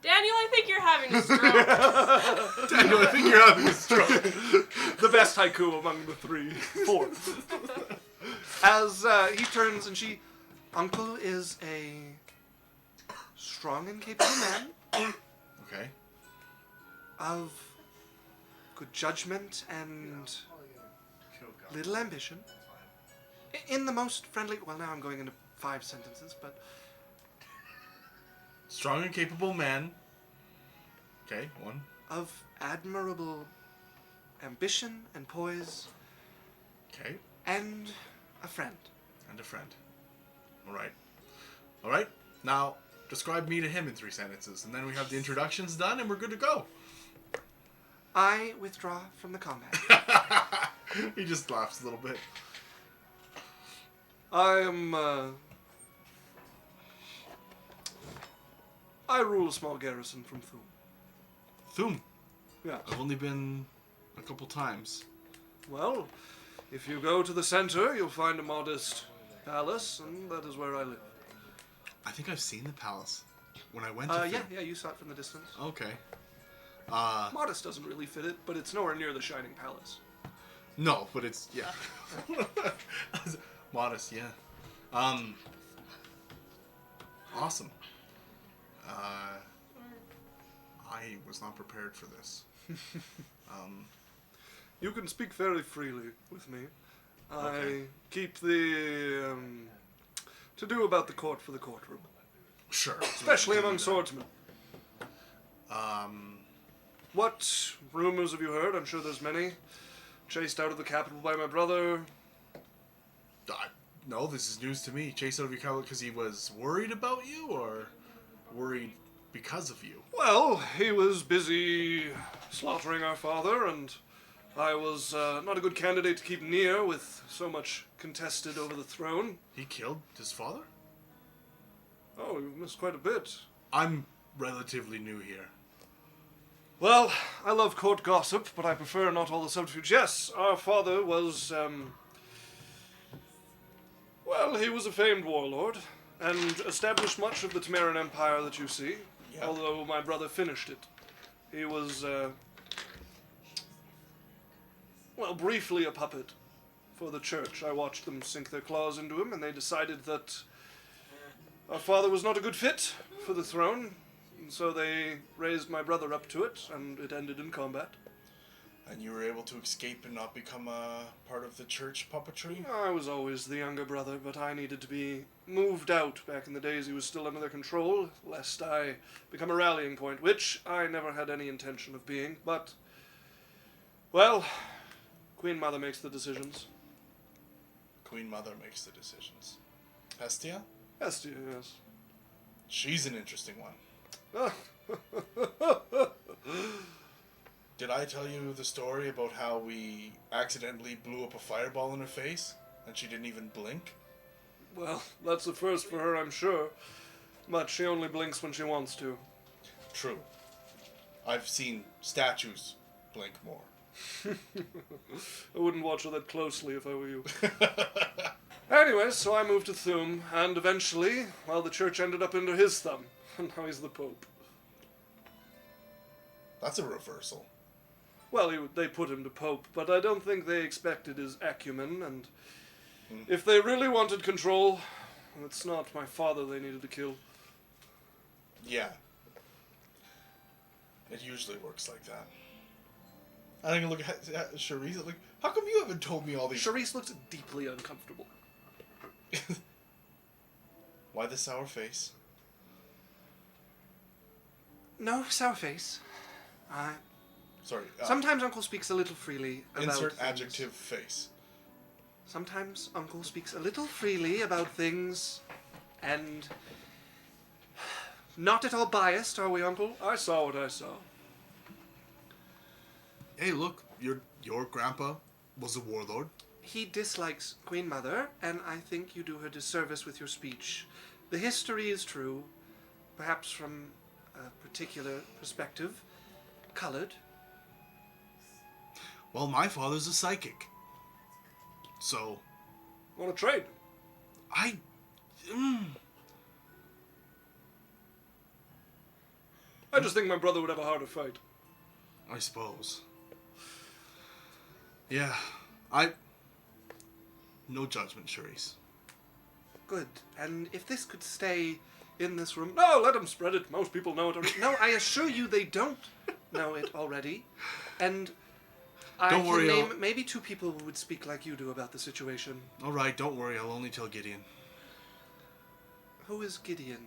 [SPEAKER 3] Daniel, I think you're having a stroke.
[SPEAKER 2] Daniel, I think you're having a stroke.
[SPEAKER 1] The best haiku among the 4. As he turns and she... Uncle is a strong and capable man
[SPEAKER 2] Okay.
[SPEAKER 1] of good judgment and little ambition. In the most friendly... Well, now I'm going into 5 sentences, but...
[SPEAKER 2] Strong and capable man. Okay, 1.
[SPEAKER 1] Of admirable ambition and poise
[SPEAKER 2] Okay,
[SPEAKER 1] and a friend.
[SPEAKER 2] and a friend. All right. Now, describe me to him in 3 sentences, and then we have the introductions done, and we're good to go.
[SPEAKER 1] I withdraw from the combat.
[SPEAKER 2] He just laughs a little bit.
[SPEAKER 1] I rule a small garrison from Thum.
[SPEAKER 2] Thum.
[SPEAKER 1] Yeah.
[SPEAKER 2] I've only been a couple times.
[SPEAKER 1] Well, if you go to the center, you'll find a modest palace, and that is where I live.
[SPEAKER 2] I think I've seen the palace when I went to Thum.
[SPEAKER 1] Yeah, you saw it from the distance.
[SPEAKER 2] Okay.
[SPEAKER 1] Modest doesn't really fit it, but it's nowhere near the Shining Palace.
[SPEAKER 2] No, but it's, yeah. Modest, yeah. Awesome. I was not prepared for this.
[SPEAKER 1] You can speak very freely with me.
[SPEAKER 2] Okay.
[SPEAKER 1] I keep the to do about the court for the courtroom,
[SPEAKER 2] Sure.
[SPEAKER 1] especially among swordsmen.
[SPEAKER 2] Um,
[SPEAKER 1] What rumors have you heard? I'm sure there's many. Chased out of the capital by my brother.
[SPEAKER 2] no, this is news to me. Chased out of your capital because he was worried about you, or worried because of you?
[SPEAKER 1] Well, he was busy slaughtering our father, and I was not a good candidate to keep near with so much contested over the throne.
[SPEAKER 2] He killed his father?
[SPEAKER 1] Oh, you missed quite a bit.
[SPEAKER 2] I'm relatively new here.
[SPEAKER 1] Well, I love court gossip, but I prefer not all the subterfuge. Yes, our father was, well, he was a famed warlord, and established much of the Temeran Empire that you see,
[SPEAKER 2] Yeah.
[SPEAKER 1] although my brother finished it. He was, well, briefly a puppet for the church. I watched them sink their claws into him, and they decided that our father was not a good fit for the throne. And so they raised my brother up to it, and it ended in combat.
[SPEAKER 2] And you were able to escape and not become a part of the church puppetry?
[SPEAKER 1] I was always the younger brother, but I needed to be moved out back in the days he was still under their control, lest I become a rallying point, which I never had any intention of being, but, well, Queen Mother makes the decisions.
[SPEAKER 2] Queen Mother makes the decisions. Hestia?
[SPEAKER 1] Hestia, yes.
[SPEAKER 2] She's an interesting one.
[SPEAKER 1] Ah,
[SPEAKER 2] Did I tell you the story about how we accidentally blew up a fireball in her face and she didn't even blink?
[SPEAKER 1] well, that's a first for her, I'm sure, but she only blinks when she wants to.
[SPEAKER 2] True. I've seen statues blink more.
[SPEAKER 1] I wouldn't watch her that closely if I were you. Anyway, so I moved to Thum, and eventually, well, the church ended up under his thumb, and now he's the Pope.
[SPEAKER 2] That's a reversal.
[SPEAKER 1] Well, they put him to Pope, but I don't think they expected his acumen, and if they really wanted control, it's not my father they needed to kill.
[SPEAKER 2] Yeah. It usually works like that. I think look at Sharise, like, how come you haven't told me all these...
[SPEAKER 1] Sharise looks deeply uncomfortable.
[SPEAKER 2] Why the sour face?
[SPEAKER 1] No, sour face.
[SPEAKER 2] Sorry.
[SPEAKER 1] Sometimes Uncle speaks a little freely about
[SPEAKER 2] Insert
[SPEAKER 1] things.
[SPEAKER 2] adjective face.
[SPEAKER 1] Sometimes Uncle speaks a little freely about things, and not at all biased, are we, Uncle? I saw what I saw.
[SPEAKER 2] Hey, look, your grandpa was a warlord.
[SPEAKER 1] He dislikes Queen Mother, and I think you do her disservice with your speech. The history is true, perhaps from a particular perspective, colored.
[SPEAKER 2] Well, my father's a psychic. So...
[SPEAKER 1] Want to trade?
[SPEAKER 2] I
[SPEAKER 1] just think my brother would have a harder fight.
[SPEAKER 2] I suppose. Yeah, no judgment, Sharise.
[SPEAKER 1] Good. And if this could stay in this room... No, let them spread it. Most people know it already. No, I assure you they don't know it already. And I
[SPEAKER 2] Don't
[SPEAKER 1] can
[SPEAKER 2] worry,
[SPEAKER 1] name maybe 2 people who would speak like you do about the situation.
[SPEAKER 2] All right, don't worry. I'll only tell Gideon.
[SPEAKER 1] Who is Gideon?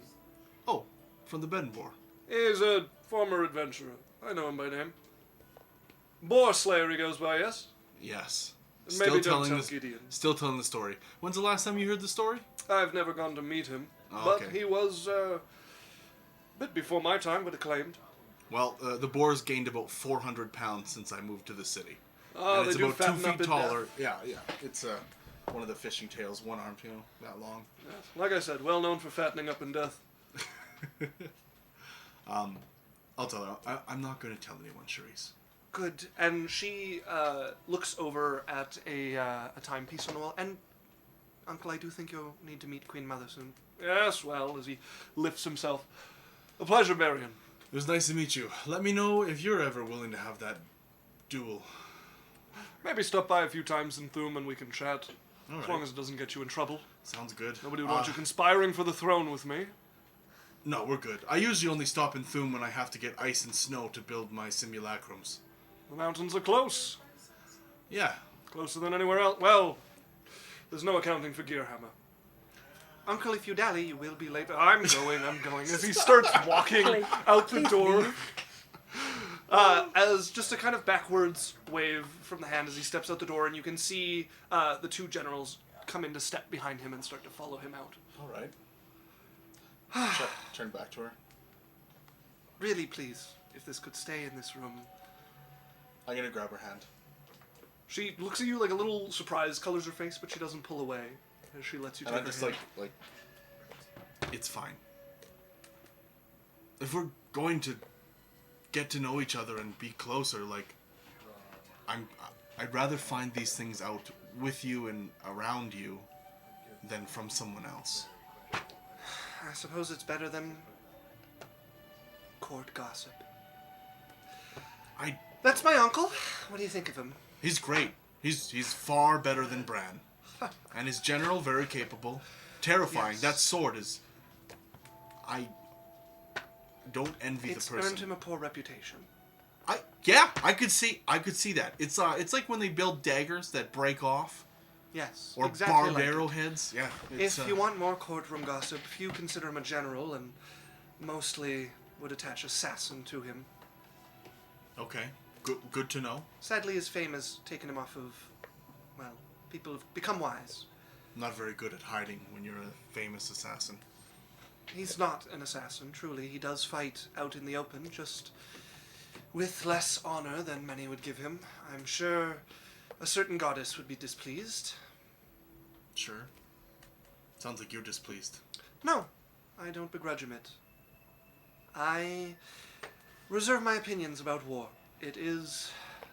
[SPEAKER 2] Oh, from the Bednbor.
[SPEAKER 1] He's a former adventurer. I know him by name. Boar Slayer he goes by, yes?
[SPEAKER 2] Yes.
[SPEAKER 1] And maybe don't tell Gideon.
[SPEAKER 2] Still telling the story. When's the last time you heard the story?
[SPEAKER 1] I've never gone to meet him.
[SPEAKER 2] Oh,
[SPEAKER 1] but
[SPEAKER 2] okay.
[SPEAKER 1] he was a bit before my time, but acclaimed.
[SPEAKER 2] Well, the boar's gained about 400 pounds since I moved to the city.
[SPEAKER 1] Oh,
[SPEAKER 2] And
[SPEAKER 1] they
[SPEAKER 2] it's
[SPEAKER 1] do
[SPEAKER 2] about 2
[SPEAKER 1] fatten up
[SPEAKER 2] feet
[SPEAKER 1] in
[SPEAKER 2] taller.
[SPEAKER 1] death.
[SPEAKER 2] Yeah. It's one of the fishing tails, one arm, that long.
[SPEAKER 1] Yes. Like I said, well known for fattening up in death.
[SPEAKER 2] I'll tell her. I'm not going to tell anyone, Sharise.
[SPEAKER 1] Good. And she looks over at a timepiece on the wall. And, Uncle, I do think you'll need to meet Queen Mother soon. Yes, well, as he lifts himself. A pleasure, Berrian.
[SPEAKER 2] It was nice to meet you. Let me know if you're ever willing to have that duel.
[SPEAKER 1] Maybe stop by a few times in Thum and we can chat.
[SPEAKER 2] All
[SPEAKER 1] As
[SPEAKER 2] right.
[SPEAKER 1] long as it doesn't get you in trouble.
[SPEAKER 2] Sounds good.
[SPEAKER 1] Nobody would want you conspiring for the throne with me.
[SPEAKER 2] No, we're good. I usually only stop in Thum when I have to get ice and snow to build my simulacrums.
[SPEAKER 1] The mountains are close.
[SPEAKER 2] Yeah.
[SPEAKER 1] Closer than anywhere else. Well, there's no accounting for Gearhammer. Uncle, if you dally, you will be late. I'm going. As he starts walking out the door. As just a kind of backwards wave from the hand as he steps out the door, and you can see the 2 generals come into step behind him and start to follow him out.
[SPEAKER 2] All right. Turn back to her.
[SPEAKER 1] Really, please, if this could stay in this room.
[SPEAKER 2] I'm going to grab her hand.
[SPEAKER 1] She looks at you like a little surprised, colors her face, but she doesn't pull away as she lets you
[SPEAKER 2] And
[SPEAKER 1] take
[SPEAKER 2] I'm
[SPEAKER 1] her
[SPEAKER 2] just
[SPEAKER 1] hand.
[SPEAKER 2] like, it's fine. If we're going to get to know each other and be closer, like, I'd rather find these things out with you and around you than from someone else.
[SPEAKER 1] I suppose it's better than court gossip. That's my uncle. What do you think of him?
[SPEAKER 2] He's great. He's far better than Bran. And his general, very capable. Terrifying.
[SPEAKER 1] Yes.
[SPEAKER 2] That sword is... I don't envy
[SPEAKER 1] It's
[SPEAKER 2] the person.
[SPEAKER 1] earned him a poor reputation.
[SPEAKER 2] I could see that. It's like when they build daggers that break off.
[SPEAKER 1] Yes,
[SPEAKER 2] Or
[SPEAKER 1] exactly
[SPEAKER 2] barbed
[SPEAKER 1] like it.
[SPEAKER 2] arrowheads. Yeah. It's,
[SPEAKER 1] If you want more courtroom gossip, few consider him a general, and mostly would attach assassin to him.
[SPEAKER 2] Okay. Good to know.
[SPEAKER 1] Sadly, his fame has taken him off of, well, people have become wise.
[SPEAKER 2] Not very good at hiding when you're a famous assassin.
[SPEAKER 1] He's not an assassin, truly. He does fight out in the open, just with less honor than many would give him. I'm sure a certain goddess would be displeased.
[SPEAKER 2] Sure. Sounds like you're displeased.
[SPEAKER 1] No, I don't begrudge him it. I reserve my opinions about war. It is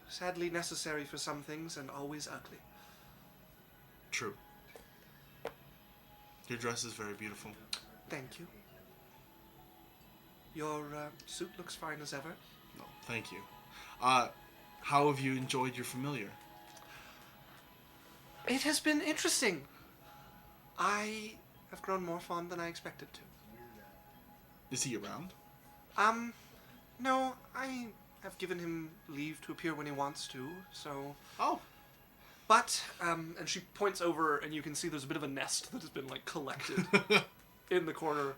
[SPEAKER 1] sadly necessary for some things and always ugly.
[SPEAKER 2] True. Your dress is very beautiful.
[SPEAKER 1] Thank you. Your suit looks fine as ever.
[SPEAKER 2] No, thank you. How have you enjoyed your familiar?
[SPEAKER 1] It has been interesting. I have grown more fond than I expected to.
[SPEAKER 2] Is he around?
[SPEAKER 1] No, I have given him leave to appear when he wants to, so...
[SPEAKER 2] Oh.
[SPEAKER 1] But, and she points over, and you can see there's a bit of a nest that has been, like, collected in the corner,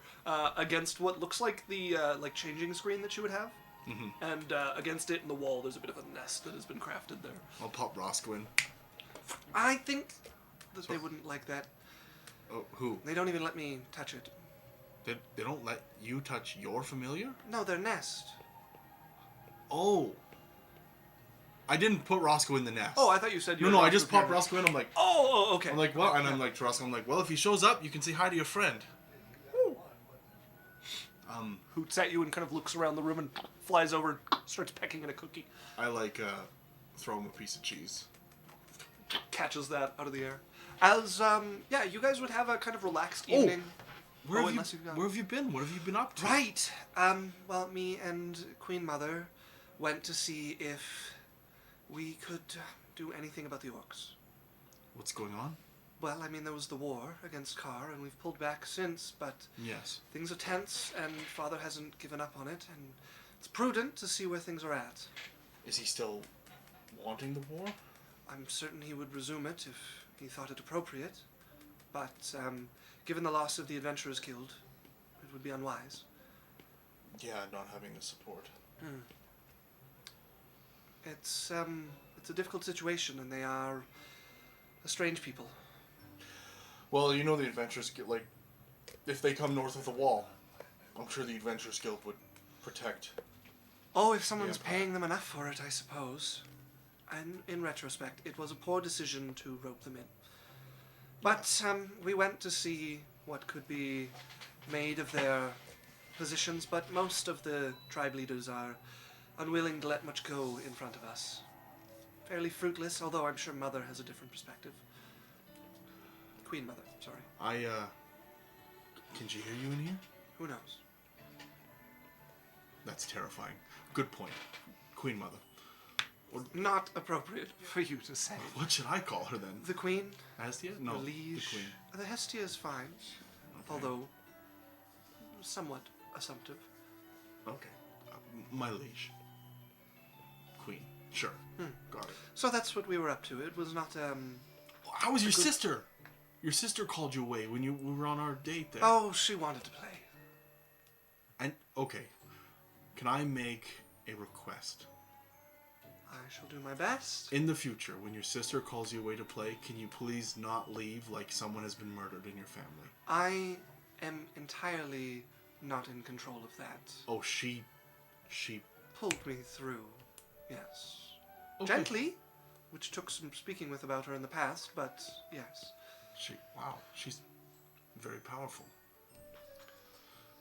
[SPEAKER 1] against what looks like the, like, changing screen that you would have.
[SPEAKER 2] Mm-hmm.
[SPEAKER 1] And, against it in the wall, there's a bit of a nest that has been crafted there.
[SPEAKER 2] I'll pop Roscoe in.
[SPEAKER 1] I think that they wouldn't like that.
[SPEAKER 2] Oh, who?
[SPEAKER 1] They don't even let me touch it.
[SPEAKER 2] They don't let you touch your familiar?
[SPEAKER 1] No, their nest.
[SPEAKER 2] Oh. I didn't put Roscoe in the nest.
[SPEAKER 1] Oh, I thought you said you
[SPEAKER 2] No,
[SPEAKER 1] were
[SPEAKER 2] I just popped Roscoe in. I'm like,
[SPEAKER 1] Oh, okay.
[SPEAKER 2] I'm like, what? And I'm like to Roscoe, I'm like, well, if he shows up, you can say hi to your friend.
[SPEAKER 1] Hoots at you and kind of looks around the room and flies over and starts pecking at a cookie.
[SPEAKER 2] I like throw him a piece of cheese.
[SPEAKER 1] Catches that out of the air. As, yeah, you guys would have a kind of relaxed evening.
[SPEAKER 2] Where have
[SPEAKER 1] unless you've got-
[SPEAKER 2] you been? What have you been up to?
[SPEAKER 1] Right. Well, me and Queen Mother went to see if we could do anything about the orcs.
[SPEAKER 2] What's going on?
[SPEAKER 1] Well, I mean, there was the war against Carr, and we've pulled back since, but
[SPEAKER 2] Yes.
[SPEAKER 1] things are tense, and Father hasn't given up on it, and it's prudent to see where things are at.
[SPEAKER 2] Is he still wanting the war?
[SPEAKER 1] I'm certain he would resume it if he thought it appropriate, but given the loss of the Adventurers Guild, it would be unwise.
[SPEAKER 2] Yeah, not having the support.
[SPEAKER 1] It's a difficult situation, and they are a strange people.
[SPEAKER 2] Well, you know the Adventurers Guild, like, if they come north of the wall, I'm sure the Adventurers Guild would protect.
[SPEAKER 1] Oh, if someone's
[SPEAKER 2] Yeah.
[SPEAKER 1] paying them enough for it, I suppose. And in retrospect, it was a poor decision to rope them in. But we went to see what could be made of their positions, but most of the tribe leaders are unwilling to let much go in front of us. Fairly fruitless, although I'm sure Mother has a different perspective. Queen Mother, sorry.
[SPEAKER 2] Can she hear you in here?
[SPEAKER 1] Who knows?
[SPEAKER 2] That's terrifying. Good point. Queen Mother.
[SPEAKER 1] Not appropriate for you to say.
[SPEAKER 2] What should I call her then?
[SPEAKER 1] The Queen?
[SPEAKER 2] Hestia? No,
[SPEAKER 1] the Liege.
[SPEAKER 2] the Queen.
[SPEAKER 1] The Hestia is fine, although somewhat assumptive.
[SPEAKER 2] Okay. My liege. Queen. Sure. Got it.
[SPEAKER 1] So that's what we were up to. It was not,
[SPEAKER 2] How was your sister? Your sister called you away when we were on our date there.
[SPEAKER 1] Oh, she wanted to play.
[SPEAKER 2] And, okay. Can I make a request?
[SPEAKER 1] I shall do my best.
[SPEAKER 2] In the future, when your sister calls you away to play, can you please not leave like someone has been murdered in your family?
[SPEAKER 1] I am entirely not in control of that.
[SPEAKER 2] Oh, she...
[SPEAKER 1] Pulled me through, yes.
[SPEAKER 2] Okay.
[SPEAKER 1] Gently, which took some speaking with about her in the past, but yes.
[SPEAKER 2] Wow, she's very powerful.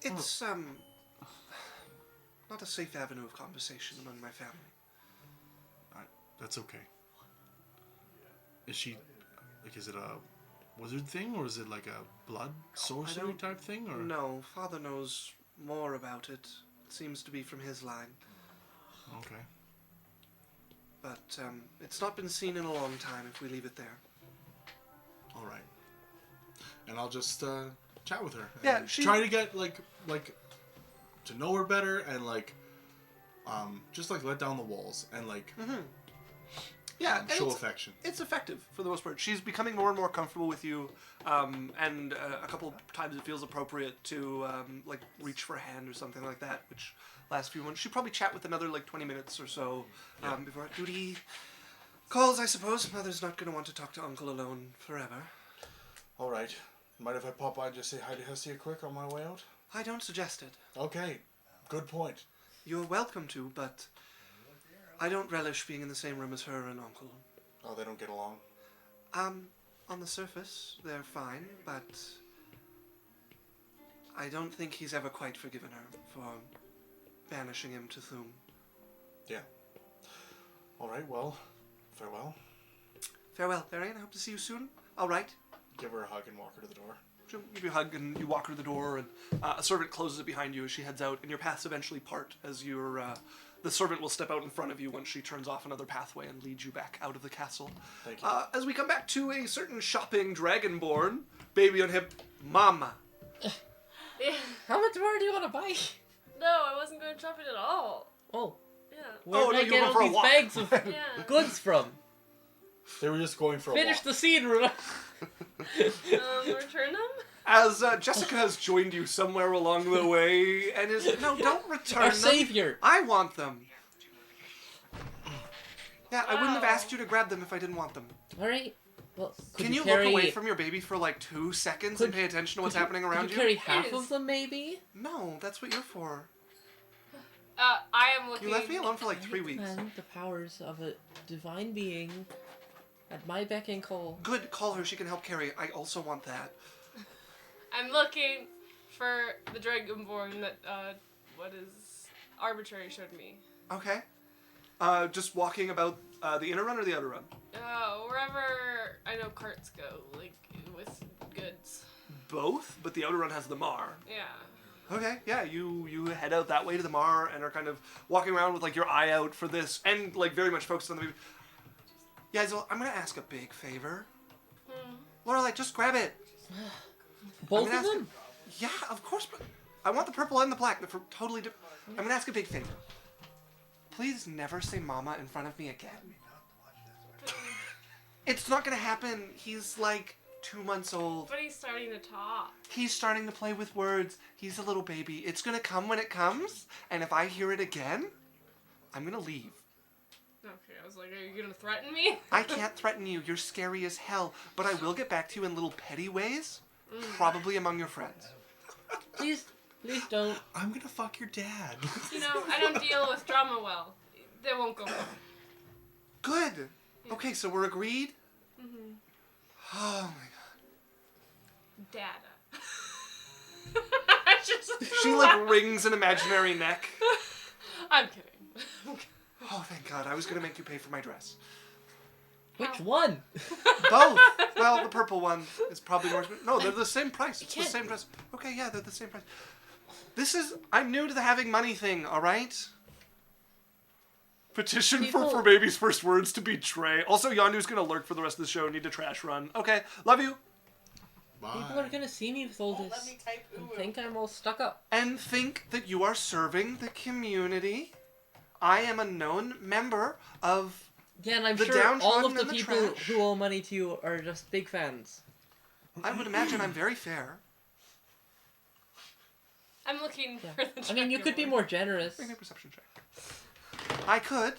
[SPEAKER 1] It's, not a safe avenue of conversation among my family.
[SPEAKER 2] That's okay. Is she, like, is it a wizard thing, or is it like a blood sorcery type thing, or?
[SPEAKER 1] No, Father knows more about it. It seems to be from his line.
[SPEAKER 2] Okay.
[SPEAKER 1] But, it's not been seen in a long time if we leave it there.
[SPEAKER 2] All right. And I'll just chat with her.
[SPEAKER 1] Yeah,
[SPEAKER 2] and
[SPEAKER 1] she-
[SPEAKER 2] try to get like to know her better, and just like let down the walls and
[SPEAKER 1] Yeah,
[SPEAKER 2] show
[SPEAKER 1] it's,
[SPEAKER 2] affection.
[SPEAKER 1] it's effective for the most part. She's becoming more and more comfortable with you, and a couple times it feels appropriate to reach for a hand or something like that, which last few months she'd probably chat with another 20 minutes or so before duty calls, I suppose. Mother's not going to want to talk to Uncle alone forever.
[SPEAKER 2] All right. Mind if I pop by and just say hi to Hestia quick on my way out?
[SPEAKER 1] I don't suggest it.
[SPEAKER 2] Okay. Good point.
[SPEAKER 1] You're welcome to, but I don't relish being in the same room as her and Uncle.
[SPEAKER 2] Oh, they don't get along?
[SPEAKER 1] On the surface, they're fine, but I don't think he's ever quite forgiven her for banishing him to Thum.
[SPEAKER 2] Yeah. All right, well, farewell.
[SPEAKER 1] Farewell, Berrian. I hope to see you soon. All right.
[SPEAKER 2] Give her a hug and walk her to the door.
[SPEAKER 1] she'll give you a hug, and you walk her to the door, and a servant closes it behind you as she heads out, and your paths eventually part as the servant will step out in front of you once she turns off another pathway and leads you back out of the castle.
[SPEAKER 2] Thank you.
[SPEAKER 1] As we come back to a certain shopping dragonborn, baby on hip, Mama.
[SPEAKER 3] Yeah.
[SPEAKER 4] How much more do you want to buy?
[SPEAKER 3] No, I wasn't going shopping at all.
[SPEAKER 4] Oh,
[SPEAKER 3] Yeah.
[SPEAKER 4] where
[SPEAKER 1] Oh,
[SPEAKER 4] did
[SPEAKER 1] no,
[SPEAKER 4] I
[SPEAKER 1] you
[SPEAKER 4] get
[SPEAKER 1] were
[SPEAKER 4] all
[SPEAKER 1] for a
[SPEAKER 4] these
[SPEAKER 1] walk.
[SPEAKER 4] bags of
[SPEAKER 3] Yeah.
[SPEAKER 4] goods from?
[SPEAKER 2] They were just going for a
[SPEAKER 4] Finish
[SPEAKER 2] walk.
[SPEAKER 4] the scene, Runa.
[SPEAKER 3] Return them?
[SPEAKER 1] As Jessica has joined you somewhere along the way and is... No, don't return
[SPEAKER 4] Our
[SPEAKER 1] them.
[SPEAKER 4] savior.
[SPEAKER 1] I want them. Yeah, I wouldn't have
[SPEAKER 3] Wow.
[SPEAKER 1] asked you to grab them if I didn't want them.
[SPEAKER 4] All right. Well, could
[SPEAKER 1] Can you
[SPEAKER 4] carry,
[SPEAKER 1] look away from your baby for like 2 seconds and pay attention to what's happening around
[SPEAKER 4] could
[SPEAKER 1] you?
[SPEAKER 4] you carry half
[SPEAKER 3] Yes.
[SPEAKER 4] of them, maybe?
[SPEAKER 1] No, that's what you're for.
[SPEAKER 3] I am looking.
[SPEAKER 1] You left me alone for like 3 weeks.
[SPEAKER 4] And the powers of a divine being at my beck and call.
[SPEAKER 1] Good, call her. She can help carry. I also want that.
[SPEAKER 3] I'm looking for the Dragonborn that, what is Arbitrary showed me.
[SPEAKER 1] Okay. Just walking about the inner run or the outer run?
[SPEAKER 3] Wherever I know carts go, like, with goods.
[SPEAKER 1] Both, but the outer run has the Mar.
[SPEAKER 3] Yeah.
[SPEAKER 1] Okay, yeah, you head out that way to the Mar and are kind of walking around with like your eye out for this and like very much focused on the baby. Yaikzal, I'm gonna ask a big favor. Lorelei, just grab it.
[SPEAKER 4] Both
[SPEAKER 1] gonna
[SPEAKER 4] of
[SPEAKER 1] ask
[SPEAKER 4] them?
[SPEAKER 1] Yeah, of course, but I want the purple and the black. They're totally different. I'm gonna ask a big favor. Please never say mama in front of me again. It's not gonna happen. He's like 2 months old.
[SPEAKER 3] But he's starting to talk.
[SPEAKER 1] He's starting to play with words. He's a little baby. It's gonna come when it comes, and if I hear it again, I'm gonna leave.
[SPEAKER 3] Okay, I was like, are you gonna threaten me?
[SPEAKER 1] I can't threaten you. You're scary as hell, but I will get back to you in little petty ways, probably among your friends.
[SPEAKER 4] Please don't.
[SPEAKER 2] I'm gonna fuck your dad.
[SPEAKER 3] You know, I don't deal with drama well. They won't go far.
[SPEAKER 1] Good. Okay, so we're agreed? Mm-hmm. Oh my god.
[SPEAKER 3] Data. I just
[SPEAKER 1] She like wrings an imaginary neck.
[SPEAKER 3] I'm kidding.
[SPEAKER 1] Oh, thank God. I was going to make you pay for my dress.
[SPEAKER 4] Which one?
[SPEAKER 1] Both. Well, the purple one is probably more expensive. No, they're the same price. It's the
[SPEAKER 4] can't-
[SPEAKER 1] same dress. Okay, yeah, they're the same price. I'm new to the having money thing, all right? Petition
[SPEAKER 4] People-
[SPEAKER 1] for baby's first words to be Drae. Also, Yondu's going to lurk for the rest of the show. Need to trash run. Okay, love you.
[SPEAKER 4] People are gonna see me with all
[SPEAKER 5] Won't
[SPEAKER 4] this.
[SPEAKER 5] let me type
[SPEAKER 4] and
[SPEAKER 5] ooh.
[SPEAKER 4] think I'm all stuck up.
[SPEAKER 1] And think that you are serving the community. I am a known member of...
[SPEAKER 4] Yeah, and I'm
[SPEAKER 1] The
[SPEAKER 4] sure all
[SPEAKER 1] downtrodden
[SPEAKER 4] of the
[SPEAKER 1] and the
[SPEAKER 4] people
[SPEAKER 1] trash.
[SPEAKER 4] who owe money to you are just big fans.
[SPEAKER 1] I would imagine I'm very fair.
[SPEAKER 3] I'm looking
[SPEAKER 4] Yeah.
[SPEAKER 3] for the
[SPEAKER 4] I mean, you could be
[SPEAKER 3] Dragonborn.
[SPEAKER 4] more generous.
[SPEAKER 1] Make me a perception check. I could,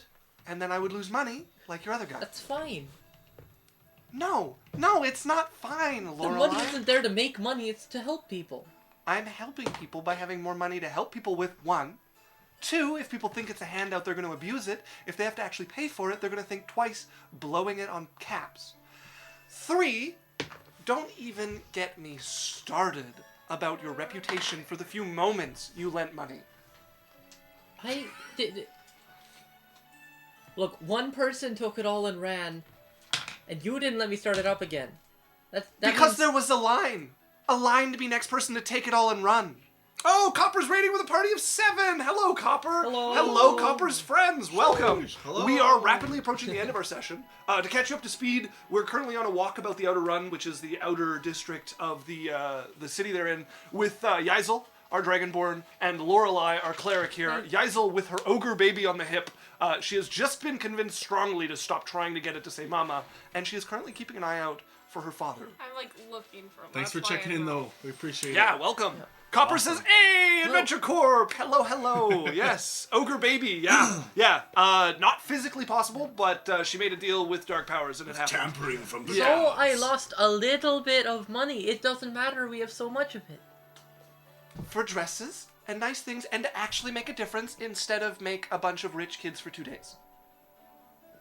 [SPEAKER 1] and then I would lose money, like your other guy.
[SPEAKER 4] That's fine.
[SPEAKER 1] No, it's not fine,
[SPEAKER 4] The
[SPEAKER 1] Lorelei.
[SPEAKER 4] money isn't there to make money, it's to help people.
[SPEAKER 1] I'm helping people by having more money to help people with, 1. 2, if people think it's a handout, they're going to abuse it. If they have to actually pay for it, they're going to think twice, blowing it on caps. 3, don't even get me started about your reputation for the few moments you lent money.
[SPEAKER 4] I did. Look, one person took it all and ran, and you didn't let me start it up again. That
[SPEAKER 1] Because
[SPEAKER 4] means-
[SPEAKER 1] there was a line. A line to be next person to take it all and run. Oh, Copper's raiding with a party of 7. Hello, Copper.
[SPEAKER 4] Hello.
[SPEAKER 1] Hello, Copper's friends. Welcome.
[SPEAKER 2] Hello.
[SPEAKER 1] We are rapidly approaching the end of our session. To catch you up to speed, we're currently on a walk about the Outer Run, which is the outer district of the city they're in, with Yaikzal, our Dragonborn, and Lorelei, our cleric here. Yaikzal with her ogre baby on the hip. She has just been convinced strongly to stop trying to get it to say mama, and she is currently keeping an eye out for her father.
[SPEAKER 3] I'm like looking for him.
[SPEAKER 2] Thanks for
[SPEAKER 3] That's why
[SPEAKER 2] checking
[SPEAKER 3] I
[SPEAKER 2] in,
[SPEAKER 3] know.
[SPEAKER 2] though. We appreciate
[SPEAKER 1] Yeah,
[SPEAKER 2] it.
[SPEAKER 1] welcome. Copper says, "Hey, Adventure Corp! Hello, hello. Yes, ogre baby. Yeah, yeah. Not physically possible, but she made a deal with dark powers, and it happened.
[SPEAKER 2] Tampering from the
[SPEAKER 1] Yeah.
[SPEAKER 4] So I lost a little bit of money. It doesn't matter, we have so much of it.
[SPEAKER 1] For dresses and nice things, and to actually make a difference instead of make a bunch of rich kids for 2 days.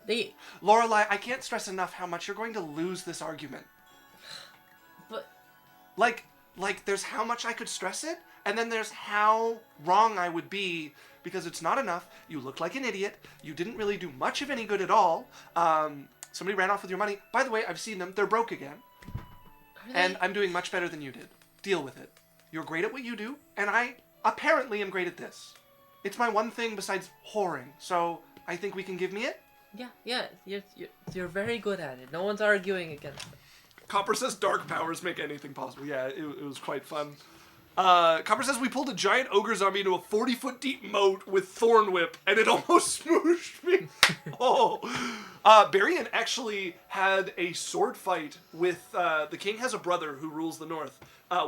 [SPEAKER 4] They,
[SPEAKER 1] Lorelei, I can't stress enough how much you're going to lose this argument.
[SPEAKER 4] but
[SPEAKER 1] Like, there's how much I could stress it, and then there's how wrong I would be, because it's not enough. You look like an idiot. You didn't really do much of any good at all. Somebody ran off with your money. By the way, I've seen them. They're broke again.
[SPEAKER 4] are
[SPEAKER 1] And
[SPEAKER 4] they-
[SPEAKER 1] I'm doing much better than you did. deal with it. You're great at what you do, and I apparently am great at this. It's my one thing besides whoring, so I think we can give me it.
[SPEAKER 4] Yeah, you're very good at it. No one's arguing against it.
[SPEAKER 1] Copper says dark powers make anything possible. Yeah, it was quite fun. Copper says we pulled a giant ogre zombie into a 40-foot deep moat with thorn whip, and it almost smooshed me. Berrian actually had a sword fight with the king. Has a brother who rules the north.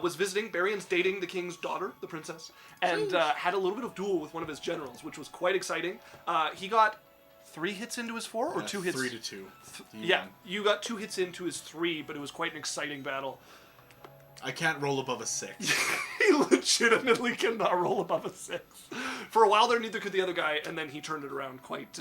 [SPEAKER 1] Was visiting. Berrian's dating the king's daughter, the princess, and had a little bit of duel with one of his generals, which was quite exciting. He got 3 hits into his 4 or 2 hits.
[SPEAKER 2] 3 to 2.
[SPEAKER 1] You got 2 hits into his 3, but it was quite an exciting battle.
[SPEAKER 2] I can't roll above a 6.
[SPEAKER 1] He legitimately cannot roll above a 6. For a while there, neither could the other guy, and then he turned it around quite...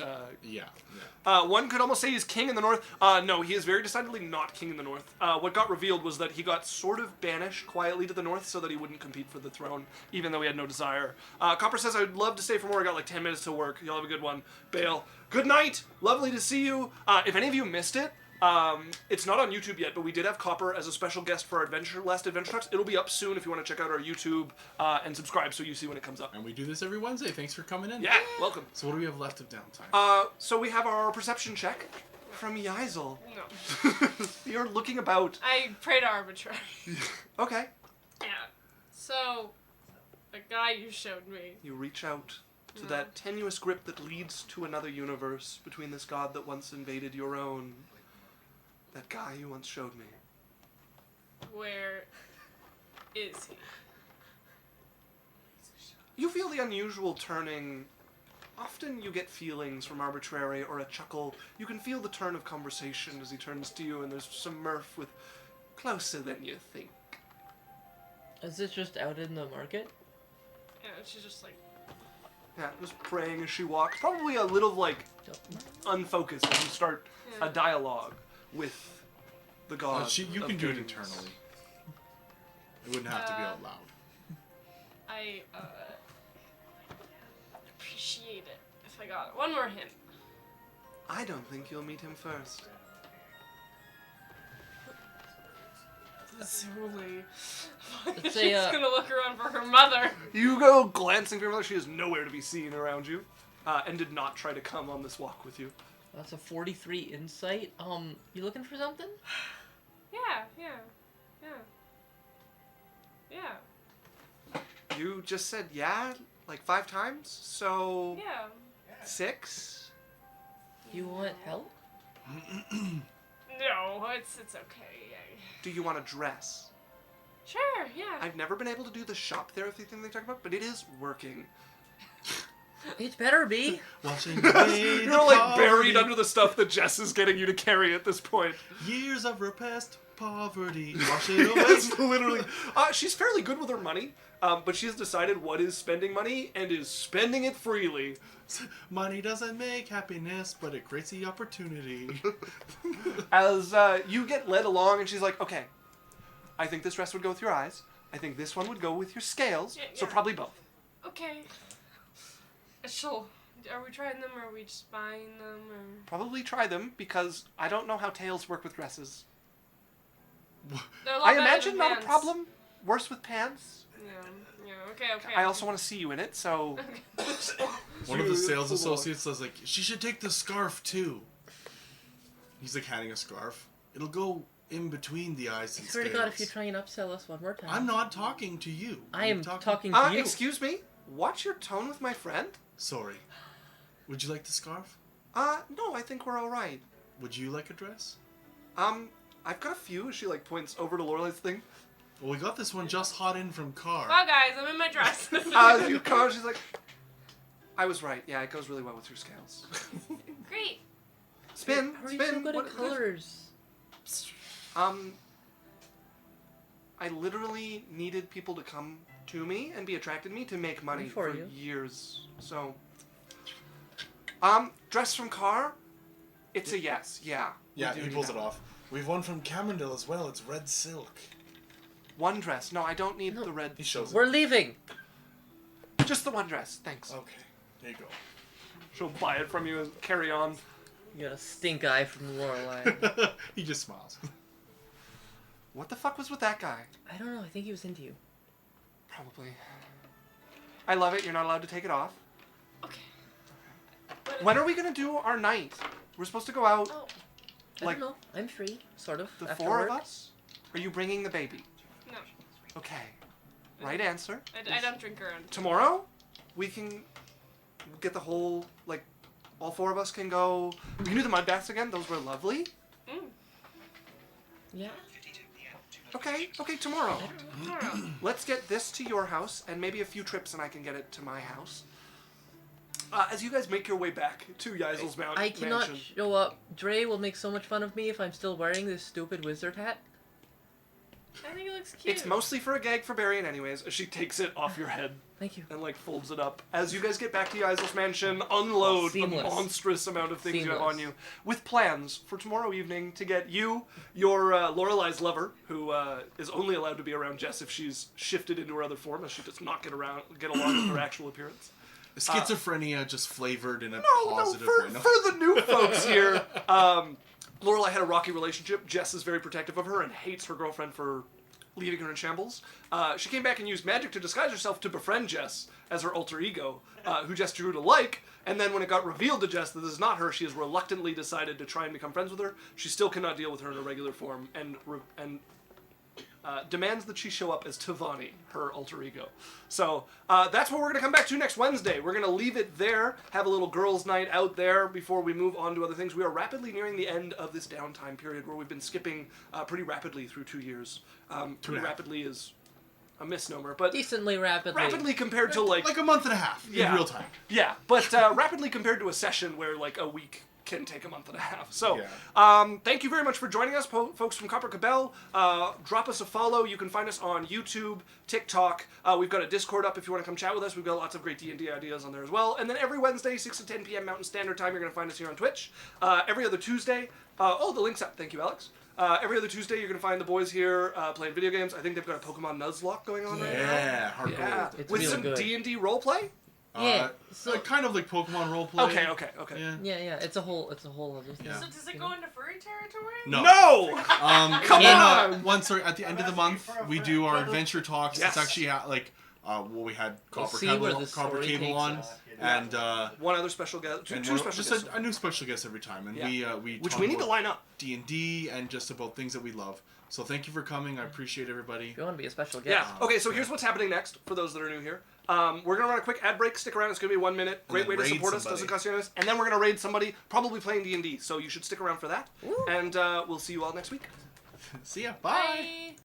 [SPEAKER 1] one could almost say he's king in the north. No, he is very decidedly not king in the north. What got revealed was that he got sort of banished quietly to the north so that he wouldn't compete for the throne, even though he had no desire. Copper says, I would love to stay for more. I got like 10 minutes to work. You'll have a good one. Bale. Good night. Lovely to see you. If any of you missed it, it's not on YouTube yet, but we did have Copper as a special guest for our last Adventure Talks. It'll be up soon if you want to check out our YouTube and subscribe so you see when it comes up.
[SPEAKER 2] And we do this every Wednesday. Thanks for coming in.
[SPEAKER 1] Yeah, welcome.
[SPEAKER 2] So what do we have left of downtime?
[SPEAKER 1] So we have our perception check from Yaikzal.
[SPEAKER 3] No.
[SPEAKER 1] You're looking about.
[SPEAKER 3] I pray to arbitrary.
[SPEAKER 1] Okay.
[SPEAKER 3] Yeah. So, the guy you showed me.
[SPEAKER 1] You reach out to that tenuous grip that leads to another universe between this god that once invaded your own. That guy you once showed me.
[SPEAKER 3] Where is he?
[SPEAKER 1] You feel the unusual turning. Often you get feelings from arbitrary or a chuckle. You can feel the turn of conversation as he turns to you, and there's some mirth with closer than you think.
[SPEAKER 4] Is this just out in the market?
[SPEAKER 3] Yeah, she's just like...
[SPEAKER 1] Yeah, just praying as she walks. Probably a little, like, unfocused as you start a dialogue with the god.
[SPEAKER 2] You can do it internally. It wouldn't have to be out loud.
[SPEAKER 3] I appreciate it if I got one more hint.
[SPEAKER 1] I don't think you'll meet him first.
[SPEAKER 3] Zuli.
[SPEAKER 4] Let's
[SPEAKER 3] She's
[SPEAKER 4] say,
[SPEAKER 3] gonna look around for her mother.
[SPEAKER 1] You go glancing for your mother. She is nowhere to be seen around you, and did not try to come on this walk with you.
[SPEAKER 4] That's a 43 insight. You looking for something?
[SPEAKER 3] Yeah.
[SPEAKER 1] You just said yeah, like 5 times, so
[SPEAKER 3] Yeah.
[SPEAKER 1] 6?
[SPEAKER 4] You want help?
[SPEAKER 3] No, it's okay.
[SPEAKER 1] Do you want to dress?
[SPEAKER 3] Sure, yeah.
[SPEAKER 1] I've never been able to do the shop therapy thing they talk about, but it is working.
[SPEAKER 4] It better be.
[SPEAKER 2] Watching
[SPEAKER 1] You're like buried under the stuff that Jess is getting you to carry at this point.
[SPEAKER 2] Years of repressed poverty. Wash it away.
[SPEAKER 1] It's literally. She's fairly good with her money, but she's decided what is spending money and is spending it freely.
[SPEAKER 2] Money doesn't make happiness, but it creates the opportunity.
[SPEAKER 1] As you get led along, and she's like, okay, I think this dress would go with your eyes. I think this one would go with your scales, so
[SPEAKER 3] Yeah.
[SPEAKER 1] probably both.
[SPEAKER 3] Okay. Are we trying them, or are we just buying them, or...
[SPEAKER 1] Probably try them, because I don't know how tails work with dresses.
[SPEAKER 3] They're a lot
[SPEAKER 1] I
[SPEAKER 3] better
[SPEAKER 1] imagine
[SPEAKER 3] than
[SPEAKER 1] not a
[SPEAKER 3] pants.
[SPEAKER 1] problem. Worse with pants.
[SPEAKER 3] Yeah, okay.
[SPEAKER 1] I also want to see you in it, so...
[SPEAKER 2] One of the sales associates was like, she should take the scarf too. He's like handing a scarf. It'll go in between the eyes
[SPEAKER 4] I
[SPEAKER 2] and
[SPEAKER 4] swear to
[SPEAKER 2] scales.
[SPEAKER 4] God, if you try and upsell us one more time.
[SPEAKER 2] I'm not talking to you.
[SPEAKER 4] I am talking to you.
[SPEAKER 1] Excuse me? Watch your tone with my friend?
[SPEAKER 2] Sorry. Would you like the scarf?
[SPEAKER 1] No, I think we're alright.
[SPEAKER 2] Would you like a dress?
[SPEAKER 1] I've got a few. She, like, points over to Lorelei's thing.
[SPEAKER 2] Well, we got this one just hot in from car.
[SPEAKER 3] Wow, guys, I'm in my dress.
[SPEAKER 1] You come out, she's like, I was right. Yeah, it goes really well with your scales.
[SPEAKER 3] Great.
[SPEAKER 1] Spin,
[SPEAKER 4] How are you
[SPEAKER 1] spin.
[SPEAKER 4] so good
[SPEAKER 1] what-
[SPEAKER 4] at colors?
[SPEAKER 1] I literally needed people to come to me and be attracted to me to make money
[SPEAKER 4] Good for
[SPEAKER 1] for
[SPEAKER 4] you.
[SPEAKER 1] years. So, dress from car. It's a yes. Yeah. we
[SPEAKER 2] Yeah,
[SPEAKER 1] do
[SPEAKER 2] he
[SPEAKER 1] need
[SPEAKER 2] pulls
[SPEAKER 1] that
[SPEAKER 2] it off. We've one from Camondale as well. It's red silk.
[SPEAKER 1] One dress. No, I don't need
[SPEAKER 4] No.
[SPEAKER 1] the red.
[SPEAKER 2] He shows it.
[SPEAKER 4] We're leaving.
[SPEAKER 1] Just the one dress. Thanks.
[SPEAKER 2] Okay, there you go.
[SPEAKER 1] She'll buy it from you and carry on.
[SPEAKER 4] You got a stink eye from Lorelei.
[SPEAKER 2] He just smiles.
[SPEAKER 1] What the fuck was with that guy?
[SPEAKER 4] I don't know. I think he was into you.
[SPEAKER 1] Probably. I love it. You're not allowed to take it off.
[SPEAKER 3] Okay.
[SPEAKER 1] When are we gonna do our night? We're supposed to go out,
[SPEAKER 3] Oh,
[SPEAKER 4] I
[SPEAKER 1] like,
[SPEAKER 4] don't know. I'm free, sort of.
[SPEAKER 1] the
[SPEAKER 4] after
[SPEAKER 1] 4
[SPEAKER 4] work.
[SPEAKER 1] of us? Are you bringing the baby?
[SPEAKER 3] no.
[SPEAKER 1] Okay. Right answer.
[SPEAKER 3] I don't drink around.
[SPEAKER 1] Tomorrow, we can get the whole, like, all 4 of us can go. We can do the mud baths again. Those were lovely.
[SPEAKER 3] Mm.
[SPEAKER 4] Yeah.
[SPEAKER 1] Okay, tomorrow.
[SPEAKER 3] Tomorrow.
[SPEAKER 1] Let's get this to your house, and maybe a few trips, and I can get it to my house. As you guys make your way back to Yaikzal's
[SPEAKER 4] I cannot
[SPEAKER 1] mansion.
[SPEAKER 4] show up. Drae will make so much fun of me if I'm still wearing this stupid wizard hat.
[SPEAKER 3] I think it looks cute.
[SPEAKER 1] It's mostly for a gag for Berrian anyways, as she takes it off your head
[SPEAKER 4] Thank you.
[SPEAKER 1] and, like, folds it up. As you guys get back to Yaikzal's mansion, unload
[SPEAKER 4] Seamless.
[SPEAKER 1] a monstrous amount of things you have
[SPEAKER 4] Seamless.
[SPEAKER 1] on you, with plans for tomorrow evening to get you, your Lorelei's lover, who is only allowed to be around Jess if she's shifted into her other form, as she does not get along with her actual appearance.
[SPEAKER 2] Schizophrenia just flavored in a
[SPEAKER 1] No,
[SPEAKER 2] positive
[SPEAKER 1] for,
[SPEAKER 2] way. No?
[SPEAKER 1] for the new folks here, Lorelei had a rocky relationship. Jess is very protective of her and hates her girlfriend for leaving her in shambles. She came back and used magic to disguise herself to befriend Jess as her alter ego, who Jess grew to like. And then when it got revealed to Jess that this is not her, she has reluctantly decided to try and become friends with her. She still cannot deal with her in a regular form and demands that she show up as Tevani, her alter ego. So that's what we're going to come back to next Wednesday. We're going to leave it there, have a little girls' night out there before we move on to other things. We are rapidly nearing the end of this downtime period where we've been skipping pretty rapidly through 2 years. Pretty rapidly is a misnomer, but
[SPEAKER 4] Decently rapidly.
[SPEAKER 1] rapidly compared to like
[SPEAKER 2] a month and a half
[SPEAKER 1] Yeah.
[SPEAKER 2] in real time.
[SPEAKER 1] yeah, but rapidly compared to a session where like a week can take a month and a half. So, thank you very much for joining us, folks from Copper Cabell. Drop us a follow. You can find us on YouTube, TikTok. We've got a Discord up if you want to come chat with us. We've got lots of great D&D ideas on there as well. And then every Wednesday, 6 to 10 p.m. Mountain Standard Time, you're going to find us here on Twitch. Every other Tuesday, the link's up. Thank you, Alex. Every other Tuesday, you're going to find the boys here playing video games. I think they've got a Pokemon Nuzlocke going on right now.
[SPEAKER 2] Yeah, hardcore.
[SPEAKER 1] Yeah,
[SPEAKER 4] It's
[SPEAKER 1] with
[SPEAKER 4] really
[SPEAKER 1] some
[SPEAKER 4] good.
[SPEAKER 1] D&D roleplay.
[SPEAKER 4] Yeah. So
[SPEAKER 2] kind of like Pokemon roleplay.
[SPEAKER 1] Okay.
[SPEAKER 2] Yeah.
[SPEAKER 4] yeah. It's a whole other thing.
[SPEAKER 2] Yeah.
[SPEAKER 5] So does it go into furry territory?
[SPEAKER 2] No.
[SPEAKER 1] No!
[SPEAKER 2] Come
[SPEAKER 1] on!
[SPEAKER 2] At the end of the month, we do our adventure talks.
[SPEAKER 1] Yes.
[SPEAKER 2] It's actually we had
[SPEAKER 4] We'll
[SPEAKER 2] Copper
[SPEAKER 4] see where
[SPEAKER 2] Cable,
[SPEAKER 4] the story
[SPEAKER 2] Cable
[SPEAKER 4] takes
[SPEAKER 2] on,
[SPEAKER 4] us.
[SPEAKER 2] and
[SPEAKER 1] One other special guest. Two special
[SPEAKER 2] just
[SPEAKER 1] guests.
[SPEAKER 2] a new special guest every time, and we
[SPEAKER 1] Which
[SPEAKER 2] talk
[SPEAKER 1] we need to
[SPEAKER 2] about
[SPEAKER 1] line up.
[SPEAKER 2] D&D and just about things that we love. So thank you for coming. I appreciate everybody.
[SPEAKER 4] If you want to be a special
[SPEAKER 1] Yeah.
[SPEAKER 4] guest.
[SPEAKER 1] Okay, so here's what's happening next for those that are new here. We're going to run a quick ad break. Stick around. It's going to be 1 minute. Great
[SPEAKER 2] then
[SPEAKER 1] way to
[SPEAKER 2] raid
[SPEAKER 1] support us.
[SPEAKER 2] somebody.
[SPEAKER 1] Doesn't cost you anything. And then we're going to raid somebody, probably playing D&D. So you should stick around for that.
[SPEAKER 4] Woo.
[SPEAKER 1] And we'll see you all next week.
[SPEAKER 2] See ya.
[SPEAKER 3] Bye.